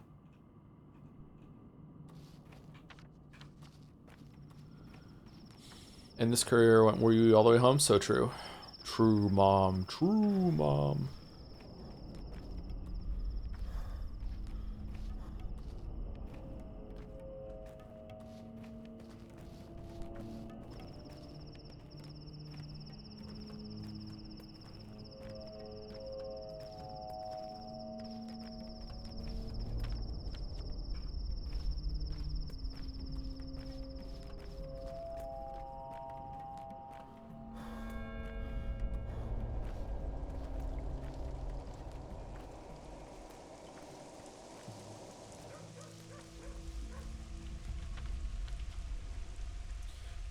And this courier went, were you all the way home? So true. True, Mom. True, Mom.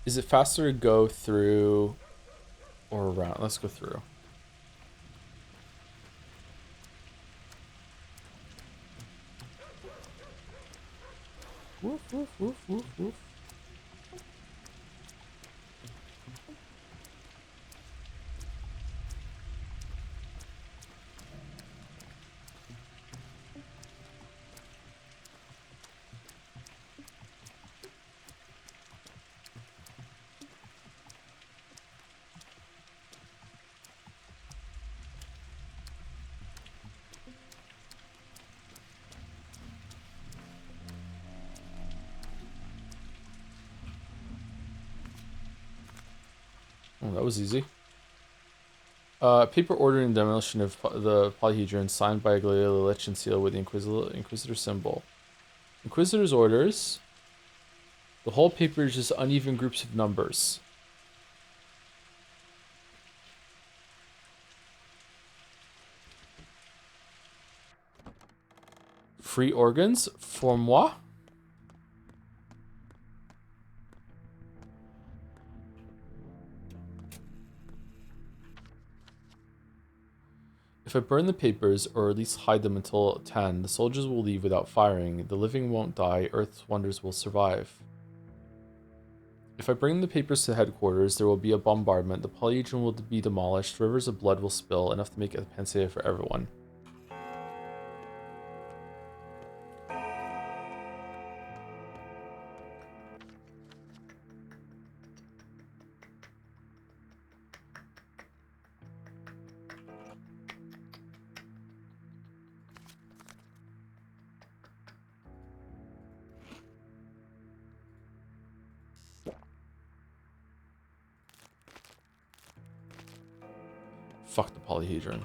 Is it faster to go through or around? Let's go through. Woof, woof, woof, woof, woof. Oh, that was easy. Paper ordering demolition of the polyhedron signed by Galileo Lich and seal with the Inquisitor symbol. Inquisitor's orders. The whole paper is just uneven groups of numbers. Free organs for moi? If I burn the papers, or at least hide them until 10, the soldiers will leave without firing. The living won't die. Earth's wonders will survive. If I bring the papers to headquarters, there will be a bombardment. The polyhedron will be demolished. Rivers of blood will spill, enough to make a panacea for everyone. Fuck the polyhedron.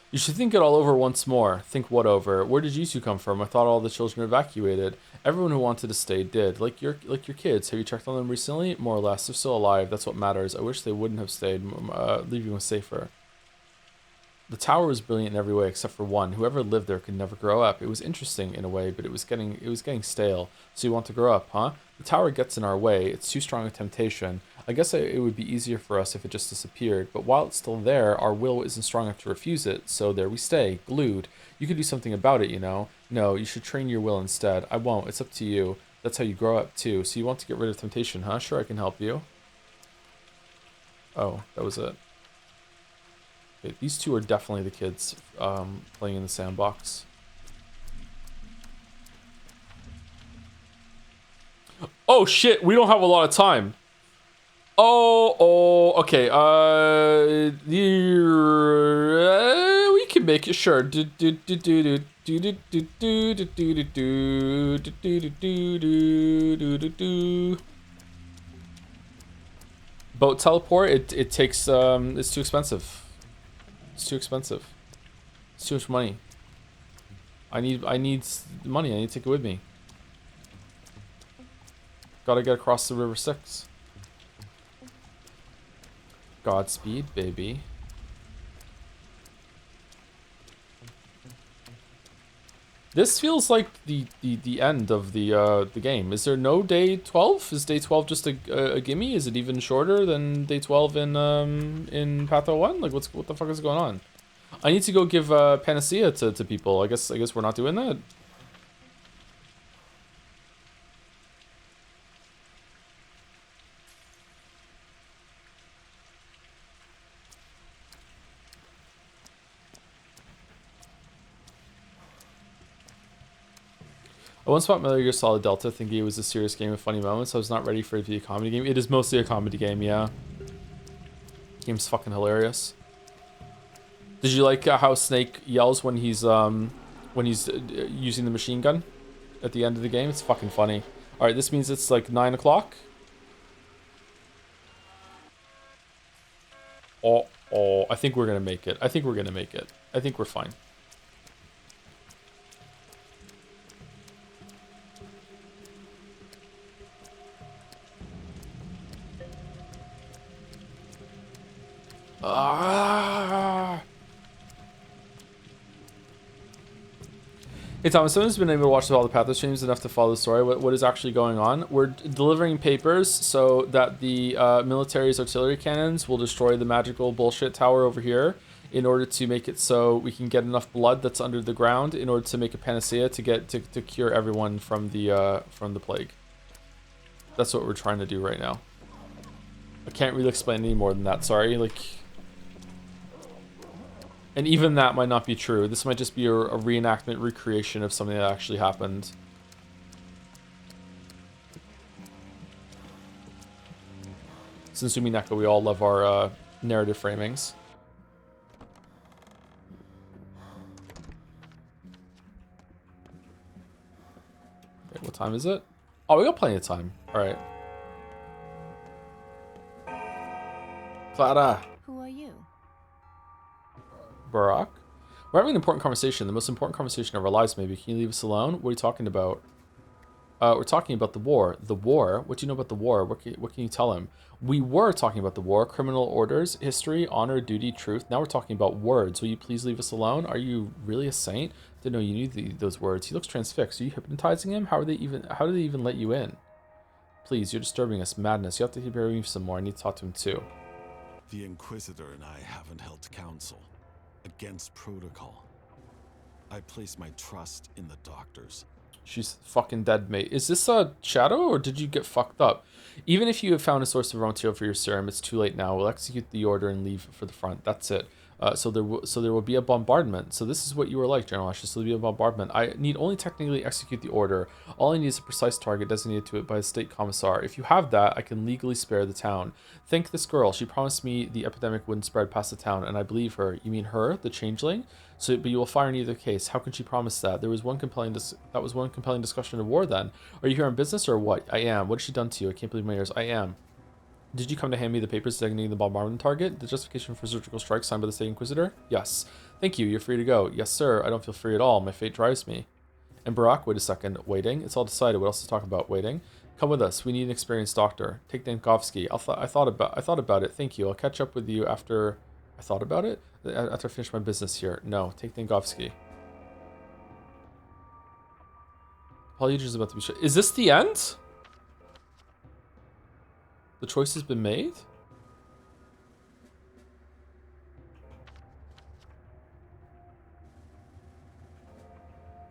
You should think it all over once more. Think what over? Where did you two come from? I thought all the children evacuated. Everyone who wanted to stay did. Like your kids. Have you checked on them recently? More or less. They're still alive. That's what matters. I wish they wouldn't have stayed. Leaving was safer. The tower was brilliant in every way except for one. Whoever lived there could never grow up. It was interesting in a way, but it was getting stale. So you want to grow up, huh? The tower gets in our way. It's too strong a temptation. I guess it would be easier for us if it just disappeared. But while it's still there, our will isn't strong enough to refuse it. So there we stay, glued. You could do something about it, you know. No, you should train your will instead. I won't. It's up to you. That's how you grow up too. So you want to get rid of temptation, huh? Sure, I can help you. Oh, that was it. Okay, these two are definitely the kids playing in the sandbox. Oh shit, we don't have a lot of time. Okay. We can make it, sure. Boat teleport, it takes, it's too expensive. It's too expensive. It's too much money. I need money. I need to take it with me. Gotta get across the River Styx. Godspeed, baby. This feels like the end of the game. Is there no day 12? Is day 12 just a gimme? Is it even shorter than day 12 in Patho 1? Like what the fuck is going on? I need to go give panacea to people. I guess we're not doing that. I once bought Metal Gear Solid Delta thinking it was a serious game with funny moments. I was not ready for it to be a comedy game. It is mostly a comedy game, yeah. Game's fucking hilarious. Did you like how Snake yells when he's using the machine gun at the end of the game? It's fucking funny. All right, this means it's like 9 o'clock. Oh, I think we're gonna make it. I think we're gonna make it. I think we're fine. Ah. Hey Thomas, someone's been able to watch all the Pathologic streams enough to follow the story. What is actually going on? We're delivering papers so that the military's artillery cannons will destroy the magical bullshit tower over here in order to make it so we can get enough blood that's under the ground in order to make a panacea to cure everyone from the plague. That's what we're trying to do right now. I can't really explain any more than that. Sorry, and even that might not be true. This might just be a reenactment, recreation of something that actually happened. Since Umineko, we all love our narrative framings. Okay, what time is it? Oh, we got plenty of time. All right. Clara. Who are you? Barack? We're having an important conversation. The most important conversation of our lives, maybe. Can you leave us alone? What are you talking about? We're talking about the war. The war? What do you know about the war? What can you tell him? We were talking about the war. Criminal orders, history, honor, duty, truth. Now we're talking about words. Will you please leave us alone? Are you really a saint? Didn't know you knew those words. He looks transfixed. Are you hypnotizing him? How do they even let you in? Please, you're disturbing us. Madness. You have to keep hearing me some more. I need to talk to him too. The Inquisitor and I haven't held counsel. Against protocol. I place my trust in the doctors. She's fucking dead, mate. Is this a shadow or did you get fucked up? Even if you have found a source of raw material for your serum, it's too late now. We'll execute the order and leave for the front. That's it. So there will be a bombardment. So this is what you were like, General Ashes. So there'll be a bombardment. I need only technically execute the order. All I need is a precise target designated to it by the state commissar. If you have that, I can legally spare the town. Think this girl. She promised me the epidemic wouldn't spread past the town, and I believe her. You mean her, the changeling? So, but you will fire in either case. How can she promise that? There was one compelling discussion of war. Then, are you here on business or what? I am. What has she done to you? I can't believe my ears. I am. Did you come to hand me the papers designating the bombardment target? The justification for surgical strike signed by the State Inquisitor? Yes. Thank you. You're free to go. Yes, sir. I don't feel free at all. My fate drives me. And Barack, wait a second. Waiting? It's all decided. What else to talk about? Waiting? Come with us. We need an experienced doctor. Take Dankovsky. I thought about it. Thank you. I'll catch up with you after... I thought about it? After I finish my business here. No. Take Dankovsky. Pathologic is about to be shut. Is this the end? The choice has been made?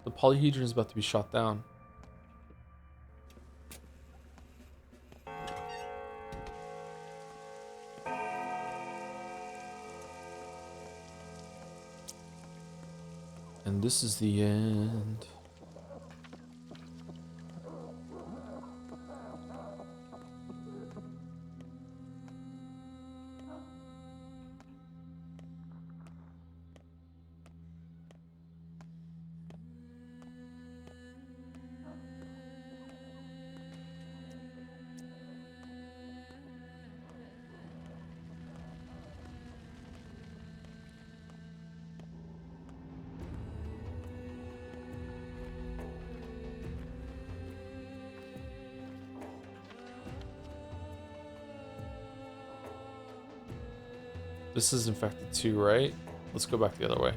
The polyhedron is about to be shot down. And this is the end. This is infected too, right? Let's go back the other way.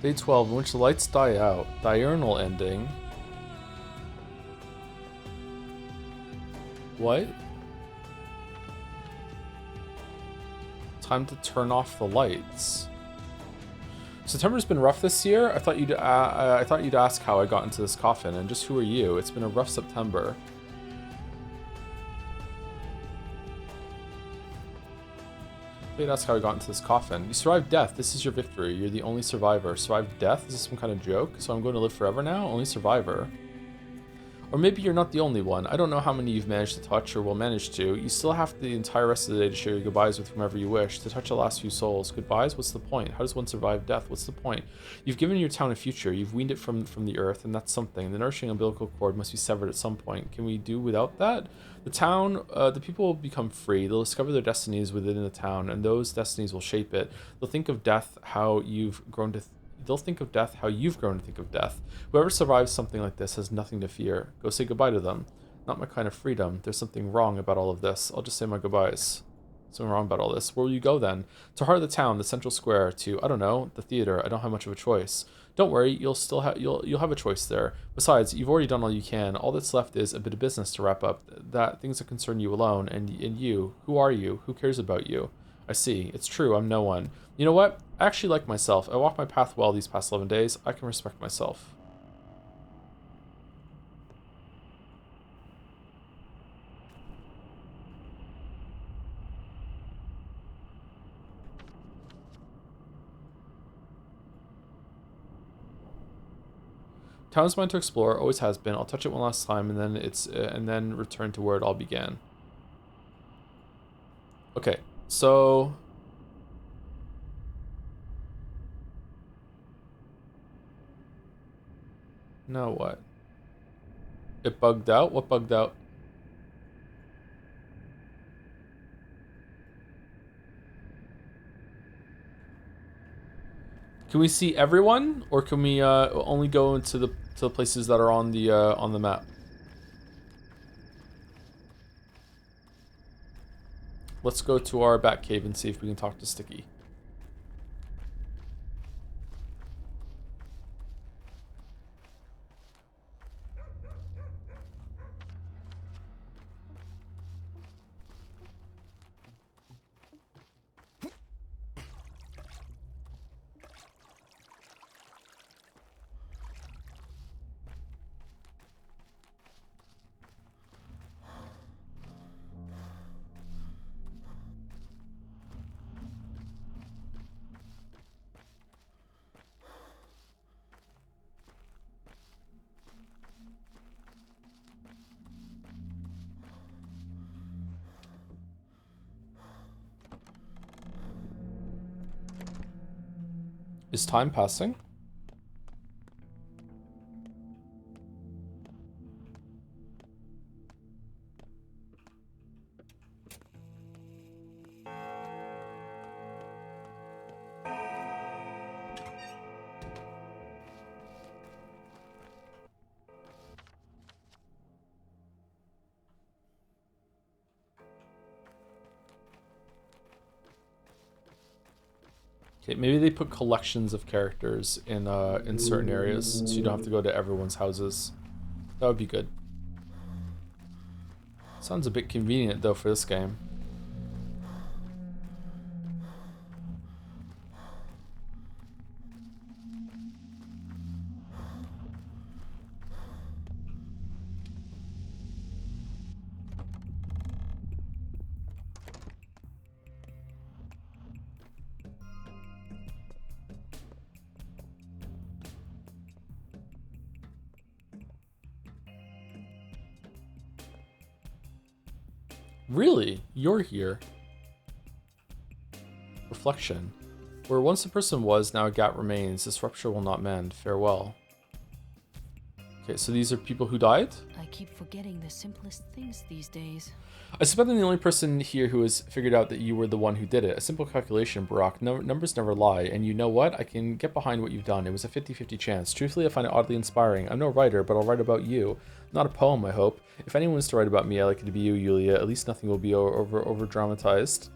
Day 12, in which the lights die out. Diurnal ending. What? Time to turn off the lights. September's been rough this year. I thought you'd ask how I got into this coffin, and just who are you? It's been a rough September. You'd ask how I got into this coffin. You survived death. This is your victory. You're the only survivor. Survived death? Is this some kind of joke? So I'm going to live forever now? Only survivor. Or maybe you're not the only one. I don't know how many you've managed to touch or will manage to. You still have the entire rest of the day to share your goodbyes with whomever you wish, to touch the last few souls. Goodbyes? What's the point? How does one survive death? What's the point? You've given your town a future. You've weaned it from the earth, and that's something. The nourishing umbilical cord must be severed at some point. Can we do without that? The town, the people will become free. They'll discover their destinies within the town, and those destinies will shape it. They'll think of death how you've grown to They'll think of death how you've grown to think of death. Whoever survives something like this has nothing to fear. Go say goodbye to them. Not my kind of freedom. There's something wrong about all of this. I'll just say my goodbyes. Something wrong about all this. Where will you go then? To heart of the town, the central square, to, I don't know, the theater. I don't have much of a choice. Don't worry, you'll have a choice there. Besides, you've already done all you can. All that's left is a bit of business to wrap up. That things that concern you alone, and you. Who are you? Who cares about you? I see. It's true, I'm no one. You know what? I actually like myself. I walked my path well these past 11 days. I can respect myself. Town is mine to explore, always has been. I'll touch it one last time, and then return to where it all began. Okay, so now what? It bugged out? What bugged out? Can we see everyone, or can we only go into the places that are on the map? Let's go to our bat cave and see if we can talk to Sticky. Is time passing? Okay, maybe they put collections of characters in certain areas, so you don't have to go to everyone's houses. That would be good. Sounds a bit convenient though for this game. Really? You're here. Reflection. Where once a person was, now a gap remains. This rupture will not mend. Farewell. Okay, so these are people who died? I keep forgetting the simplest things these days. I suspect I'm the only person here who has figured out that you were the one who did it. A simple calculation, Barack. No, numbers never lie. And you know what? I can get behind what you've done. It was a 50-50 chance. Truthfully, I find it oddly inspiring. I'm no writer, but I'll write about you. Not a poem, I hope. If anyone was to write about me, I like it to be you, Yulia. At least nothing will be over dramatized.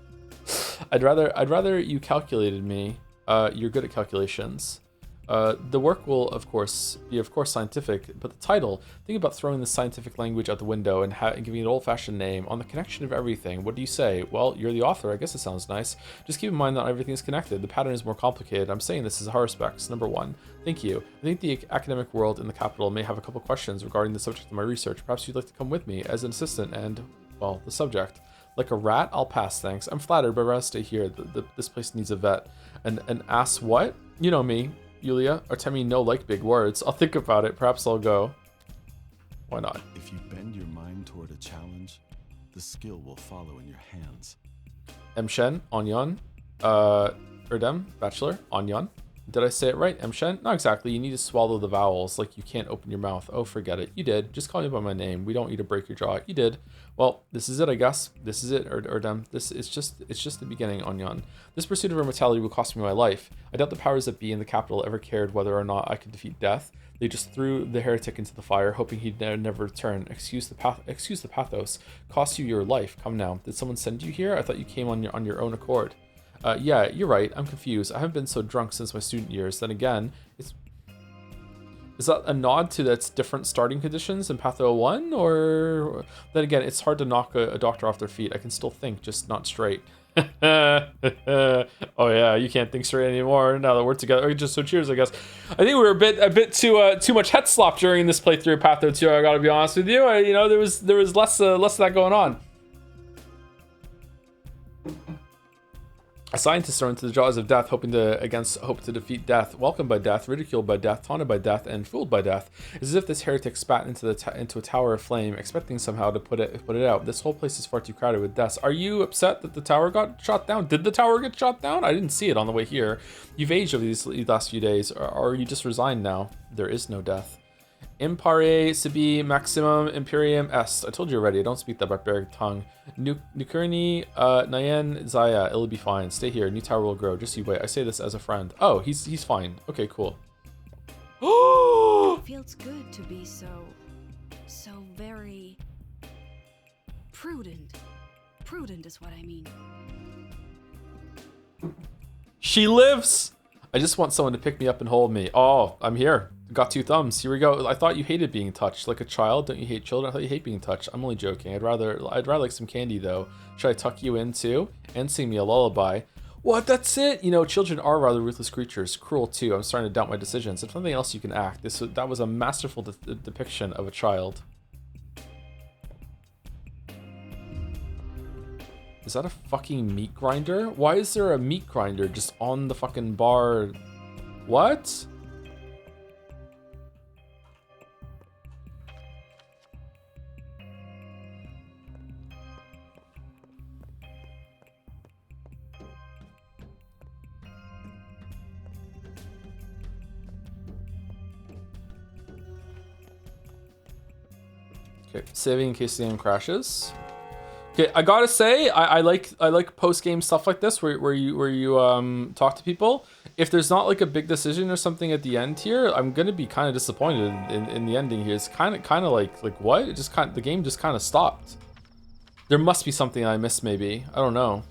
I'd rather you calculated me. You're good at calculations. The work will, of course, be scientific, but the title, think about throwing the scientific language out the window and giving it an old-fashioned name on the connection of everything. What do you say? Well, you're the author. I guess it sounds nice. Just keep in mind that everything is connected. The pattern is more complicated. I'm saying this as a respects. Number one, thank you. I think the academic world in the capital may have a couple questions regarding the subject of my research. Perhaps you'd like to come with me as an assistant and, well, the subject. Like a rat? I'll pass, thanks. I'm flattered, but I'd rather stay here. This place needs a vet. An ass what? You know me. Yulia, Artemi no like big words. I'll think about it. Perhaps I'll go. Why not? If you bend your mind toward a challenge, the skill will follow in your hands. Mshen, Onyon, Erdem, Bachelor, Onyon. Did I say it right? Mshen? Not exactly. You need to swallow the vowels, like you can't open your mouth. Oh, forget it. You did. Just call me by my name. We don't need to break your jaw. You did. Well, this is it, I guess. This is it, Erdem. It's just the beginning, Onyon. This pursuit of immortality will cost me my life. I doubt the powers that be in the capital ever cared whether or not I could defeat death. They just threw the heretic into the fire, hoping he'd never return. Excuse the pathos. Cost you your life. Come now. Did someone send you here? I thought you came on your own accord. Yeah, you're right. I'm confused. I haven't been so drunk since my student years. Then again, is that a nod to that's different starting conditions in Patho 1? Or then again, it's hard to knock a doctor off their feet. I can still think, just not straight. Oh yeah, you can't think straight anymore now that we're together. Okay, just so cheers, I guess. I think we were a bit too much head slop during this playthrough of Patho 2. I gotta be honest with you. There was less of that going on. Scientists are into the jaws of death, hope to defeat death, welcomed by death, ridiculed by death, taunted by death, and fooled by death. It's as if this heretic spat into a tower of flame, expecting somehow to put it out. This whole place is far too crowded with deaths. Are you upset that the tower got shot down? Did the tower get shot down? I didn't see it on the way here. You've aged over these last few days, or are you just resigned now? There is no death. Impare sibi maximum imperium est. I told you already, I don't speak that barbaric tongue. Nukurni Nayen Zaya, it'll be fine. Stay here, new tower will grow. Just you wait. I say this as a friend. Oh, he's fine. Okay, cool. It feels good to be so very prudent. Prudent is what I mean. She lives! I just want someone to pick me up and hold me. Oh, I'm here. Got two thumbs. Here we go. I thought you hated being touched. Like a child? Don't you hate children? I thought you hate being touched. I'm only joking. I'd rather like some candy though. Should I tuck you in too? And sing me a lullaby? What? That's it? Children are rather ruthless creatures. Cruel too. I'm starting to doubt my decisions. If something else you can act. That was a masterful depiction of a child. Is that a fucking meat grinder? Why is there a meat grinder just on the fucking bar? What? Okay, saving in case the game crashes. Okay, I gotta say, I like post game stuff like this where you talk to people. If there's not like a big decision or something at the end here, I'm gonna be kind of disappointed in the ending here. It's kind of like what? The game just kind of stopped. There must be something I missed, maybe. I don't know.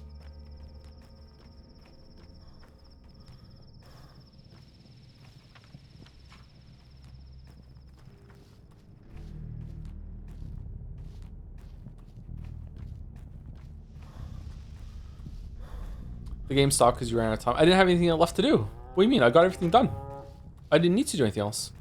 The game stopped because you ran out of time. I didn't have anything left to do. What do you mean? I got everything done. I didn't need to do anything else.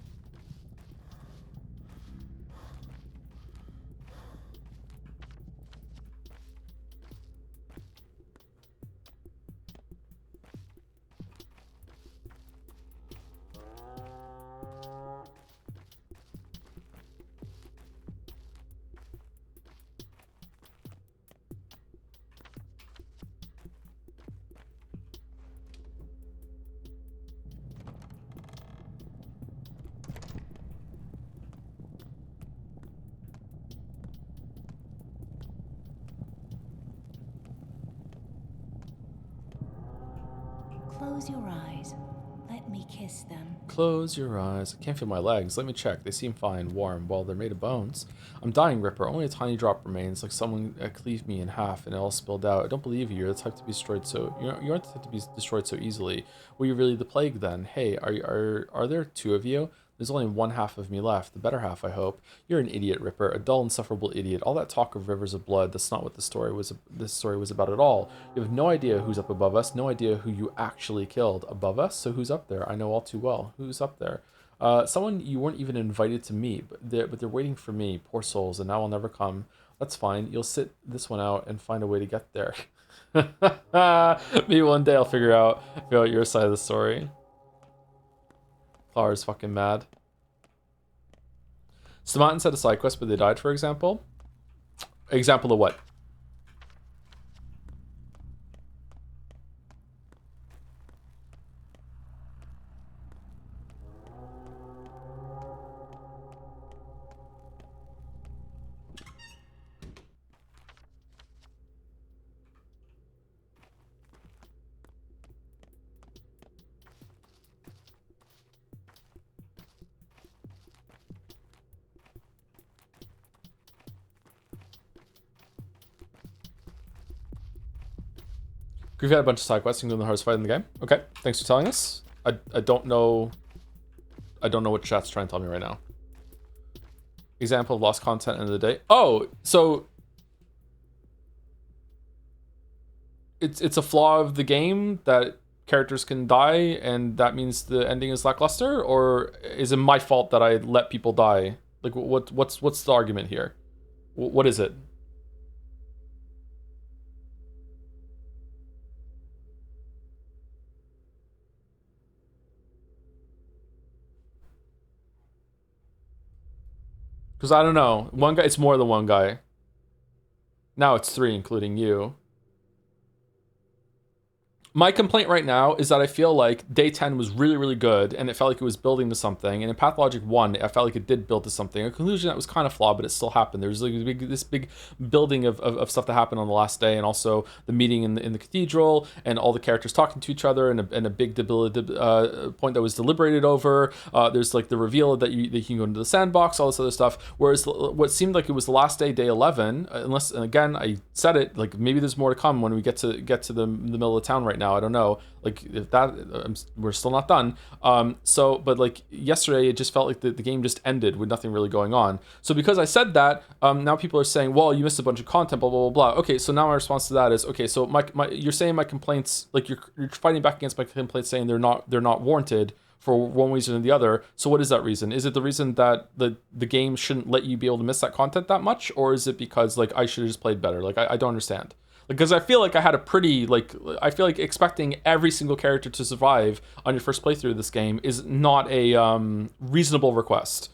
Close your eyes Let me kiss them. Close your eyes. I can't feel my legs. Let me check. They seem fine, warm. Well, they're made of bones. I'm dying, Ripper. Only a tiny drop remains, like someone cleaved me in half and it all spilled out. I don't believe you. You're the type to be destroyed so... You aren't the type to be destroyed so easily. Were you really the plague then? Hey, are there two of you? There's only one half of me left. The better half, I hope. You're an idiot, Ripper. A dull, insufferable idiot. All that talk of rivers of blood, that's not what this story was about at all. You have no idea who's up above us. No idea who you actually killed. Above us? So who's up there? I know all too well. Who's up there? Someone you weren't even invited to meet, but they're waiting for me. Poor souls, and now I'll never come. That's fine. You'll sit this one out and find a way to get there. Maybe one day I'll figure out your side of the story. Clara's fucking mad. Stamanton said a side quest, but they died, for example. Example of what? We've had a bunch of side quests, including the hardest fight in the game. Okay, thanks for telling us. I don't know what chat's trying to tell me right now. Example of lost content end of the day. Oh, so it's a flaw of the game that characters can die, and that means the ending is lackluster, or is it my fault that I let people die? Like, what's the argument here? What is it? Because I don't know. One guy, it's more than one guy. Now it's 3, including you. My complaint right now is that I feel like day 10 was really, really good, and it felt like it was building to something. And in Pathologic 1, I felt like it did build to something. A conclusion that was kind of flawed, but it still happened. There was like this big building of stuff that happened on the last day, and also the meeting in the cathedral, and all the characters talking to each other, and a big point that was deliberated over. There's like the reveal that you can go into the sandbox, all this other stuff. Whereas what seemed like it was the last day 11, unless, and again, I said it, like maybe there's more to come when we get to the middle of the town right now. I don't know, like if that we're still not done. But like yesterday, it just felt like the game just ended with nothing really going on. So because I said that, now people are saying, well, you missed a bunch of content, blah blah blah blah. Okay, so now my response to that is, okay, so my you're saying my complaints, like you're fighting back against my complaints, saying they're not warranted for one reason or the other. So what is that reason? Is it the reason that the game shouldn't let you be able to miss that content that much, or is it because like I should have just played better? Like I don't understand. Because I feel like I had a pretty, like, I feel like expecting every single character to survive on your first playthrough of this game is not a reasonable request.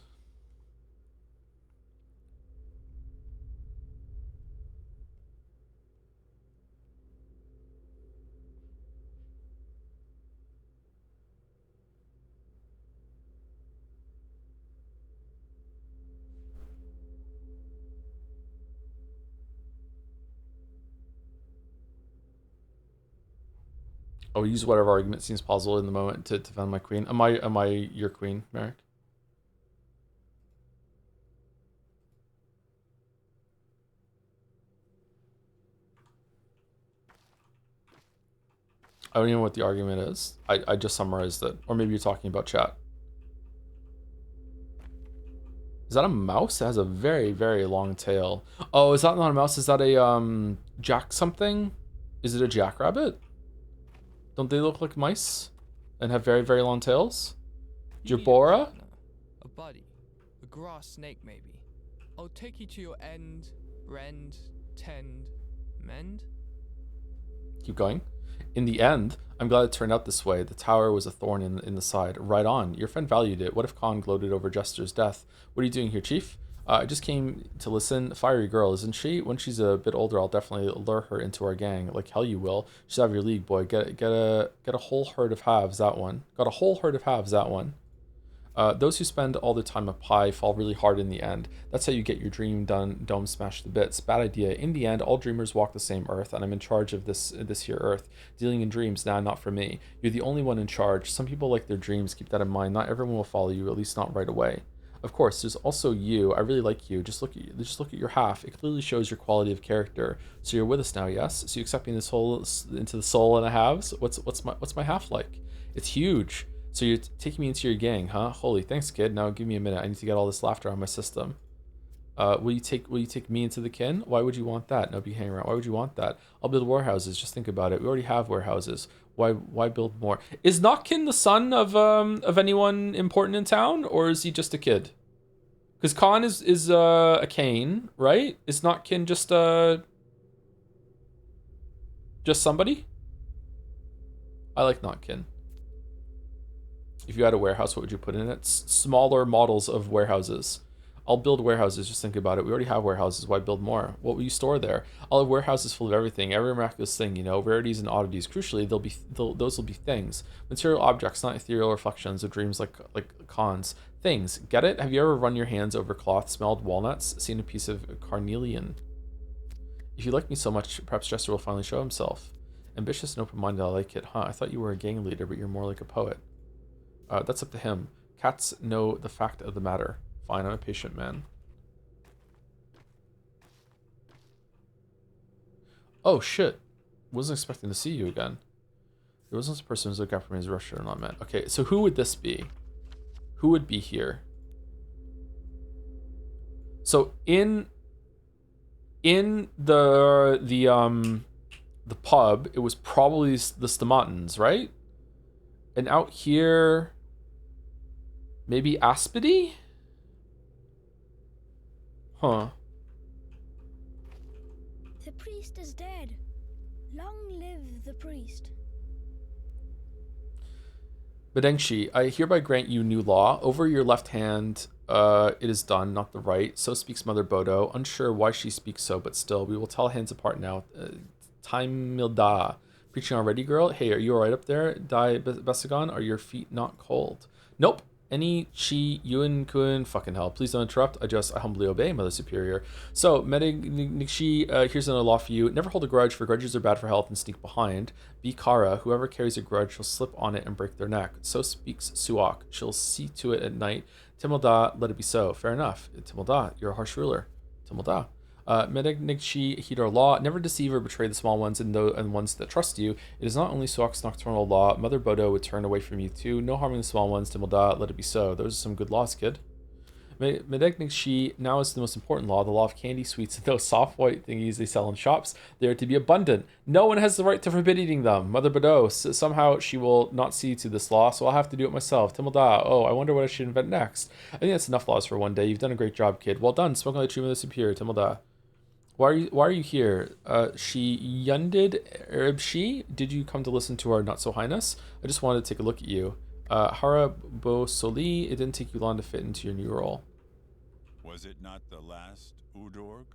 I will use whatever argument seems plausible in the moment to defend my queen. Am I your queen, Merrick? I don't even know what the argument is. I just summarized it. Or maybe you're talking about chat. Is that a mouse? It has a very, very long tail. Oh, is that not a mouse? Is that a jack something? Is it a jackrabbit? Don't they look like mice and have very, very long tails? Jabora? A buddy. A grass snake, maybe. I'll take you to your end, rend, tend, mend. Keep going. In the end, I'm glad it turned out this way. The tower was a thorn in the side. Right on. Your friend valued it. What if Khan gloated over Jester's death? What are you doing here, Chief? I just came to listen. Fiery girl, isn't she? When she's a bit older, I'll definitely lure her into our gang. Like hell you will. She's out of your league, boy. Get a whole herd of halves, that one. Got a whole herd of halves, that one. Those who spend all their time up high fall really hard in the end. That's how you get your dream done, dome smashed to bits. Bad idea. In the end, all dreamers walk the same earth, and I'm in charge of this here earth. Dealing in dreams, nah, not for me. You're the only one in charge. Some people like their dreams, keep that in mind. Not everyone will follow you, at least not right away. Of course, there's also you. I really like you. Just look at your half. It clearly shows your quality of character. So you're with us now, yes? So you accepting this whole into the soul and a halves? What's my half like? It's huge. So you're taking me into your gang, huh? Holy, thanks, kid. Now give me a minute. I need to get all this laughter out of my system. Will you take me into the kin? Why would you want that? No, be hanging around. Why would you want that? I'll build warehouses. Just think about it. We already have warehouses. Why build more? Is Notkin the son of anyone important in town, or is he just a kid? Because Khan is a Kane, right? Is Notkin just somebody? I like Notkin. If you had a warehouse, what would you put in it? Smaller models of warehouses. I'll build warehouses, just think about it. We already have warehouses, why build more? What will you store there? I'll have warehouses full of everything, every miraculous thing, rarities and oddities. Crucially, those will be things. Material objects, not ethereal reflections of dreams like cons. Things, get it? Have you ever run your hands over cloth, smelled walnuts, seen a piece of carnelian? If you like me so much, perhaps Jester will finally show himself. Ambitious and open-minded, I like it. Huh, I thought you were a gang leader, but you're more like a poet. That's up to him. Cats know the fact of the matter. Fine, I'm a patient man. Oh shit. Wasn't expecting to see you again. There wasn't a person who's looking after me as a rusher not met. Okay, so who would this be? Who would be here? So in the pub, it was probably the Stamatans, right? And out here, maybe Aspedy? Huh. The priest is dead. Long live the priest. Bedengshi, I hereby grant you new law. Over your left hand, it is done, not the right. So speaks Mother Bodo. Unsure why she speaks so, but still, we will tell hands apart now. Time Milda. Preaching already, girl? Hey, are you alright up there? Dai Besagon? Are your feet not cold? Nope. Any chi yun kun fucking hell. Please don't interrupt. I humbly obey, Mother Superior. So, Medignishi, here's another law for you. Never hold a grudge, for grudges are bad for health and sneak behind. Be Kara. Whoever carries a grudge will slip on it and break their neck. So speaks Suak. She'll see to it at night. Timilda, let it be so. Fair enough. Timilda, you're a harsh ruler. Timilda. Medignishi, heed our law. Never deceive or betray the small ones and ones that trust you. It is not only Suak's nocturnal law. Mother Bodo would turn away from you too. No harming the small ones. Timilda, let it be so. Those are some good laws, kid. Medignishi, now is the most important law. The law of candy, sweets, and those soft white thingies they sell in shops. They are to be abundant. No one has the right to forbid eating them. Mother Bodo, somehow she will not see to this law, so I'll have to do it myself. Timilda, oh, I wonder what I should invent next. I think that's enough laws for one day. You've done a great job, kid. Well done. Spoken like a true Mother Superior. Timilda. Why are you here? She yunded Erebshi. Did you come to listen to our not so highness? I just wanted to take a look at you. Hara Bo Soli, it didn't take you long to fit into your new role. Was it not the last Udorg?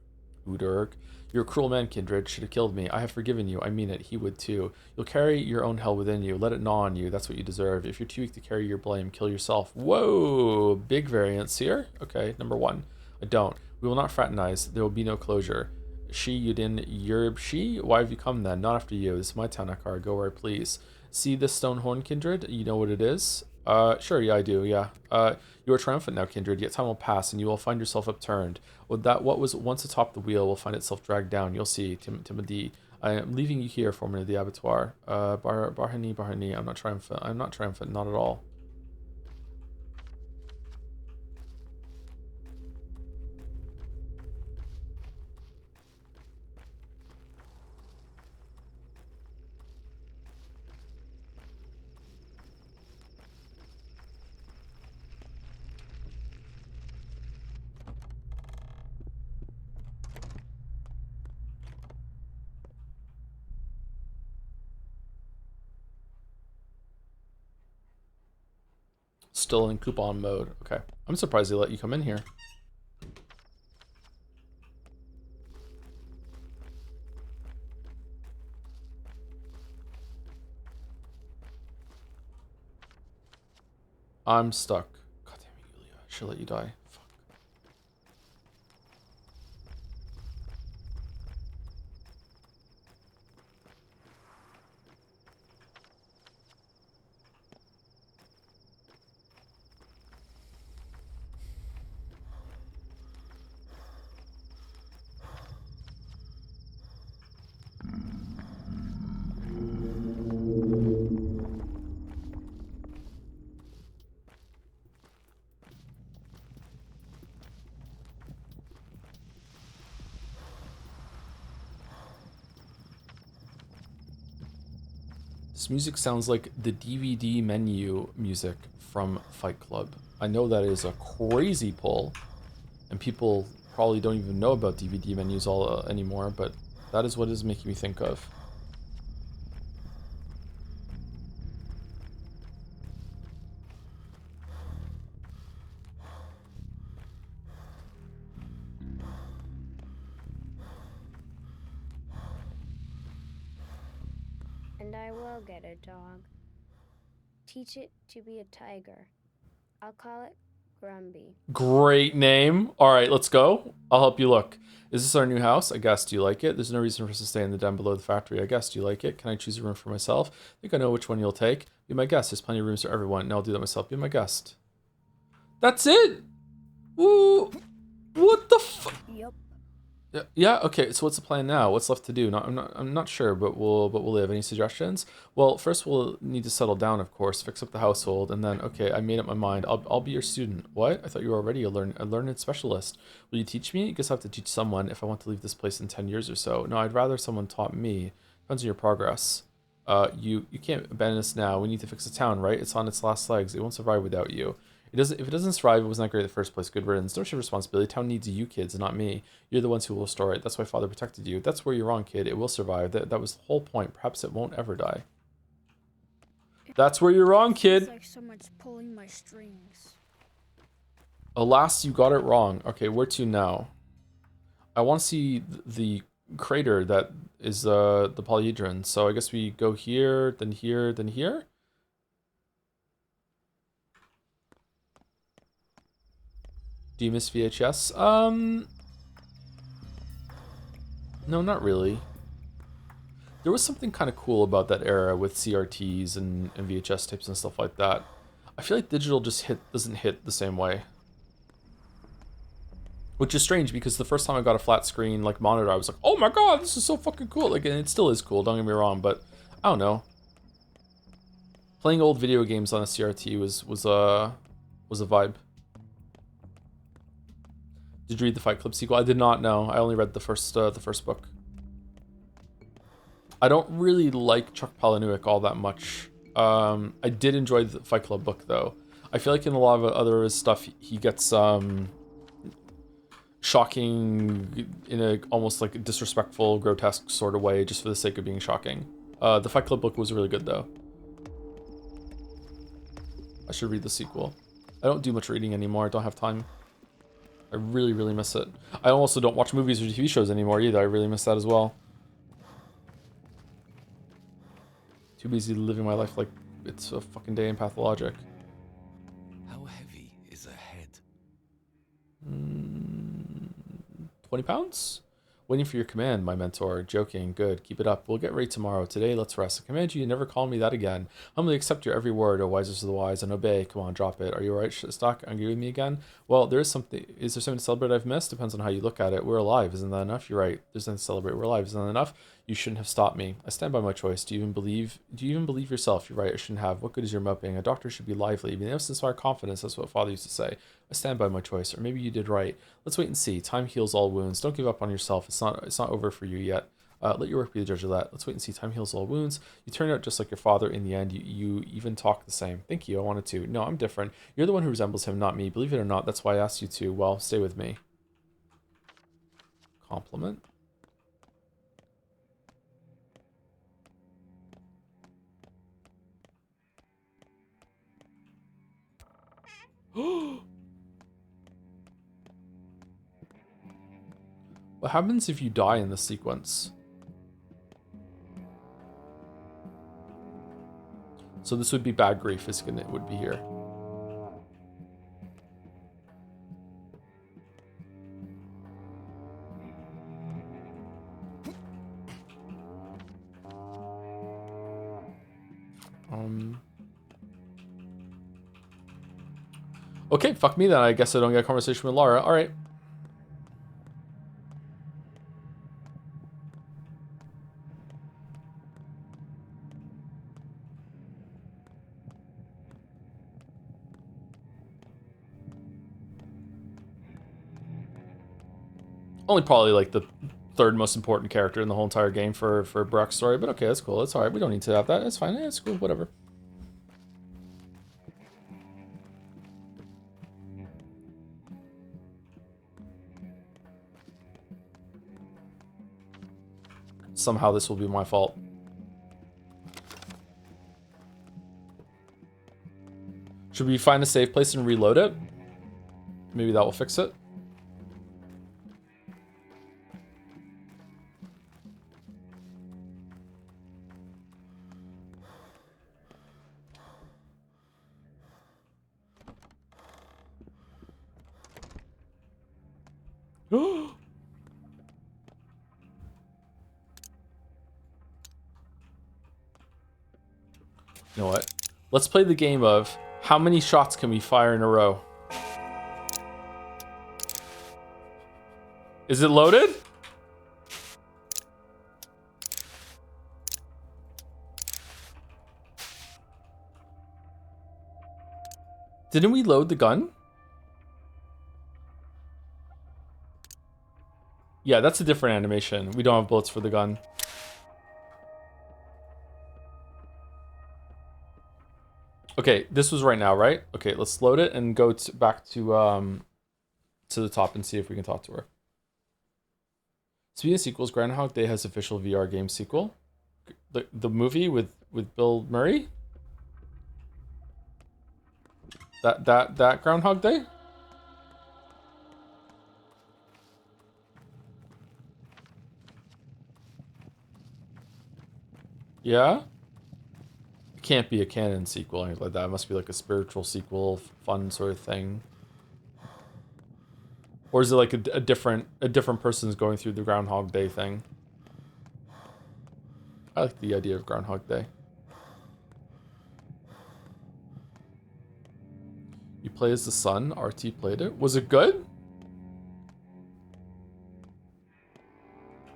Udorg. You're a cruel man, Kindred. Should have killed me. I have forgiven you. I mean it. He would too. You'll carry your own hell within you. Let it gnaw on you. That's what you deserve. If you're too weak to carry your blame, kill yourself. Whoa! Big variance here. Okay, number 1. I don't. We will not fraternize. There will be no closure. She, Yudin, Yerbshi? Why have you come then? Not after you. This is my town, Akar. Go where I please. See this stone horn, Kindred? You know what it is? Sure, yeah, I do, yeah. You are triumphant now, Kindred, yet time will pass, and you will find yourself upturned. With that, what was once atop the wheel will find itself dragged down. You'll see, Timothy. I am leaving you here, foreman of the abattoir. Barhani, I'm not triumphant. I'm not triumphant, not at all. Still in coupon mode. Okay. I'm surprised they let you come in here. I'm stuck. God should let you die. Fuck. This music sounds like the DVD menu music from Fight Club. I know that is a crazy pull, and people probably don't even know about DVD menus all anymore, but that is what it is making me think of. And I will get a dog. Teach it to be a tiger. I'll call it Grumby. Great name. All right, let's go. I'll help you look. Is this our new house? I guess. Do you like it? There's no reason for us to stay in the den below the factory. I guess. Do you like it? Can I choose a room for myself? I think I know which one you'll take. Be my guest. There's plenty of rooms for everyone. No, I'll do that myself. Be my guest. That's it? Ooh. What the fuck? Yep. Yeah. Okay. So what's the plan now? What's left to do? I'm not sure, but we'll live. Any suggestions? Well, first we'll need to settle down, of course, fix up the household, and then okay, I made up my mind. I'll be your student. What? I thought you were already a learned specialist. Will you teach me? I guess I have to teach someone if I want to leave this place in 10 years or so. No, I'd rather someone taught me. Depends on your progress. You can't abandon us now. We need to fix the town, right? It's on its last legs. It won't survive without you. If it doesn't survive, it wasn't that great in the first place. Good riddance. Don't share responsibility. Town needs you kids, not me. You're the ones who will restore it. That's why Father protected you. That's where you're wrong, kid. It will survive. That was the whole point. Perhaps it won't ever die. That's where you're wrong, kid. It's like someone's pulling my strings. Alas, you got it wrong. Okay, where to now? I want to see the crater that is the polyhedron. So I guess we go here, then here, then here. Do you miss VHS? No, not really. There was something kind of cool about that era with CRTs and VHS tapes and stuff like that. I feel like digital just doesn't hit the same way. Which is strange because the first time I got a flat screen like monitor, I was like, oh my god, this is so fucking cool. Like, and it still is cool, don't get me wrong, but I don't know. Playing old video games on a CRT was a vibe. Did you read the Fight Club sequel? I did not know. I only read the first book. I don't really like Chuck Palahniuk all that much. I did enjoy the Fight Club book though. I feel like in a lot of other stuff he gets shocking in a almost like disrespectful, grotesque sort of way just for the sake of being shocking. The Fight Club book was really good though. I should read the sequel. I don't do much reading anymore. I don't have time. I really, really miss it. I also don't watch movies or TV shows anymore either. I really miss that as well. Too busy living my life like it's a fucking day in Pathologic. How heavy is a head? 20 pounds? Waiting for your command, my mentor. Joking. Good. Keep it up. We'll get ready tomorrow. Today, let's rest. I command you to never call me that again. Humbly accept your every word, O wisest of the wise, and obey. Come on, drop it. Are you alright, Stock? Angry with me again? Well, there is something. Is there something to celebrate I've missed? Depends on how you look at it. We're alive. Isn't that enough? You're right. There's nothing to celebrate. We're alive. Isn't that enough? You shouldn't have stopped me. I stand by my choice. Do you even believe yourself? You're right. I shouldn't have. What good is your moping? A doctor should be lively. Being able to inspire confidence. That's what Father used to say. I stand by my choice. Or maybe you did right. Let's wait and see. Time heals all wounds. Don't give up on yourself. It's not over for you yet. Let your work be the judge of that. Let's wait and see. Time heals all wounds. You turned out just like your father in the end. You even talk the same. Thank you. I wanted to. No, I'm different. You're the one who resembles him, not me. Believe it or not, that's why I asked you to. Well, stay with me. Compliment. What happens if you die in this sequence? So this would be bad grief, it would be here. Okay, fuck me then. I guess I don't get a conversation with Lara. All right. Only probably like the third most important character in the whole entire game for Brock's story, but okay, that's cool. That's all right. We don't need to have that. It's fine. Yeah, it's cool. Whatever. Somehow this will be my fault. Should we find a safe place and reload it? Maybe that will fix it. You know what? Let's play the game of how many shots can we fire in a row? Is it loaded? Didn't we load the gun? Yeah, that's a different animation. We don't have bullets for the gun. Okay, this was right now, right? Okay, let's load it and go back to the top and see if we can talk to her. Speaking of sequels, Groundhog Day has official VR game sequel. The movie with Bill Murray? That Groundhog Day? Yeah? It can't be a canon sequel or anything like that. It must be like a spiritual sequel, fun sort of thing. Or is it like a different person's going through the Groundhog Day thing? I like the idea of Groundhog Day. You play as the son. RT played it. Was it good?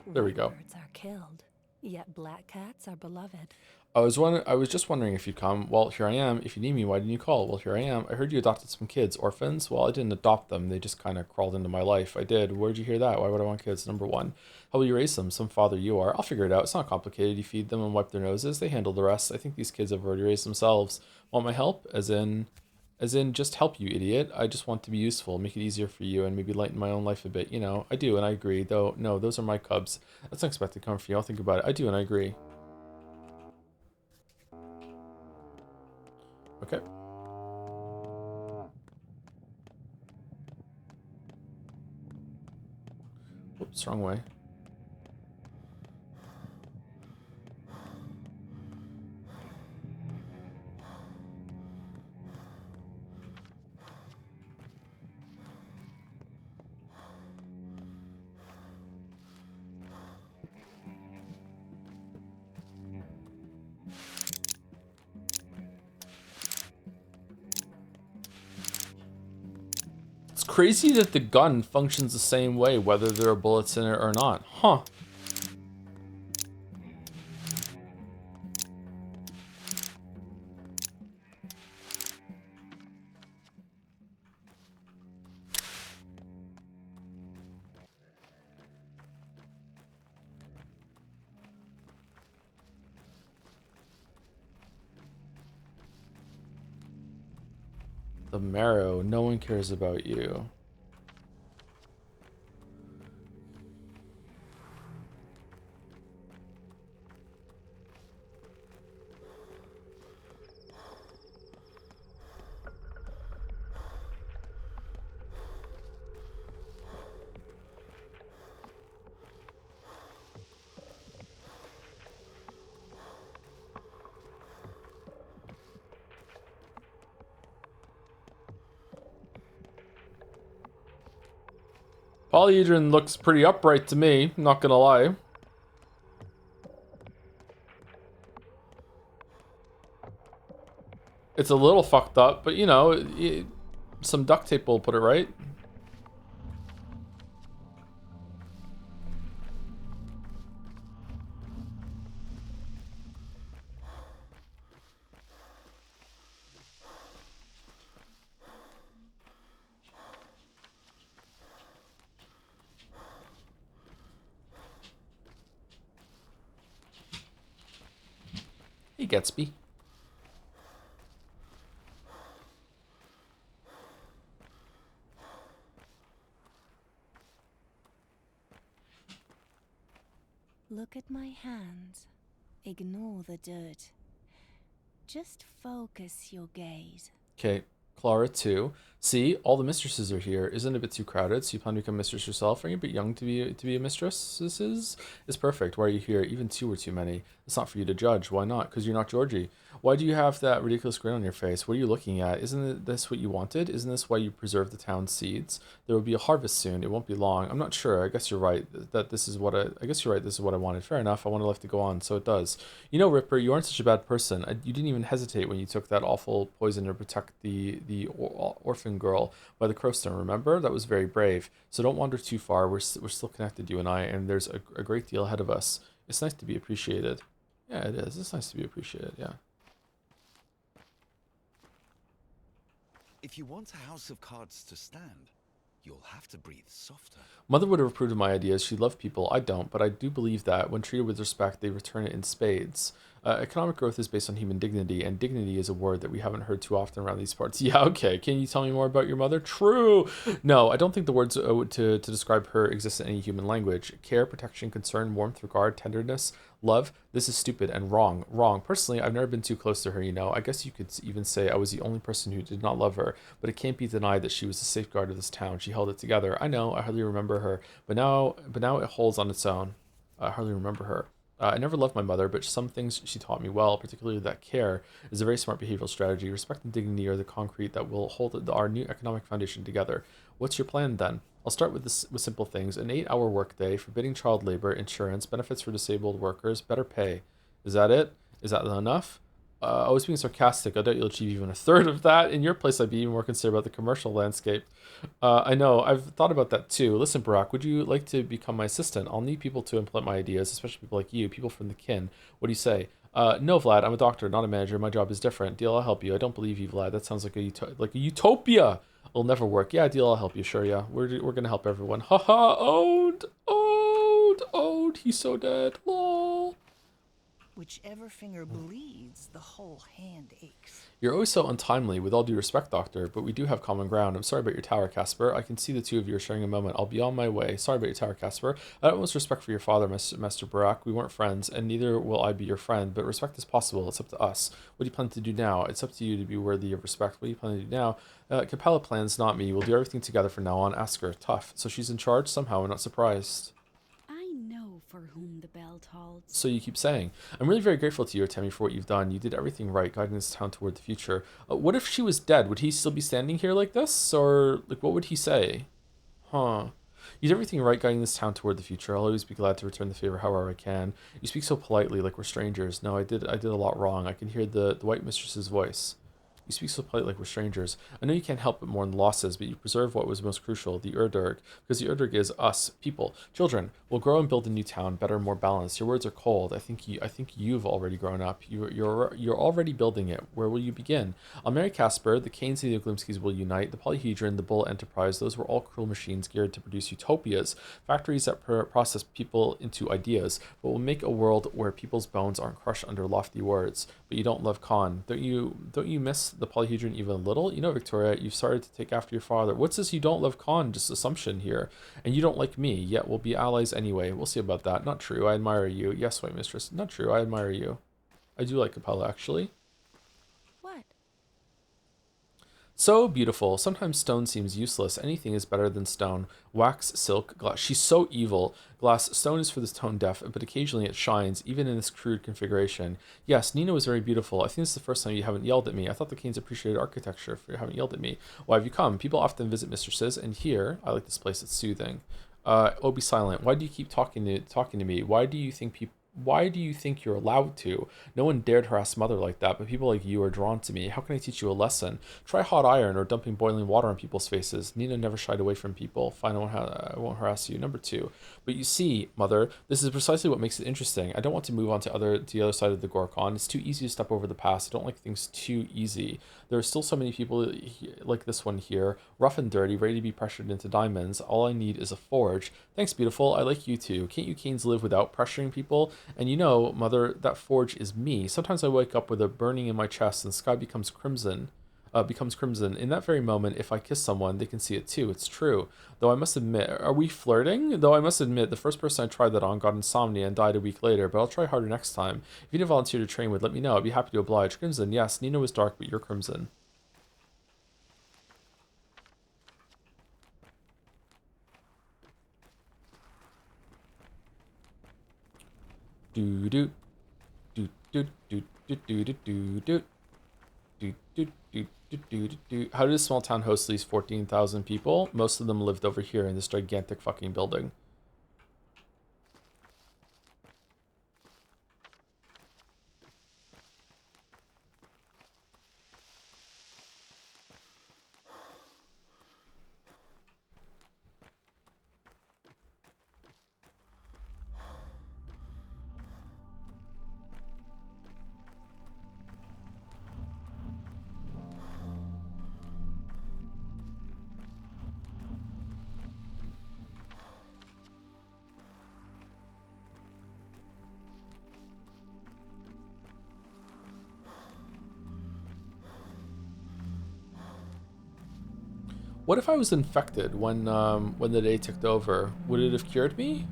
There we go. Birds are killed, yet black cats are beloved. I was just wondering if you'd come. Well, here I am. If you need me, why didn't you call? Well, here I am. I heard you adopted some kids. Orphans? Well, I didn't adopt them. They just kind of crawled into my life. I did. Where'd you hear that? Why would I want kids? Number one. How will you raise them? Some father you are. I'll figure it out. It's not complicated. You feed them and wipe their noses. They handle the rest. I think these kids have already raised themselves. Want my help? As in just help you, idiot. I just want to be useful, make it easier for you, and maybe lighten my own life a bit. You know, I do, and I agree. Though, no, those are my cubs. That's unexpected coming from you. I'll think about it. I do, and I agree. Okay. Whoops, wrong way. It's crazy that the gun functions the same way whether there are bullets in it or not. Huh. The marrow. No one cares about you. Polyhedron looks pretty upright to me, not gonna lie. It's a little fucked up, but you know, some duct tape will put it right. He gets me. Look at my hands. Ignore the dirt. Just focus your gaze. Okay, Clara 2. See, all the mistresses are here. Isn't it a bit too crowded? So you plan to become mistress yourself? Are you a bit young to be a mistress? This is perfect. Why are you here? Even two were too many. It's not for you to judge. Why not? Because you're not Georgie. Why do you have that ridiculous grin on your face? What are you looking at? This what you wanted? Isn't this why you preserved the town's seeds? There will be a harvest soon. It won't be long. I'm not sure. I guess you're right. I guess you're right. This is what I wanted. Fair enough. I wanted life to go on, so it does. You know, Ripper, you aren't such a bad person. You didn't even hesitate when you took that awful poison to protect the orphan girl by the crowstone. Remember? That was very brave. So don't wander too far. We're still connected, you and I, and there's a great deal ahead of us. It's nice to be appreciated. Yeah, it is. It's nice to be appreciated. Yeah. If you want a house of cards to stand, you'll have to breathe softer. Mother would have approved of my ideas. She loved people. I don't, but I do believe that when treated with respect, they return it in spades. Economic growth is based on human dignity, and dignity is a word that we haven't heard too often around these parts. Yeah, okay. Can you tell me more about your mother? True. No, I don't think the words to describe her exist in any human language. Care, protection, concern, warmth, regard, tenderness, love. This is stupid and wrong. Wrong. Personally, I've never been too close to her, you know. I guess you could even say I was the only person who did not love her, but it can't be denied that she was the safeguard of this town. She held it together. I know, I hardly remember her, but now it holds on its own. I hardly remember her. I never loved my mother, but some things she taught me well, particularly that care is a very smart behavioral strategy. Respect and dignity are the concrete that will hold our new economic foundation together. What's your plan then? I'll start with simple things: an 8-hour workday, forbidding child labor, insurance, benefits for disabled workers, better pay. Is that it? Is that enough? I was being sarcastic. I doubt you'll achieve even a third of that. In your place, I'd be even more concerned about the commercial landscape. I know. I've thought about that too. Listen, Barack, would you like to become my assistant? I'll need people to implement my ideas, especially people like you, people from the kin. What do you say? No, Vlad. I'm a doctor, not a manager. My job is different. Deal, I'll help you. I don't believe you, Vlad. That sounds like a utopia. It'll never work. Yeah, deal, I'll help you. Sure, yeah. We're gonna help everyone. Haha. Owned. He's so dead. Lol. Whichever finger bleeds, the whole hand aches. You're always so untimely, with all due respect, Doctor, but we do have common ground. I'm sorry about your tower, Casper. I can see the two of you are sharing a moment. I'll be on my way. Sorry about your tower, Casper. I don't most respect for your father, Master Barack. We weren't friends, and neither will I be your friend, but respect is possible. It's up to us. What do you plan to do now? It's up to you to be worthy of respect. What do you plan to do now? Capella plans, not me. We'll do everything together from now on. Ask her. Tough. So she's in charge? Somehow I'm not surprised. I know for whom the bell tolls. So you keep saying. I'm really very grateful to you, Artemi, for what you've done. You did everything right, guiding this town toward the future. What if she was dead? Would he still be standing here like this? Or, like, what would he say? Huh. You did everything right, guiding this town toward the future. I'll always be glad to return the favor however I can. You speak so politely, like we're strangers. No, I did a lot wrong. I can hear the white mistress's voice. You speak so politely like we're strangers. I know you can't help but mourn the losses, but you preserve what was most crucial, the Urdurg, because the Urdurg is us, people, children. We'll grow and build a new town, better, more balanced. Your words are cold. I think you've already grown up. You're already building it. Where will you begin? I'll marry Casper. The Canes and the Oglimskis will unite. The Polyhedron, the Bull Enterprise, those were all cruel machines geared to produce utopias, factories that process people into ideas. But we'll make a world where people's bones aren't crushed under lofty words. But you don't love Khan. Don't you miss the Polyhedron even a little? You know, Victoria, you've started to take after your father. What's this you don't love Khan? Just assumption here. And you don't like me, yet we'll be allies anyway. We'll see about that. Not true. I admire you. Yes, White Mistress. Not true. I admire you. I do like Capella, actually. What? So beautiful. Sometimes stone seems useless. Anything is better than stone. Wax, silk, glass. She's so evil. Glass, stone is for the tone deaf, but occasionally it shines, even in this crude configuration. Yes, Nina was very beautiful. I think this is the first time you haven't yelled at me. I thought the Canes appreciated architecture if you haven't yelled at me. Why have you come? People often visit mistresses, and here, I like this place. It's soothing. Oh, be silent. Why do you keep talking to me? Why do you think why do you think you're allowed to? No one dared harass Mother like that, but people like you are drawn to me. How can I teach you a lesson? Try hot iron or dumping boiling water on people's faces. Nina never shied away from people. Fine, I won't harass you. Number 2. But you see, Mother, this is precisely what makes it interesting. I don't want to move on to the other side of the Gorkon. It's too easy to step over the past. I don't like things too easy. There are still so many people like this one here, rough and dirty, ready to be pressured into diamonds. All I need is a forge. Thanks, beautiful. I like you too. Can't you Canes live without pressuring people? And you know, Mother, that forge is me. Sometimes I wake up with a burning in my chest and the sky becomes crimson. In that very moment, if I kiss someone, they can see it too. It's true. Though I must admit, are we flirting? Though I must admit, the first person I tried that on got insomnia and died a week later, but I'll try harder next time. If you need a volunteer to train with, let me know. I'd be happy to oblige. Crimson, yes, Nina was dark, but you're crimson. Do do do do do do do do do do. How did a small town host these 14,000 people? Most of them lived over here in this gigantic fucking building. What if I was infected when the day ticked over? Would it have cured me?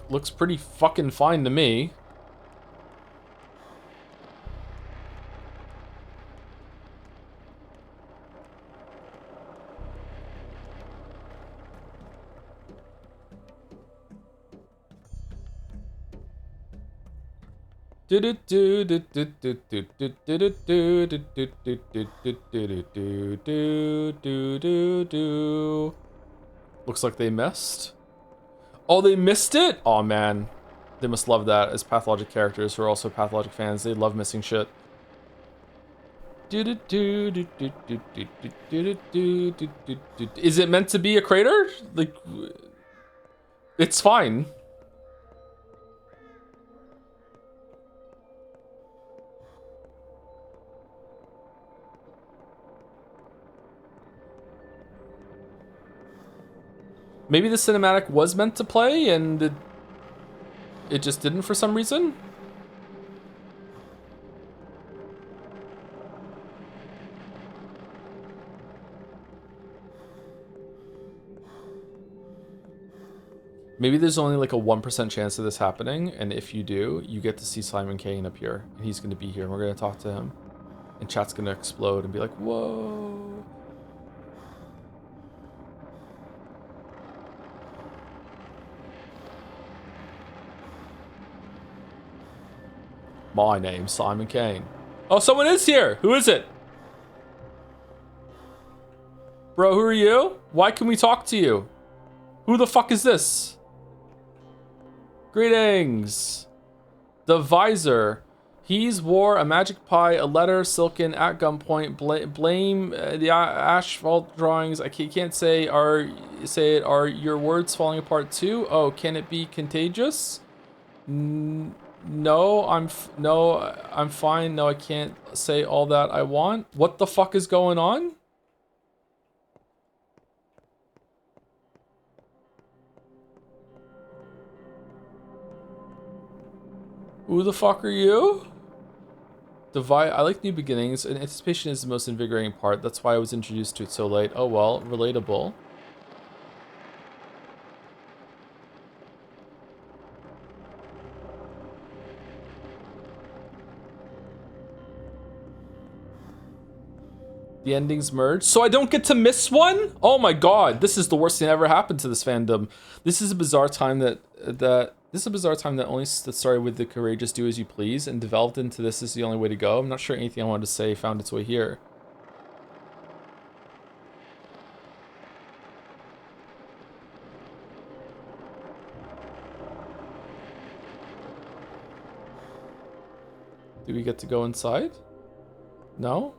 Looks pretty fucking fine to me. Looks like they missed. Oh, they missed it? Oh man, they must love that. As Pathologic characters who are also Pathologic fans, they love missing shit. Is it meant to be a crater? Like, it's fine. Maybe the cinematic was meant to play and it just didn't for some reason. Maybe there's only like a 1% chance of this happening, and if you do, you get to see Simon Kane appear, and he's going to be here, and we're going to talk to him, and chat's going to explode and be like, whoa. My name's Simon Kane. Oh, someone is here. Who is it? Bro, who are you? Why can we talk to you? Who the fuck is this? Greetings. The Visor. He's wore a magic pie, a letter, silken, at gunpoint, blame the asphalt drawings. I can't say it. Are your words falling apart too? Oh, can it be contagious? No, I'm fine. No, I can't say all that I want. What the fuck is going on? Who the fuck are you? I like new beginnings, and anticipation is the most invigorating part. That's why I was introduced to it so late. Oh well, relatable. The endings merge, so I don't get to miss one? Oh my god, this is the worst thing that ever happened to this fandom. This is a bizarre time that only started with the courageous do as you please and developed into this is the only way to go. I'm not sure anything I wanted to say found its way here. Do we get to go inside? No?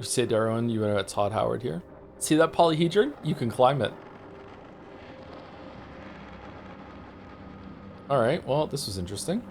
You say, Darwin, you went at Todd Howard here. See that polyhedron? You can climb it. Alright, well, this was interesting.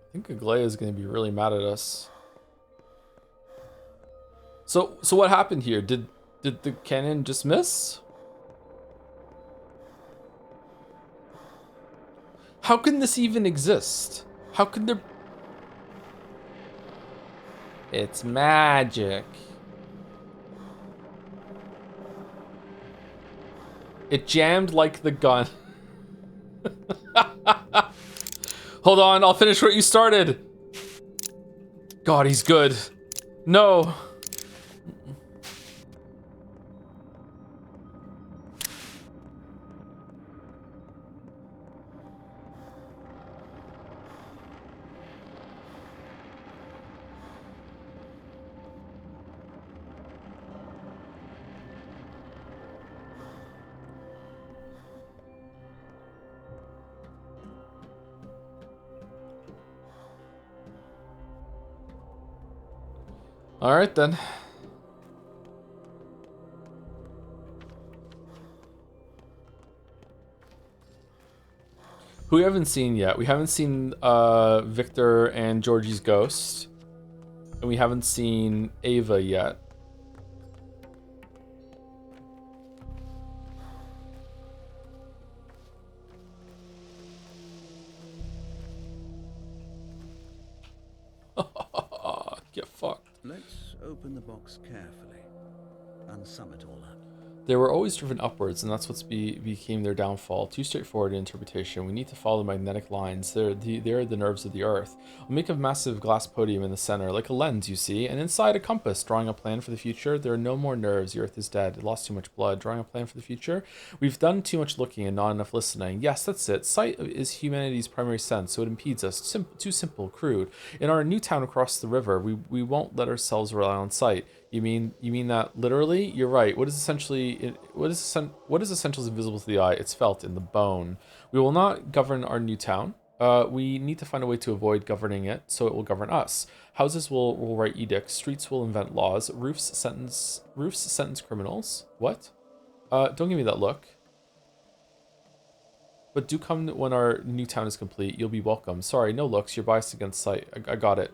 I think Aglaya is going to be really mad at us. So what happened here? Did the cannon just miss? How can this even exist? How can there... It's magic. It jammed like the gun. Hold on, I'll finish what you started. God, he's good. No. All right, then. Who we haven't seen yet? We haven't seen Victor and Georgie's ghost. And we haven't seen Ava yet. Get fucked. Let's open the box carefully and sum it all up. They were always driven upwards, and that's what became their downfall. Too straightforward in interpretation. We need to follow the magnetic lines. They're the nerves of the earth. We'll make a massive glass podium in the center, like a lens, you see, and inside a compass, drawing a plan for the future. There are no more nerves. The earth is dead. It lost too much blood. Drawing a plan for the future. We've done too much looking and not enough listening. Yes, that's it. Sight is humanity's primary sense, so it impedes us. Too simple, crude. In our new town across the river, we won't let ourselves rely on sight. You mean that literally? You're right. What is essential is invisible to the eye? It's felt in the bone. We will not govern our new town. We need to find a way to avoid governing it, so it will govern us. Houses will write edicts. Streets will invent laws. Roofs sentence criminals. What? Don't give me that look. But do come when our new town is complete. You'll be welcome. Sorry, no looks. You're biased against sight. I got it.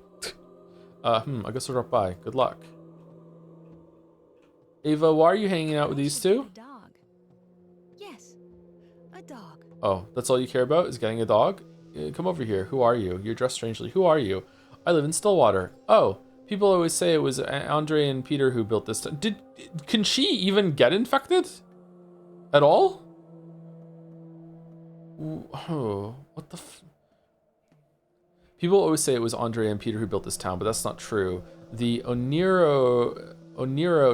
I guess we'll drop by. Good luck. Ava, why are you hanging out with these two? A dog. Yes, a dog. Oh, that's all you care about is getting a dog? Come over here. Who are you? You're dressed strangely. Who are you? I live in Stillwater. Oh, people always say it was Andre and Peter who built this. Can she even get infected? At all? Oh, what the People always say it was Andre and Peter who built this town, but that's not true. The Oniro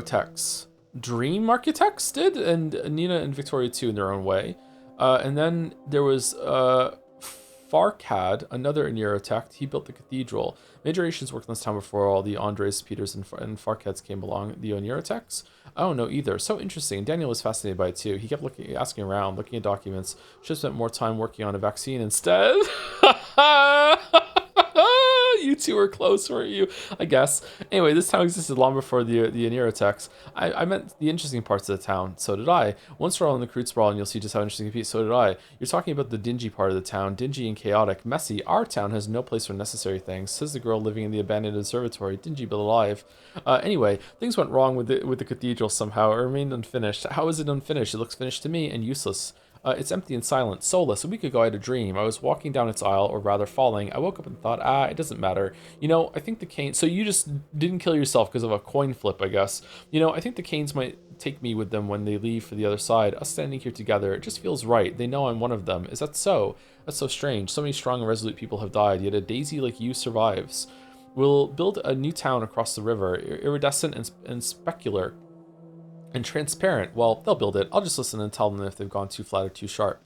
Tex Dream Architects did, and Nina and Victoria too in their own way. And then there was Farcad, another neurotech. He built the cathedral. Major Asians worked in this town before all the Andres, Peters, and Farcads came along. The neurotechs? I don't know either. So interesting. Daniel was fascinated by it too. He kept asking around, looking at documents. Should have spent more time working on a vaccine instead. You two were close, weren't you? I guess. Anyway, this town existed long before the neurotechs. I meant the interesting parts of the town. So did I. Once we're all in the crude sprawl, and you'll see just how interesting it can be. So did I. You're talking about the dingy part of the town. Dingy and chaotic. Messy. Our town has no place for necessary things, says the girl living in the abandoned observatory. Dingy but alive. Anyway, things went wrong with the cathedral somehow. It remained unfinished. How is it unfinished? It looks finished to me and useless. It's empty and silent, soulless. A week ago I had a dream. I was walking down its aisle, or rather falling. I woke up and thought, it doesn't matter. You know, I think the Canes... So you just didn't kill yourself because of a coin flip, I guess. You know, I think the Canes might take me with them when they leave for the other side. Us standing here together, it just feels right. They know I'm one of them. Is that so? That's so strange. So many strong and resolute people have died, yet a daisy like you survives. We'll build a new town across the river, iridescent and specular. And transparent. Well, they'll build it. I'll just listen and tell them if they've gone too flat or too sharp.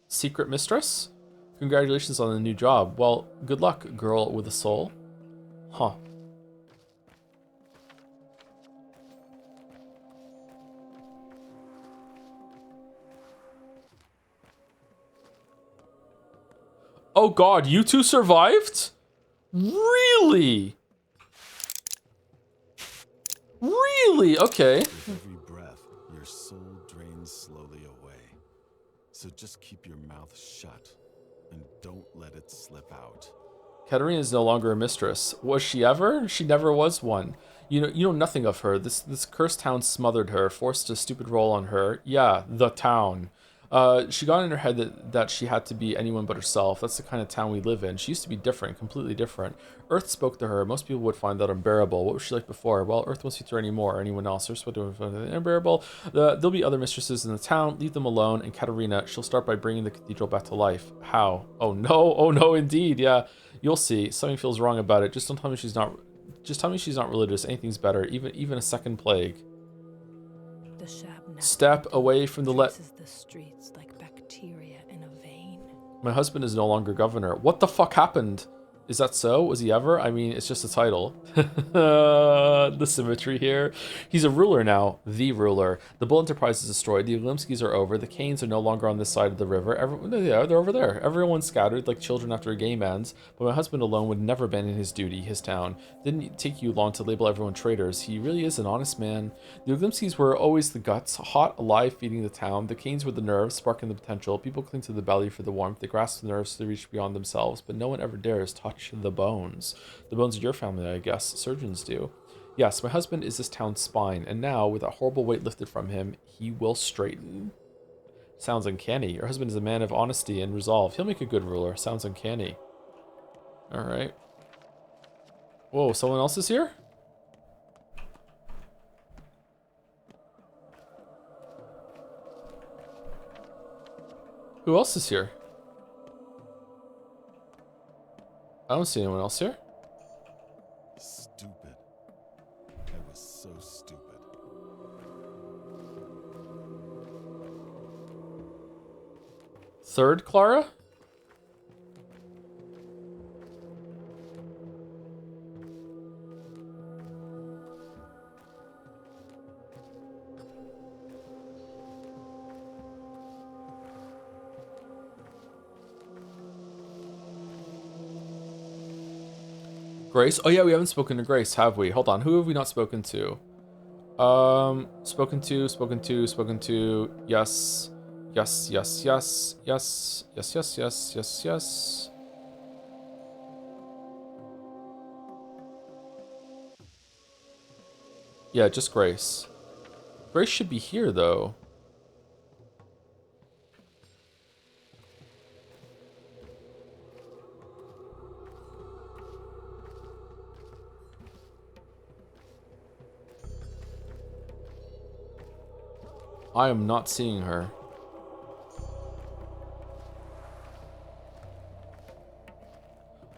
Secret mistress? Congratulations on the new job. Well, good luck, girl with a soul. Huh. Oh god, you two survived? Really? Really? Okay. With every breath, your soul drains slowly away. So just keep your mouth shut and don't let it slip out. Katerina is no longer a mistress. Was she ever? She never was one. You know nothing of her. This cursed town smothered her, forced a stupid role on her. Yeah, the town. She got in her head that she had to be anyone but herself. That's the kind of town we live in. She used to be different, completely different. Earth spoke to her. Most people would find that unbearable. What was she like before? Well, Earth won't speak to her anymore, or anyone else. Earth spoke to her unbearable. There'll be other mistresses in the town. Leave them alone. And Katerina, she'll start by bringing the cathedral back to life. How? Oh no, indeed. Yeah, you'll see. Something feels wrong about it. Just don't tell me she's not. Just tell me she's not religious. Anything's better. Even a second plague. Step away from the the streets like bacteria in a vein. My husband is no longer governor. What the fuck happened? Is that so? Was he ever? I mean, it's just a title. The symmetry here. He's a ruler now. The ruler. The Bull Enterprise is destroyed. The Oglimskis are over. The Canes are no longer on this side of the river. Yeah, they're over there. Everyone's scattered like children after a game ends. But my husband alone would never abandon his duty, his town. Didn't take you long to label everyone traitors. He really is an honest man. The Oglimskis were always the guts, hot, alive, feeding the town. The Canes were the nerves, sparking the potential. People cling to the belly for the warmth. They grasp the nerves to reach beyond themselves. But no one ever dares touch the bones. The bones of your family, I guess. Surgeons do. Yes, my husband is this town's spine, and now, with that horrible weight lifted from him, he will straighten. Sounds uncanny. Your husband is a man of honesty and resolve. He'll make a good ruler. Sounds uncanny. Alright. Whoa, someone else is here? Who else is here? I don't see anyone else here. Stupid. I was so stupid. Third Clara? Grace? Oh yeah, we haven't spoken to Grace, have we? Hold on, who have we not spoken to? Spoken to, yes. Yes. Yeah, just Grace. Grace should be here, though. I am not seeing her.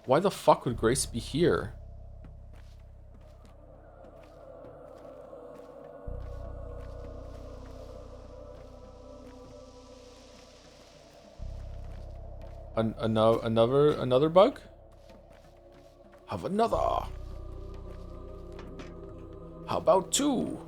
Why the fuck would Grace be here? Another bug? Have another. How about two?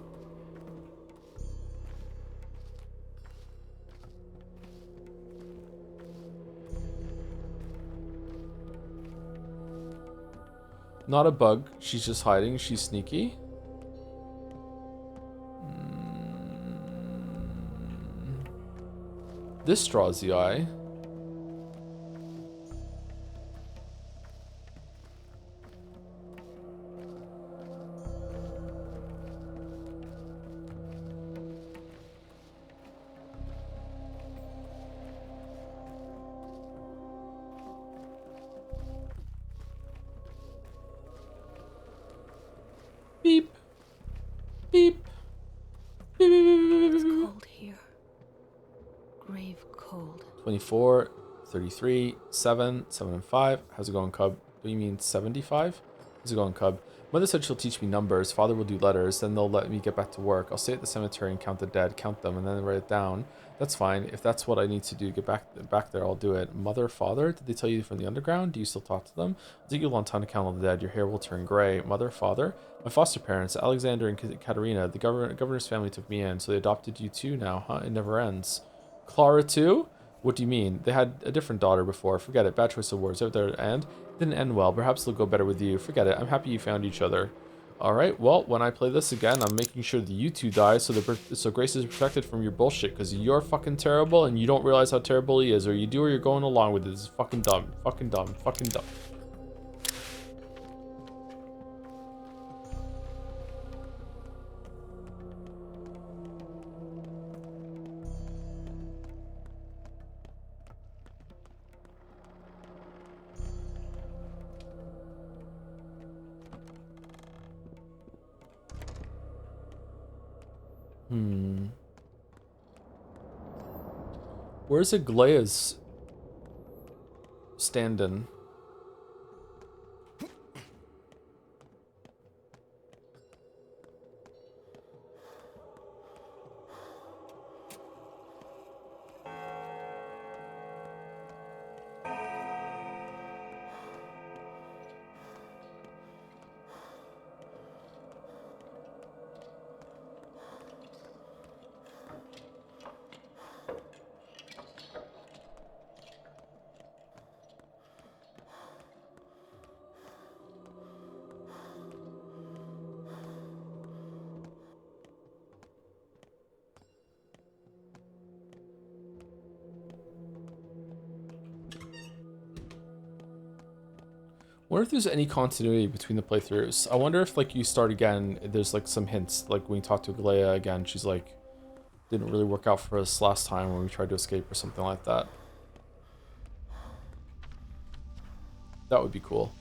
Not a bug. She's just hiding. She's sneaky. This draws the eye. Beep. Beep. It's cold here. Grave cold. 24, 33, 7, 7 and 5. How's it going, Cub? What do you mean 75? How's it going, Cub? Mother said she'll teach me numbers. Father will do letters. Then they'll let me get back to work. I'll stay at the cemetery and count the dead, count them, and then write it down. That's fine. If that's what I need to do, get back there, I'll do it. Mother, father, did they tell you from the underground? Do you still talk to them? It'll take you a long time to count all the dead. Your hair will turn gray. Mother, father, my foster parents, Alexander and Katerina, the governor's family took me in, so they adopted you too now, huh? It never ends. Clara too? What do you mean? They had a different daughter before. Forget it. Bad choice of words. Out there and didn't end well. Perhaps they'll go better with you. Forget it. I'm happy you found each other. Alright, well, when I play this again, I'm making sure that you two die so Grace is protected from your bullshit, because you're fucking terrible and you don't realize how terrible he is, or you do or you're going along with it. This is fucking dumb. Fucking dumb. Fucking dumb. Where's Aglaea's standing? Wonder if there's any continuity between the playthroughs. I wonder if, like, you start again, there's like some hints, like when you talk to Aglaea again, she's like, didn't really work out for us last time when we tried to escape or something like that. That would be cool.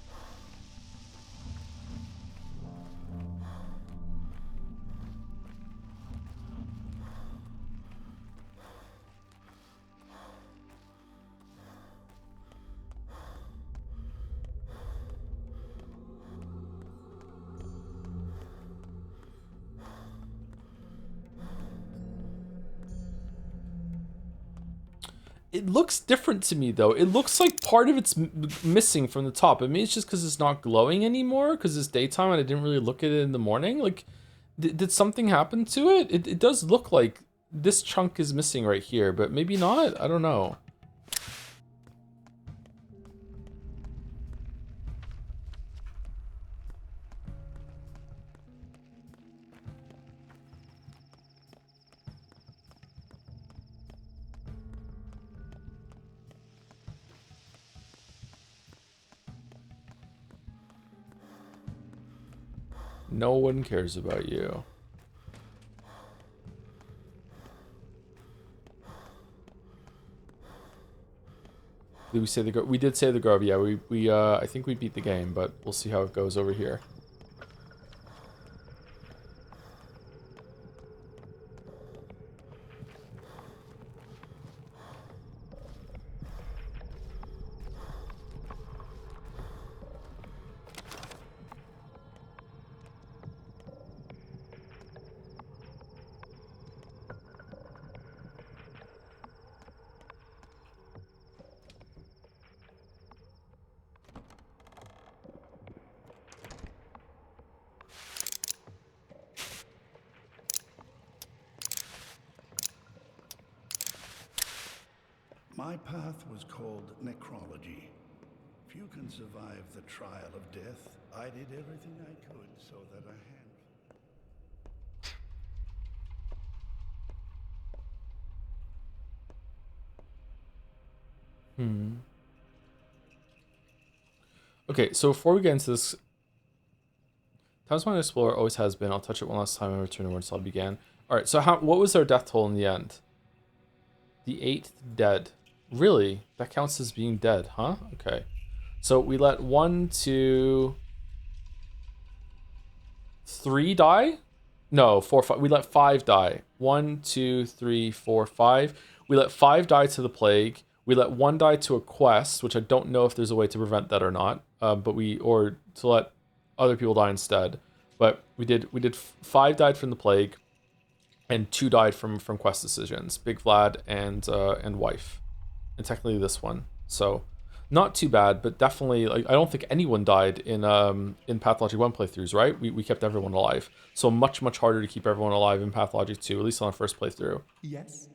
It looks different to me, though. It looks like part of it's missing from the top. I mean, it's just because it's not glowing anymore, because it's daytime and I didn't really look at it in the morning. Like, did something happen to it? It does look like this chunk is missing right here, but maybe not? I don't know. No one cares about you. Did we say the grove? We did say the grove. Yeah, we I think we beat the game, but we'll see how it goes over here. My path was called necrology. Few can survive the trial of death. I did everything I could so that a hand... Okay, so before we get into this, Talisman Explorer always has been. I'll touch it one last time and return to where it began. Alright, so what was our death toll in the end? The 8th dead. Really? That counts as being dead, huh? Okay. So we let 1, 2, 3 die? No, 4, 5. We let 5 die. 1, 2, 3, 4, 5. We let 5 die to the plague. We let 1 die to a quest, which I don't know if there's a way to prevent that or not. Or to let other people die instead. But we did 5 died from the plague, and 2 died from quest decisions. Big Vlad and wife, and technically this one. So not too bad, but definitely like I don't think anyone died in Pathologic 1 playthroughs, right? We kept everyone alive. So much harder to keep everyone alive in Pathologic 2, at least on our first playthrough. Yes.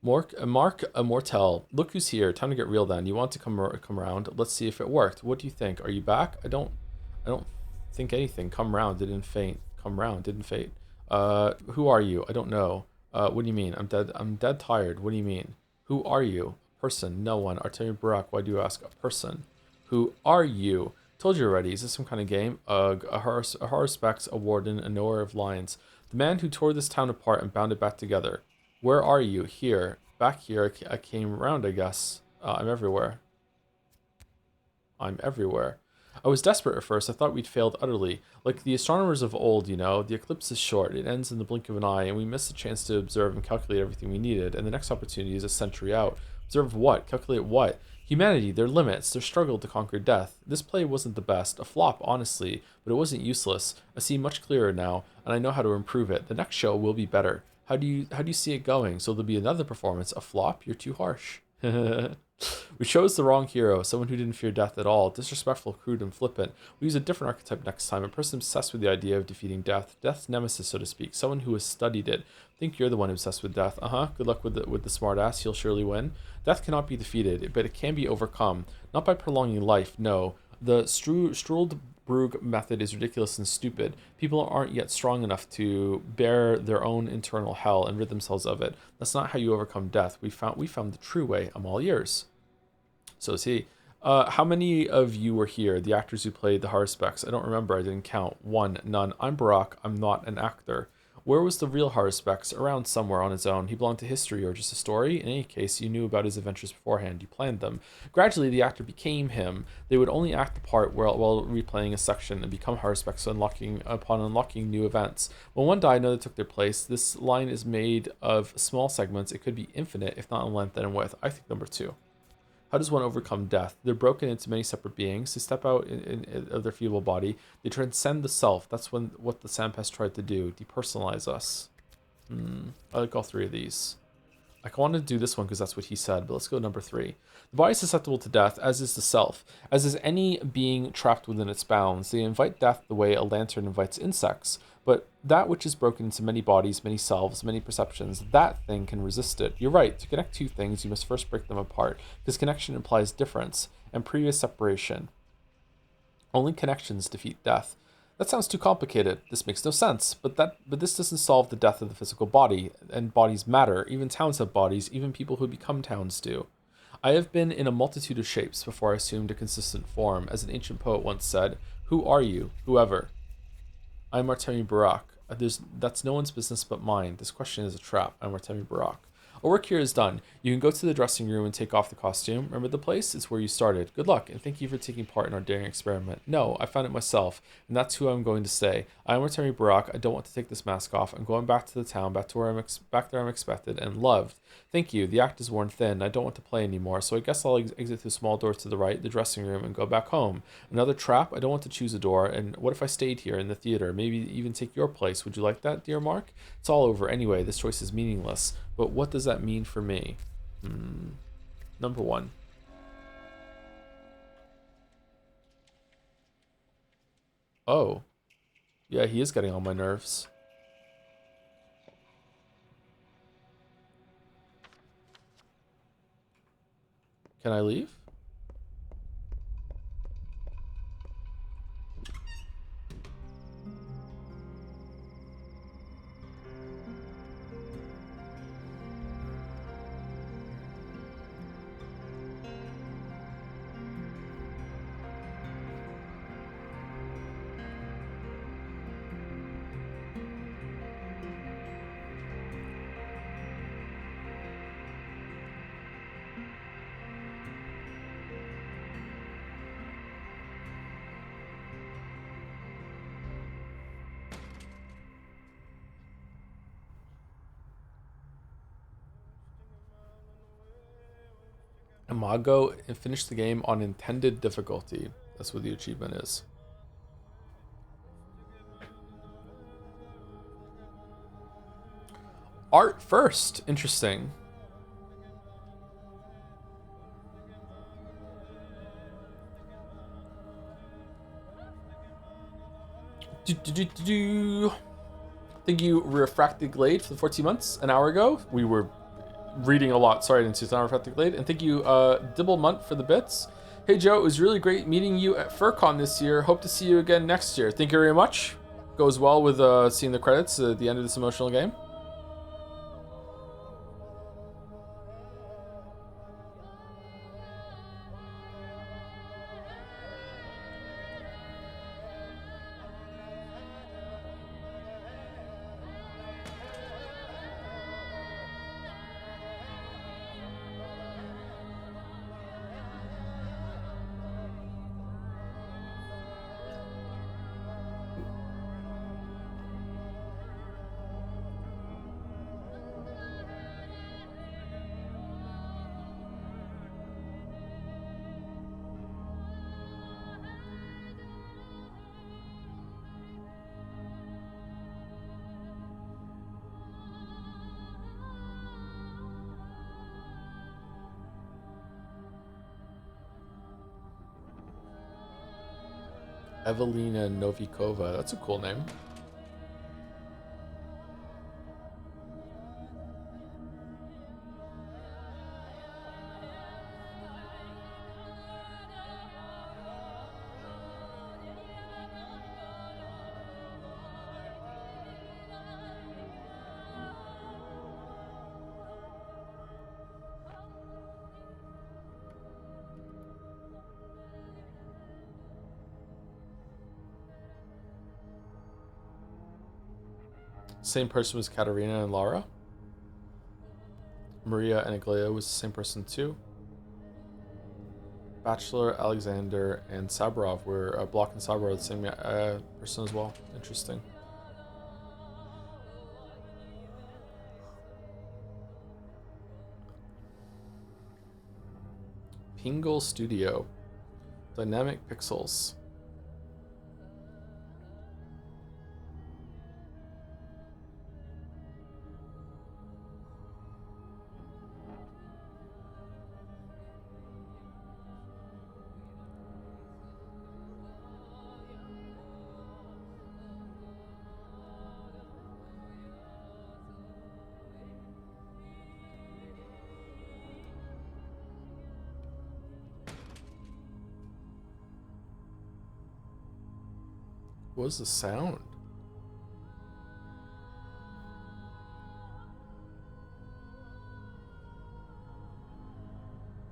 Mark Immortel, look who's here. Time to get real then. You want to come around? Let's see if it worked. What do you think? Are you back? I don't think anything. Come round, didn't faint. Come round, didn't faint. Who are you? I don't know. What do you mean? I'm dead tired. What do you mean? Who are you? Person. No one. Artemi Barak. Why do you ask? A person. Who are you? Told you already. Is this some kind of game? Ugh. A horror specs, a warden, a knower of lions. The man who tore this town apart and bound it back together. Where are you? Here. Back here. I came around, I guess. I'm everywhere. I'm everywhere. I was desperate at first. I thought we'd failed utterly. Like the astronomers of old, you know, the eclipse is short. It ends in the blink of an eye, and we miss the chance to observe and calculate everything we needed. And the next opportunity is a century out. Observe what? Calculate what? Humanity, their limits, their struggle to conquer death. This play wasn't the best, a flop, honestly, but it wasn't useless. I see much clearer now, and I know how to improve it. The next show will be better. How do you see it going? So there'll be another performance. A flop? You're too harsh. We chose the wrong hero, someone who didn't fear death at all, disrespectful, crude, and flippant. We use a different archetype next time, a person obsessed with the idea of defeating death, death's nemesis, so to speak, someone who has studied it. Think you're the one obsessed with death. Good luck with the smart ass, he'll surely win. Death cannot be defeated, but it can be overcome, not by prolonging life, no. The Struldbrug method is ridiculous and stupid. People aren't yet strong enough to bear their own internal hell and rid themselves of it. That's not how you overcome death. We found the true way. I'm all ears. So is he. How many of you were here? The actors who played the horror specs? I don't remember. I didn't count. 1, none. I'm Barak. I'm not an actor. Where was the real horror specs? Around somewhere on his own. He belonged to history or just a story? In any case, you knew about his adventures beforehand. You planned them. Gradually, the actor became him. They would only act the part while replaying a section and become horror specs upon unlocking new events. When one died, another took their place. This line is made of small segments. It could be infinite, if not in length and in width. I think number 2. How does one overcome death? They're broken into many separate beings. They step out of their feeble body. They transcend the self. That's what the Sampest tried to do. Depersonalize us. I like all 3 of these. I wanted to do this one because that's what he said, but let's go to number 3. The body is susceptible to death, as is the self. As is any being trapped within its bounds. They invite death the way a lantern invites insects. But that which is broken into many bodies, many selves, many perceptions, that thing can resist it. You're right. To connect 2 things, you must first break them apart, because connection implies difference and previous separation. Only connections defeat death. That sounds too complicated. This makes no sense. But this doesn't solve the death of the physical body, and bodies matter. Even towns have bodies. Even people who become towns do. I have been in a multitude of shapes before I assumed a consistent form. As an ancient poet once said, who are you, whoever? I'm Artemi Barak. That's no one's business but mine. This question is a trap. I'm Artemi Barak. Our work here is done. You can go to the dressing room and take off the costume. Remember the place? It's where you started. Good luck, and thank you for taking part in our daring experiment. No, I found it myself, and that's who I'm going to stay. I am Artemi Barak. I don't want to take this mask off. I'm going back to the town, back there I'm expected and loved. Thank you. The act is worn thin. I don't want to play anymore, so I guess I'll exit through small doors to the right, the dressing room, and go back home. Another trap? I don't want to choose a door, and what if I stayed here in the theater? Maybe even take your place. Would you like that, dear Mark? It's all over anyway. This choice is meaningless. But what does that mean for me? Number 1. Oh. Yeah, he is getting on my nerves. Can I leave? Imago and finish the game on intended difficulty. That's what the achievement is. Art first. Interesting. Thank you, Refracted Glade, for the 14 months. An hour ago, we were reading a lot. Sorry, I didn't see it's not Refracted Glade. And thank you, Dibble Munt, for the bits. Hey, Joe, it was really great meeting you at FurCon this year. Hope to see you again next year. Thank you very much. Goes well with seeing the credits at the end of this emotional game. Evelina Novikova. That's a cool name. Same person was Katerina and Lara. Maria and Aglaia was the same person too. Bachelor, Alexander, and Saburov were Block and Saburov the same person as well. Interesting. Pingle Studio. Dynamic Pixels. What was the sound?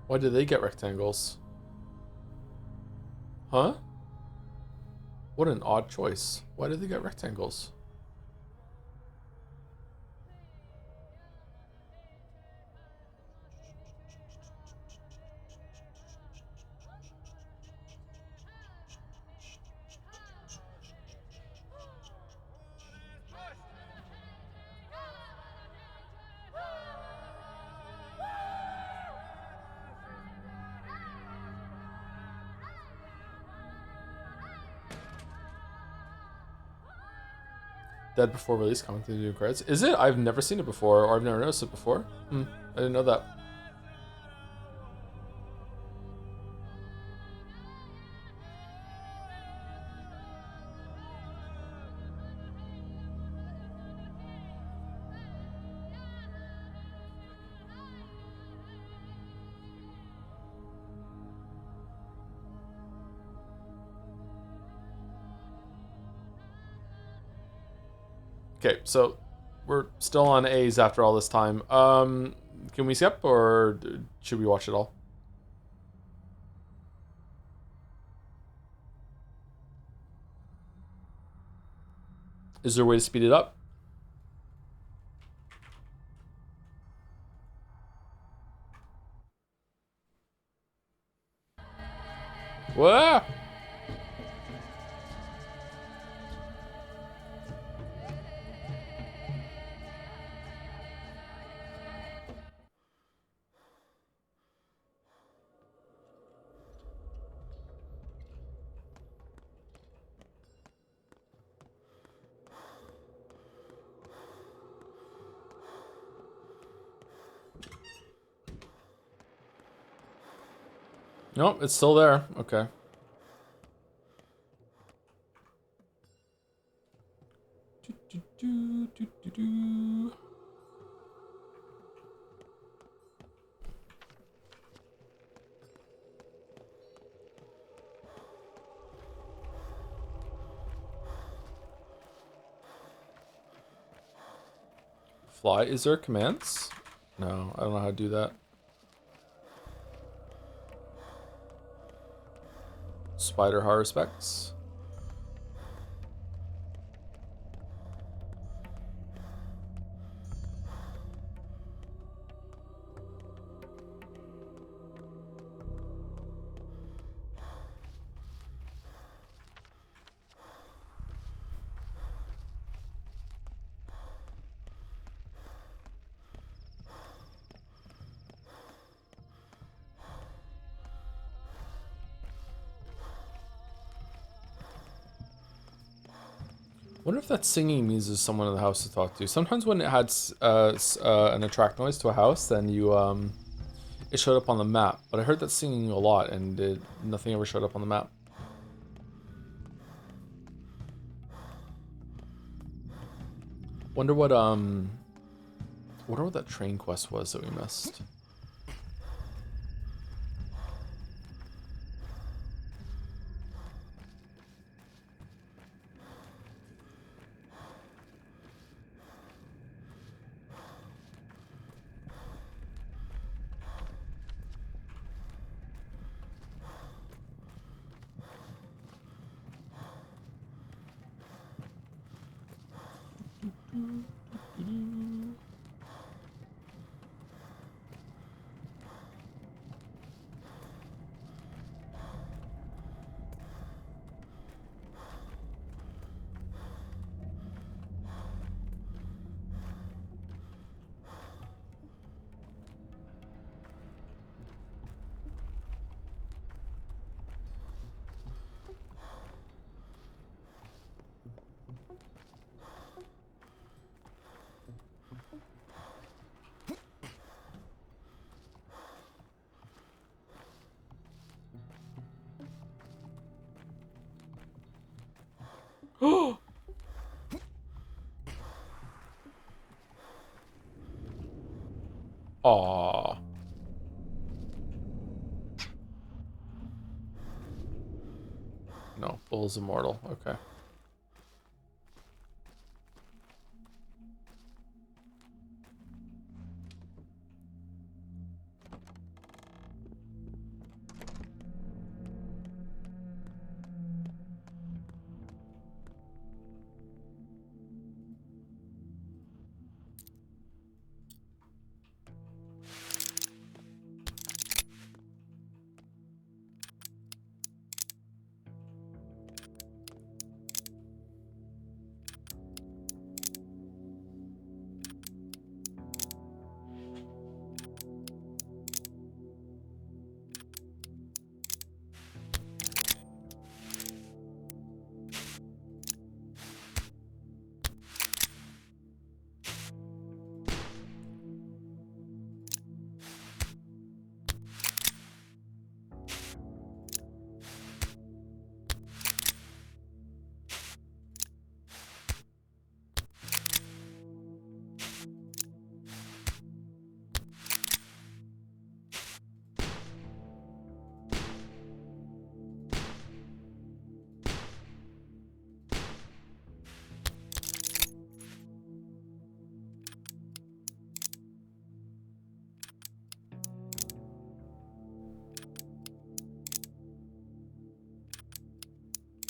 Why did they get rectangles? Huh? What an odd choice. Why did they get rectangles? Dead before release, coming to the new credits. Is it? I've never seen it before, or I've never noticed it before. I didn't know that. Okay, so we're still on A's after all this time. Can we skip or should we watch it all? Is there a way to speed it up? Whoa! Nope, it's still there. Okay. Fly, is there commands? No, I don't know how to do that. Spider horror specs. Wonder if that singing means there's someone in the house to talk to. Sometimes when it had an attract noise to a house, then you it showed up on the map. But I heard that singing a lot, and nothing ever showed up on the map. Wonder what that train quest was that we missed. Aww. No, Bull's immortal. Okay.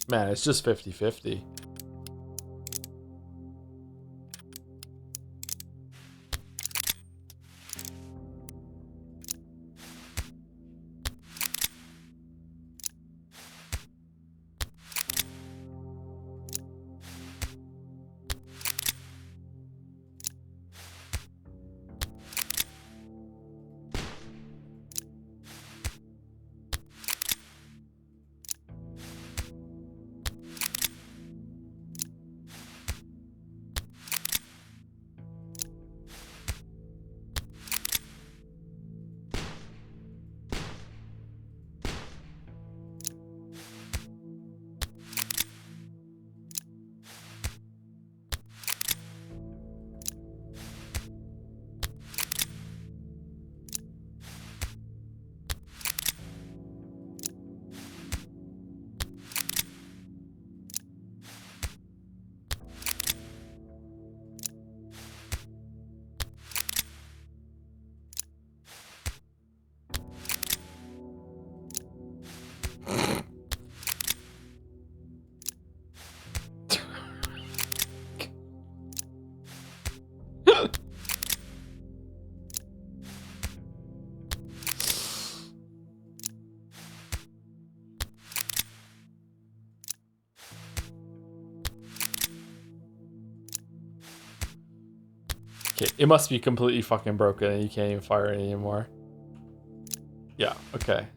Man, it's just 50-50. Okay, it must be completely fucking broken and you can't even fire it anymore. Yeah, okay.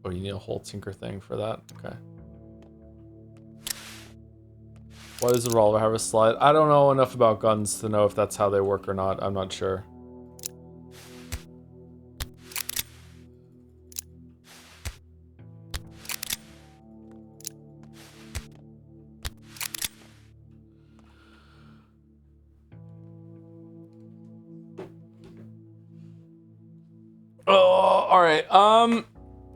Oh, you need a whole tinker thing for that? Okay. Why does the revolver have a slide? I don't know enough about guns to know if that's how they work or not. I'm not sure. Oh, all right.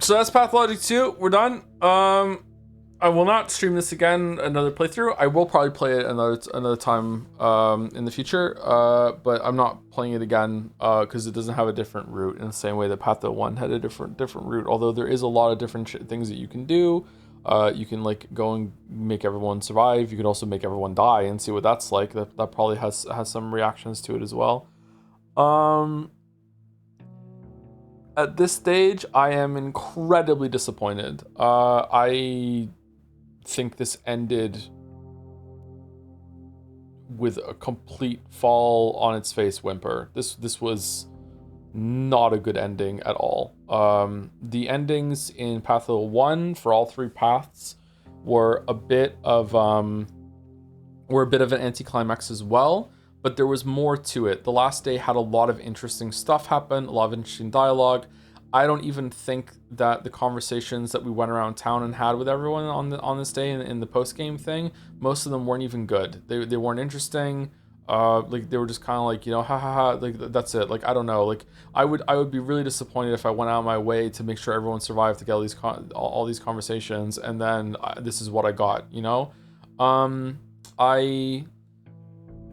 So that's Pathologic 2. We're done. I will not stream this again. Another playthrough. I will probably play it another time in the future. But I'm not playing it again because it doesn't have a different route in the same way that Patho 1 had a different route. Although there is a lot of different things that you can do. You can like go and make everyone survive. You can also make everyone die and see what that's like. That probably has some reactions to it as well. At this stage, I am incredibly disappointed. I think this ended with a complete fall on its face whimper. This was not a good ending at all. The endings in Patho 1 for all three paths were a bit of an anticlimax as well, but there was more to it. The last day had a lot of interesting stuff happen, a lot of interesting dialogue. I don't even think that the conversations that we went around town and had with everyone on this day in the post game thing, most of them weren't even good. They weren't interesting. Like they were just kind of like, you know, ha ha ha. Like that's it. Like I don't know. Like I would be really disappointed if I went out of my way to make sure everyone survived to get all these conversations, and then this is what I got. You know, I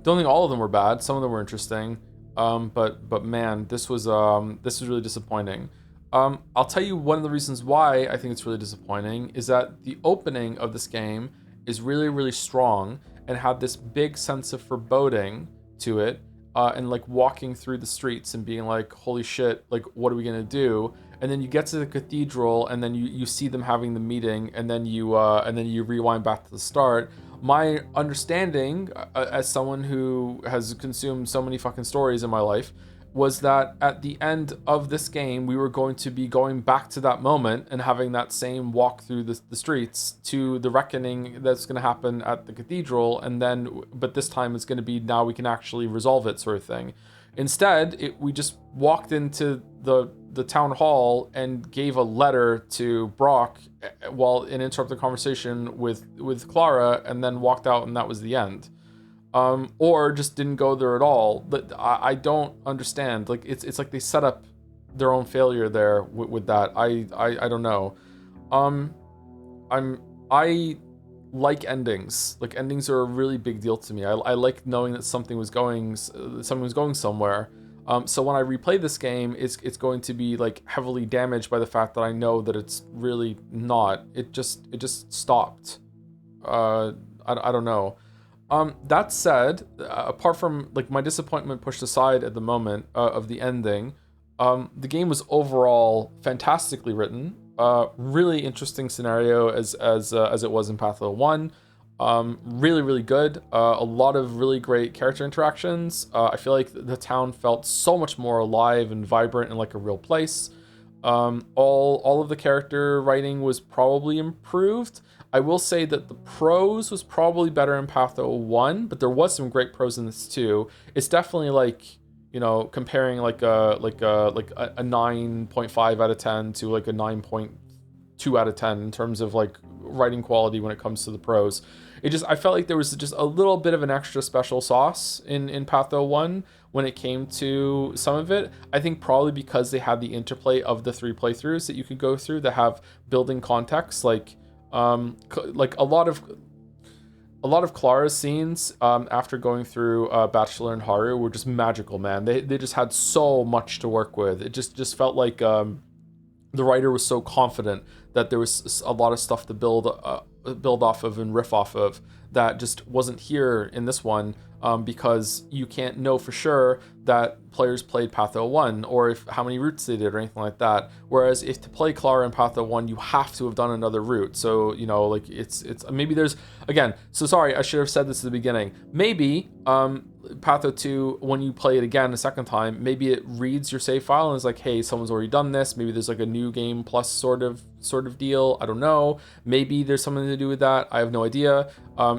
don't think all of them were bad. Some of them were interesting. But man, this was really disappointing. I'll tell you one of the reasons why I think it's really disappointing is that the opening of this game is really, really strong and had this big sense of foreboding to it, and like walking through the streets and being like, holy shit, like what are we gonna do? And then you get to the cathedral and then you see them having the meeting, and then you rewind back to the start. My understanding, as someone who has consumed so many fucking stories in my life, was that at the end of this game, we were going to be going back to that moment and having that same walk through the streets to the reckoning that's going to happen at the cathedral, and then, but this time it's going to be now we can actually resolve it, sort of thing. Instead, we just walked into the town hall and gave a letter to Brock while interrupted the conversation with Clara, and then walked out, and that was the end. Or just didn't go there at all. But I don't understand. Like it's like they set up their own failure there with that. I don't know. I like endings. Like endings are a really big deal to me. I like knowing that something was going somewhere. So when I replay this game, it's going to be like heavily damaged by the fact that I know that it's really not. It just stopped. I don't know. That said, apart from like my disappointment pushed aside at the moment of the ending, the game was overall fantastically written. Really interesting scenario as it was in Pathologic 1. Really, really good. A lot of really great character interactions. I feel like the town felt so much more alive and vibrant and like a real place. All of the character writing was probably improved. I will say that the prose was probably better in Patho 1, but there was some great prose in this too. It's definitely like, comparing like a 9.5 out of 10 to like a 9.2 out of 10 in terms of like writing quality when it comes to the prose. I felt like there was just a little bit of an extra special sauce in Patho 1 when it came to some of it. I think probably because they had the interplay of the 3 playthroughs that you could go through that have building context, like a lot of Clara's scenes after going through Bachelor and Haru were just magical, man. They just had so much to work with. It just felt like the writer was so confident that there was a lot of stuff to build off of and riff off of that just wasn't here in this one, because you can't know for sure that players played Patho 1 or how many routes they did or anything like that. Whereas if to play Clara in Patho 1, you have to have done another route. So, like it's maybe there's, again, so sorry, I should have said this at the beginning. Maybe Patho 2, when you play it again a second time, maybe it reads your save file and is like, hey, someone's already done this. Maybe there's like a new game plus sort of deal. I don't know. Maybe there's something to do with that. I have no idea.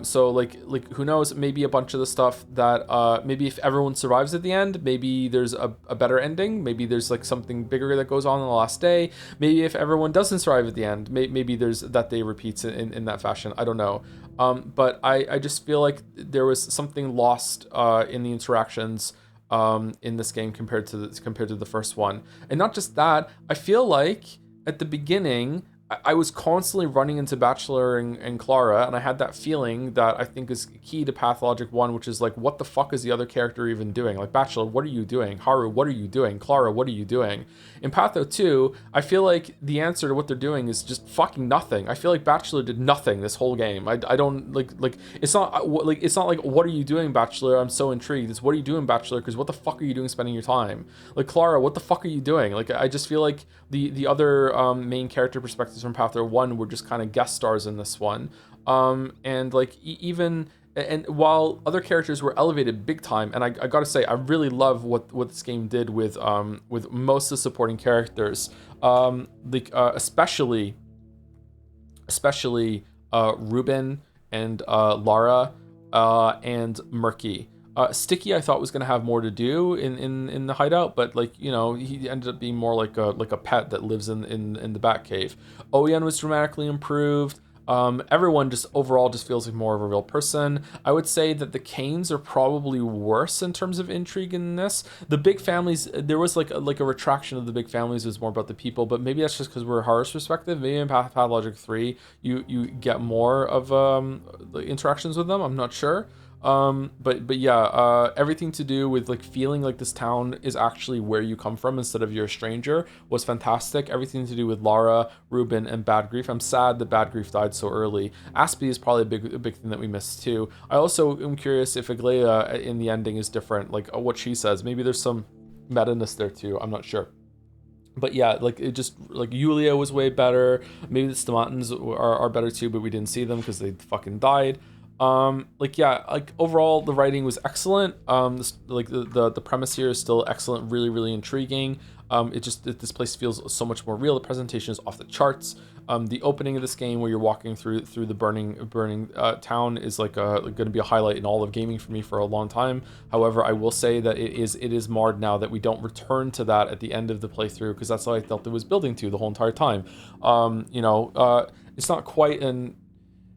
So like who knows? Maybe a bunch of the stuff that maybe if everyone survives at the end, maybe there's a better ending. Maybe there's like something bigger that goes on the last day. Maybe if everyone doesn't survive at the end, maybe there's that day repeats in that fashion. I don't know. But I just feel like there was something lost in the interactions in this game compared to the first one. And not just that, I feel like at the beginning I was constantly running into Bachelor and Clara, and I had that feeling that I think is key to Pathologic 1, which is like, what the fuck is the other character even doing? Like, Bachelor, what are you doing? Haru, what are you doing? Clara, what are you doing? In Patho 2, I feel like the answer to what they're doing is just fucking nothing. I feel like Bachelor did nothing this whole game. I don't like it's not like what are you doing, Bachelor? I'm so intrigued. It's what are you doing, Bachelor? Because what the fuck are you doing spending your time? Like, Clara, what the fuck are you doing? Like, I just feel like the other main character perspectives from Patho 1 were just kind of guest stars in this one. And like and while other characters were elevated big time, and I gotta say, I really love what this game did with most of the supporting characters, especially Ruben and Lara and Murky. Sticky, I thought was gonna have more to do in the hideout, but like, he ended up being more like a pet that lives in the Batcave. Oyen was dramatically improved. Everyone just overall just feels like more of a real person. I would say that the Canes are probably worse in terms of intrigue in this. The big families, there was like a retraction of the big families. It was more about the people, but maybe that's just because we're Haru's perspective. Maybe in Pathologic 3, you get more of the interactions with them. I'm not sure. But yeah, everything to do with like feeling like this town is actually where you come from instead of you're a stranger was fantastic. Everything to do with Lara, Ruben, and Bad Grief. I'm sad that Bad Grief died so early. Aspie is probably a big thing that we missed too. I also am curious if Aglaia in the ending is different, like what she says. Maybe there's some meta-ness there too. I'm not sure. But yeah, like it just like Yulia was way better. Maybe the Stomatans are better too, but we didn't see them because they fucking died. Overall the writing was excellent. The premise here is still excellent, really, really intriguing. This place feels so much more real. The presentation is off the charts. The opening of this game where you're walking through the burning town is going to be a highlight in all of gaming for me for a long time. However, I will say that it is marred now that we don't return to that at the end of the playthrough, because that's what I felt it was building to the whole entire time. It's not quite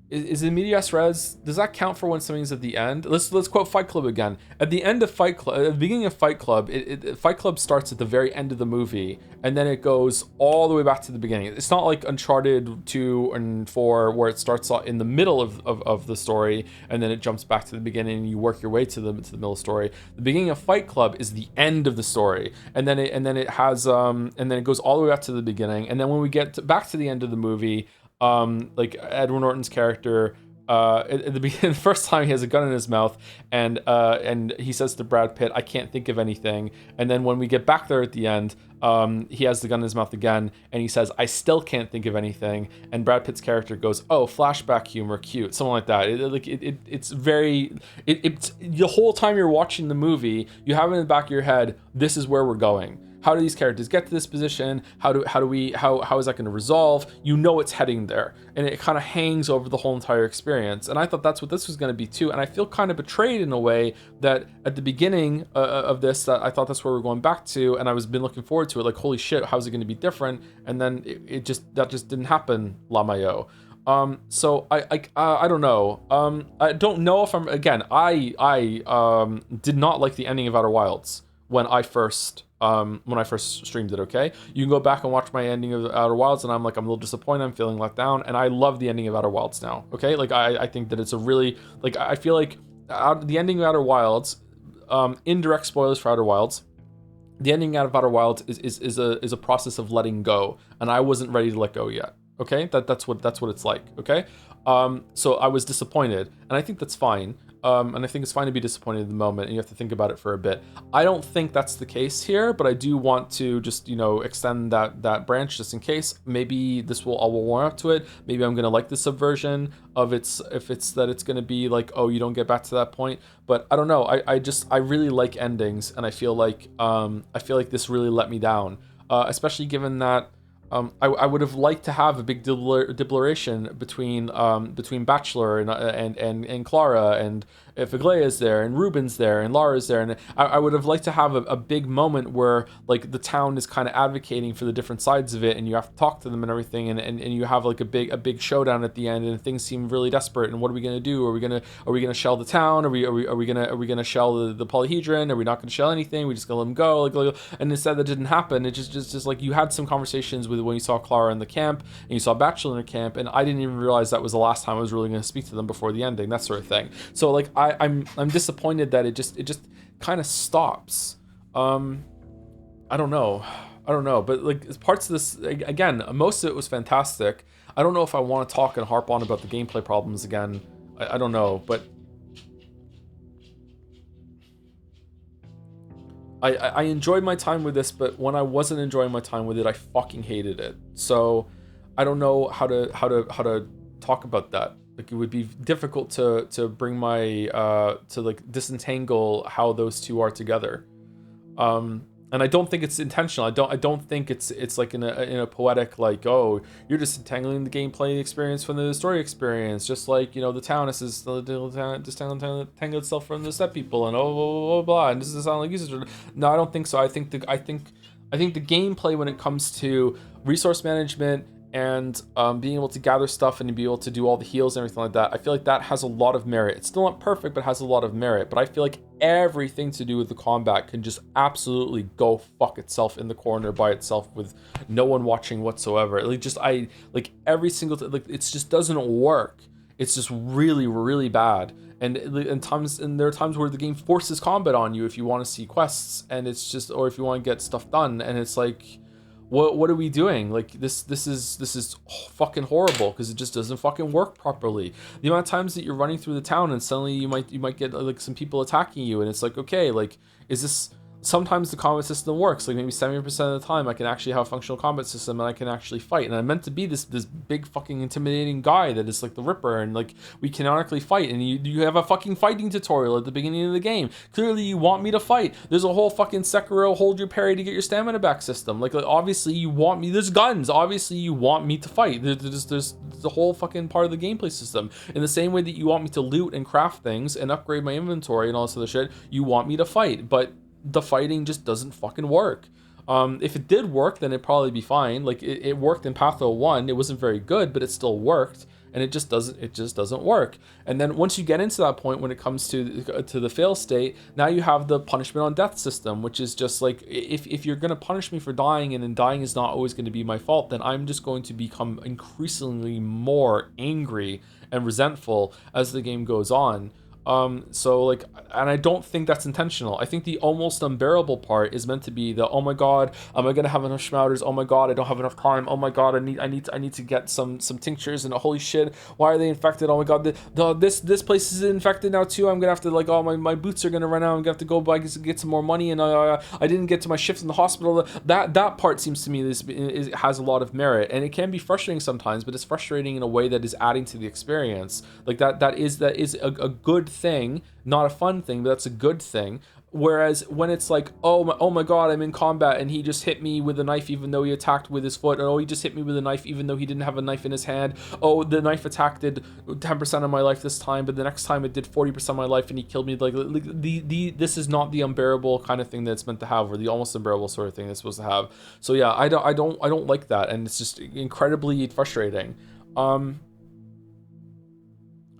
is in medias res, does that count for when something's at the end? Let's quote Fight Club again. At the end of Fight Club, at the beginning of Fight Club, Fight Club starts at the very end of the movie, and then it goes all the way back to the beginning. It's not like Uncharted 2 and 4, where it starts in the middle of the story, and then it jumps back to the beginning, and you work your way to the middle of the story. The beginning of Fight Club is the end of the story, and then it has and then it goes all the way back to the beginning, and then when we get back to the end of the movie, like Edward Norton's character, at the beginning, the first time he has a gun in his mouth, and he says to Brad Pitt, "I can't think of anything." And then when we get back there at the end, he has the gun in his mouth again, and he says, "I still can't think of anything." And Brad Pitt's character goes, "Oh, flashback humor, cute," something like that. It's very, it's the whole time you're watching the movie, you have in the back of your head, this is where we're going. How do these characters get to this position? How is that going to resolve? You know it's heading there, and it kind of hangs over the whole entire experience. And I thought that's what this was going to be too. And I feel kind of betrayed in a way that at the beginning of this, that I thought that's where we're going back to, and I was been looking forward to it. Like, holy shit, how's it going to be different? And then it just didn't happen, Lamayo. So I don't know. I don't know if I'm, again, I did not like the ending of Outer Wilds when I first streamed it. Okay, you can go back and watch my ending of Outer Wilds, and I'm a little disappointed, I'm feeling let down, and I love the ending of Outer Wilds now. Okay, like I think that it's a really, like, I feel like the ending of Outer Wilds, indirect spoilers for Outer Wilds, the ending out of Outer Wilds is a process of letting go, and I wasn't ready to let go yet. Okay, that's what it's like. Okay, so I was disappointed, and I think that's fine. And I think it's fine to be disappointed in the moment, and you have to think about it for a bit. I don't think that's the case here, but I do want to just, extend that branch just in case. Maybe this will all warm up to it. Maybe I'm gonna like the subversion of if it's that it's gonna be like, oh, you don't get back to that point. But I don't know. I really like endings, and I feel like this really let me down, especially given that. I would have liked to have a big deliberation between Bachelor and Clara, and if Aglaya's there, and Ruben's there, and Lara's there, and I would have liked to have a big moment where, like, the town is kind of advocating for the different sides of it, and you have to talk to them and everything, and you have like a big showdown at the end, and things seem really desperate. And what are we gonna do? Are we gonna shell the town? Are we gonna shell the polyhedron? Are we not gonna shell anything? We just gonna let them go? Like, and instead that didn't happen. It just like, you had some conversations with when you saw Clara in the camp and you saw Bachelor in the camp, and I didn't even realize that was the last time I was really gonna speak to them before the ending, that sort of thing. So like I'm disappointed that it just kind of stops. I don't know, but like, parts of this, again, most of it was fantastic. I don't know if I want to talk and harp on about the gameplay problems again. I don't know, but I enjoyed my time with this, but when I wasn't enjoying my time with it, I fucking hated it. So I don't know how to talk about that. Like, it would be difficult to bring my to like disentangle how those two are together. And I don't think it's intentional. I don't think it's like in a poetic, like, oh, you're disentangling the gameplay experience from the story experience, just like, the town is disentangle itself from the step people, and blah, blah, blah, and this doesn't sound like users. No, I don't think so. I think the gameplay, when it comes to resource management and being able to gather stuff and to be able to do all the heals and everything like that, I feel like that has a lot of merit. It's still not perfect, but has a lot of merit. But I feel like everything to do with the combat can just absolutely go fuck itself in the corner by itself with no one watching whatsoever. Every single like, it just doesn't work. It's just really, really bad. And there are times where the game forces combat on you if you want to see quests, and it's just, or if you want to get stuff done, and it's like, what are we doing? Like, this is fucking horrible, because it just doesn't fucking work properly. The amount of times that you're running through the town and suddenly you might get like some people attacking you, and it's like, okay, like, is this? Sometimes the combat system works, like maybe 70% of the time I can actually have a functional combat system and I can actually fight, and I'm meant to be this big fucking intimidating guy that is like the Ripper, and like, we canonically fight, and you have a fucking fighting tutorial at the beginning of the game. Clearly you want me to fight. There's a whole fucking Sekiro hold your parry to get your stamina back system. Like obviously you want me, there's guns, obviously you want me to fight. There's the whole fucking part of the gameplay system. In the same way that you want me to loot and craft things and upgrade my inventory and all this other shit, you want me to fight, but the fighting just doesn't fucking work. If it did work, then it'd probably be fine. Like, it worked in Patho 1. It wasn't very good, but it still worked. and it just doesn't work. And then once you get into that point, when it comes to the fail state, now you have the punishment on death system, which is just like, if you're going to punish me for dying, and then dying is not always going to be my fault, then I'm just going to become increasingly more angry and resentful as the game goes on. So like, and I don't think that's intentional. I think the almost unbearable part is meant to be the, oh my god, am I gonna have enough schmouters? Oh my god, I don't have enough time. Oh my god, I need to get some tinctures, and holy shit, why are they infected? Oh my god, this place is infected now too. I'm gonna have to, like, oh, my boots are gonna run out. I'm gonna have to go buy, get some more money, and I didn't get to my shift in the hospital. That part seems to me has a lot of merit, and it can be frustrating sometimes, but it's frustrating in a way that is adding to the experience. Like that is a good thing, not a fun thing, but that's a good thing. Whereas when it's like, oh my god, I'm in combat and he just hit me with a knife even though he attacked with his foot, and oh, he just hit me with a knife even though he didn't have a knife in his hand. Oh, the knife attack did 10% of my life this time, but the next time it did 40% of my life and he killed me. Like this is not the unbearable kind of thing that it's meant to have, or the almost unbearable sort of thing it's supposed to have. So yeah, I don't like that, and it's just incredibly frustrating.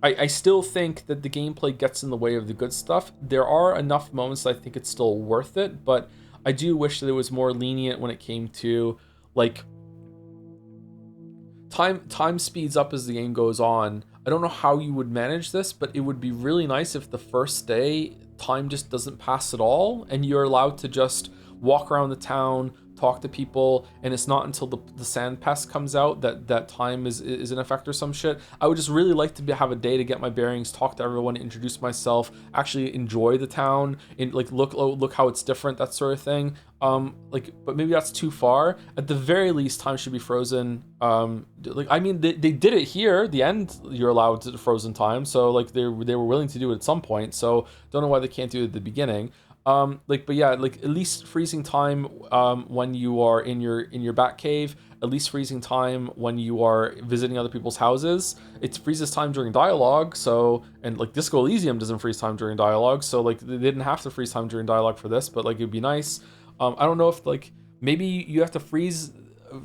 I still think that the gameplay gets in the way of the good stuff. There are enough moments that I think it's still worth it, but I do wish that it was more lenient when it came to, like, time speeds up as the game goes on. I don't know how you would manage this, but it would be really nice if the first day time just doesn't pass at all, and you're allowed to just walk around the town, talk to people, and it's not until the sand pest comes out that time is in effect or some shit. I would just really like to have a day to get my bearings, talk to everyone, introduce myself, actually enjoy the town, and like look how it's different, that sort of thing. But maybe that's too far. At the very least, time should be frozen. I mean, they did it here. The end, you're allowed to frozen time, so like they were willing to do it at some point. So don't know why they can't do it at the beginning. But yeah, like at least freezing time when you are in your bat cave, at least freezing time when you are visiting other people's houses. It freezes time during dialogue, so, and like Disco Elysium doesn't freeze time during dialogue, so like they didn't have to freeze time during dialogue for this, but like it'd be nice. I don't know if like maybe you have to freeze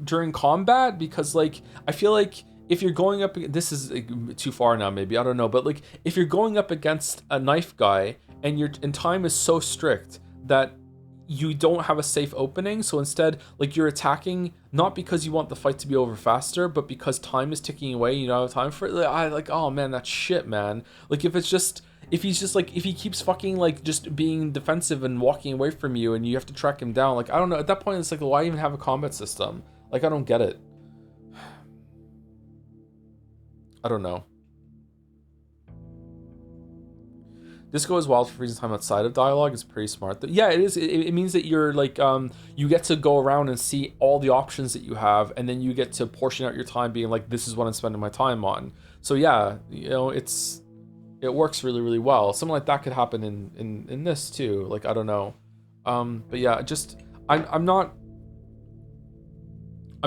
during combat, because like I feel like if you're going up, this is too far now maybe, I don't know, but like if you're going up against a knife guy and time is so strict that you don't have a safe opening, so instead like you're attacking not because you want the fight to be over faster, but because time is ticking away, you don't have time for it. Oh man, that's shit, man. Like if he keeps fucking like just being defensive and walking away from you and you have to track him down, like I don't know, at that point it's like, why even have a combat system? Like I don't get it. I don't know. Disco is wild for freezing time outside of dialogue is pretty smart. Yeah, it is. It means that you're like, you get to go around and see all the options that you have, and then you get to portion out your time being like, this is what I'm spending my time on. So yeah, you know, it works really, really well. Something like that could happen in this too. Like, I don't know. But yeah, just, I'm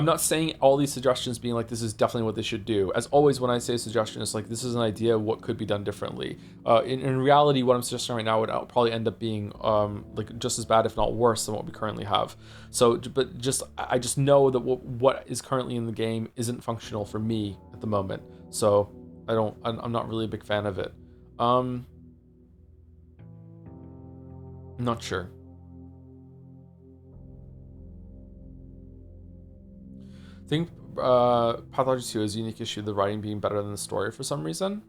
not saying all these suggestions being like, this is definitely what they should do. As always, when I say a suggestion, it's like, this is an idea of what could be done differently. In reality, what I'm suggesting right now would probably end up being like just as bad, if not worse, than what we currently have. So, but I just know that what is currently in the game isn't functional for me at the moment. So I'm not really a big fan of it. I'm not sure. I think Pathologic 2 has a unique issue, the writing being better than the story for some reason.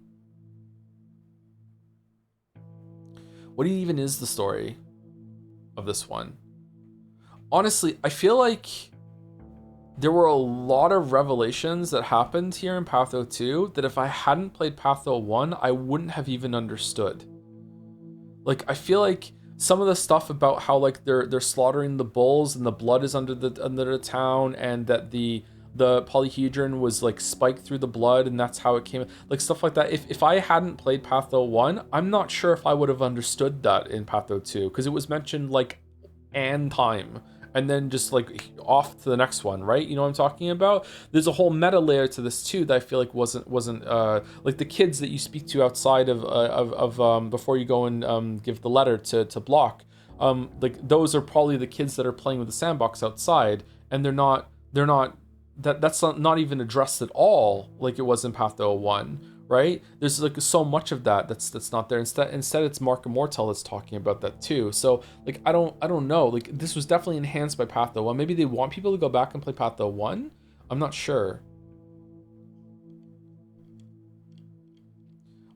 What even is the story of this one? Honestly, I feel like there were a lot of revelations that happened here in Patho 2 that if I hadn't played Patho 1, I wouldn't have even understood. Like, I feel like some of the stuff about how like they're slaughtering the bulls and the blood is under the town, and that the polyhedron was like spiked through the blood and that's how it came, like stuff like that. If I hadn't played Patho 1, I'm not sure if I would have understood that in Patho 2, because it was mentioned like and time and then just like off to the next one, right? You know what I'm talking about? There's a whole meta layer to this too that I feel like wasn't like the kids that you speak to outside of before you go and give the letter to Block. Like those are probably the kids that are playing with the sandbox outside, and they're not that's not even addressed at all like it was in Patho 1, right? There's like so much of that's not there. Instead it's Mark Immortal that's talking about that too. So like I don't know. Like this was definitely enhanced by Patho 1. Maybe they want people to go back and play Patho 1. I'm not sure.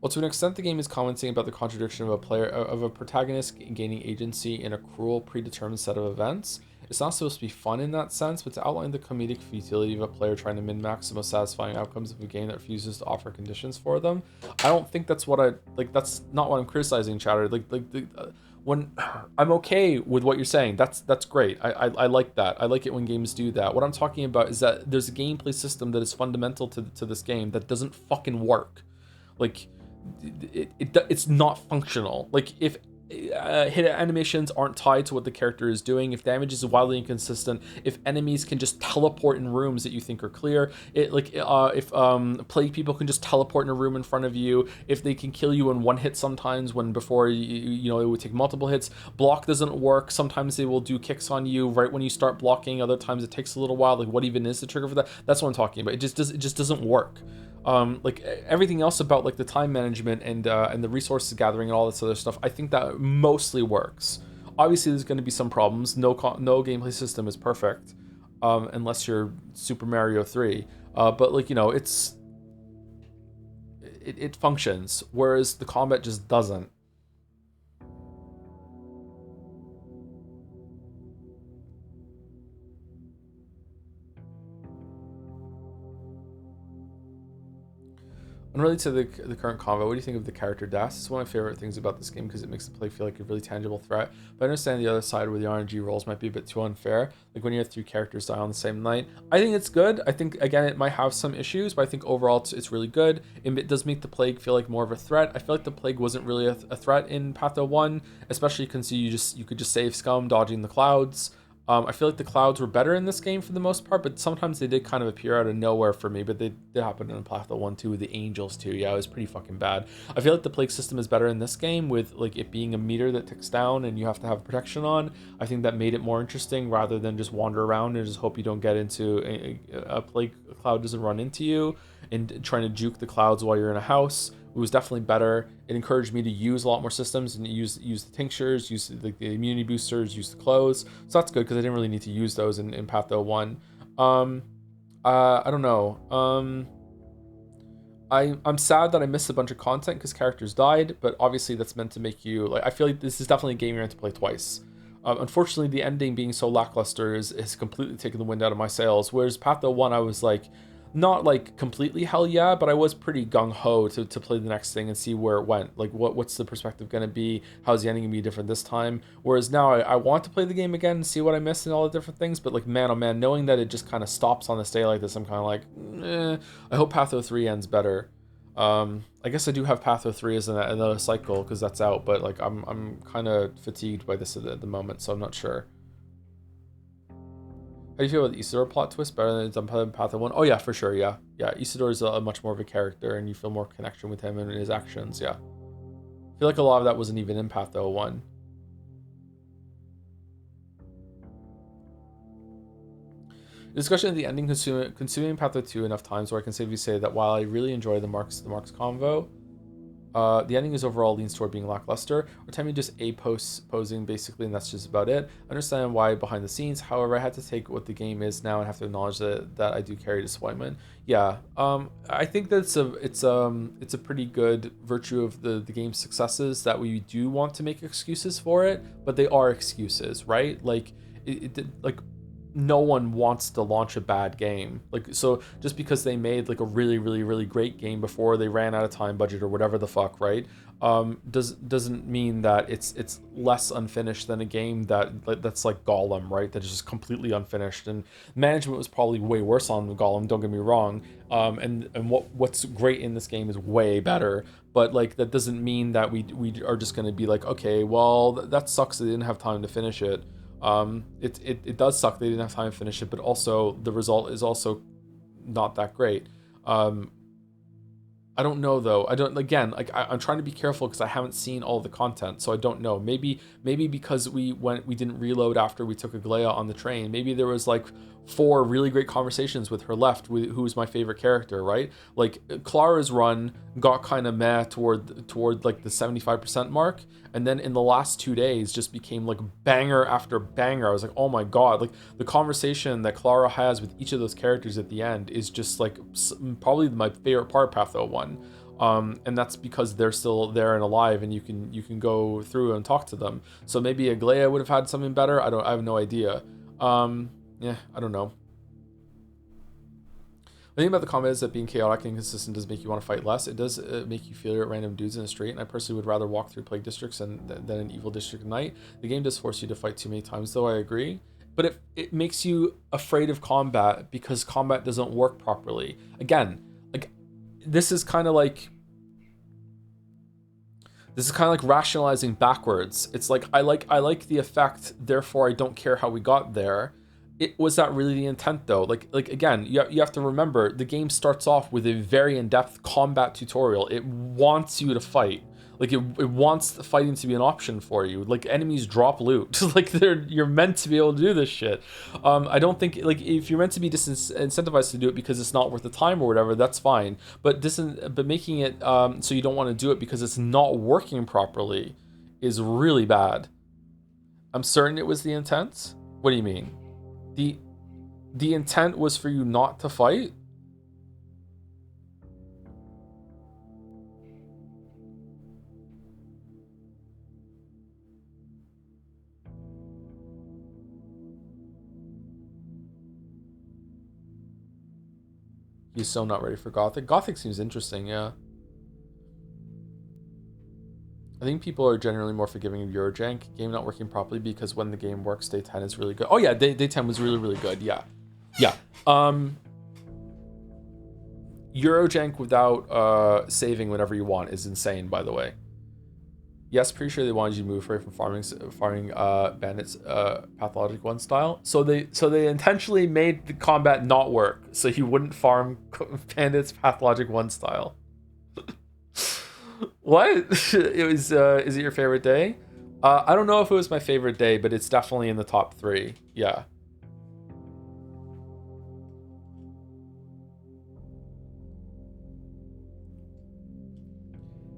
Well, to an extent, the game is commenting about the contradiction of a protagonist gaining agency in a cruel, predetermined set of events. It's not supposed to be fun in that sense, but to outline the comedic futility of a player trying to min-max the most satisfying outcomes of a game that refuses to offer conditions for them. I don't think that's what I like. That's not what I'm criticizing, Chatter. When I'm okay with what you're saying, that's great. I like that. I like it when games do that. What I'm talking about is that there's a gameplay system that is fundamental to this game that doesn't fucking work. Like it's not functional. Like if hit animations aren't tied to what the character is doing, if damage is wildly inconsistent, if enemies can just teleport in rooms that you think are clear, if plague people can just teleport in a room in front of you, if they can kill you in one hit sometimes when before you know it would take multiple hits, block doesn't work. Sometimes they will do kicks on you right when you start blocking, other times it takes a little while. Like what even is the trigger for that? That's what I'm talking about. It just doesn't work. Like everything else about like the time management and the resources gathering and all this other stuff, I think that mostly works. Obviously, there's going to be some problems. No gameplay system is perfect, unless you're Super Mario 3. But like it functions, whereas the combat just doesn't. Unrelated to the current convo, what do you think of the character deaths? It's one of my favorite things about this game because it makes the play feel like a really tangible threat. But I understand the other side where the RNG rolls might be a bit too unfair. Like when you have 3 characters die on the same night. I think it's good. I think, again, it might have some issues, but I think overall it's really good. It does make the plague feel like more of a threat. I feel like the plague wasn't really a threat in Patho 1, especially because you could just save scum dodging the clouds. I feel like the clouds were better in this game for the most part, but sometimes they did kind of appear out of nowhere for me, but they did happen in Platha 1 too, with the angels too. Yeah, it was pretty fucking bad. I feel like the plague system is better in this game with like it being a meter that ticks down and you have to have protection on. I think that made it more interesting rather than just wander around and just hope you don't get into a plague cloud doesn't run into you and trying to juke the clouds while you're in a house. It was definitely better. It encouraged me to use a lot more systems and use the tinctures, use the immunity boosters, use the clothes. So that's good because I didn't really need to use those in Patho 1. I don't know. I'm sad that I missed a bunch of content because characters died, but obviously that's meant to make you like. I feel like this is definitely a game you're meant to play twice. Unfortunately, the ending being so lackluster has completely taken the wind out of my sails. Whereas Patho 1, I was like, not like completely hell yeah, but I was pretty gung-ho to play the next thing and see where it went. Like what's the perspective going to be? How's the ending going to be different this time? Whereas now I want to play the game again and see what I missed and all the different things, but like man, oh man, knowing that it just kind of stops on this day like this, I'm kind of like, I hope Patho 3 ends better. I guess I do have Patho 3 as another cycle because that's out, but like I'm kind of fatigued by this at the moment, so I'm not sure. How do you feel about the Isidore plot twist? Better than Patho 1? Oh yeah, for sure, yeah. Yeah, Isidore is a much more of a character and you feel more connection with him and his actions, yeah. I feel like a lot of that wasn't even in Patho 1. The discussion of the ending consuming Patho 2 enough times where I can safely say that while I really enjoy the Marks convo, the ending is overall leans toward being lackluster, or time just posing basically, and that's just about it. I understand why behind the scenes, however, I had to take what the game is now and have to acknowledge that I do carry disappointment. Yeah, I think that it's a pretty good virtue of the game's successes that we do want to make excuses for it, but they are excuses, right? Like like no one wants to launch a bad game. Like, so just because they made like a really great game before they ran out of time, budget, or whatever the fuck, right? Doesn't mean that it's less unfinished than a game that's like Gollum, right? That is just completely unfinished. And management was probably way worse on Gollum, don't get me wrong. And what's great in this game is way better. But like that doesn't mean that we are just gonna be like, okay, well that sucks they didn't have time to finish it. It does suck they didn't have time to finish it, but also the result is also not that great. I I don't know though. I don't. Again, like I'm trying to be careful because I haven't seen all the content, so I don't know. Maybe because we didn't reload after we took Aglaya on the train. Maybe there was like 4 really great conversations with her left, who was my favorite character, right? Like Clara's run got kind of meh toward like the 75% mark, and then in the last 2 days just became like banger after banger. I was like, oh my god, like the conversation that Clara has with each of those characters at the end is just like probably my favorite part of Patho 1. And that's because they're still there and alive, and you can go through and talk to them. So maybe Aglaya would have had something better. I have no idea. Yeah, I don't know. The thing about the combat is that being chaotic and inconsistent does make you want to fight less. It does make you feel at random dudes in the street, and I personally would rather walk through plague districts than an evil district at night. The game does force you to fight too many times, though, I agree. But it makes you afraid of combat because combat doesn't work properly. Again, like this is kind of like rationalizing backwards. It's like I like the effect, therefore I don't care how we got there. Was that really the intent though? Like again, you have to remember the game starts off with a very in-depth combat tutorial. It wants you to fight. Like it wants the fighting to be an option for you. Like enemies drop loot. Like you're meant to be able to do this shit. I don't think like if you're meant to be disincentivized to do it because it's not worth the time or whatever, that's fine. But making it so you don't want to do it because it's not working properly is really bad. I'm certain it was the intent. What do you mean? The intent was for you not to fight? He's so not ready for Gothic. Gothic seems interesting, yeah. I think people are generally more forgiving of Eurojank. Game not working properly because when the game works, day 10 is really good. Oh yeah, day 10 was really, really good, yeah. Yeah. Eurojank without saving whenever you want is insane, by the way. Yes, pretty sure they wanted you to move away from farming bandits Pathologic 1 style. So they intentionally made the combat not work so you wouldn't farm bandits Pathologic 1 style. What? It was is it your favorite day? I don't know if it was my favorite day, but it's definitely in the top 3. Yeah.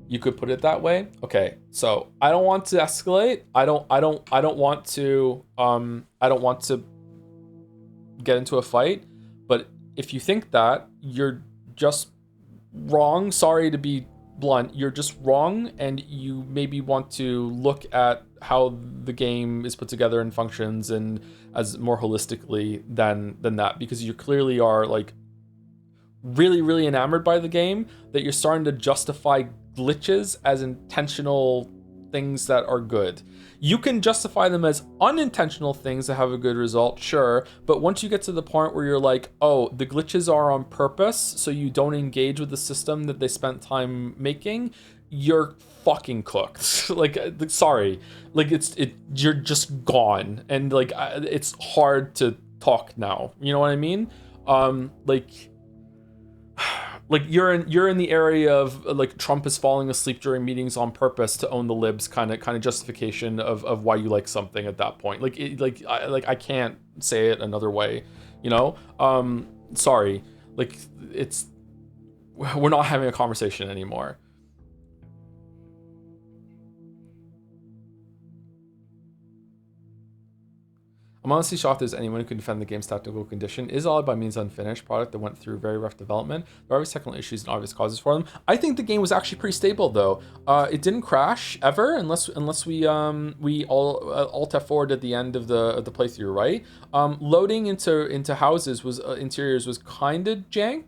You could put it that way. Okay, so I don't want to escalate. I don't want to get into a fight. But if you think that, you're just wrong. Sorry to be blunt. You're just wrong, and you maybe want to look at how the game is put together and functions and as more holistically than that, because you clearly are like really, really enamored by the game that you're starting to justify glitches as intentional things that are good. You can justify them as unintentional things that have a good result, sure, but once you get to the point where you're like, oh, the glitches are on purpose so you don't engage with the system that they spent time making, you're fucking cooked. like sorry, like you're just gone, and like it's hard to talk now, you know what I mean? Like you're in the area of like Trump is falling asleep during meetings on purpose to own the libs kind of justification of why you like something at that point. I can't say it another way, you know? Sorry, like we're not having a conversation anymore. I'm honestly shocked there's anyone who can defend the game's technical condition. Is all by means unfinished product that went through very rough development. There are obvious technical issues and obvious causes for them. I think the game was actually pretty stable though. It didn't crash ever unless we alt F4'd at the end of the playthrough, right? Loading into houses was interiors was kind of jank,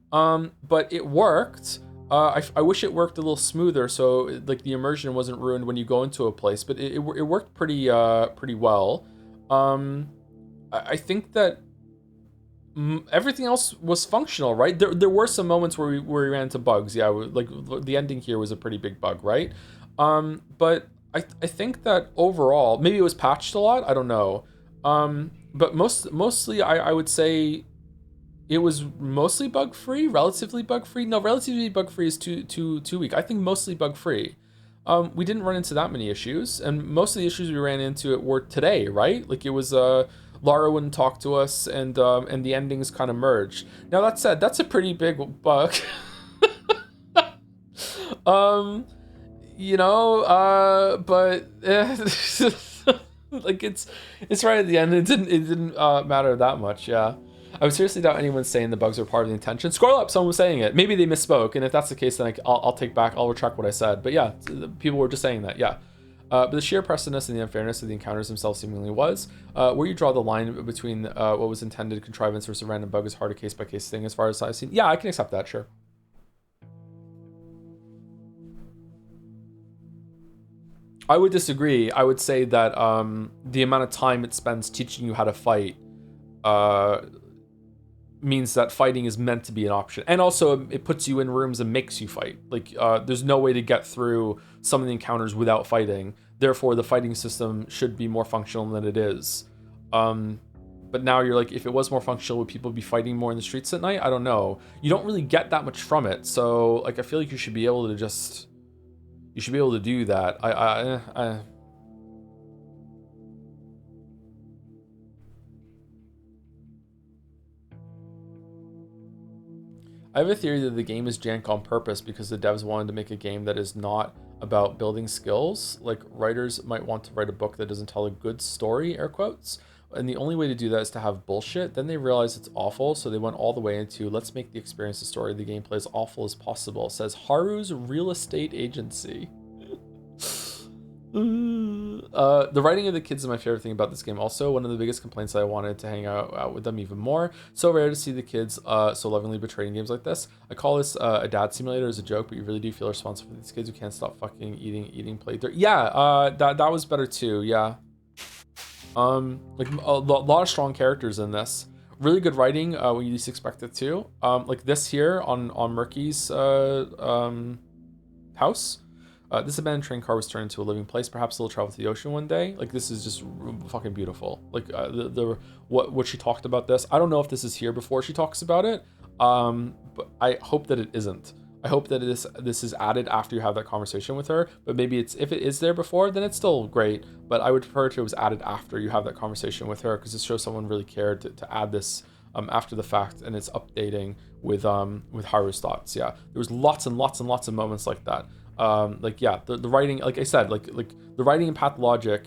but it worked. I wish it worked a little smoother so like the immersion wasn't ruined when you go into a place, but it worked pretty well. I think that everything else was functional, right? There were some moments where we ran into bugs. Yeah, like the ending here was a pretty big bug, right? But I think that overall, maybe it was patched a lot. I don't know. But mostly I would say It was mostly bug-free, relatively bug-free. No, relatively bug-free is too weak. I think mostly bug-free. We didn't run into that many issues, and most of the issues we ran into were today, right? Like it was Lara wouldn't talk to us, and the endings kind of merged. Now that said, that's a pretty big bug. But like it's right at the end. It didn't matter that much. Yeah. I would seriously doubt anyone's saying the bugs are part of the intention. Scroll up, someone was saying it. Maybe they misspoke, and if that's the case, then I'll retract what I said. But yeah, people were just saying that. Yeah. But the sheer oppressiveness and the unfairness of the encounters themselves seemingly was. Where you draw the line between what was intended contrivance versus a random bug is hard a case by case thing, as far as I've seen. Yeah, I can accept that. Sure. I would disagree. I would say that the amount of time it spends teaching you how to fight means that fighting is meant to be an option. And also it puts you in rooms and makes you fight. Like there's no way to get through some of the encounters without fighting. Therefore, the fighting system should be more functional than it is. But now you're like, if it was more functional, would people be fighting more in the streets at night? I don't know. You don't really get that much from it. So like, I feel like you should be able to just... You should be able to do that. I have a theory that the game is jank on purpose because the devs wanted to make a game that is not about building skills. Like, writers might want to write a book that doesn't tell a good story, air quotes, and the only way to do that is to have bullshit. Then they realized it's awful, so they went all the way into, let's make the experience, the story, the gameplay as awful as possible, says Haru's real estate agency. The writing of the kids is my favorite thing about this game. Also, one of the biggest complaints I wanted to hang out with them even more. So rare to see the kids so lovingly betrayed in games like this. I call this a dad simulator as a joke, but you really do feel responsible for these kids who can't stop fucking eating plate dirt. Yeah, that was better too. Yeah. Like a lot of strong characters in this. Really good writing when you least expect it to. Like this here on Murky's house. This abandoned train car was turned into a living place. Perhaps they'll travel to the ocean one day. Like, this is just fucking beautiful. Like what she talked about this. I don't know if this is here before she talks about it. But I hope that it isn't. I hope that this is added after you have that conversation with her. But maybe if it is there before, then it's still great. But I would prefer if it was added after you have that conversation with her, because it shows someone really cared to add this after the fact, and it's updating with Haru's thoughts. Yeah, there was lots and lots and lots of moments like that. Like, yeah, the writing, like I said, like the writing in Pathologic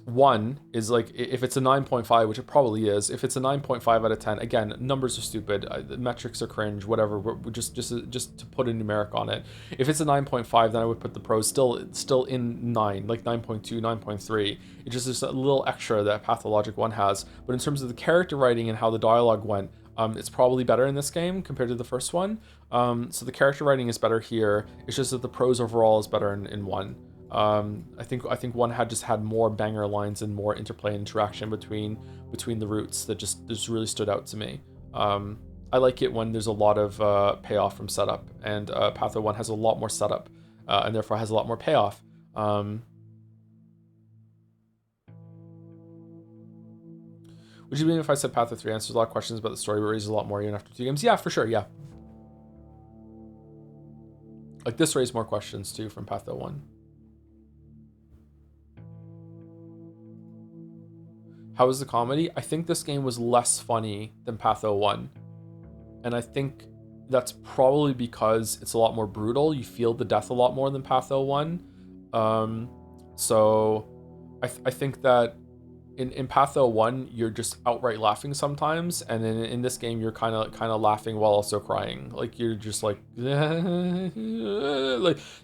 1 is like, if it's a 9.5, which it probably is, if it's a 9.5 out of 10, again, numbers are stupid, the metrics are cringe, whatever, we're just to put a numeric on it. If it's a 9.5, then I would put the pros still in 9, like 9.2, 9.3. It's just a little extra that Pathologic 1 has. But in terms of the character writing and how the dialogue went, it's probably better in this game compared to the first one. So the character writing is better here. It's just that the prose overall is better in 1. I think 1 had more banger lines and more interplay and interaction between the roots that just really stood out to me. I like it when there's a lot of payoff from setup, and Patho 1 has a lot more setup, and therefore has a lot more payoff. Would you believe if I said Patho 3 answers a lot of questions about the story, but raises a lot more even after 2 games? Yeah, for sure, yeah. Like, this raised more questions too from Patho 1. How was the comedy? I think this game was less funny than Patho 1. And I think that's probably because it's a lot more brutal. You feel the death a lot more than Patho 1. So I think that in Patho 1, you're just outright laughing sometimes, and then in this game, you're kind of laughing while also crying. Like, you're just like, like,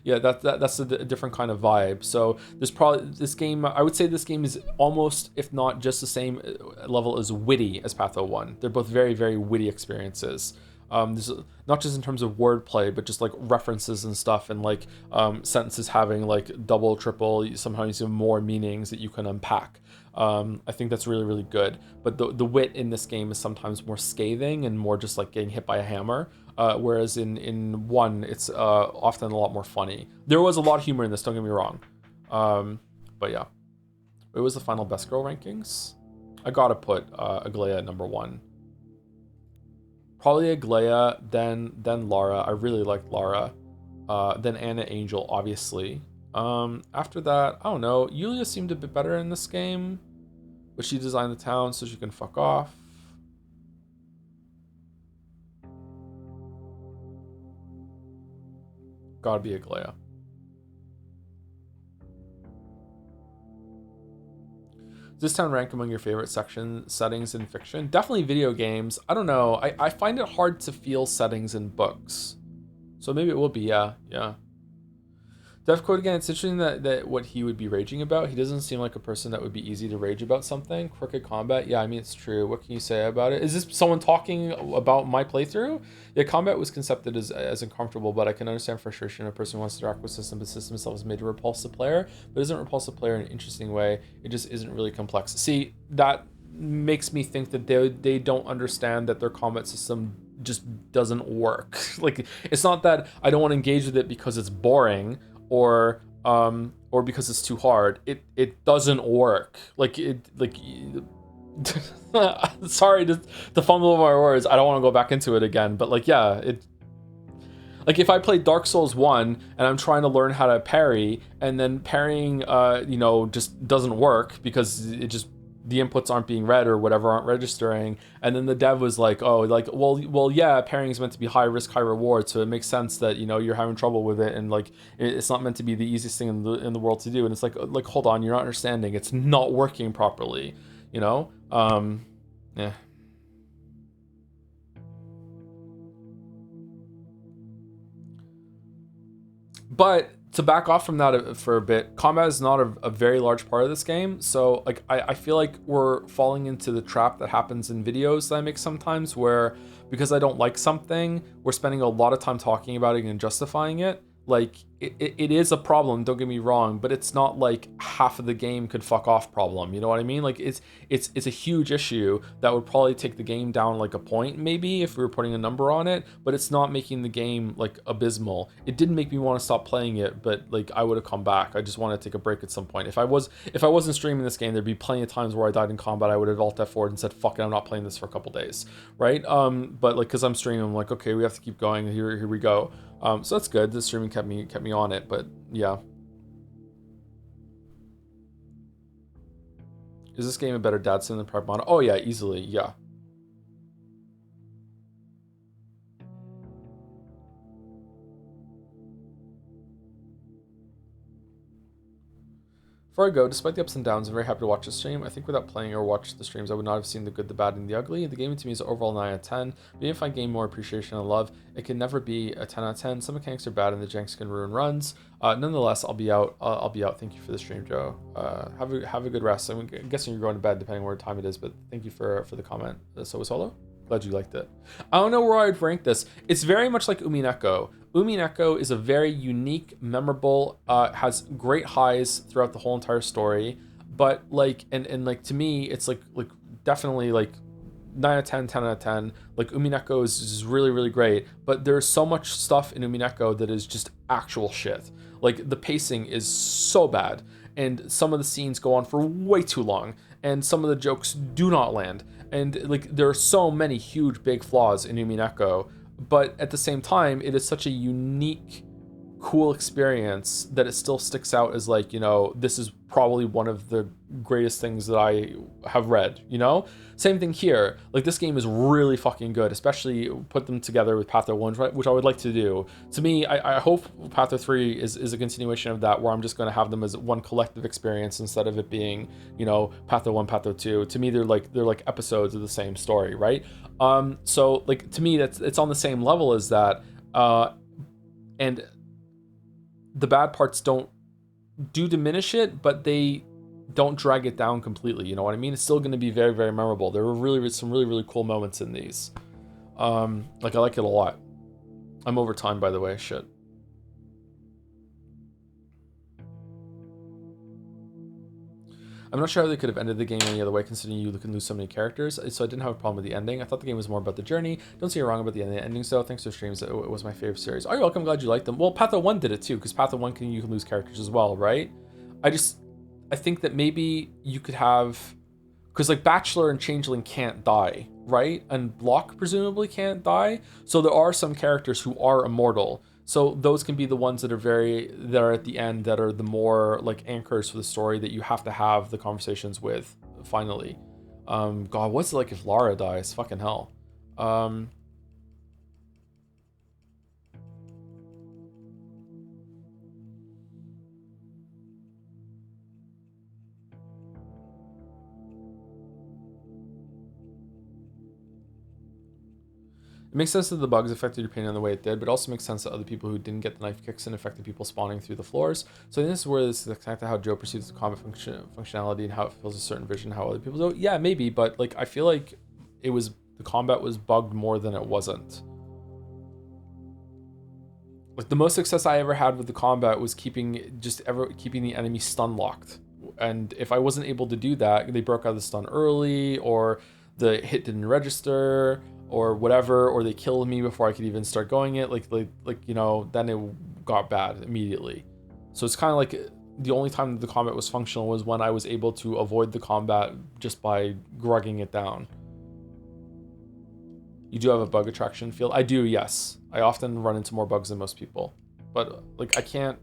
yeah, that's a different kind of vibe. So there's probably this game. I would say this game is almost, if not just the same level as witty as Patho 1. They're both very, very witty experiences. There's not just in terms of wordplay, but just like references and stuff, and like sentences having like double, triple, sometimes even more meanings that you can unpack. I think that's really, really good. But the wit in this game is sometimes more scathing and more just like getting hit by a hammer. Whereas in 1, it's often a lot more funny. There was a lot of humor in this, don't get me wrong. But yeah. It was the final best girl rankings. I gotta put Aglaia at number 1. Probably Aglaya, then Lara. I really liked Lara. Then Anna Angel, obviously. After that, I don't know. Yulia seemed a bit better in this game, but she designed the town, so she can fuck off. Gotta be Aglaya. Does this town rank among your favorite settings in fiction? Definitely video games. I don't know. I find it hard to feel settings in books. So maybe it will be, yeah. Death Quote again, it's interesting that what he would be raging about. He doesn't seem like a person that would be easy to rage about something. Crooked combat, yeah, I mean, it's true. What can you say about it? Is this someone talking about my playthrough? Yeah, combat was concepted as uncomfortable, but I can understand frustration. A person who wants to interact with system, but the system itself is made to repulse the player, but isn't repulse the player in an interesting way. It just isn't really complex. See, that makes me think that they don't understand that their combat system just doesn't work. Like, it's not that I don't want to engage with it because it's boring, or because it's too hard. It doesn't work. Sorry to fumble over my words. I don't want to go back into it again, but like, yeah, like if I play Dark Souls 1 and I'm trying to learn how to parry, and then parrying just doesn't work because the inputs aren't being read or whatever, aren't registering, and then the dev was like, well yeah, parrying is meant to be high risk, high reward, so it makes sense that you're having trouble with it, and like it's not meant to be the easiest thing in the world to do. And it's like hold on, you're not understanding, it's not working properly, yeah. But to back off from that for a bit, combat is not a very large part of this game. So like I feel like we're falling into the trap that happens in videos that I make sometimes, where because I don't like something, we're spending a lot of time talking about it and justifying it. Like it is a problem, don't get me wrong, but it's not like half of the game could fuck off problem, you know what I mean? Like it's a huge issue that would probably take the game down like a point maybe if we were putting a number on it, but it's not making the game like abysmal. It didn't make me want to stop playing it, but like I would have come back. I just want to take a break at some point. If I wasn't streaming this game, there'd be plenty of times where I died in combat. I would have alt F4 and said, fuck it, I'm not playing this for a couple days, right? But like, because I'm streaming, I'm like, okay, we have to keep going, here we go. So that's good. The streaming kept me on it, but yeah. Is this game a better dad sim than Pragmata? Oh yeah, easily, yeah. Before I go, despite the ups and downs, I'm very happy to watch the stream. I think without playing or watching the streams, I would not have seen the good, the bad, and the ugly. The game to me is overall 9 out of 10. But even if I gain more appreciation and love, it can never be a 10 out of 10. Some mechanics are bad and the janks can ruin runs. Nonetheless, I'll be out. Thank you for the stream, Joe. Have a good rest. I'm guessing you're going to bed depending on what time it is, but thank you for the comment. Solo? Glad you liked it. I don't know where I'd rank this. It's very much like Umineko. Umineko is a very unique, memorable, has great highs throughout the whole entire story, but like, and like to me, it's like definitely like 9 out of 10, 10 out of 10. Like Umineko is really, really great, but there's so much stuff in Umineko that is just actual shit. Like the pacing is so bad, and some of the scenes go on for way too long, and some of the jokes do not land. And like there are so many huge big flaws in Umineko, but at the same time it is such a unique, cool experience that it still sticks out as like, this is probably one of the greatest things that I have read, Same thing here. Like this game is really fucking good, especially put them together with Patho 1, which I would like to do. To me, I hope Patho 3 is a continuation of that, where I'm just going to have them as one collective experience instead of it being, Patho 1, Patho 2. To me, they're like episodes of the same story, right? So like to me, it's on the same level as that. And the bad parts don't diminish it, but they don't drag it down completely, you know what I mean? It's still going to be very, very memorable. There were some really, really cool moments in these. Like I like it a lot. I'm over time, by the way. Shit. I'm not sure how they could have ended the game any other way, considering you can lose so many characters, so I didn't have a problem with the ending. I thought the game was more about the journey. Don't see you're wrong about the ending, so thanks for streams. It was my favorite series. Oh, you're welcome. Glad you liked them. Well, Patho 1 did it too, because Patho 1 you can lose characters as well, right? I think that maybe you could have... Because like Bachelor and Changeling can't die, right? And Block presumably can't die. So there are some characters who are immortal. So those can be the ones that are at the end, that are the more like anchors for the story that you have to have the conversations with finally. God, what's it like if Lara dies? Fucking hell. It makes sense that the bugs affected your pain in the way it did, but it also makes sense that other people who didn't get the knife kicks and affected people spawning through the floors. So I think this is where this is connected to how Joe perceives the combat functionality and how it feels a certain vision, how other people do. Yeah, maybe, but like I feel like the combat was bugged more than it wasn't. Like the most success I ever had with the combat was keeping the enemy stun locked. And if I wasn't able to do that, they broke out of the stun early, or the hit didn't register, or whatever, or they killed me before I could even start going it, then it got bad immediately. So it's kind of like the only time that the combat was functional was when I was able to avoid the combat just by grugging it down. You do have a bug attraction field? I do, yes. I often run into more bugs than most people. But like I can't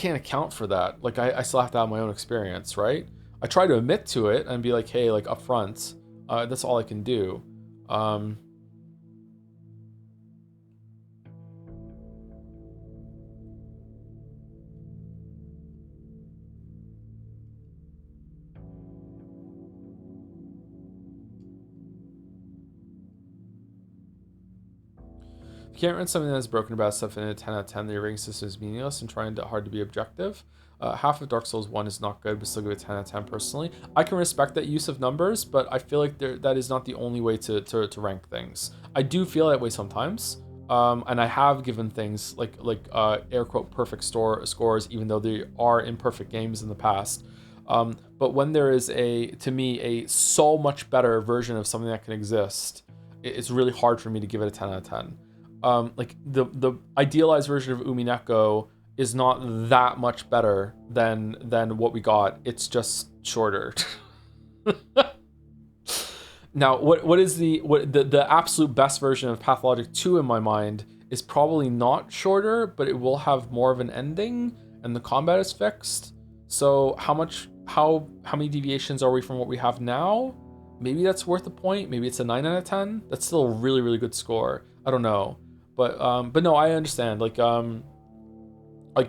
account for that. Like I still have to have my own experience, right? I try to admit to it and be like, hey, like up front, that's all I can do. You can't run something that's broken about stuff in a 10 out of 10. The rating system is meaningless and trying hard to be objective. Half of Dark Souls 1 is not good, but still give it 10 out of 10 personally. I can respect that use of numbers, but I feel like that is not the only way to rank things. I do feel that way sometimes, and I have given things like air quote perfect scores, even though they are imperfect games in the past. But when there is to me a so much better version of something that can exist, it's really hard for me to give it a 10 out of 10. Like the idealized version of Umineko is not that much better than what we got. It's just shorter. Now, what is the absolute best version of Pathologic 2 in my mind is probably not shorter, but it will have more of an ending and the combat is fixed. So how many deviations are we from what we have now? Maybe that's worth a point. Maybe it's a 9 out of 10. That's still a really, really good score. I don't know. But no, I understand. Like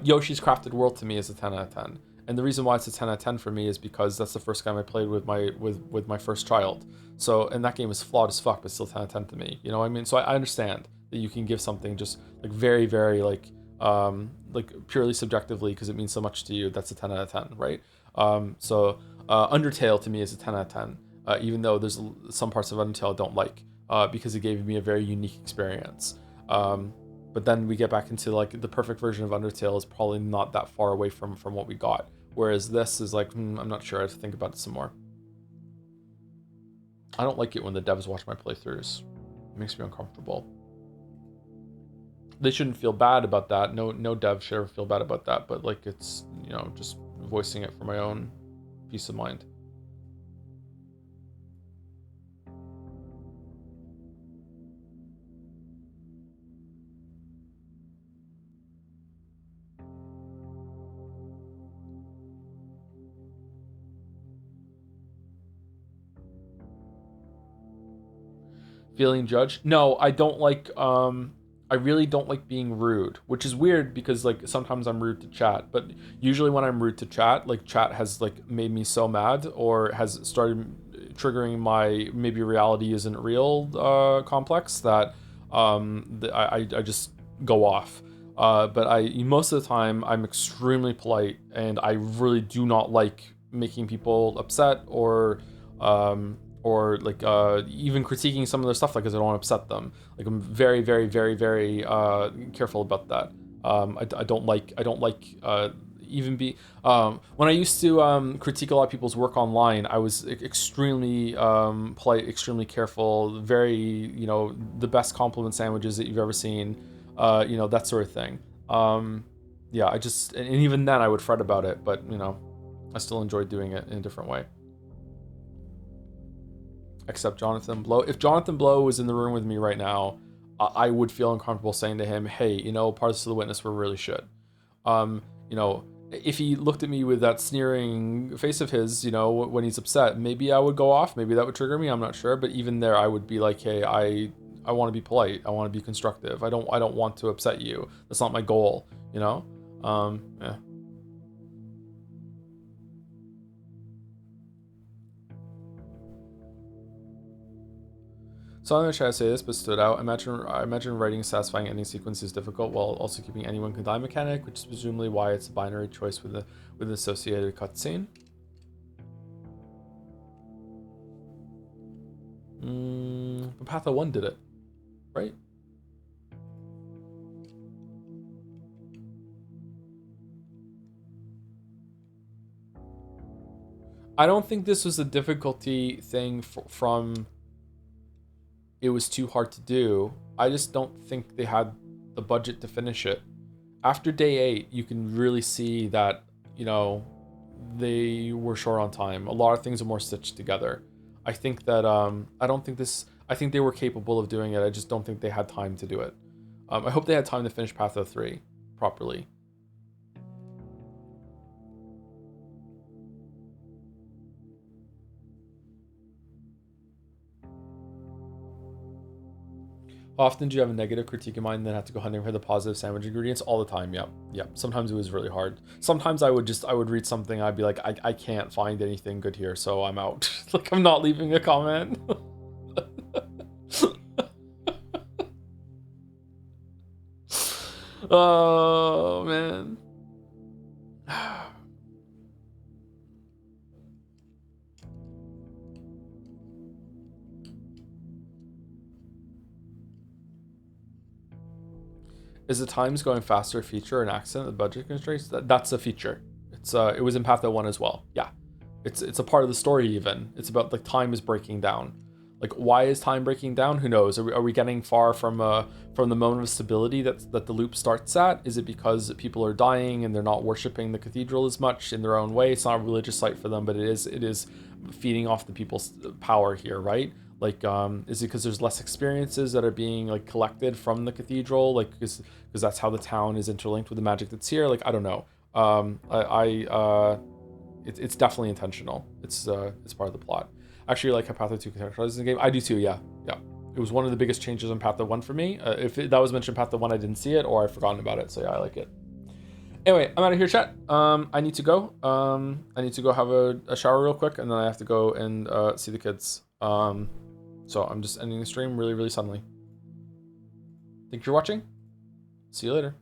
Yoshi's Crafted World to me is a 10 out of 10. And the reason why it's a 10 out of 10 for me is because that's the first game I played with my first child. So, and that game is flawed as fuck, but still 10 out of 10 to me. You know what I mean? So I understand that you can give something just like very, very like purely subjectively because it means so much to you. That's a 10 out of 10, right? So Undertale to me is a 10 out of 10. Even though there's some parts of Undertale I don't like because it gave me a very unique experience. But then we get back into like the perfect version of Undertale is probably not that far away from what we got. Whereas this is like, I'm not sure. I have to think about it some more. I don't like it when the devs watch my playthroughs. It makes me uncomfortable. They shouldn't feel bad about that. No dev should ever feel bad about that. But like it's, just voicing it for my own peace of mind. Feeling judged? No, I don't like I really don't like being rude, which is weird because like sometimes I'm rude to chat, but usually when I'm rude to chat, like chat has like made me so mad or has started triggering my maybe reality isn't real complex that I just go off. But most of the time I'm extremely polite and I really do not like making people upset or like even critiquing some of their stuff, like, because I don't want to upset them. Like I'm very, very, very, very careful about that. I don't like even be when I used to critique a lot of people's work online. I was extremely polite, extremely careful, very the best compliment sandwiches that you've ever seen, that sort of thing. Yeah, and even then I would fret about it, but I still enjoyed doing it in a different way. except Jonathan Blow. If Jonathan Blow was in the room with me right now, I would feel uncomfortable saying to him, hey, you know, parts of the witness were really shit. You know, if he looked at me with that sneering face of his, you know, when he's upset, maybe I would go off. Maybe that would trigger me. I'm not sure. But even there, I would be like, hey, I want to be polite. I want to be constructive. I don't want to upset you. That's not my goal, you know? Yeah. So I'm gonna try to say this, but stood out. I imagine writing a satisfying ending sequence is difficult while also keeping anyone can die mechanic, which is presumably why it's a binary choice with an associated cutscene. But Patho 1 did it, right? I don't think this was a difficulty thing from it was too hard to do. I just don't think they had the budget to finish it. After day 8, you can really see that, you know, they were short on time. A lot of things are more stitched together. I think that, I think they were capable of doing it. I just don't think they had time to do it. I hope they had time to finish Patho 3 properly. Often do you have a negative critique in mind and then have to go hunting for the positive sandwich ingredients? All the time, yep. Sometimes it was really hard. Sometimes I would read something, I'd be like, I can't find anything good here, so I'm out. Like, I'm not leaving a comment. Oh, man. Is the times going faster a feature or an accident? The budget constraints? That's a feature. It was in Patho 1 as well. Yeah. It's a part of the story even. It's about like time is breaking down. Like, why is time breaking down? Who knows? Are we getting far from the moment of stability that the loop starts at? Is it because people are dying and they're not worshiping the cathedral as much in their own way? It's not a religious site for them, but it is feeding off the people's power here, right? Like, is it because there's less experiences that are being like collected from the cathedral? Like, because that's how the town is interlinked with the magic that's here. Like, I don't know. It's definitely intentional. It's part of the plot. Actually, like how Patho 2 contextualizes the game. I do too. Yeah. It was one of the biggest changes in Patho 1 for me. That was mentioned in Patho 1, I didn't see it or I've forgotten about it. So yeah, I like it. Anyway, I'm out of here, chat. I need to go. I need to go have a shower real quick, and then I have to go and see the kids. So I'm just ending the stream really, really suddenly. Thank you for watching. See you later.